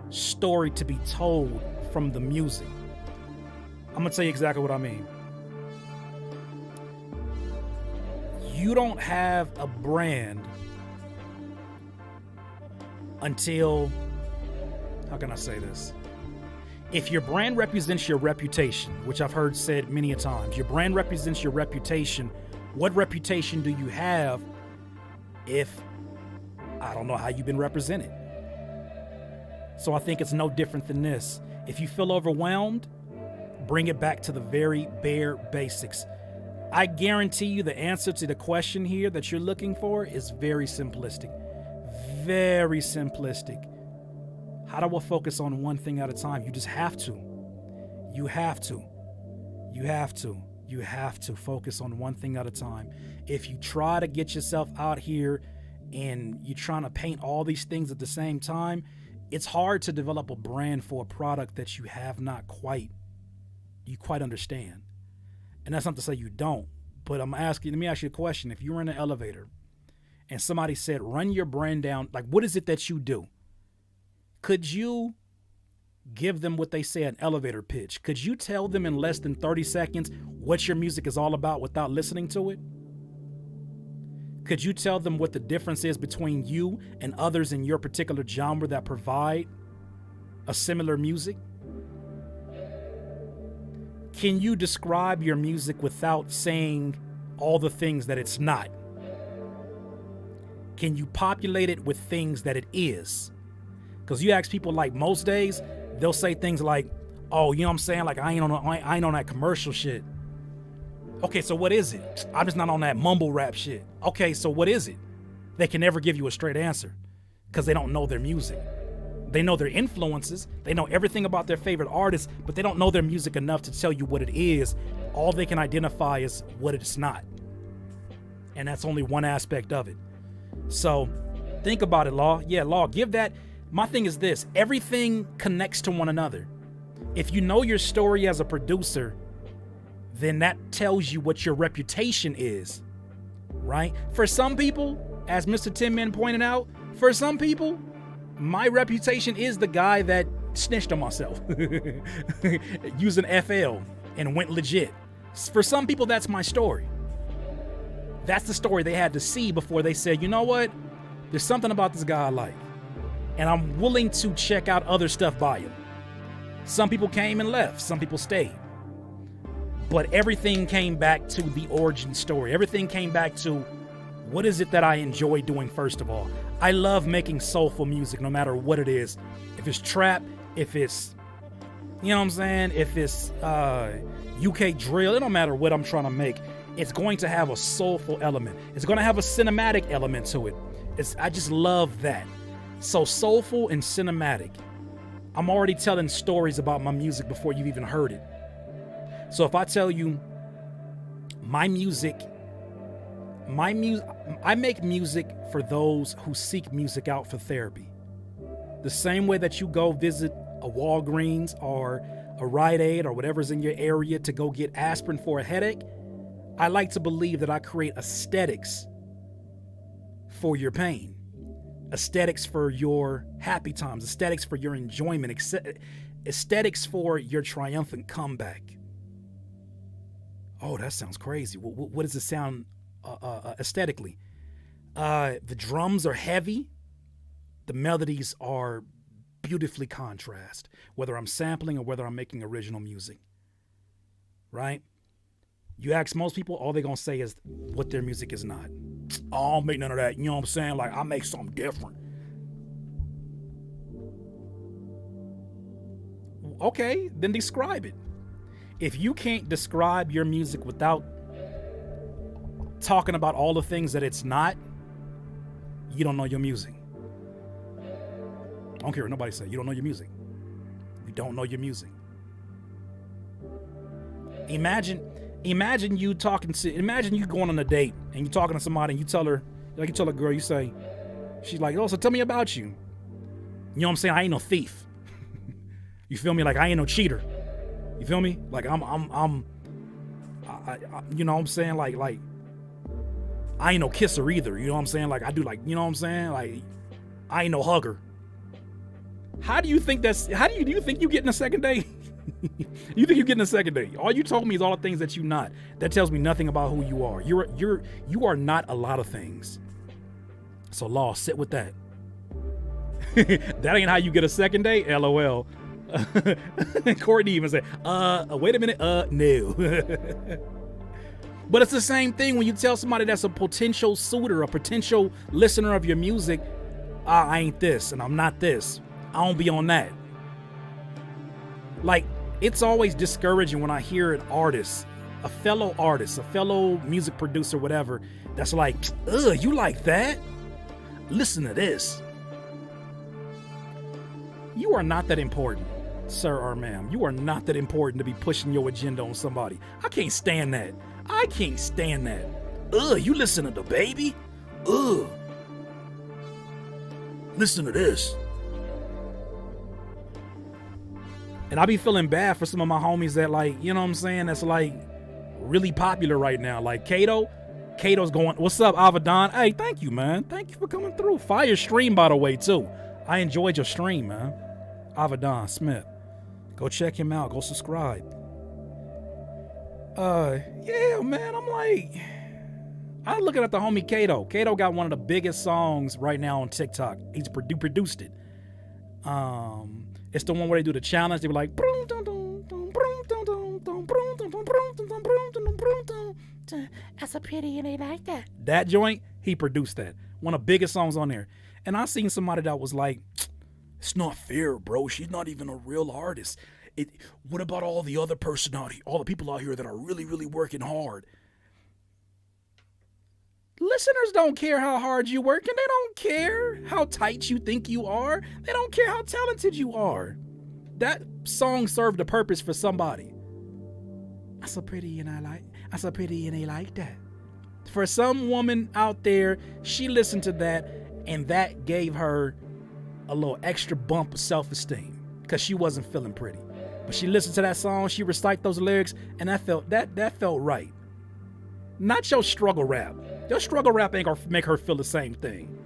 story to be told from the music. I'm going to tell you exactly what I mean. You don't have a brand until, how can I say this? If your brand represents your reputation, which I've heard said many a times, your brand represents your reputation. What reputation do you have if I don't know how you've been represented? So I think it's no different than this. If you feel overwhelmed, bring it back to the very bare basics. I guarantee you the answer to the question here that you're looking for is very simplistic. Very simplistic. How do I focus on one thing at a time? You just have to. You have to. You have to. You have to focus on one thing at a time. If you try to get yourself out here and you're trying to paint all these things at the same time, it's hard to develop a brand for a product that you have not quite understand. And that's not to say you don't, but let me ask you a question. If you were in an elevator and somebody said, run your brand down, like, what is it that you do? Could you give them what they say, an elevator pitch? Could you tell them in less than 30 seconds what your music is all about without listening to it? Could you tell them what the difference is between you and others in your particular genre that provide a similar music? Can you describe your music without saying all the things that it's not? Can you populate it with things that it is? Because you ask people, like, most days, they'll say things like, oh, you know what I'm saying? Like, I ain't on that commercial shit. Okay, so what is it? I'm just not on that mumble rap shit. Okay, so what is it? They can never give you a straight answer because they don't know their music. They know their influences. They know everything about their favorite artists, but they don't know their music enough to tell you what it is. All they can identify is what it's not. And that's only one aspect of it. So think about it, Law. Yeah, Law, give that. My thing is this. Everything connects to one another. If you know your story as a producer, then that tells you what your reputation is right? For some people, as Mr. Tin Man pointed out, for some people, my reputation is the guy that snitched on myself using FL and went legit. For some people, that's my story. That's the story they had to see before they said, you know what? There's something about this guy I like. And I'm willing to check out other stuff by him. Some people came and left. Some people stayed. But everything came back to the origin story. Everything came back to what is it that I enjoy doing first of all. I love making soulful music no matter what it is. If it's trap, if it's, you know what I'm saying? If it's UK drill, it don't matter what I'm trying to make. It's going to have a soulful element. It's going to have a cinematic element to it. I just love that. So soulful and cinematic. I'm already telling stories about my music before you've even heard it. So if I tell you I make music for those who seek music out for therapy. The same way that you go visit a Walgreens or a Rite Aid or whatever's in your area to go get aspirin for a headache, I like to believe that I create aesthetics for your pain, aesthetics for your happy times, aesthetics for your enjoyment, aesthetics for your triumphant comeback. Oh, that sounds crazy. What does it sound aesthetically? The drums are heavy. The melodies are beautifully contrast, whether I'm sampling or whether I'm making original music, right? You ask most people, all they're going to say is what their music is not. Oh, I don't make none of that. You know what I'm saying? Like, I make something different. Okay, then describe it. If you can't describe your music without talking about all the things that it's not, you don't know your music. I don't care what nobody says. You don't know your music. You don't know your music. Imagine you going on a date and you talking to somebody and you tell a girl, you say, she's like, oh, so tell me about you. You know what I'm saying? I ain't no thief. You feel me? Like, I ain't no cheater. You feel me? Like, I you know what I'm saying? Like, I ain't no kisser either. You know what I'm saying? Like, I do, like, you know what I'm saying? Like, I ain't no hugger. How do you think you getting a second date? You think you're getting a second date? All you told me is all the things that you're not. That tells me nothing about who you are. You are not a lot of things. So, Law, sit with that. That ain't how you get a second date? LOL. Courtney even said, wait a minute, no. But it's the same thing when you tell somebody that's a potential suitor, a potential listener of your music, I ain't this and I'm not this. I don't be on that. Like, it's always discouraging when I hear an artist, a fellow music producer, whatever, that's like, ugh, you like that? Listen to this. You are not that important, sir or ma'am. You are not that important to be pushing your agenda on somebody. I can't stand that. Ugh, you listen to the baby? Ugh. Listen to this. And I be feeling bad for some of my homies that, like, you know what I'm saying, that's like really popular right now. Like Kato's going, what's up, Avadon? Hey, thank you, man. Thank you for coming through. Fire stream, by the way, too. I enjoyed your stream, man. Avadon Smith. Go check him out. Go subscribe. Yeah, man, I'm looking at the homie Kato. Kato got one of the biggest songs right now on TikTok. He's produced it. It's the one where they do the challenge. They were like, That's a pity and they like that. That joint, he produced that. One of the biggest songs on there. And I seen somebody that was like, it's not fair, bro. She's not even a real artist. What about all the other person out here, all the people out here that are really, really working hard? Listeners don't care how hard you work, and they don't care how tight you think you are. They don't care how talented you are. That song served a purpose for somebody. I'm so pretty and they like that. For some woman out there, she listened to that, and that gave her a little extra bump of self-esteem because she wasn't feeling pretty. But she listened to that song, she recited those lyrics, and that felt right. Not your struggle rap. Your struggle rap ain't gonna make her feel the same thing.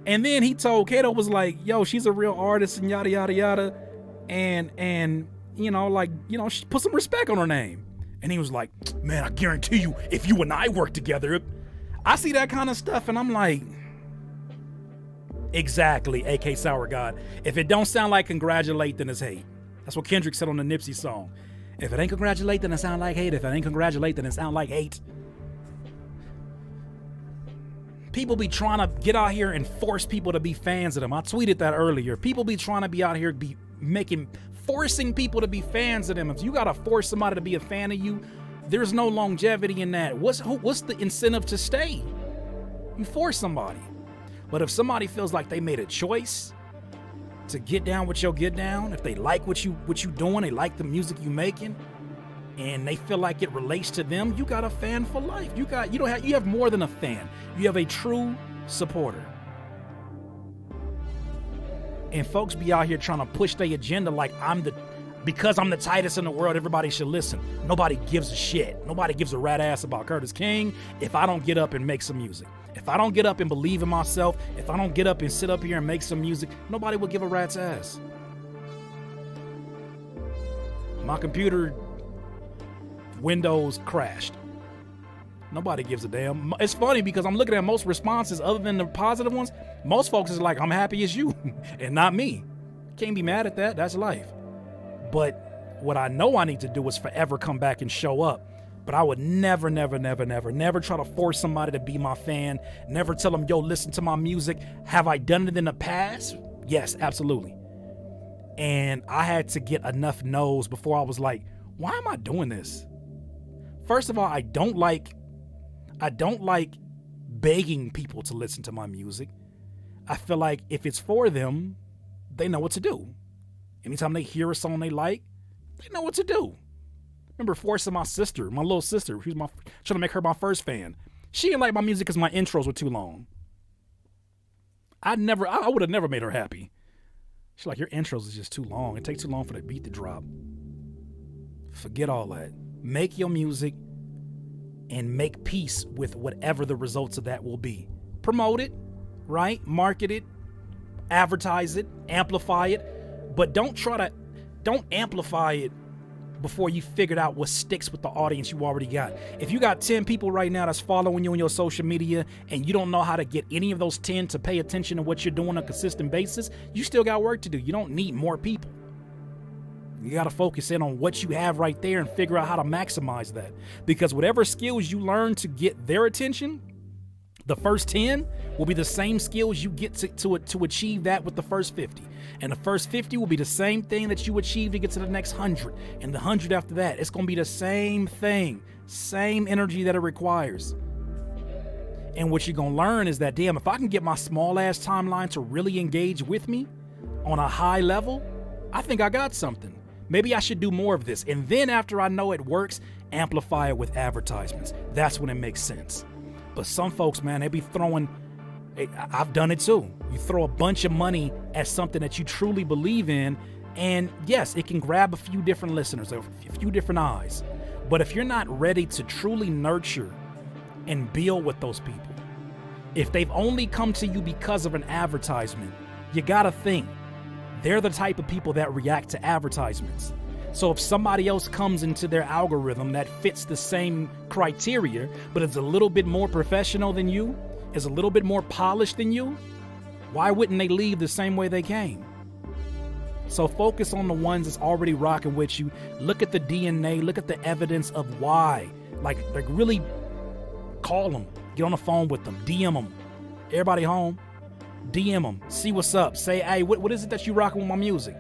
And then he told Kato was like, yo, she's a real artist and yada yada yada, and put some respect on her name. And he was like, man, I guarantee you, if you and I work together, I see that kind of stuff, and I'm like, exactly, AK Sour God. If it don't sound like congratulate, then it's hate. That's what Kendrick said on the Nipsey song. If it ain't congratulate, then it sound like hate. If it ain't congratulate, then it sound like hate. People be trying to get out here and force people to be fans of them. I tweeted that earlier. People be trying to be out here forcing people to be fans of them. If you gotta force somebody to be a fan of you, there's no longevity in that. What's the incentive to stay? You force somebody. But if somebody feels like they made a choice to get down with your get down, if they like what you doing, they like the music you making, and they feel like it relates to them, you got a fan for life. You have more than a fan. You have a true supporter. And folks be out here trying to push their agenda like because I'm the tightest in the world, everybody should listen. Nobody gives a shit. Nobody gives a rat ass about Curtis King if I don't get up and make some music. If I don't get up and believe in myself, if I don't get up and sit up here and make some music, nobody will give a rat's ass. My computer Windows crashed. Nobody gives a damn. It's funny because I'm looking at most responses other than the positive ones. Most folks is like, I'm happy as you and not me. Can't be mad at that. That's life. But what I know I need to do is forever come back and show up. But I would never try to force somebody to be my fan. Never tell them, yo, listen to my music. Have I done it in the past? Yes, absolutely. And I had to get enough no's before I was like, why am I doing this? First of all, I don't like begging people to listen to my music. I feel like if it's for them, they know what to do. Anytime they hear a song they like, they know what to do. Remember forcing my little sister, who's trying to make her my first fan. She didn't like my music because my intros were too long. I would have never made her happy. She's like, your intros is just too long. It takes too long for the beat to drop. Forget all that. Make your music and make peace with whatever the results of that will be. Promote it, right? Market it, advertise it, amplify it, but don't amplify it before you figured out what sticks with the audience you already got. If you got 10 people right now that's following you on your social media and you don't know how to get any of those 10 to pay attention to what you're doing on a consistent basis, you still got work to do. You don't need more people. You got to focus in on what you have right there and figure out how to maximize that. Because whatever skills you learn to get their attention, the first 10 will be the same skills you get to achieve that with the first 50. And the first 50 will be the same thing that you achieve to get to the next 100. And the 100 after that, it's going to be the same thing, same energy that it requires. And what you're going to learn is that, damn, if I can get my small ass timeline to really engage with me on a high level, I think I got something. Maybe I should do more of this. And then after I know it works, amplify it with advertisements. That's when it makes sense. But some folks, man, they be throwing, I've done it too. You throw a bunch of money at something that you truly believe in, and yes, it can grab a few different listeners, a few different eyes. But if you're not ready to truly nurture and build with those people, if they've only come to you because of an advertisement, you gotta think, they're the type of people that react to advertisements. So if somebody else comes into their algorithm that fits the same criteria, but is a little bit more professional than you, is a little bit more polished than you, why wouldn't they leave the same way they came? So focus on the ones that's already rocking with you. Look at the DNA, look at the evidence of why. Like really call them, get on the phone with them, DM them. Everybody home, DM them, see what's up. Say, hey, what is it that you rocking with my music?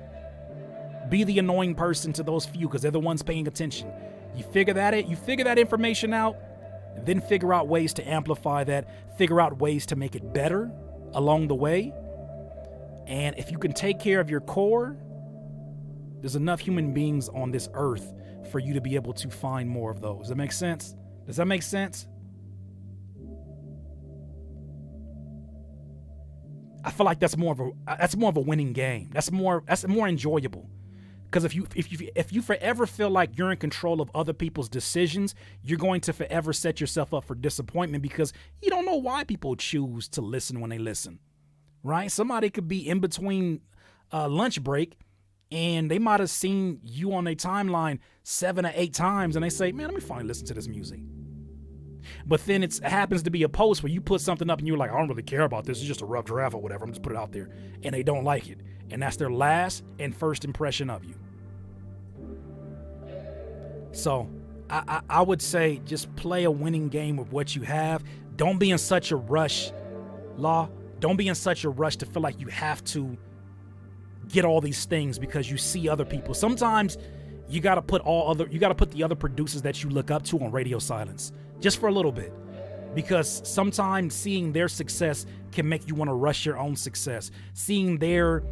Be the annoying person to those few because they're the ones paying attention. You figure that information out, then figure out ways to amplify that, figure out ways to make it better along the way. And if you can take care of your core, there's enough human beings on this earth for you to be able to find more of those. Does that make sense? Does that make sense? I feel like that's more of a winning game. That's more enjoyable. Because if you forever feel like you're in control of other people's decisions, you're going to forever set yourself up for disappointment because you don't know why people choose to listen when they listen, right? Somebody could be in between lunch break and they might have seen you on their timeline 7 or 8 times and they say, man, let me finally listen to this music. But then it happens to be a post where you put something up and you're like, I don't really care about this. It's just a rough draft or whatever. I'm just put it out there. And they don't like it. And that's their last and first impression of you. So I would say just play a winning game with what you have. Don't be in such a rush, Law. Don't be in such a rush to feel like you have to get all these things because you see other people. Sometimes you got to put the other producers that you look up to on radio silence just for a little bit, because sometimes seeing their success can make you want to rush your own success. Seeing their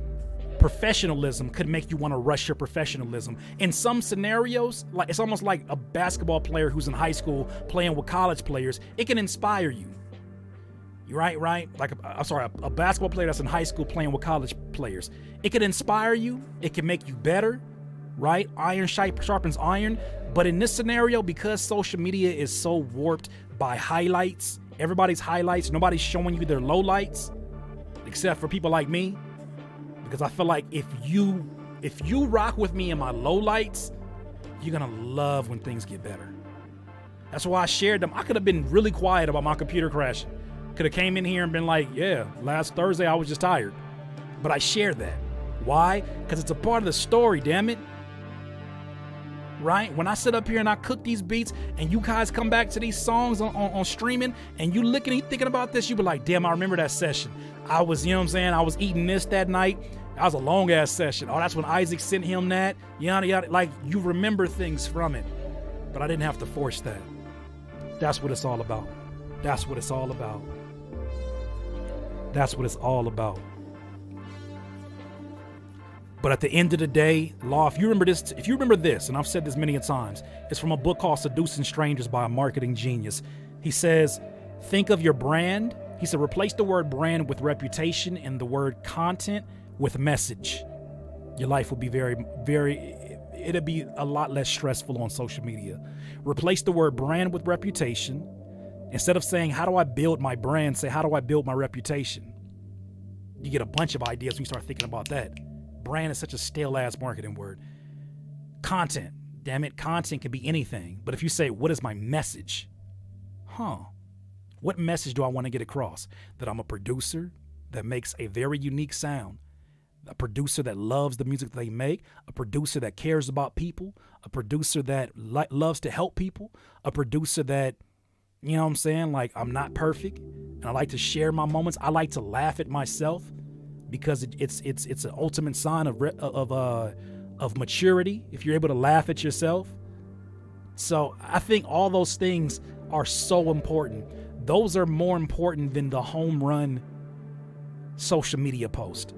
professionalism could make you want to rush your professionalism. In some scenarios, like it's almost like a basketball player who's in high school playing with college players. It can inspire you. Right? Like, a basketball player that's in high school playing with college players. It can inspire you. It can make you better, right? Iron sharpens iron. But in this scenario, because social media is so warped by highlights, everybody's highlights, nobody's showing you their lowlights, except for people like me. Because I feel like if you rock with me in my lowlights, you're gonna love when things get better. That's why I shared them. I could have been really quiet about my computer crashing. Could have came in here and been like, yeah, last Thursday I was just tired. But I shared that. Why? Because it's a part of the story, damn it. Right? When I sit up here and I cook these beats and you guys come back to these songs on streaming and you looking and you thinking about this, you be like, damn, I remember that session. I was, you know what I'm saying? I was eating this that night. That was a long ass session. Oh, that's when Isaac sent him that. Yada, yada. Like, you remember things from it. But I didn't have to force that. That's what it's all about. That's what it's all about. That's what it's all about. But at the end of the day, Law, if you remember this, and I've said this many a times, it's from a book called Seducing Strangers by a marketing genius. He says, think of your brand. He said, replace the word brand with reputation and the word content with message. Your life will be it'll be a lot less stressful on social media. Replace the word brand with reputation. Instead of saying, how do I build my brand? Say, how do I build my reputation? You get a bunch of ideas when you start thinking about that. Brand is such a stale-ass marketing word. Content. Damn it, content can be anything. But if you say, what is my message? What message do I want to get across? That I'm a producer that makes a very unique sound. A producer that loves the music that they make. A producer that cares about people. A producer that loves to help people. A producer that, you know what I'm saying? Like, I'm not perfect. And I like to share my moments. I like to laugh at myself. Because it's an ultimate sign of maturity if you're able to laugh at yourself. So I think all those things are so important. Those are more important than the home run social media post.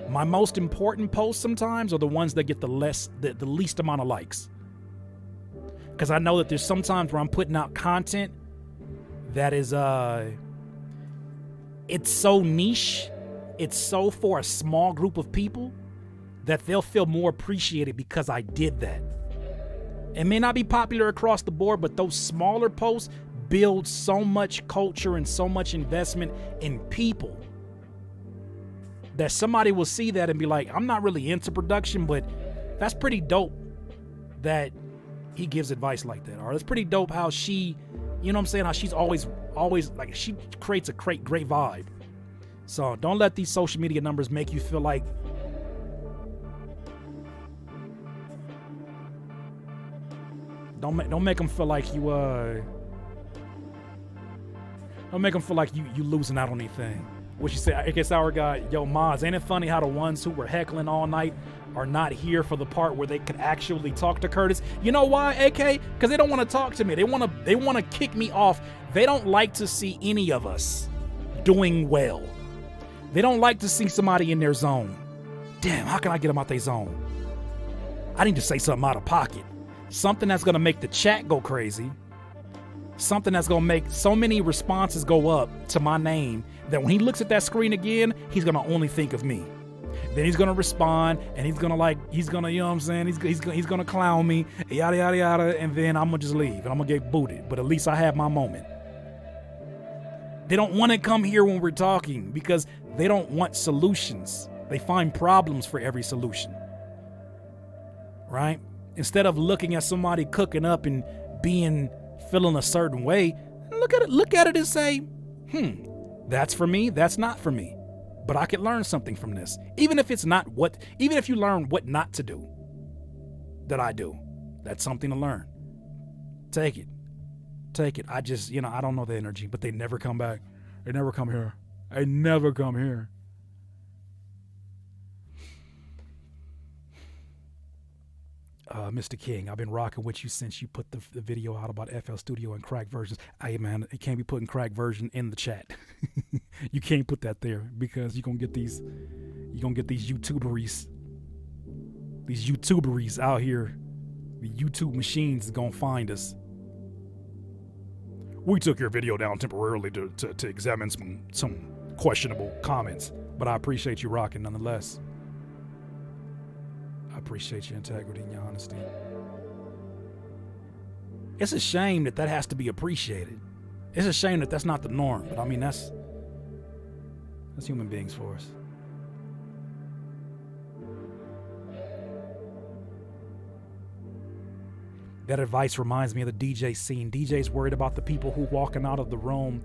My most important posts sometimes are the ones that get the least amount of likes. Because I know that there's sometimes where I'm putting out content that is it's so niche. It's so for a small group of people that they'll feel more appreciated because I did that. It may not be popular across the board, but those smaller posts build so much culture and so much investment in people that somebody will see that and be like, I'm not really into production, but that's pretty dope that he gives advice like that. Or it's pretty dope how she, you know what I'm saying, how she's always like, she creates a great vibe. So don't let these social media numbers make you feel like don't make them feel like you don't make them feel like you losing out on anything. What you say? I guess our guy, yo, Maz, ain't it funny how the ones who were heckling all night are not here for the part where they could actually talk to Curtis? You know why, AK? Because they don't want to talk to me. They want to kick me off. They don't like to see any of us doing well. They don't like to see somebody in their zone. Damn, how can I get them out their zone? I need to say something out of pocket. Something that's going to make the chat go crazy. Something that's going to make so many responses go up to my name that when he looks at that screen again, he's going to only think of me. Then he's gonna respond, and he's gonna, you know what I'm saying? He's gonna clown me, yada yada yada, and then I'm gonna just leave and I'm gonna get booted. But at least I have my moment. They don't want to come here when we're talking because they don't want solutions. They find problems for every solution, right? Instead of looking at somebody cooking up and feeling a certain way, look at it and say, that's for me, that's not for me. But I could learn something from this. Even if you learn what not to do that I do, that's something to learn. Take it. I just, I don't know the energy, but they never come back. They never come here. They never come here. Mr. King, I've been rocking with you since you put the video out about FL Studio and crack versions. Hey man, you can't be putting crack version in the chat. You can't put that there because you're gonna get these YouTuberies out here. The YouTube machines is gonna find us. We took your video down temporarily to examine some questionable comments, but I appreciate you rocking nonetheless. I appreciate your integrity and your honesty. It's a shame that has to be appreciated. It's a shame that that's not the norm, but I mean, that's human beings for us. That advice reminds me of the DJ scene. DJ's worried about the people who walking out of the room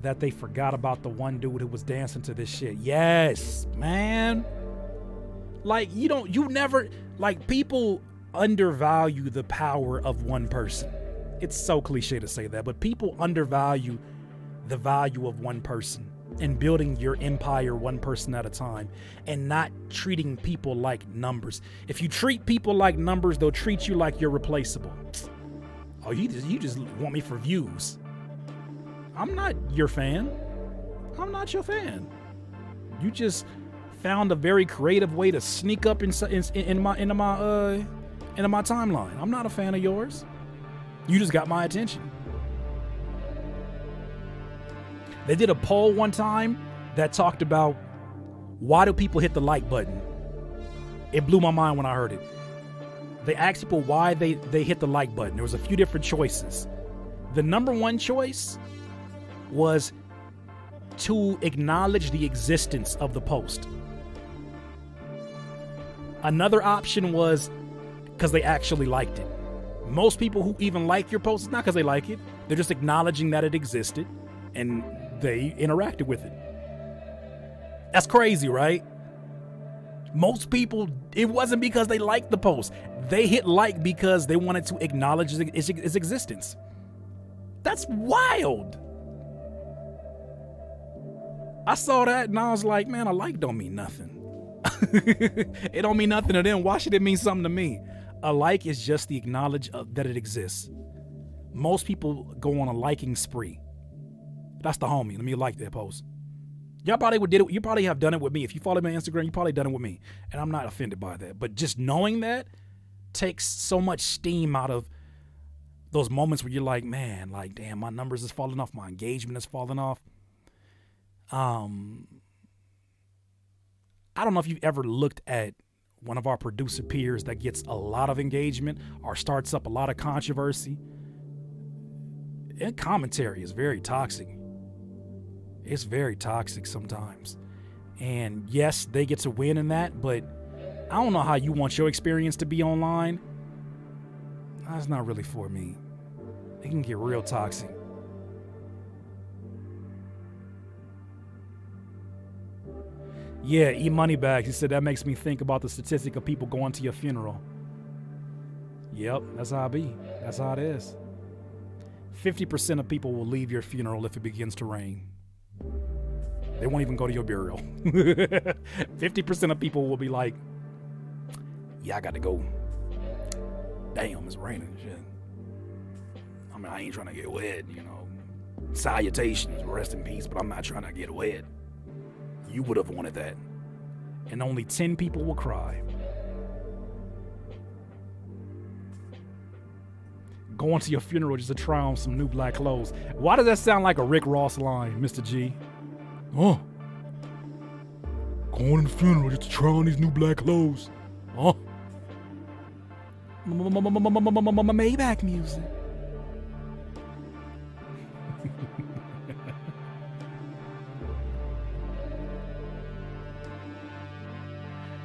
that they forgot about the one dude who was dancing to this shit. Yes, man. People undervalue the power of one person. It's so cliche to say that, but people undervalue the value of one person and building your empire one person at a time and not treating people like numbers. If you treat people like numbers, they'll treat you like you're replaceable. Oh, you just want me for views. I'm not your fan. I'm not your fan. You just found a very creative way to sneak up into my timeline. I'm not a fan of yours. You just got my attention. They did a poll one time that talked about why do people hit the like button. It blew my mind when I heard it. They asked people why they hit the like button. There was a few different choices. The number one choice was to acknowledge the existence of the post. Another option was because they actually liked it. Most people who even like your post, it's not because they like it. They're just acknowledging that it existed and they interacted with it. That's crazy, right? Most people, it wasn't because they liked the post. They hit like because they wanted to acknowledge its existence. That's wild. I saw that and I was like, man, a like don't mean nothing. It don't mean nothing to them. Why should it mean something to me? A like is just the acknowledge that it exists. Most people go on a liking spree. That's the homie. Let me like that post. Y'all probably did it. You probably have done it with me. If you follow me on Instagram, you probably done it with me. And I'm not offended by that. But just knowing that takes so much steam out of those moments where you're like, man, like, damn, my numbers is falling off. My engagement is falling off. I don't know if you've ever looked at one of our producer peers that gets a lot of engagement or starts up a lot of controversy. And commentary is very toxic. It's very toxic sometimes. And yes, they get to win in that, but I don't know how you want your experience to be online. That's not really for me. It can get real toxic. Yeah, E-Moneybags, he said that makes me think about the statistic of people going to your funeral. Yep, that's how it be. That's how it is. 50% of people will leave your funeral if it begins to rain. They won't even go to your burial. 50% of people will be like, yeah, I got to go. Damn, it's raining. Shit. I mean, I ain't trying to get wet, you know. Salutations, rest in peace, but I'm not trying to get wet. You would have wanted that. And only 10 people will cry. Going to your funeral just to try on some new black clothes. Why does that sound like a Rick Ross line, Mr. G? Oh. Going to the funeral just to try on these new black clothes. Huh? Maybach music.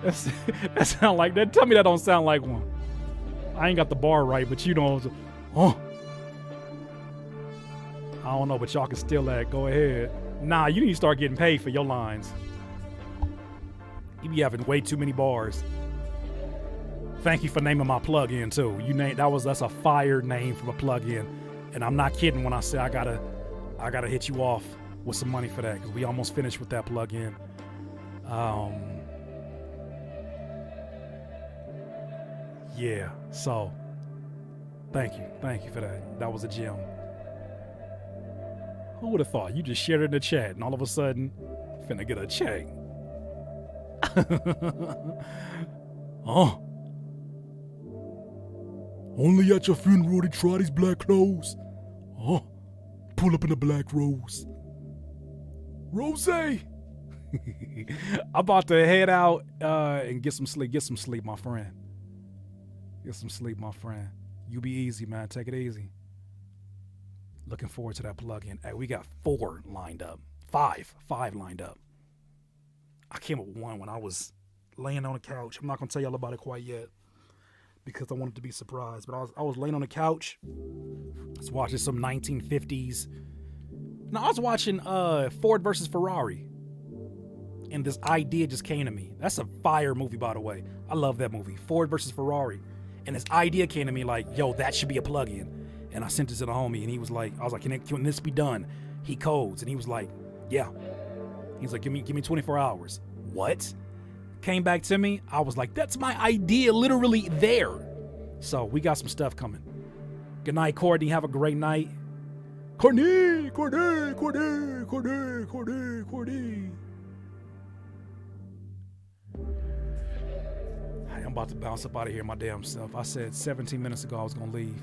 That sound like that. Tell me that don't sound like one. I ain't got the bar right, but you know, oh. I don't know, but y'all can steal that. Go ahead. Nah, you need to start getting paid for your lines. You be having way too many bars. Thank you for naming my plug-in too. That's a fire name from a plug-in, and I'm not kidding when I say I gotta hit you off with some money for that because we almost finished with that plug-in. Yeah, so thank you for that. That was a gem. Who would have thought? You just shared it in the chat, and all of a sudden, finna get a check. Oh. Only at your funeral they try these black clothes. Oh. Pull up in a black rose. Rose. I'm about to head out and get some sleep. Get some sleep, my friend. Get some sleep, my friend. You be easy, man. Take it easy. Looking forward to that plug-in. Hey, we got 4 lined up. 5 lined up. I came up with one when I was laying on the couch. I'm not going to tell y'all about it quite yet because I wanted to be surprised. But I was laying on the couch. I was watching some 1950s. No, I was watching Ford versus Ferrari. And this idea just came to me. That's a fire movie, by the way. I love that movie. Ford versus Ferrari. And this idea came to me like, yo, that should be a plug-in. And I sent it to the homie, and he was like, I was like, can this be done? He codes, and he was like, yeah. He's like, give me 24 hours. What? Came back to me. I was like, that's my idea, literally there. So we got some stuff coming. Good night, Courtney. Have a great night. Courtney. Hey, I'm about to bounce up out of here my damn self. I said 17 minutes ago I was gonna leave.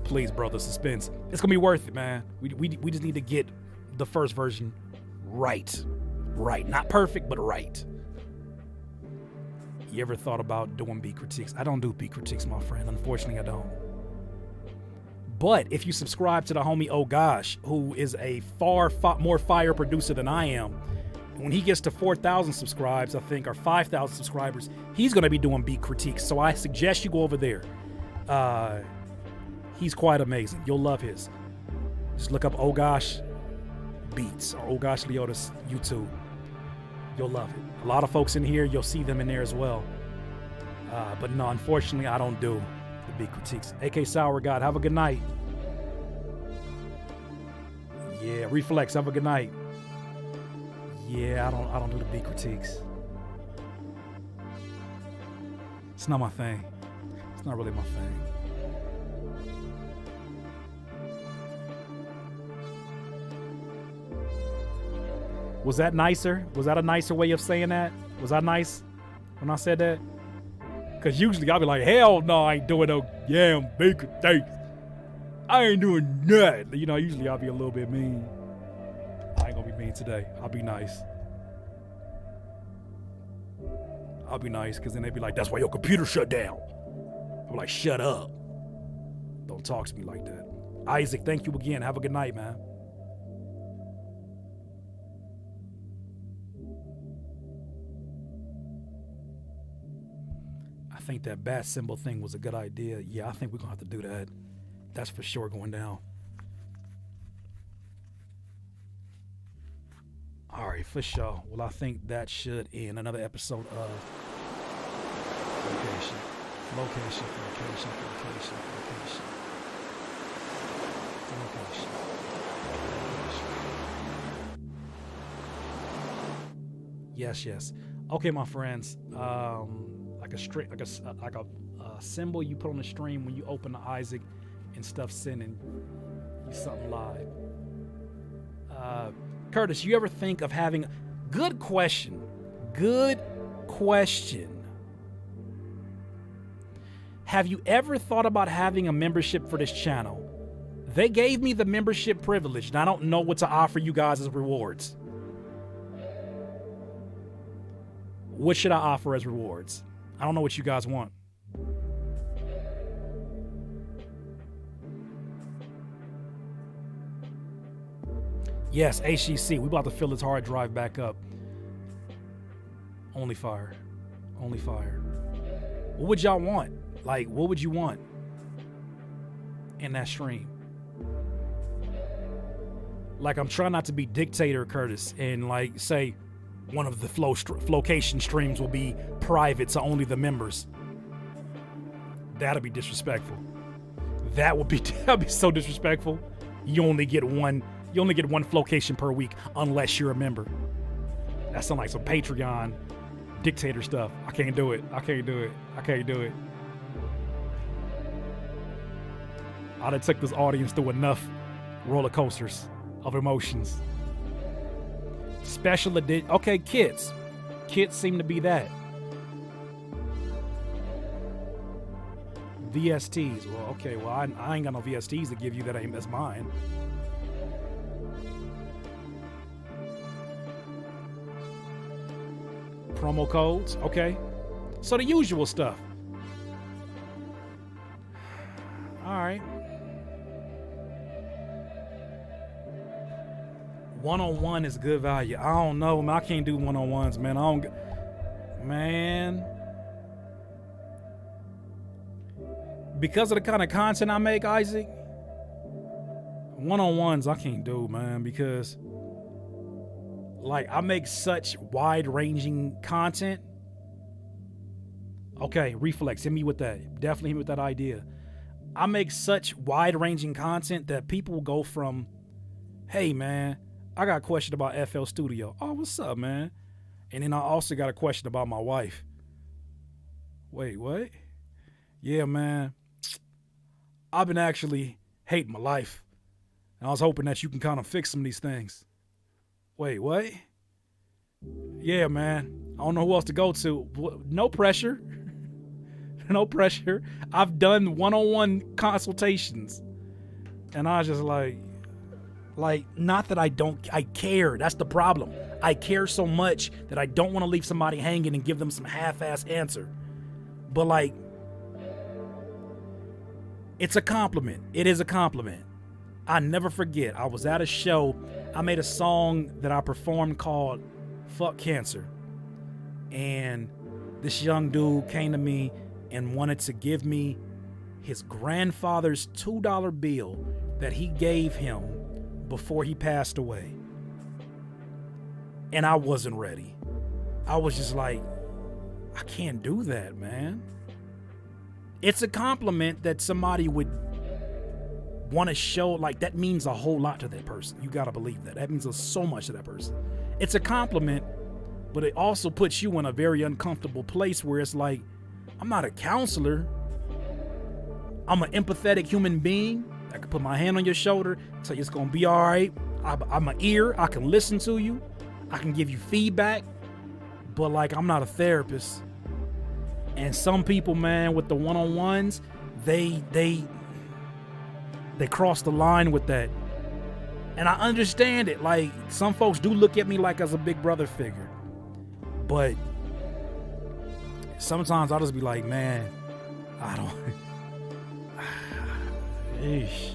Please, brother, suspense. It's gonna be worth it, man. We just need to get the first version right. Not perfect, but right. You ever thought about doing beat critiques? I don't do beat critiques, my friend. Unfortunately, I don't. But if you subscribe to the homie Oh Gosh, who is a far more fire producer than I am, when he gets to 4,000 subscribers, I think, or 5,000 subscribers, he's going to be doing beat critiques. So I suggest you go over there. He's quite amazing. You'll love his. Just look up Oh Gosh Beats or Oh Gosh Leota's YouTube. You'll love it. A lot of folks in here, you'll see them in there as well. But no, unfortunately, I don't do the beat critiques. AK Sour God, have a good night. Yeah, Reflex, have a good night. Yeah, I don't do the beat critiques. It's not my thing. It's not really my thing. Was that nicer? Was that a nicer way of saying that? Was that nice when I said that? Because usually I'll be like, hell no, I ain't doing no damn beat critiques. I ain't doing that. You know, usually I'll be a little bit mean. I ain't gonna be mean today. I'll be nice. I'll be nice, because then they'd be like, that's why your computer shut down. I'm like, shut up. Don't talk to me like that. Isaac, thank you again. Have a good night, man. I think that bat symbol thing was a good idea. Yeah, I think we're going to have to do that. That's for sure going down. All right, for sure. Well, I think that should end another episode of Flowcation. Yes. Okay, my friends. Like a symbol you put on the stream when you open the Isaac and stuff sending you something live. Curtis, you ever think of having... Good question. Have you ever thought about having a membership for this channel? They gave me the membership privilege, and I don't know what to offer you guys as rewards. What should I offer as rewards? I don't know what you guys want. Yes, HEC. We about to fill this hard drive back up. Only fire. Only fire. What would y'all want? Like, what would you want in that stream? Like, I'm trying not to be dictator, Curtis, and like say one of the Flowcation streams will be private to only the members. That'll be disrespectful. That'd be so disrespectful. You only get one Flowcation per week unless you're a member. That sounds like some Patreon dictator stuff. I can't do it. I'd have took this audience through enough roller coasters of emotions. Special edition. Okay, kids. Kids seem to be that. VSTs. Well, okay. Well, I ain't got no VSTs to give you. That's mine. Promo codes. Okay. So the usual stuff. All right. One-on-one is good value. I don't know, man. I can't do one-on-ones, man. Man. Because of the kind of content I make, Isaac, one-on-ones I can't do, man, because like I make such wide-ranging content. Okay, Reflex, hit me with that. Definitely hit me with that idea. I make such wide-ranging content that people go from, hey, man, I got a question about FL Studio. Oh, what's up, man? And then I also got a question about my wife. Wait, what? Yeah, man. I've been actually hating my life. And I was hoping that you can kind of fix some of these things. Wait, what? Yeah, man. I don't know who else to go to. No pressure. No pressure. I've done one-on-one consultations. And I was just like, not that I care. That's the problem. I care so much that I don't want to leave somebody hanging and give them some half-ass answer. But like, it's a compliment. It is a compliment. I never forget. I was at a show. I made a song that I performed called Fuck Cancer. And this young dude came to me and wanted to give me his grandfather's $2 bill that he gave him before he passed away. And I wasn't ready. I was just like, I can't do that, man. It's a compliment that somebody would want to show, like that means a whole lot to that person. You got to believe that. That means so much to that person. It's a compliment, but it also puts you in a very uncomfortable place where it's like, I'm not a counselor. I'm an empathetic human being. I can put my hand on your shoulder, tell you it's going to be all right. I'm an ear. I can listen to you. I can give you feedback. But like, I'm not a therapist. And some people, man, with the one-on-ones, they cross the line with that. And I understand it. Like, some folks do look at me like as a big brother figure. But sometimes I'll just be like, man, I don't... Eesh.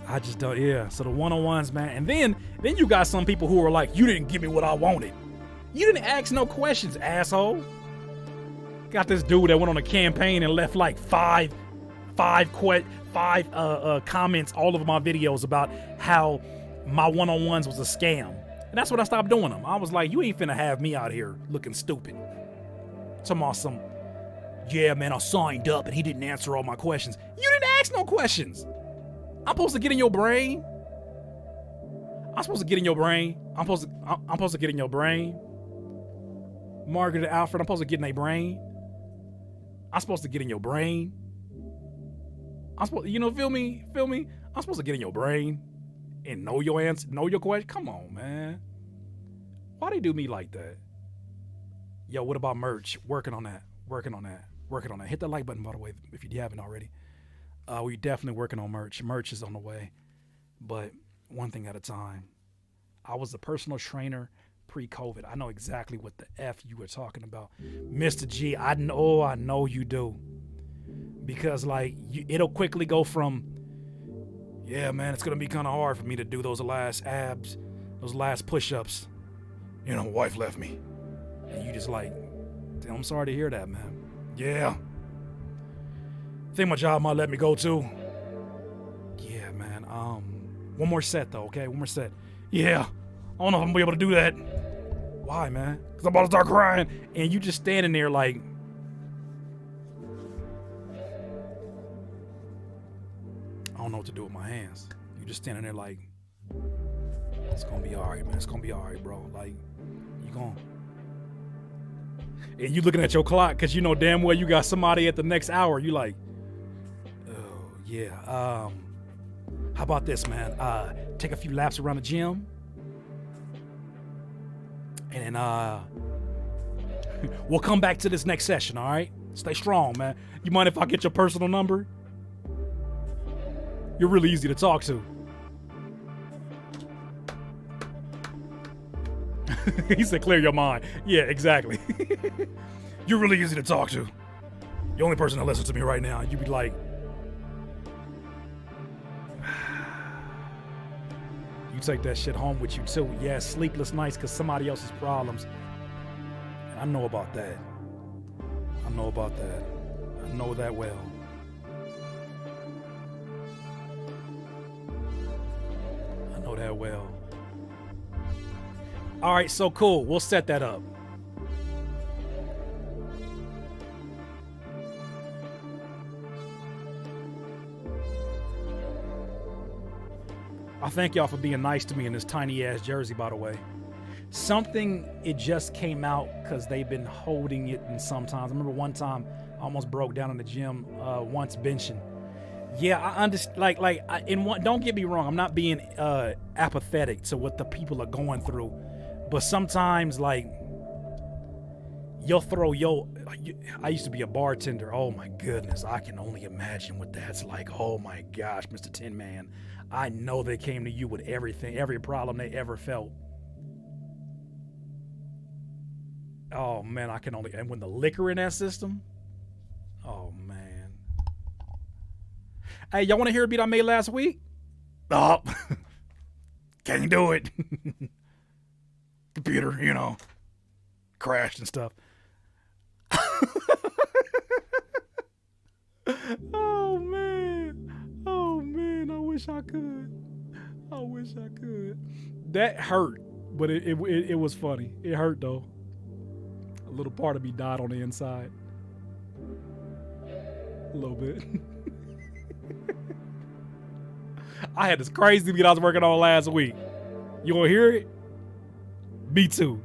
I just don't, yeah. So the one-on-ones, man. And then you got some people who are like, you didn't give me what I wanted. You didn't ask no questions, asshole. Got this dude that went on a campaign and left like five comments all over my videos about how my one-on-ones was a scam. And that's when I stopped doing them. I was like, you ain't finna have me out here looking stupid. Talking about some, yeah, man, I signed up and he didn't answer all my questions. You didn't ask no questions. I'm supposed to get in your brain. I'm supposed to get in your brain. I'm supposed to get in your brain. Margaret and Alfred, I'm supposed to get in their brain. I'm supposed to get in your brain. I'm supposed, feel me? I'm supposed to get in your brain and know your answer, know your question. Come on, man. Why they do me like that? Yo, what about merch? Working on that. Hit that like button, by the way, if you haven't already. We're definitely working on merch. Merch is on the way, but one thing at a time. I was a personal trainer pre-COVID. I know exactly what the F you were talking about. Mr. G, I know you do. Because like it'll quickly go from, yeah, man, it's gonna be kind of hard for me to do those last abs, those last push-ups. You know, wife left me. And you just like, damn, I'm sorry to hear that, man. Yeah. Think my job might let me go too. Yeah, man. One more set though, okay? One more set. Yeah. I don't know if I'm gonna be able to do that. Why, man? Because I'm about to start crying. And you just standing there like, I don't know what to do with my hands. You just standing there like, it's gonna be all right, man. It's gonna be all right, bro. Like, you gonna... And you looking at your clock because you know damn well you got somebody at the next hour. You like, oh, yeah. How about this, man? Take a few laps around the gym. And we'll come back to this next session, all right? Stay strong, man. You mind if I get your personal number? You're really easy to talk to. He said, clear your mind. Yeah, exactly. You're really easy to talk to. The only person that listens to me right now, you'd be like, you take that shit home with you too. Yeah, sleepless nights because somebody else's problems. And I know about that. I know about that. I know that well. I know that well. All right, so cool. We'll set that up. I thank y'all for being nice to me in this tiny ass jersey, by the way. Something, it just came out because they've been holding it in sometimes. I remember one time I almost broke down in the gym once benching. Yeah, I understand. Don't get me wrong. I'm not being apathetic to what the people are going through. But sometimes, like, you'll throw I used to be a bartender. Oh, my goodness. I can only imagine what that's like. Oh, my gosh, Mr. Tin Man. I know they came to you with everything, every problem they ever felt. Oh, man, and when the liquor in that system, oh, man. Hey, y'all want to hear a beat I made last week? Oh, can't do it. Computer, you know, crashed and stuff. Oh man, I wish I could. That hurt, but it was funny. It hurt though. A little part of me died on the inside. A little bit. I had this crazy beat I was working on last week. You wanna hear it? Me too.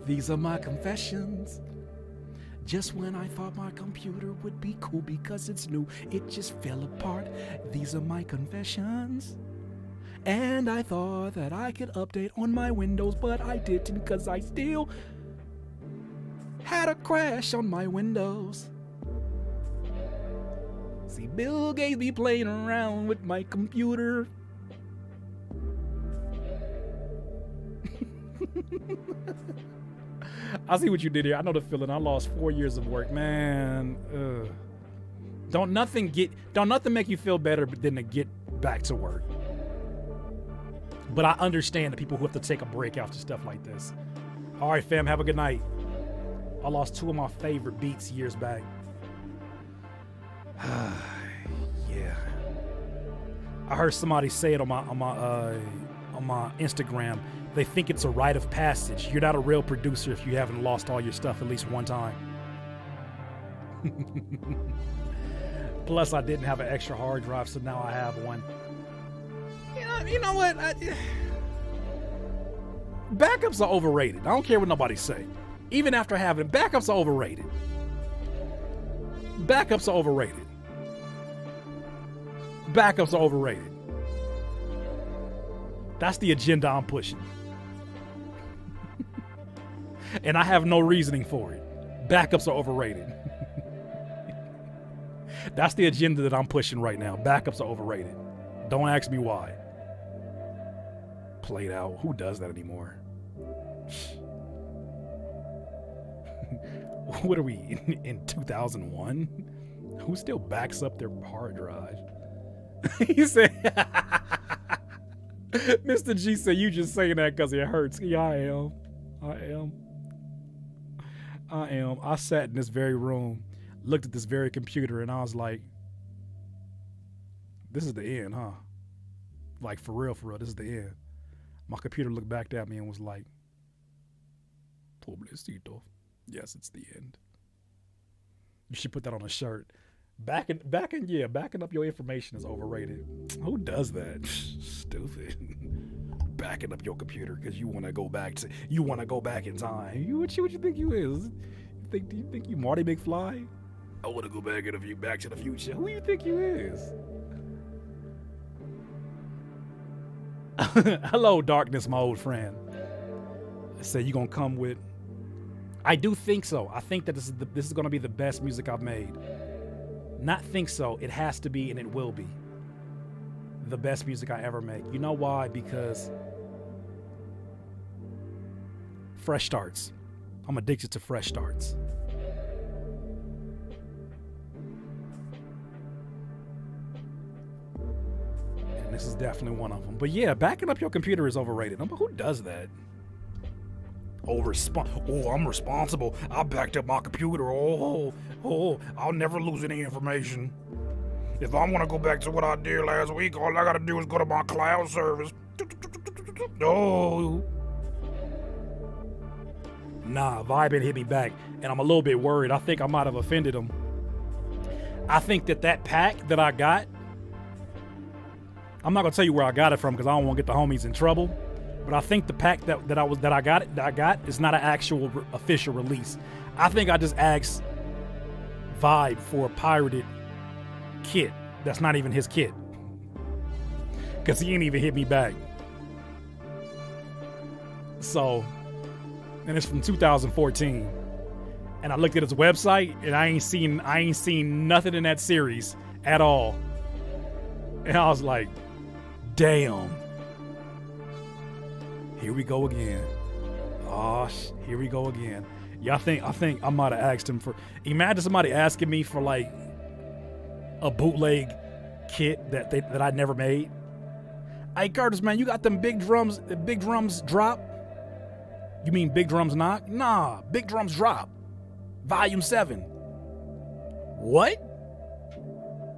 These are my confessions. Just when I thought my computer would be cool because it's new, it just fell apart. These are my confessions. And I thought that I could update on my Windows, but I didn't because I still had a crash on my Windows. See, Bill Gates be playing around with my computer. I see what you did here. I know the feeling. I lost 4 years of work, man. Don't nothing make you feel better than to get back to work. But I understand the people who have to take a break after stuff like this. All right, fam, have a good night. I lost 2 of my favorite beats years back. Yeah. I heard somebody say it on my Instagram. They think it's a rite of passage. You're not a real producer if you haven't lost all your stuff at least one time. Plus, I didn't have an extra hard drive, so now I have one. You know what? Backups are overrated. I don't care what nobody say. Even after having backups are overrated. Backups are overrated. Backups are overrated. That's the agenda I'm pushing. And I have no reasoning for it. Backups are overrated. That's the agenda that I'm pushing right now. Backups are overrated. Don't ask me why. played out. Who does that anymore? What are we in 2001? Who still backs up their hard drive? He said, Mr. G said, you just saying that because it hurts. Yeah, I am. I sat in this very room, looked at this very computer, and I was like, this is the end, huh? Like, for real, this is the end. My computer looked back at me and was like, pobrecito. Yes, it's the end. You should put that on a shirt. Backing up your information is overrated. Who does that? Stupid. Backing up your computer because you want to go back in time. What you think you is? You think you Marty McFly? I want to go back to the future. Who you think you is? Hello, darkness, my old friend. Say you gonna come with. I do think so. I think that this is gonna be the best music I've made. Not think so. It has to be, and it will be the best music I ever make. You know why? Because fresh starts. I'm addicted to fresh starts. And this is definitely one of them. But yeah, backing up your computer is overrated. But who does that? I'm responsible. I backed up my computer. I'll never lose any information. If I want to go back to what I did last week, all I gotta do is go to my cloud service. Oh. Nah, Vibe hit me back, and I'm a little bit worried. I think I might have offended him. I think that pack that I got, I'm not gonna tell you where I got it from because I don't want to get the homies in trouble. But I think the pack that I got is not an actual official release. I think I just asked Vibe for a pirated kit. That's not even his kit. Because he ain't even hit me back. So, and it's from 2014. And I looked at his website and I ain't seen nothing in that series at all. And I was like, damn. Here we go again. Here we go again. Yeah, I think I might have asked him for. Imagine somebody asking me for like a bootleg kit that I never made. Hey Curtis, man, you got them big drums? Big drums drop? You mean big drums knock? Nah, big drums drop. Volume 7. What?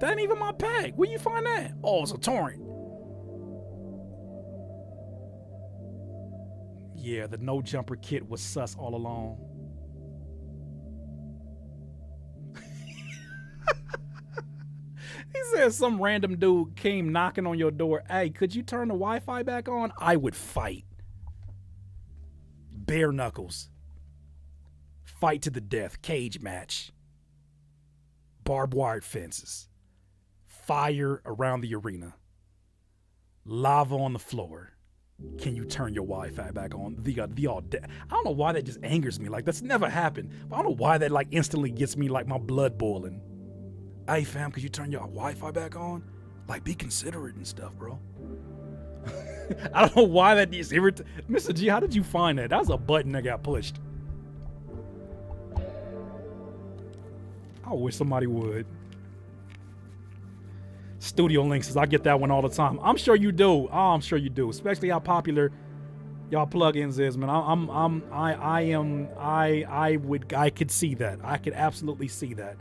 That ain't even my pack. Where you find that? Oh, it's a torrent. Yeah, the no jumper kit was sus all along. He said some random dude came knocking on your door. Hey, could you turn the Wi-Fi back on? I would fight. Bare knuckles. Fight to the death. Cage match. Barbed wire fences. Fire around the arena. Lava on the floor. Can you turn your Wi-Fi back on? I don't know why that just angers me. Like, that's never happened. But I don't know why that like instantly gets me like my blood boiling. Hey fam, could you turn your Wi-Fi back on? Like, be considerate and stuff, bro. I don't know why that is irritating. Mr. G, how did you find that? That was a button that got pushed. I wish somebody would. Studio links, I get that one all the time. I'm sure you do. Oh, I'm sure you do. Especially how popular y'all plugins is, man. I could see that. I could absolutely see that.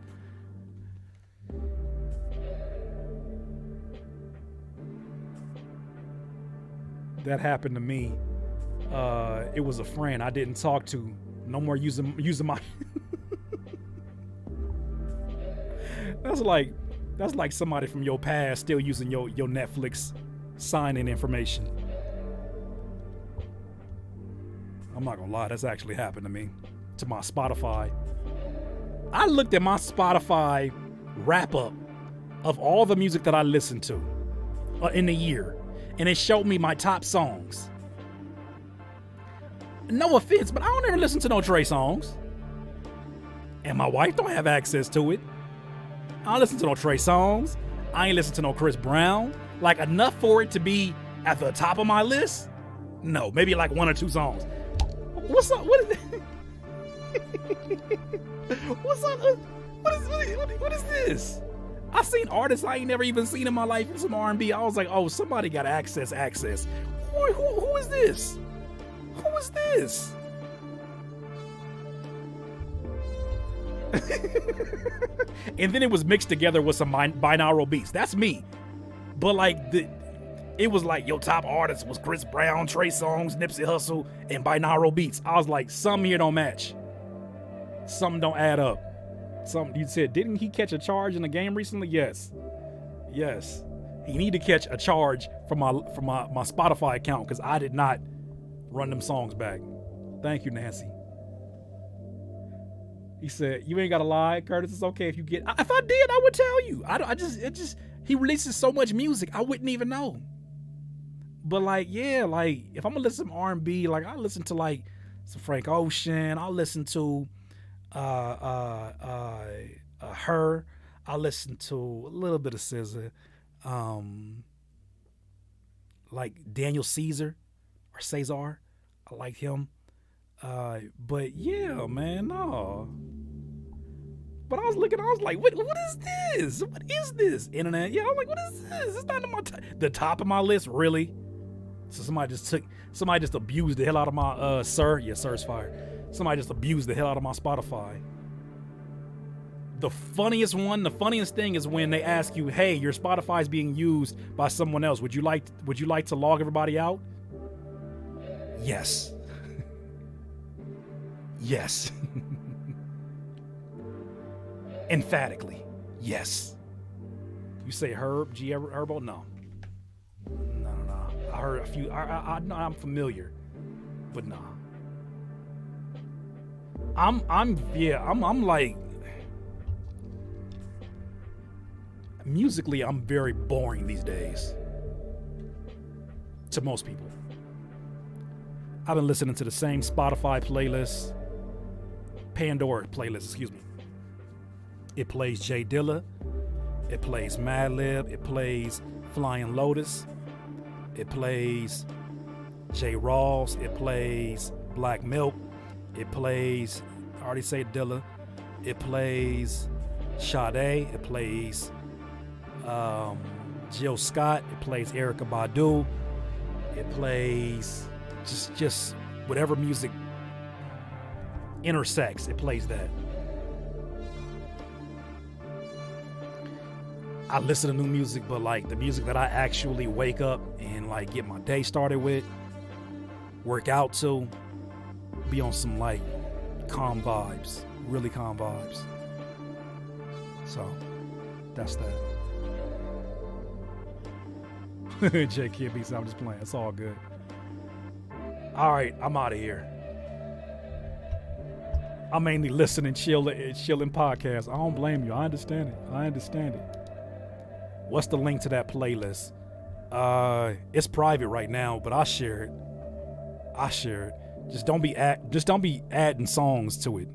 That happened to me. It was a friend I didn't talk to. No more using my. That's like somebody from your past still using your Netflix sign-in information. I'm not gonna lie, that's actually happened to me. To my Spotify. I looked at my Spotify wrap-up of all the music that I listened to in a year, and it showed me my top songs. No offense, but I don't ever listen to no Trey songs. And my wife don't have access to it. I don't listen to no Trey songs. I ain't listen to no Chris Brown. Like, enough for it to be at the top of my list. No, maybe like 1 or 2 songs. What's up? What is What's up? What is this? I seen artists I ain't never even seen in my life in some R&B. I was like, oh, somebody got access. Who is this? Who is this? And then it was mixed together with some binaural beats. That's me. But like it was like your top artist was Chris Brown, Trey Songz, Nipsey Hussle, and binaural beats. I was like, something here don't match. Something don't add up. You said, didn't he catch a charge in the game recently? Yes. He need to catch a charge from my Spotify account because I did not run them songs back. Thank you, Nancy. He said, you ain't gotta lie, Curtis. It's okay if you get. If I did, I would tell you. He releases so much music, I wouldn't even know. But like, yeah, like if I'm gonna listen to R&B, like I listen to like some Frank Ocean. I listen to her. I listen to a little bit of SZA. Like Daniel Caesar or Cesar. I like him. But yeah, man, no. But I was looking, I was like, what is this? What is this? Internet? Yeah, I was like, what is this? It's not in the top of my list, really. So somebody just abused the hell out of my sir. Yeah, sir's fire. Somebody just abused the hell out of my Spotify. The funniest thing is when they ask you, hey, your Spotify is being used by someone else. Would you like to log everybody out? Yes. Yes. Emphatically, yes. You say Herb, G Herbo? No. I heard a few. I'm familiar, but nah. I'm like, musically, I'm very boring these days. To most people. I've been listening to the same Spotify playlist, Pandora playlist, excuse me. It plays Jay Dilla, it plays Madlib, it plays Flying Lotus, it plays J Rawls, it plays Black Milk, it plays, I already said Dilla, it plays Sade, it plays Jill Scott, it plays Erykah Badu, it plays just whatever music intersects, it plays that. I listen to new music, but like the music that I actually wake up and like get my day started with, work out to, be on some like calm vibes, really calm vibes. So that's that. Jay Kid Beats, I'm just playing. It's all good. All right, I'm out of here. I mainly listen and chilling podcasts. I don't blame you. I understand it. What's the link to that playlist? It's private right now, but I'll share it. Just don't be adding songs to it.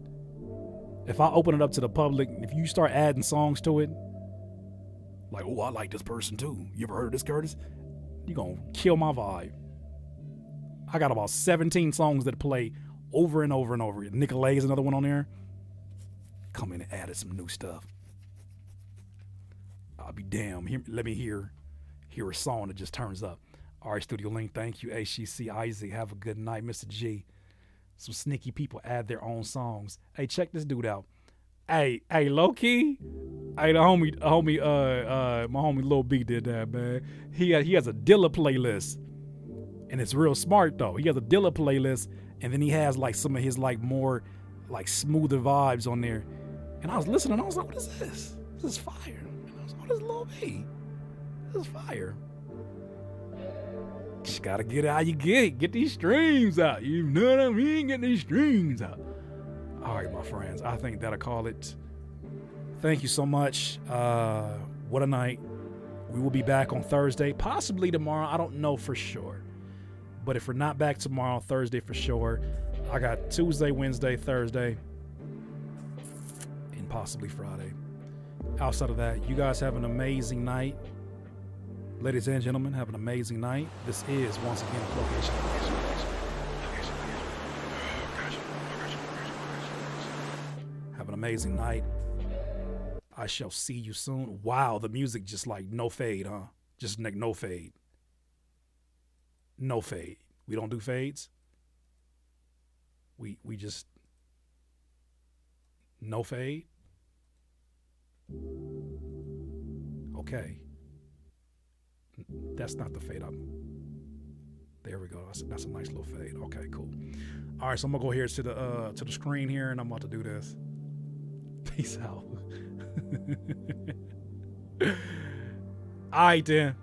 If I open it up to the public, if you start adding songs to it, like, oh, I like this person too. You ever heard of this, Curtis? You're gonna kill my vibe. I got about 17 songs that play over and over and over. Nicolay is another one on there. Come in and added some new stuff. I'll be damned. Let me hear a song that just turns up. All right, Studio Link, thank you. HCC Isaac, have a good night. Mr. G. Some sneaky people add their own songs. Hey, check this dude out. Hey, low key. Hey, my homie Lil B did that, man. He has a Dilla playlist. And it's real smart though. He has a Dilla playlist, and then he has like some of his like more like smoother vibes on there. And I was listening, and I was like, what is this? This is fire. And I was like, what is Lil B? This is fire. Just gotta get it how you get it. Get these streams out. You know what I mean? Get these streams out. All right, my friends. I think that'll call it. Thank you so much. What a night. We will be back on Thursday, possibly tomorrow. I don't know for sure. But if we're not back tomorrow, Thursday for sure. I got Tuesday, Wednesday, Thursday, and possibly Friday. Outside of that, you guys have an amazing night. Ladies and gentlemen, have an amazing night. This is, once again, Flowcation. amazing night. I shall see you soon. Wow, the music just like no fade, huh? Just like no fade. No fade. We don't do fades. We just no fade. Okay. That's not the fade up. There we go. That's a nice little fade. Okay, cool. All right, so I'm gonna go here to the screen here, and I'm about to do this. Peace out. All right, then.